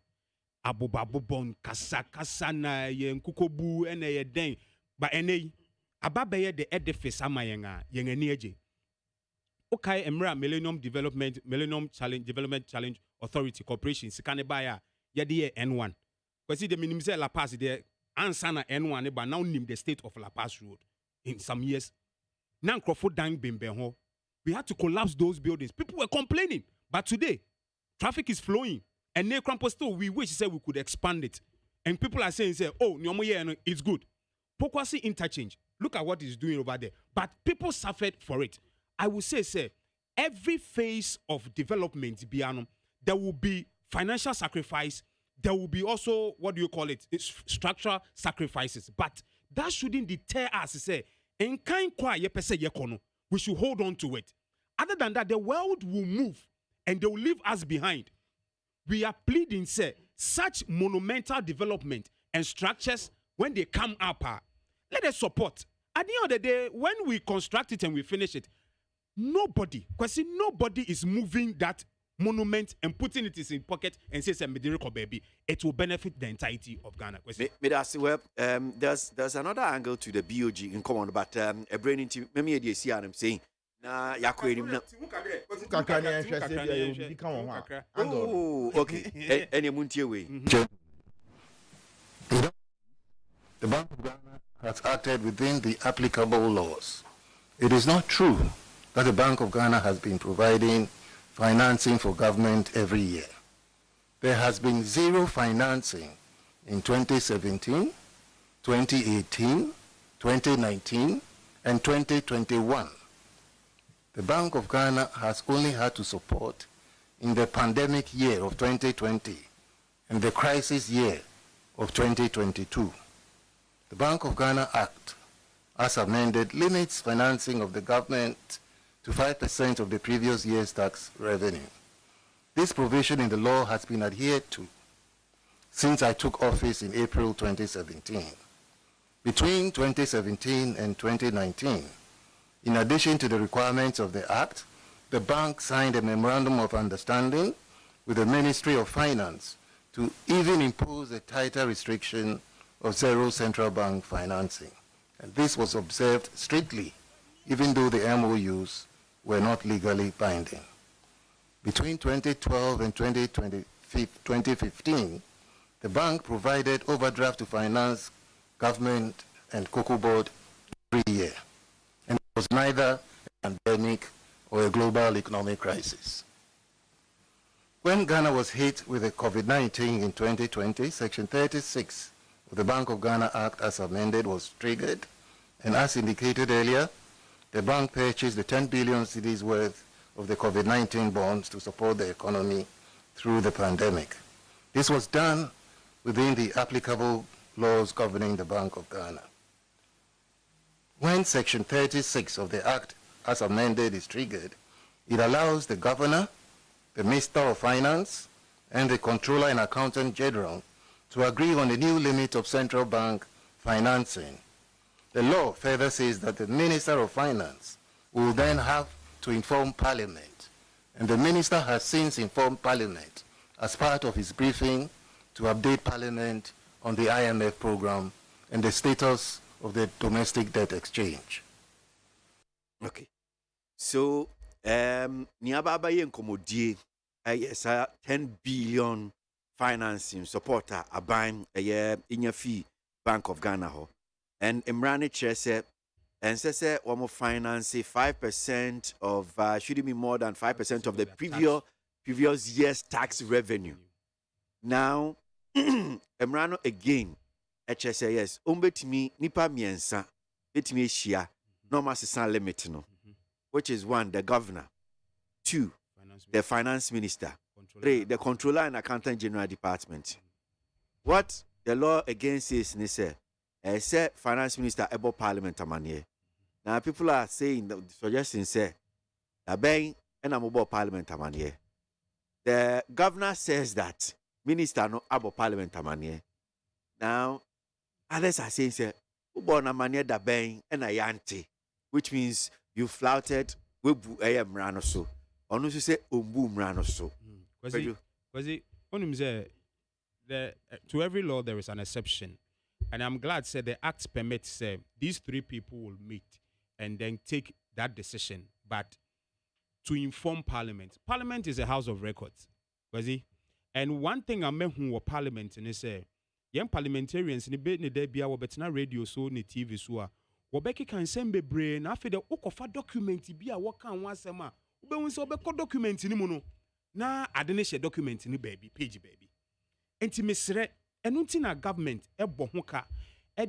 Abubabubon, Kasana, Yen Kukobu, and a den. But any Ababaye the edifice Amayenga, Yengenieje. Okay, Emra Millennium Development Challenge Authority Corporation, Sikanebaya, Yadi N1. Because the minimum La Paz, the Ansana N1, but now name the state of La Paz Road in some years. Now Crawford Dang Bimbeho. We had to collapse those buildings. People were complaining. But today, traffic is flowing. And near Crampo still, we wish we could expand it. And people are saying, oh, it's good. Pokwasi interchange. Look at what it's doing over there. But people suffered for it. I will say, every phase of development, there will be financial sacrifice. There will be also, what do you call it? It's structural sacrifices. But that shouldn't deter us, say, in kind we should hold on to it. Other than that, the world will move and they will leave us behind. We are pleading, say, such monumental development and structures, when they come up, let us support. At the end of the day, when we construct it and we finish it, nobody is moving that monument and putting it in his pocket and says, baby, it will benefit the entirety of Ghana. There's another angle to the BOG in common, but a brain into maybe the see I'm saying. Oh, okay. Any muntie way. The Bank of Ghana has acted within the applicable laws. It is not true that the Bank of Ghana has been providing financing for government every year. There has been zero financing in 2017, 2018, 2019, and 2021. The Bank of Ghana has only had to support in the pandemic year of 2020 and the crisis year of 2022. The Bank of Ghana Act, as amended, limits financing of the government to 5% of the previous year's tax revenue. This provision in the law has been adhered to since I took office in April 2017. Between 2017 and 2019, in addition to the requirements of the Act, the bank signed a memorandum of understanding with the Ministry of Finance to even impose a tighter restriction of zero central bank financing. And this was observed strictly, even though the MOUs were not legally binding. Between 2012 and 2015, the bank provided overdraft to finance government and cocoa board every year. And it was neither a pandemic or a global economic crisis. When Ghana was hit with the COVID-19 in 2020, Section 36 of the Bank of Ghana Act as amended was triggered, and as indicated earlier, the bank purchased the 10 billion cedis worth of the COVID-19 bonds to support the economy through the pandemic. This was done within the applicable laws governing the Bank of Ghana. When Section 36 of the Act as amended is triggered, it allows the Governor, the Minister of Finance, and the Controller and Accountant General to agree on a new limit of central bank financing. The law further says that the Minister of Finance will then have to inform Parliament, and the Minister has since informed Parliament as part of his briefing to update Parliament on the IMF program and the status of the domestic debt exchange. Okay. So, Niababa yen komodie, yes, 10 billion financing supporter a buying a in fee Bank of Ghana ho. And Imrani Chese and says one more finance 5% of should it be more than 5% of the previous year's tax revenue. Now Emrano again HSA yes umbetimi nipa miensa betimi shia normal sisan limit no, which is 1 the governor, 2 the finance minister, 3 the controller and accountant general department. What the law again says ni say finance minister able parliament amanye. Now people are saying suggesting say abeng and amabo parliament amanye. The governor says that minister no abo parliament amanye. Now others are saying say ubo na manye da bang and a yanti, which means you flouted webu mrano so. Onu say umbu mrano so. Because to every law there is an exception. And I'm glad said the act permits these 3 people will meet and then take that decision. But to inform Parliament. Parliament is a house of records. And one thing I met who were Parliament and they say, young parliamentarians in the bed in the Debia were better radio so ni TV so Wobeki can send be brain after the Okofa document be a work on once a ma. Ube so be document in mono. Na adenisha document in baby page baby. Enti mesre enunti na government ebo hoka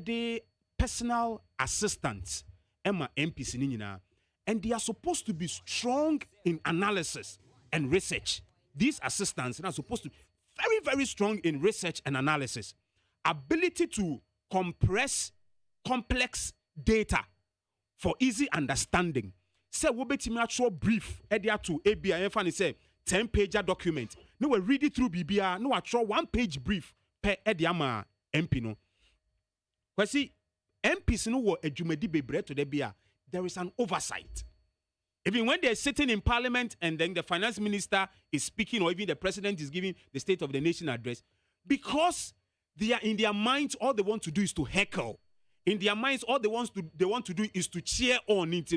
de personal assistants Emma MPs ni nyina, and they are supposed to be strong in analysis and research. These assistants are supposed to be very, very strong in research and analysis. Ability to compress complex data for easy understanding. Say we bet me actual brief edia to ABI and say 10-page document. No we read it through BBR. No actual 1-page brief per ediama MP no. Kwesi MPs no wo adwumadi bebre to the bia. There is an oversight. Even when they're sitting in parliament and then the finance minister is speaking or even the president is giving the State of the Nation address, because they are in their minds, all they want to do is to heckle. In their minds, all they want to do is to cheer on it.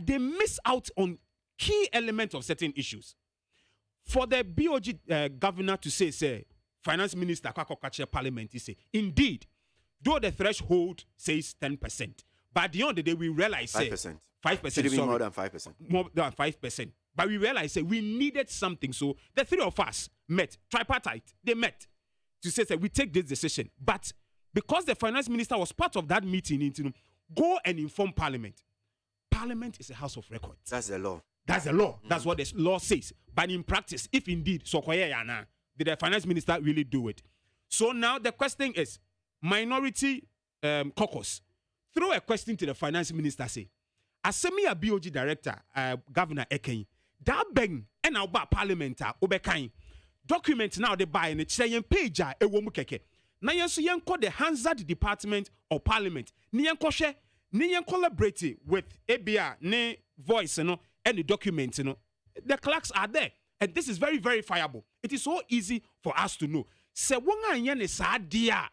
They miss out on key elements of certain issues. For the BOG governor to say, finance minister, parliament, he say, indeed, though the threshold says 10%, but at the end of the day, we realize 5%. 5%. Should it be more than 5%? More than 5%. But we realized we needed something. So the 3 of us met, tripartite, they met to say we take this decision. But because the finance minister was part of that meeting, go and inform Parliament. Parliament is a house of records. That's the law. That's the law. That's what the law says. But in practice, if indeed, did the finance minister really do it? So now the question is, minority caucus, throw a question to the finance minister, say, Asemi a BOG director, Governor Eken, that bang and now ba parliament obekain. Document now they buy and it's saying page a womu keke. Na yenso yenko the Hansard Department of Parliament. Ni yenko she, ni yen collaborate with ABA, ne voice and the documents, the clerks are there. And this is very verifiable. It is so easy for us to know. Se wonga yen is sadia.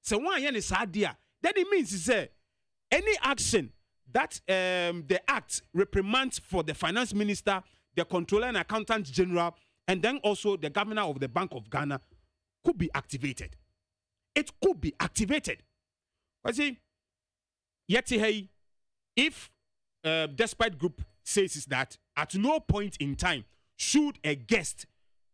Se wonga yen is sadia. Then it means is any action that the act reprimands for the finance minister, the controller and accountant general, and then also the governor of the Bank of Ghana could be activated. It could be activated. But see, yet if Despite Group says is that at no point in time should a guest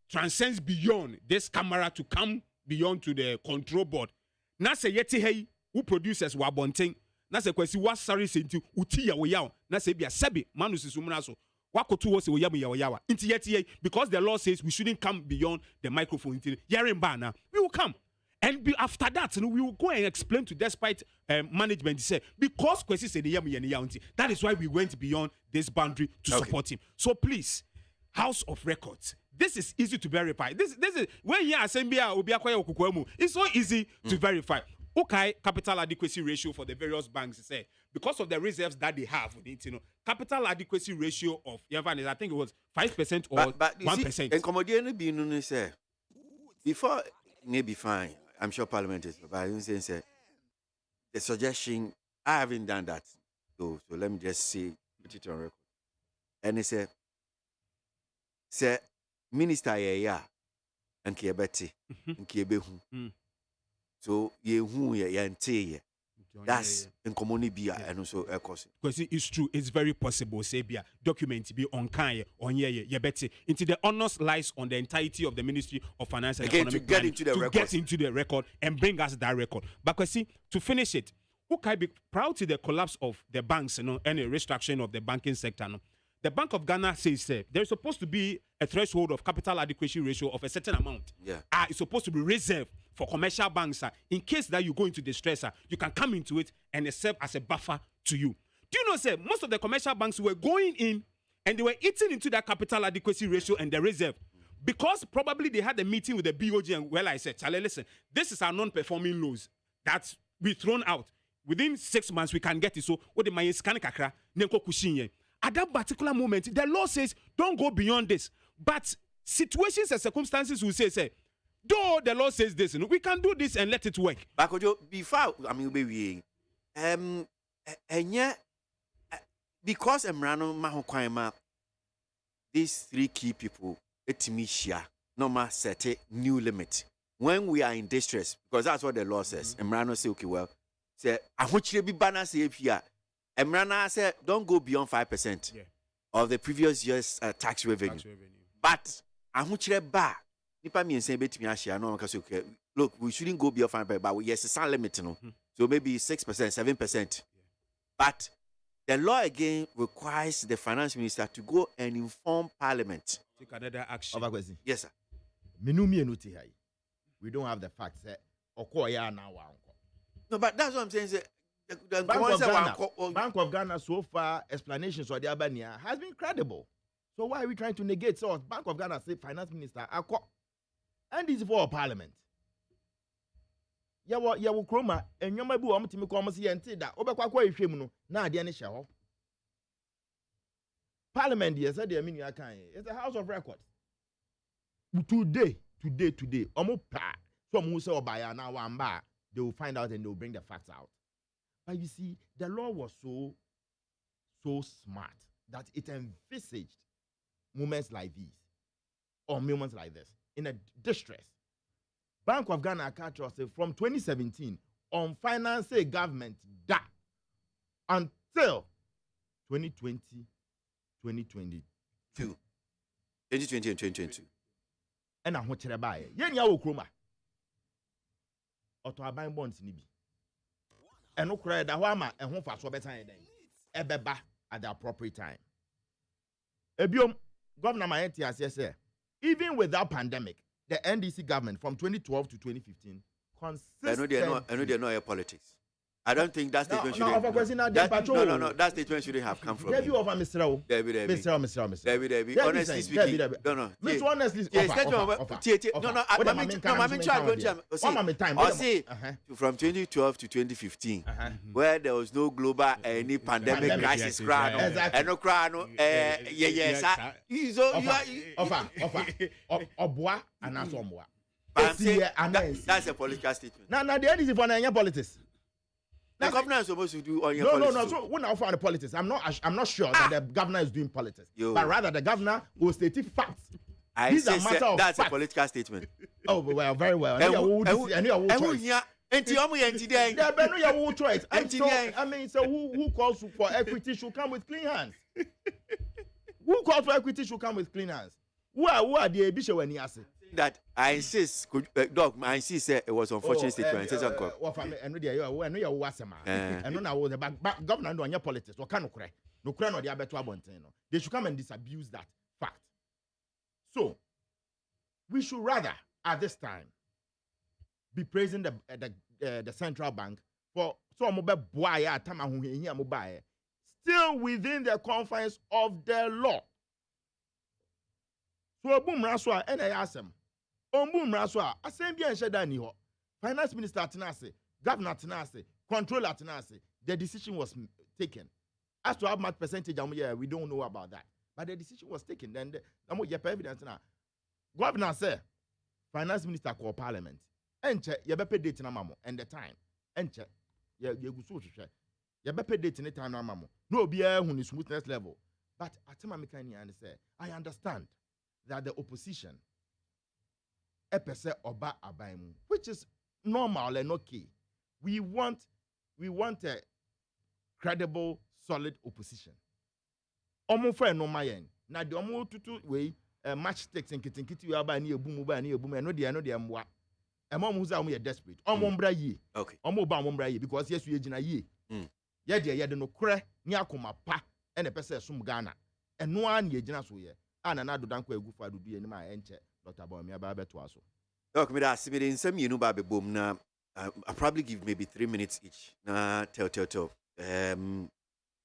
transcend beyond this camera to come beyond to the control board. Na se yeti hey who produces wabonting. Na se kwesi wa sorry senti uti ya woyaw. Na se bia sebi manu sisumuna so. Wakotu wo se woyamu ya woyawa. Inti yeti hey because the law says we shouldn't come beyond the microphone. Inti yarin bana we will come. And after that, we will go and explain to Despite management. Say because kwesi se the yamu. That is why we went beyond this boundary to support him. So please, House of Records. This is easy to verify. This is when you are saying it's so easy to verify. Okay, capital adequacy ratio for the various banks say because of the reserves that they have, capital adequacy ratio of I think it was 5% or 1%. And commodity be no say before maybe fine. I'm sure Parliament is, but I say the suggestion I haven't done that. So let me just say put it on record. And he said, Minister yeah, and Kiabeti, and Kiebehu. So ye who ye ante. That's in community and also a cost. Because it's true, it's very possible. Say be document be on kind on ye betty. Into the honors lies on the entirety of the Ministry of Finance and again, Economic to get into the record. Get into the record and bring us that record. But see, to finish it, who can be proud to the collapse of the banks, and a restructuring of the banking sector. The Bank of Ghana says there's supposed to be a threshold of capital adequacy ratio of a certain amount. Yeah. It's supposed to be reserved for commercial banks. In case that you go into distress, you can come into it and it serve as a buffer to you. Do you know, sir, most of the commercial banks were going in and they were eating into that capital adequacy ratio and the reserve. Because probably they had a meeting with the BOG and I said, Charlie, listen, this is our non-performing loans that we thrown out. Within 6 months, we can get it. So, what the money is kakra, nenko kushinye. At that particular moment, the law says, don't go beyond this. But situations and circumstances will say, though the law says this, we can do this and let it work. But before, because Emrano Mahokwaima, these three key people, Etimisha, normal set a new limit. When we are in distress, because that's what the law says, Emrano say, okay, well, say, I want you to be banner safe here. Emrana said, don't go beyond 5% of the previous year's tax revenue. But I want you to buy. Look, we shouldn't go beyond 5%, but yes, it's a limit. So maybe 6%, 7%. But the law again requires the finance minister to go and inform Parliament. Take another action. Yes, sir. We don't have the facts. No, but that's what I'm saying. Bank of Ghana so far explanations for the Albania has been credible. So why are we trying to negate? So Bank of Ghana say finance minister and this is for Parliament. Yawo kroma enyoma bi wo mtimi ko mo se yente da obekwa kwa ehwem no na ade ne hye ho. Parliament yes said the menu akan it's a House of Records. Today omo pa so mo say obaya na wamba they will find out and they will bring the facts out. But you see, the law was so smart that it envisaged moments like these or moments like this in a distress. Bank of Ghana from 2017 on finance government that until 2020, 2022. 2020 and 2022. And I want to buy it. Yen yawo kroma. Auto abine bonds ni bi. And ukra da wama and home fast better than ebeba at the appropriate time. Ebiom Governor Mayenti has said, even without pandemic, the NDC government from 2012 to 2015 I know they're not your politics. I don't think that statement no, that statement shouldn't have come from you. Honestly speaking, from 2012 to 2015, where there was no global any pandemic crisis, and no crown, that's a political statement. Now the end is for Nigerian politics. The governor is supposed to do on your politics. No. So when I offer the politics, I'm not sure that the governor is doing politics, but rather the governor will state facts. These are matter of that's facts. A political statement. Oh well, very well. I mean, so who calls for equity should come with clean hands. Who calls for equity should come with clean hands. Who are the Bishop when he has it? That I insist, Doc, I insist it was unfortunate statement. Governor on your politics, or can no crown or the abeto abontino. They should come and disabuse that fact. So we should rather at this time be praising the central bank for some mobile still within the confines of the law. So boom raswa and I ask him. Boom raswa, assembly and shedani ho. Finance minister Tinase, governor Tinase, controller Tinase. The decision was taken. As to how much percentage we don't know about that. But the decision was taken. Then the evidence now. Governor said, finance minister called parliament. Enche, you better date na mamo and the time. Enche, you go so you better date in the time na mamo. No be a smoothness level. But I understand that the opposition oba abaimu, which is normal and okay. We want a credible, solid opposition. Omo for no mayen. Na the omo tutu way match stakes and kitinkiti we aba ni ebumu ba ni ebumu no de mwa. Emo mu za omo ye desperate. Omo mbra yi. Okay. Omo ba omo mbra yi because yes we gina yi. Ye de no kre ni akoma pa e na pese sum Ghana. Eno an ye gina so ye. Ana na dodanko egu fa dudu ye ni ma enche. Dr. Bawumia ba beto aso. Doc, me da simire nsem yenu ba be bom na I'll probably give maybe 3 minutes each. Na tell.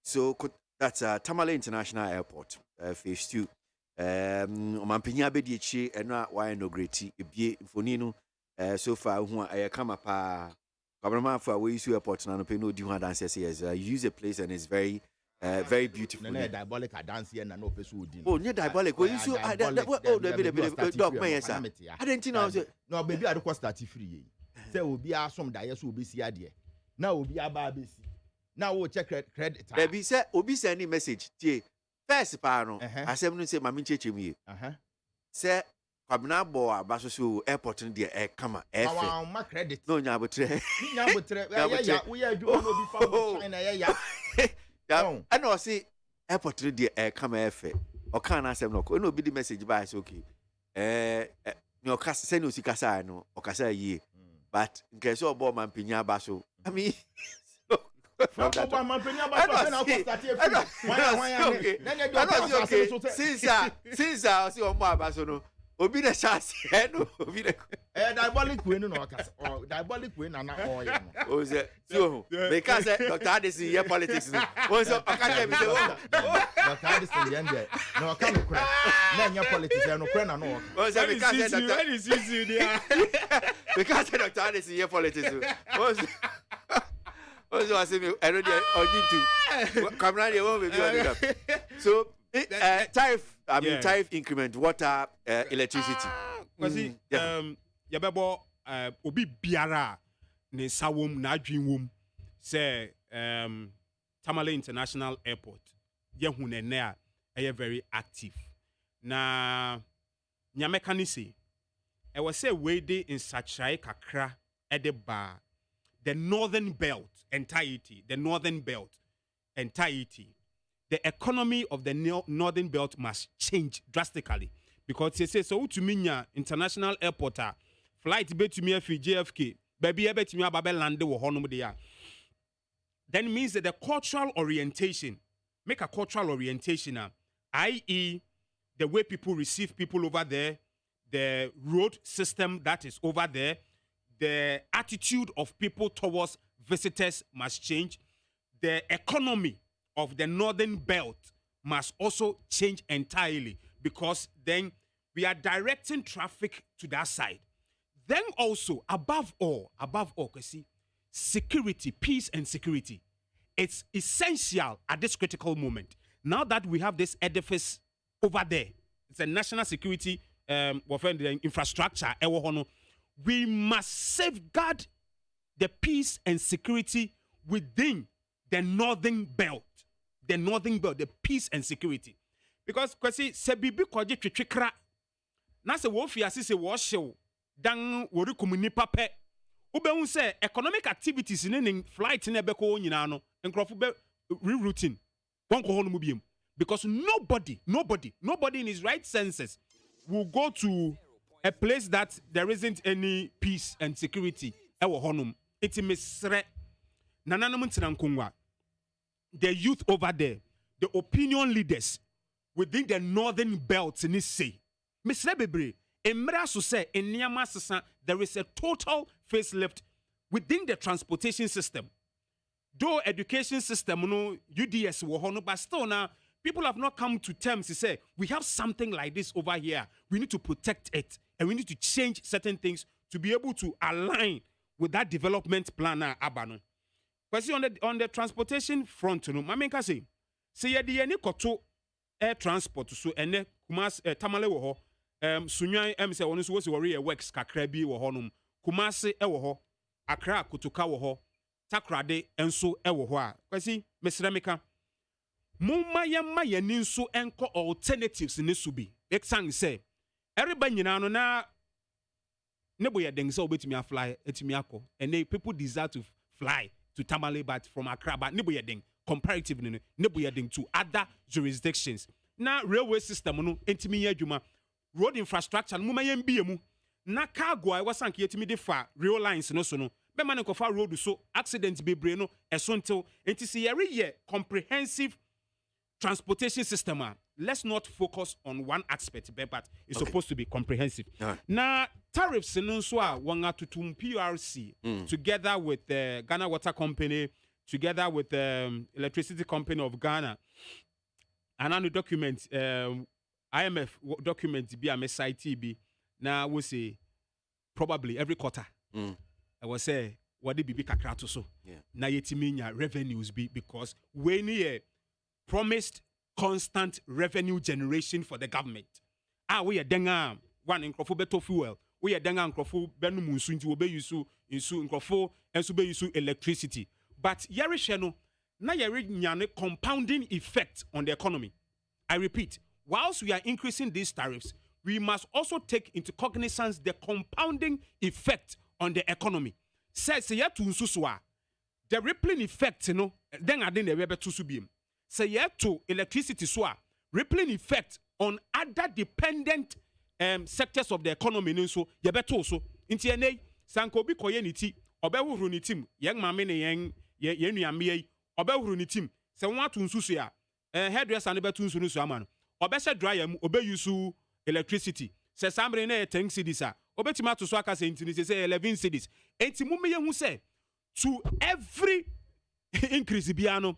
So that's Tamale International Airport, phase 2. Omampinya be di echi eno wa inaugurate ebie mfoni no so far hu a kama pa government for we use airport na no pe no di hu dance yes. Use a place and it's very very beautiful. No diabolic dance here na no person udi. Oh, no diabolic. We use the dog man yes. I didn't know. No baby I don't start free. Say obi asom da yes obi si ade. Na obi aba abesi. Na wo check credit. Baby say obi send any message. Tie first pa no. Asem no say mama cheche mu ye. Say kwabna bo abaso so airport no de e kama e fe. Ma credit. No nya botre. Nya botre. Ya we adu no bi fa China ya. I know see airport no de e kama e fe. O kan na asem no ko no bi di message ba say okay. No kasa send osikasa no o kasa yi. But in case of bomb and pinya baso, I mean, since I see on my basono, obi the chance, no, obi the diabolic win, no, or diabolic win, and all. Oh, so because Dr. Addison, your politics, was a academy. Dr. Addison, no, I can't cry. Then your politics, no, no, no. Because Dr. Addison, your politics. Also, I say, I don't know, come around here, won't be doing. So, tariff increment, water, electricity. Yabebo, obi biara, ne sawum, na dream say, Tamale International Airport, yehune nea, very active. Na, nyamekanisi, I was say, wade in Sachai Kakra, Edeba, the northern belt entirety, the economy of the northern belt must change drastically because they say so to minya international airport flight be to me JFK baby be to me ababe land wo honom de ya then means that the cultural orientation make a cultural orientation i.e. the way people receive people over there, the road system that is over there, the attitude of people towards visitors must change. The economy of the northern belt must also change entirely, because then we are directing traffic to that side. Then also, above all, see, security, peace and security. It's essential at this critical moment. Now that we have this edifice over there, it's a national security infrastructure, we must safeguard the peace and security within the northern belt. The northern belt, the peace and security. Because, kwasi, se bibi kwaji chichikra, na se wofi asise washew, dan wori kumuni pape, ube unse economic activities in flight in ebeko nyina no, enkrofo be rerouting, wonko honu mubiem. Because nobody in his right senses will go to a place that there isn't any peace and security. Ewo honum. Iti mesre. Nananum tinankungwa. The youth over there, the opinion leaders within the northern belt in this say, Mr. Bebre, Emra so say in Niama Sasa, there is a total facelift within the transportation system. Though education system, no UDS wohono, but still now people have not come to terms to say we have something like this over here. We need to protect it, and we need to change certain things to be able to align with that development plan. Abano. Because on the transportation front, no, mamenka say ye any koto air transport so ene kumas tamale wo ho sunyan say wonu so wo se worry works kakra bi wo ho nom kumase e wo ho akra kotoka wo ho takrade enso e wo ho a kwasi mesremeka mumma yamma yani nso enko alternatives ne so bi exang say everybody nyina no na nebo ye den say obetumi fly etumi akọ and people desire to fly to Tamale, but from Accra, but nebo ye den comparatively nebo ye den to other jurisdictions. Na railway system no entimi ye adwuma, road infrastructure no mumma yembi emu na cargo I was sank yetimi de fa rail lines no so no be man ko fa road so accident bebre no eso until enti se every year comprehensive transportation system. Let's not focus on one aspect, but it's supposed to be comprehensive. Now, tariffs in Unswa, Wangatutum PRC, together with the Ghana Water Company, together with the Electricity Company of Ghana, another document, IMF document, BMSITB, now we say probably every quarter. I will say, what did be kakrato so? Na yetiminya revenues be because when you promised constant revenue generation for the government. We are denga one inkrofo beto fuel. We are denga inkrofo benu munsu nti obe yusu insu inkrofo ensu be yusu electricity. But yeri sheno na yeri nyane compounding effect on the economy. I repeat, whilst we are increasing these tariffs, we must also take into cognizance the compounding effect on the economy. Says ya tu nsuswa. The rippling effect, then I didn't ever to subim. Say yet to electricity so rippling effect on other dependent sectors of the economy so ye beto so inti ene sanko bi koye ni ti obewuru ni tim yen mame ne yen nuame yi obewuru ni tim se won ato nsusu ya hairdresser ne beto nsusu no so ama no obehye dryer mu obeyusu electricity se samre na 10 cedis a obetima ato so aka se inti ni se 11 cedis enti mu me ye hu se to every increase biano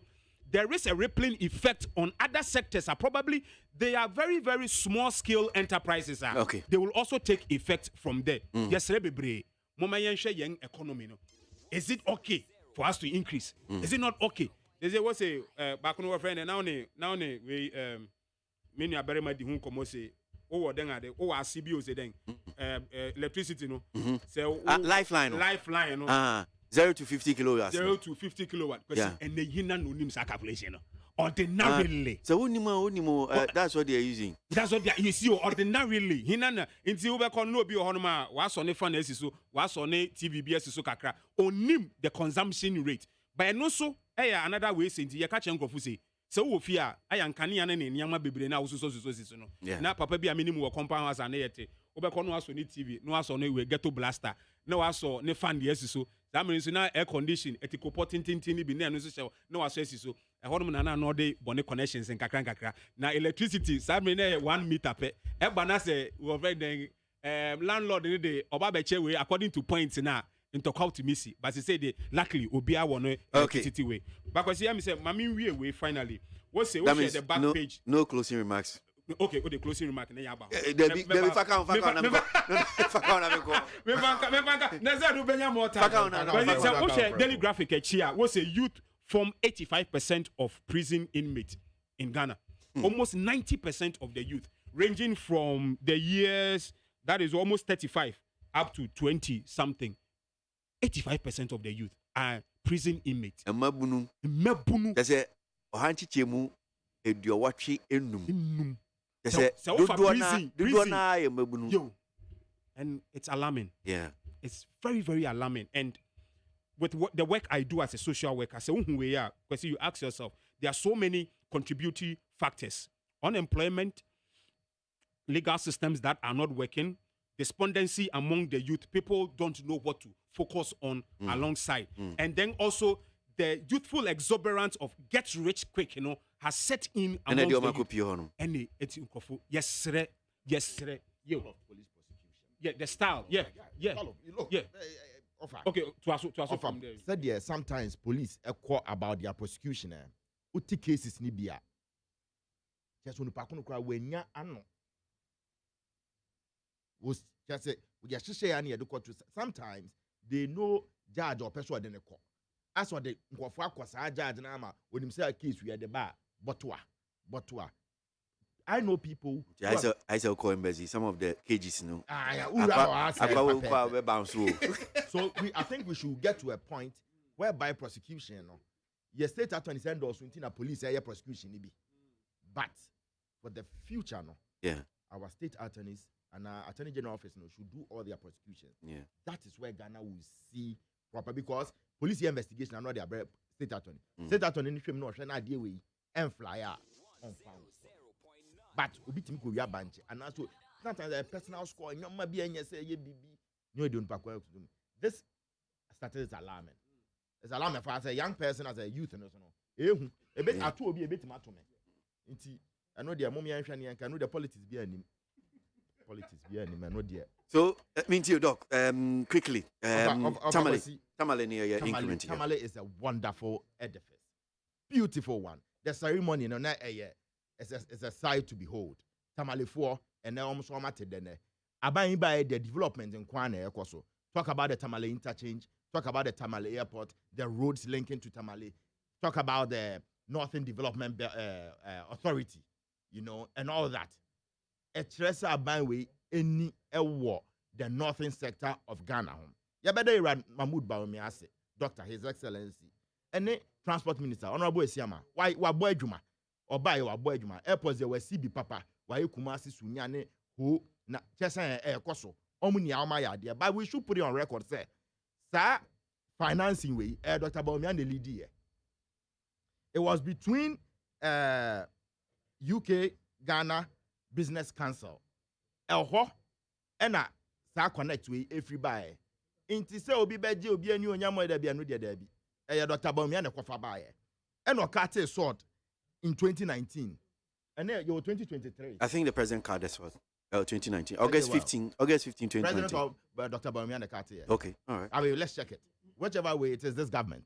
there is a rippling effect on other sectors. Probably they are very, very small scale enterprises. Okay. They will also take effect from there. Yes, Rebebre, Mama Yenshe young economy. No? Is it okay for us to increase? Is it not okay? They say, what's a back on our friend, and now we many are very much who come say, oh, then I CBO say then electricity, no. So lifeline, no. 0 to 50 kilowatts. 0 to 50 kilowatt. Yeah. And the hina no nim sa calculation. Ordinarily. So unimo, that's what they are using. That's what they are. You see, ordinarily. Hina na inti ube kon no bi ohonoma was on a fan so was on a TVBS so kakra. Onim the consumption rate. But no so another way saying you catch nkofu say. So wo fia ayankane ane ne nyama bebre na wo so no. Na papa bi amini mu wo compound house ane yete. Ube kon no aso ni TV, no aso no we ghetto blaster. No aso ne fan de so. That means now air condition, etiko potting tintini be near no assess so. A hormone and no day bonnet connections and kakra. Now electricity, that means 1 meter pe. Ebana say we very landlord in the Obabeche way according to points now into how to miss it. But he said luckily Obia won electricity way. Because he say mami we way finally. What's the back page? No closing remarks. Okay, the closing remark. Daily graphic here was a youth from 85% of prison inmates in Ghana. Almost 90% of the youth, ranging from the years that is almost 35 up to 20 something. 85% of the youth are prison inmates. Mabunu. That's a Ohanchi Chemu Ediowatchi Enum. And it's alarming. Yeah. It's very, very alarming. And with the work I do as a social worker, because you ask yourself, there are so many contributory factors. Unemployment, legal systems that are not working, despondency among the youth. People don't know what to focus on alongside. And then also the youthful exuberance of get rich quick, has set in amongst the youth. And it's yes, sir. Yes, sir. Yo. Police prosecution. Yeah, the style. Yeah. Okay, to us from there. Said there sometimes police call about their prosecution. Uti cases ni bia. Just when you cry when ya ano. Was just say we just share any education. Sometimes they know judge or person than the court. As what the nkofo akwasa judge na ama when him say a case we are the bar botwa. I know people. I say call embassy. Some of the cages, So I think we should get to a point whereby prosecution, your state attorney send us into a police area prosecution, but for the future, our state attorneys and our attorney general office should do all their prosecution. Yeah, that is where Ghana will see proper because police investigation are not their state attorney. State attorney no share na deal we and flyer on found. But obi timi ko wi abanche and also sometimes a personal score nyoma bi anya say ye bibi no don't pack well to them. This started is alarming. It's alarming for as a young person as a youth and so no. A bit atu obi a bit mato me. Nti I know their mommy and shani and know the politics be anim. Politics be anim I know there. So mean to you doc quickly Tamale near your increment. Tamale is a wonderful edifice. Beautiful one. The ceremony no na it's a sight to behold. Tamale 4 and now almost one matter then. Abayin by the development in Kwana Ekoso. Talk about the Tamale interchange. Talk about the Tamale airport. The roads linking to Tamale. Talk about the Northern Development Authority, and all that. A Tresa Abayin any war the northern sector of Ghana. Yabede ran Mahmoud Bawumia Dr. His Excellency. Any transport minister, Honorable Esiama. Why boy Juma? Or buy your boy Juma. Airports they were CB Papa. Why you kumasi sunyane who na chesa koso. Omuni amaya there. But we should put it on record, say. Sir, financing way, Dr. Bawumia the lead here. It was between UK Ghana Business Council. Elho ena sa connect we everybody. Inti se obi beje obi anu onyamo da bia no de da bi. Dr. Bawumia na kofa baaye. Eno kate sword in 2019. And then you're 2023. I think the president card this was 2019. August 15, 2019. President of Dr. Bawumia the card here. Okay, all right. I mean, let's check it. Whichever way it is this government.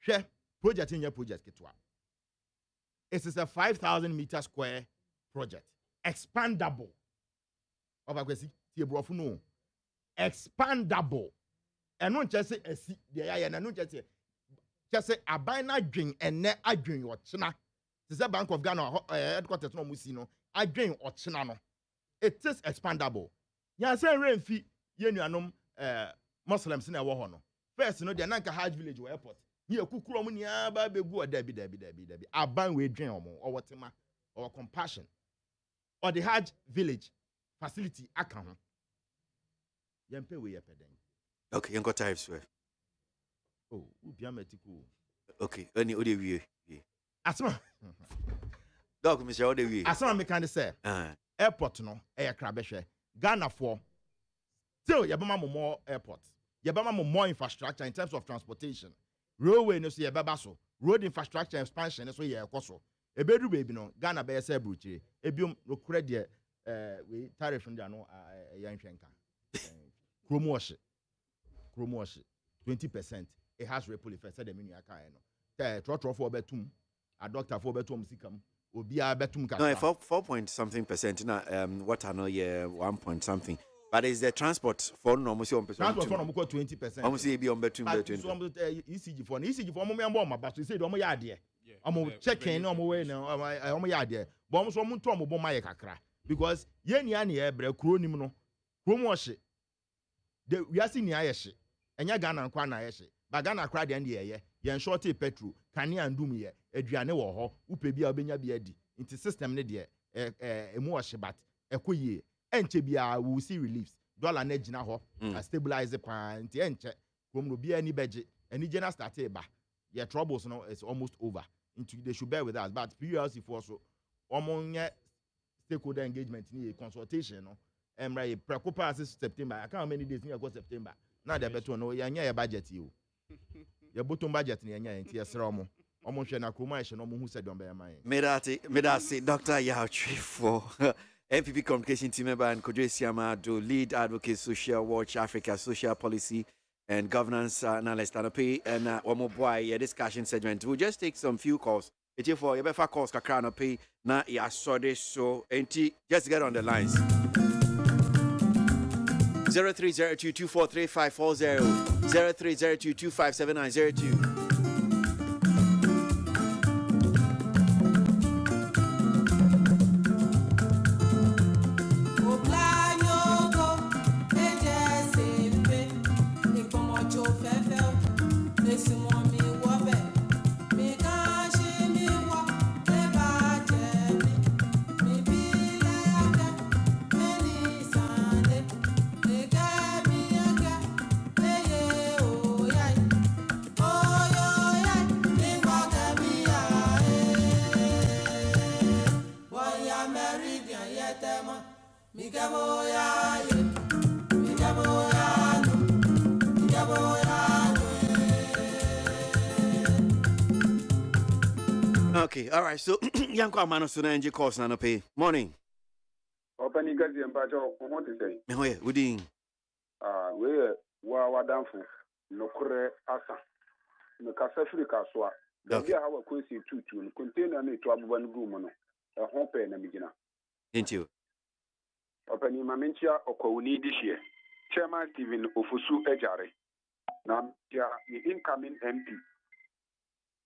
Share project in your project kitwa. It is a 5,000 meter square project. Expandable. Expandable. And not just say and not just say abina dream and ne adwin or china. This is a Bank of Ghana headquarters no musino. Adwin or china no. It is expandable. Ya say rain fee yenuanom Muslims in a war no. First no the Nanka Hajj village or airport. Here kukuro mu nia ba begu debi. Aban we dream or whatever or compassion. Or the Hajj village facility aka ho. Yempe we yepeden. Okay, you got tariffs sir. Oh, ubiametiku. Okay, any other way. Asma. Dog, Mr. Odewi. Asma me kind of say. Airport no, crabeshe. Ghana for. Still, yabama more airports. Yabama more infrastructure in terms of transportation. Railway no see yababa so. Road infrastructure expansion so ye koso. Ebedu baby no. Ghana be se bruchi. Ebium no credit we tariff no no yan hwenka chrome wash 20%. It has ripple effect said the menu aka no trotro for betum a doctor for betum sikam obi a betum ka no 4 point something percent na what I know 1 point something. But is the transport for no almost on transport for no 20%. Almost be on betum 20. ECG for mo me ma ba so say do mo ya ade omo checking no mo we no omo ya ade but omo so mo to omo bo ma ye kakra because ye nia na ye bre kuro nim no kuro mo hye de wiase nia ye hye enya Ghana nkwa na ye hye ba Ghana kra de ande ye yen shorty petrol kane andum ye aduane wo ho upe bia obenya bia di nti system ne de emu hye bat ekoyie enche bia we see reliefs dollar na gina ho stabilize pan nti enche from no bia ni beje any general start ba your troubles no is almost over into they should bear with us but PLC for so omonye stakeholder engagement ni consultation no emra preoccupy September I can't how many days ni go September now they better no ya nya budget you your bottom budget ni nya nti yesra omo hwe na kroma hye no omo hu se don be man medasi Dr. Yautri for MPP Communication Team member and Kodre Siama do lead advocate Social Watch Africa Social Policy and Governance Analyst and one more boy discussion segment. We'll just take some few calls. It's for your better calls kakra pay na ya saw this so just get on the lines. 0302243540 0302257902. Okay, all right. So, Yanko Amano Suna NG course na no pay. Morning. Opening gazi empacho what to say? Me hoye, udin. We wa danfo nokure asa. Me kasa firi kaswa. Okay. Bia hawa kwesi tutu no container na to abuba no gumu no. E ho pe na migina. Thank you. Opening mamenchia okwuni this year. Chairman Stephen Ofusu Ejare. Na ya incoming MP.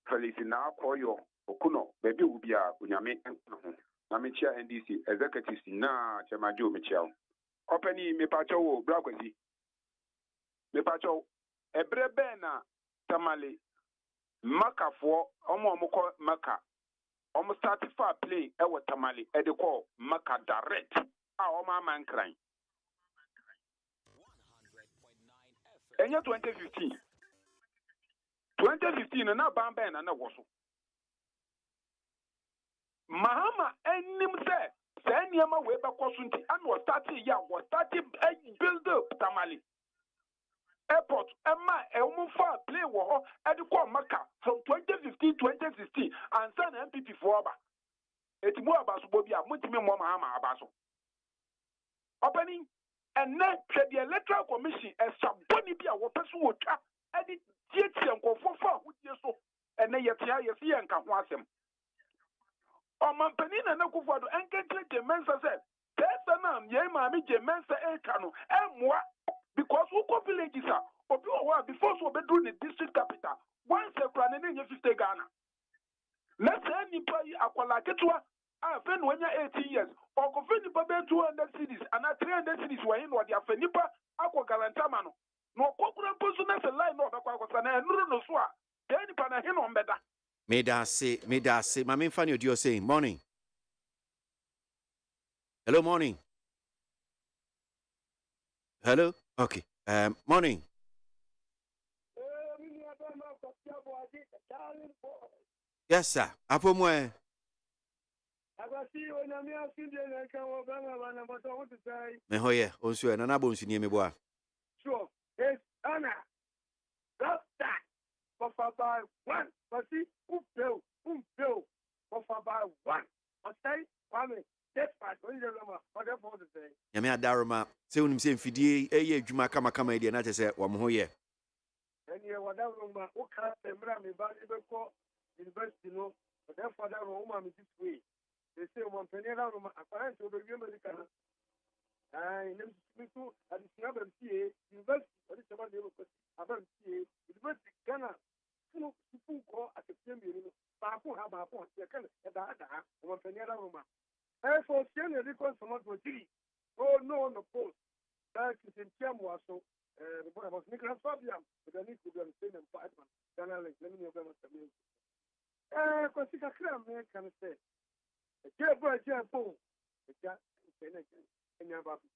Felicina Koyo Okuno, baby will be a Unyame na mechia NDC executives na chamajo mechiao. Opening me pacho bragwazi. Me pacho ebrebe na tamale maka for omoko maka. Omo start for play e wo tamale e de call maka direct. Oma man crying. Enya 2015. 2015 na bamba na woso. Mahama enim say niema we be kosunti and was starting ya was starting build up tamale. Airport emma fa play wo ho e de call maka from 2015 2016 and san MPP for oba. Etimu abaso bobi a mutimi mo Mahama abaso. Opening and then the electoral commission as somebody be a person would and it and go for so and then yet you see and can watch them. On my penina no go for the encourage the mensa said, Tessanam, ye mammy, je mensa e cano, and moi because who go villages are or before so be doing the district capital once a plan in your 50 Ghana. Let's say anybody aqualaketua. When you're 18 years, or go for the 200 cities and 300 cities were in what you have Fenipa, Aqua Galantamano. No, Cochran person as a line of Aquasana and no Swa. Then Panahin on better. May I say, my main fan you're saying, morning. Hello, morning. Hello, okay. Morning. Yes, sir. Apo me hoye onsu na bonsu ni emeboa sure it's Anna doctor for 1 but see who fail for 1 okay kwame That's fine. What is the for to say? Yame adaroma. Say unim say mfidie eye adwuma kama kama ide na chese wo ho ye. And you were that room, who can't remember me back university, no, but therefore that room, this way. They say, one penny around, apparently, over the American. I never speak to at the Snabber CA, university, what is about the Abba CA, university, Ghana, two call at the same year, Papu have a point, second, at the one penny around. And for Siena, they call someone for G. Oh, no, no, post. That is in Chamois, so. The boy was Nicholas Fabian, but I need to be on the same apartment. Then I let me know about the music. Consider Cram, can say. A jail boy, jail phone. A jail, and your baby.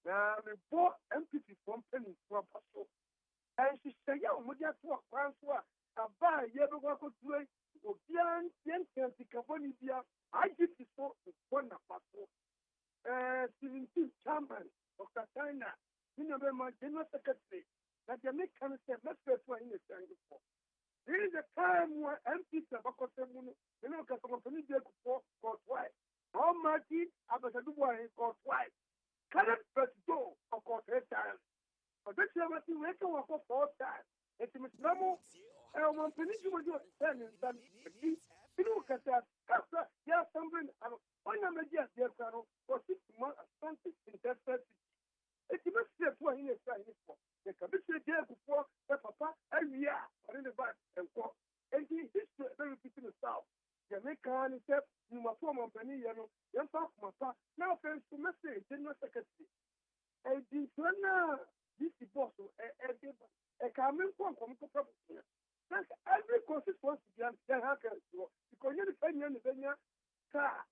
Now, the poor empty from penny for a pastor. And she said, yeah, we just walk once. I buy, you ever walk to it? Or Bian, the Caboni, I did this for one pastor. 17th chairman of Katana. You know, my general secretary, that the American said, let's go to in the before. There is a time where MPs have a custom, you know, because I'm going to go for twice. How much is Abbasadua for twice? Cannot but go, of course, 8 times. But that's what you make for 4 times. It's a Muslim, and one penny was your son and son. You know, because there's something, one of the years, there's for 6 months, something in that city. It's a mistake for him. The commission there before the papa every year, or in the back and forth. And he is very people in the south. Jamaica said, you must form a penny, you know, young papa. Now, friends, to message, general secretary. And this is boss, a coming from property. That's every constituency, they have because you're the penny and the Venya car.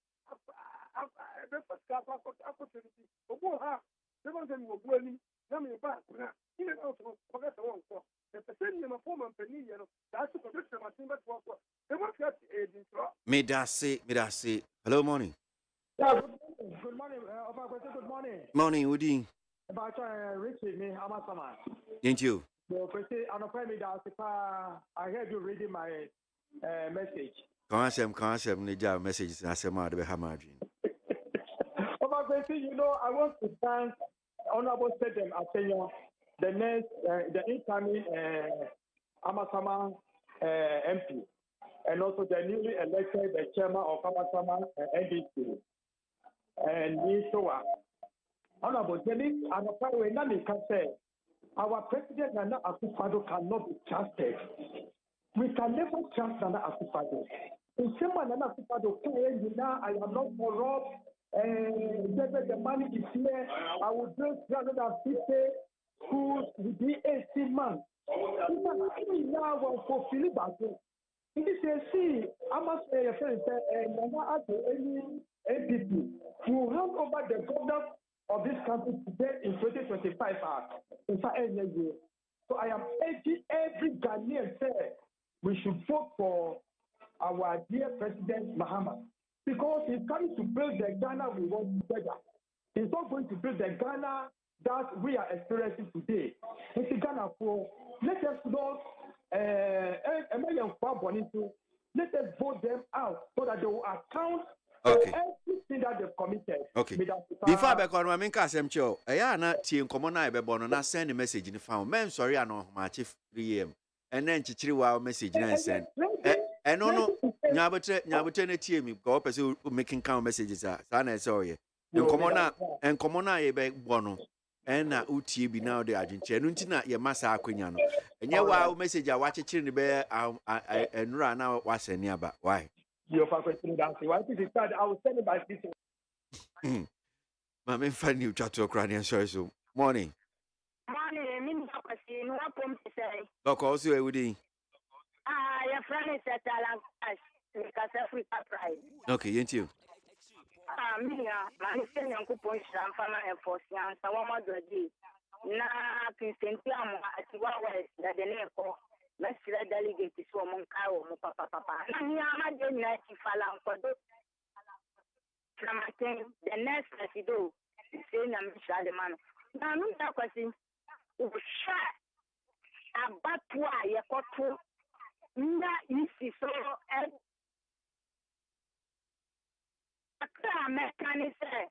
Breakfast car opportunity. Go have. Never than you were going, Nammy back, in and out of forget the one for. The percent of form and penny, you know, that's the position of my team, but they won't get a intro. Me da say. Hello, morning. Yeah, good morning. Good morning. Morning, Woody. About Richard, me, how much am I? Thank you. I heard you reading my message. Can't say me job messages. I say, "Ma, the hamadrin." You know, I want to thank Honorable President Atenyo, the next, the incoming Amasama MP, and also the newly elected the chairman of Amasama NDC, and Nisoa. Honorable Denis, and Nami can say, our President Nana Akufo-Addo cannot be trusted. We can never trust Nana Akufo-Addo. In someone Nana Akufo-Addo saying, I am not corrupt. The money is here. I will build 350 schools within 18 months. Now, for Philip, it is a see. I must say, any NPP to hand over the government of this country today in 2025. So I am urging every Ghanaian say we should vote for our dear President Mahama. Because he's coming to build the Ghana we want together. He's not going to build the Ghana that we are experiencing today. It's Ghana for let us not let us vote them out so that they will account for everything that they've committed. Okay. Before I become my main cast, I'm sure I na team common I be born na send a message in the phone. Man, sorry, I know my chief 3 a.m. and then chichiri wow message and send. And no. Nyabotre na tie me go person making count messages are na sorry and common na ye be bono and na utie bi now the agentche no nti na ye masa akwanya no enye wa message a wachichiri ne be enura na wa send aba why you for question that why this start I will send it by this ma me fan you chat to crane sorry so morning me kwasi no pom say okay so e wudi your friend is at Alan because Africa pride. Okay, ain't you? Me, I'm saying Uncle Punch and Farmer and Force, and so one more day. Now, Christian Tiamo at West, that the name for Mr. Delegate is for Moncao, Papa. And here I'm doing 90 Falan for those. The next as you do, saying I'm Shalaman. Now, I'm not question. Shut about why you got to. Nda isi so American say,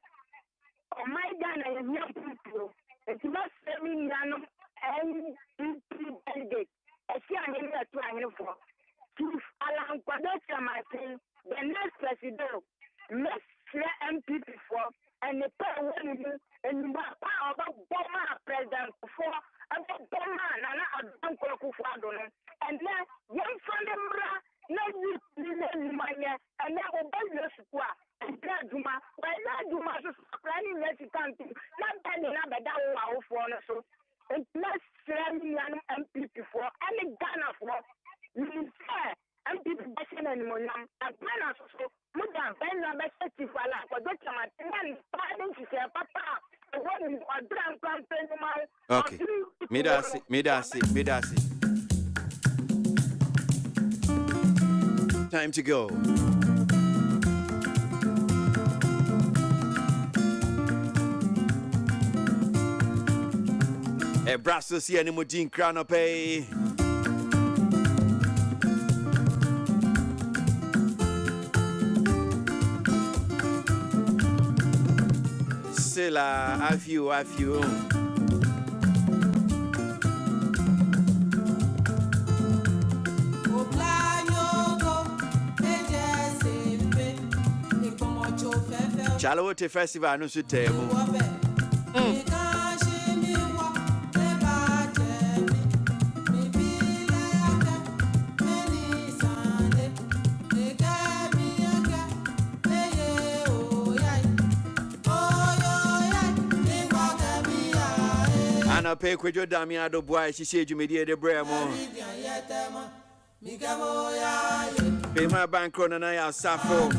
oh my God, I am young people. It's not saying none MP delegate. I see I'm here to for. Chief Alan Kwadocha Martin, the next president, Mr. MP before, and the power and the power of Boma president before, and the Boma and Uncle Kufadon, and then young from the Mra, no you money, and now obey the squad, and Juma, while that Juma is planning that you can't do, not any number that will for so. And let's send me an MP before, and the Ghana for. I'm people bashing anymore now. And when I saw Mudan, Ben, I'm a city for like what I'm saying, pardon, she said, Papa, what is a grand Okay. Midasi. Time to go. A Brussels here, Nimudin Cranope. Sela, have you. Chalote Festival, no sutemo. Ana pe kwejo Damiado boy she said you media de bremo. Pay my bank on and I suffer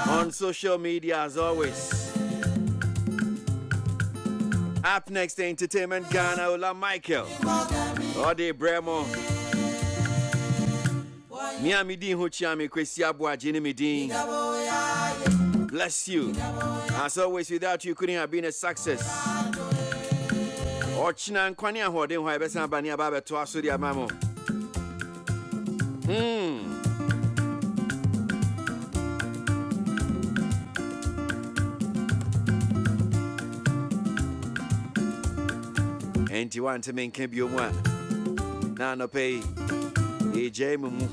on social media as always. Up next to Entertainment Ghana, Ola Michael. Ode bremo. Miami din hochiami kwesi abwa jini midin. Bless you. As always, without you couldn't have been a success. Ochina nkwani ahode ho ebesa bani aba to asori amamo. Enti want to make bio mwa. Na no pay. EJ mumu.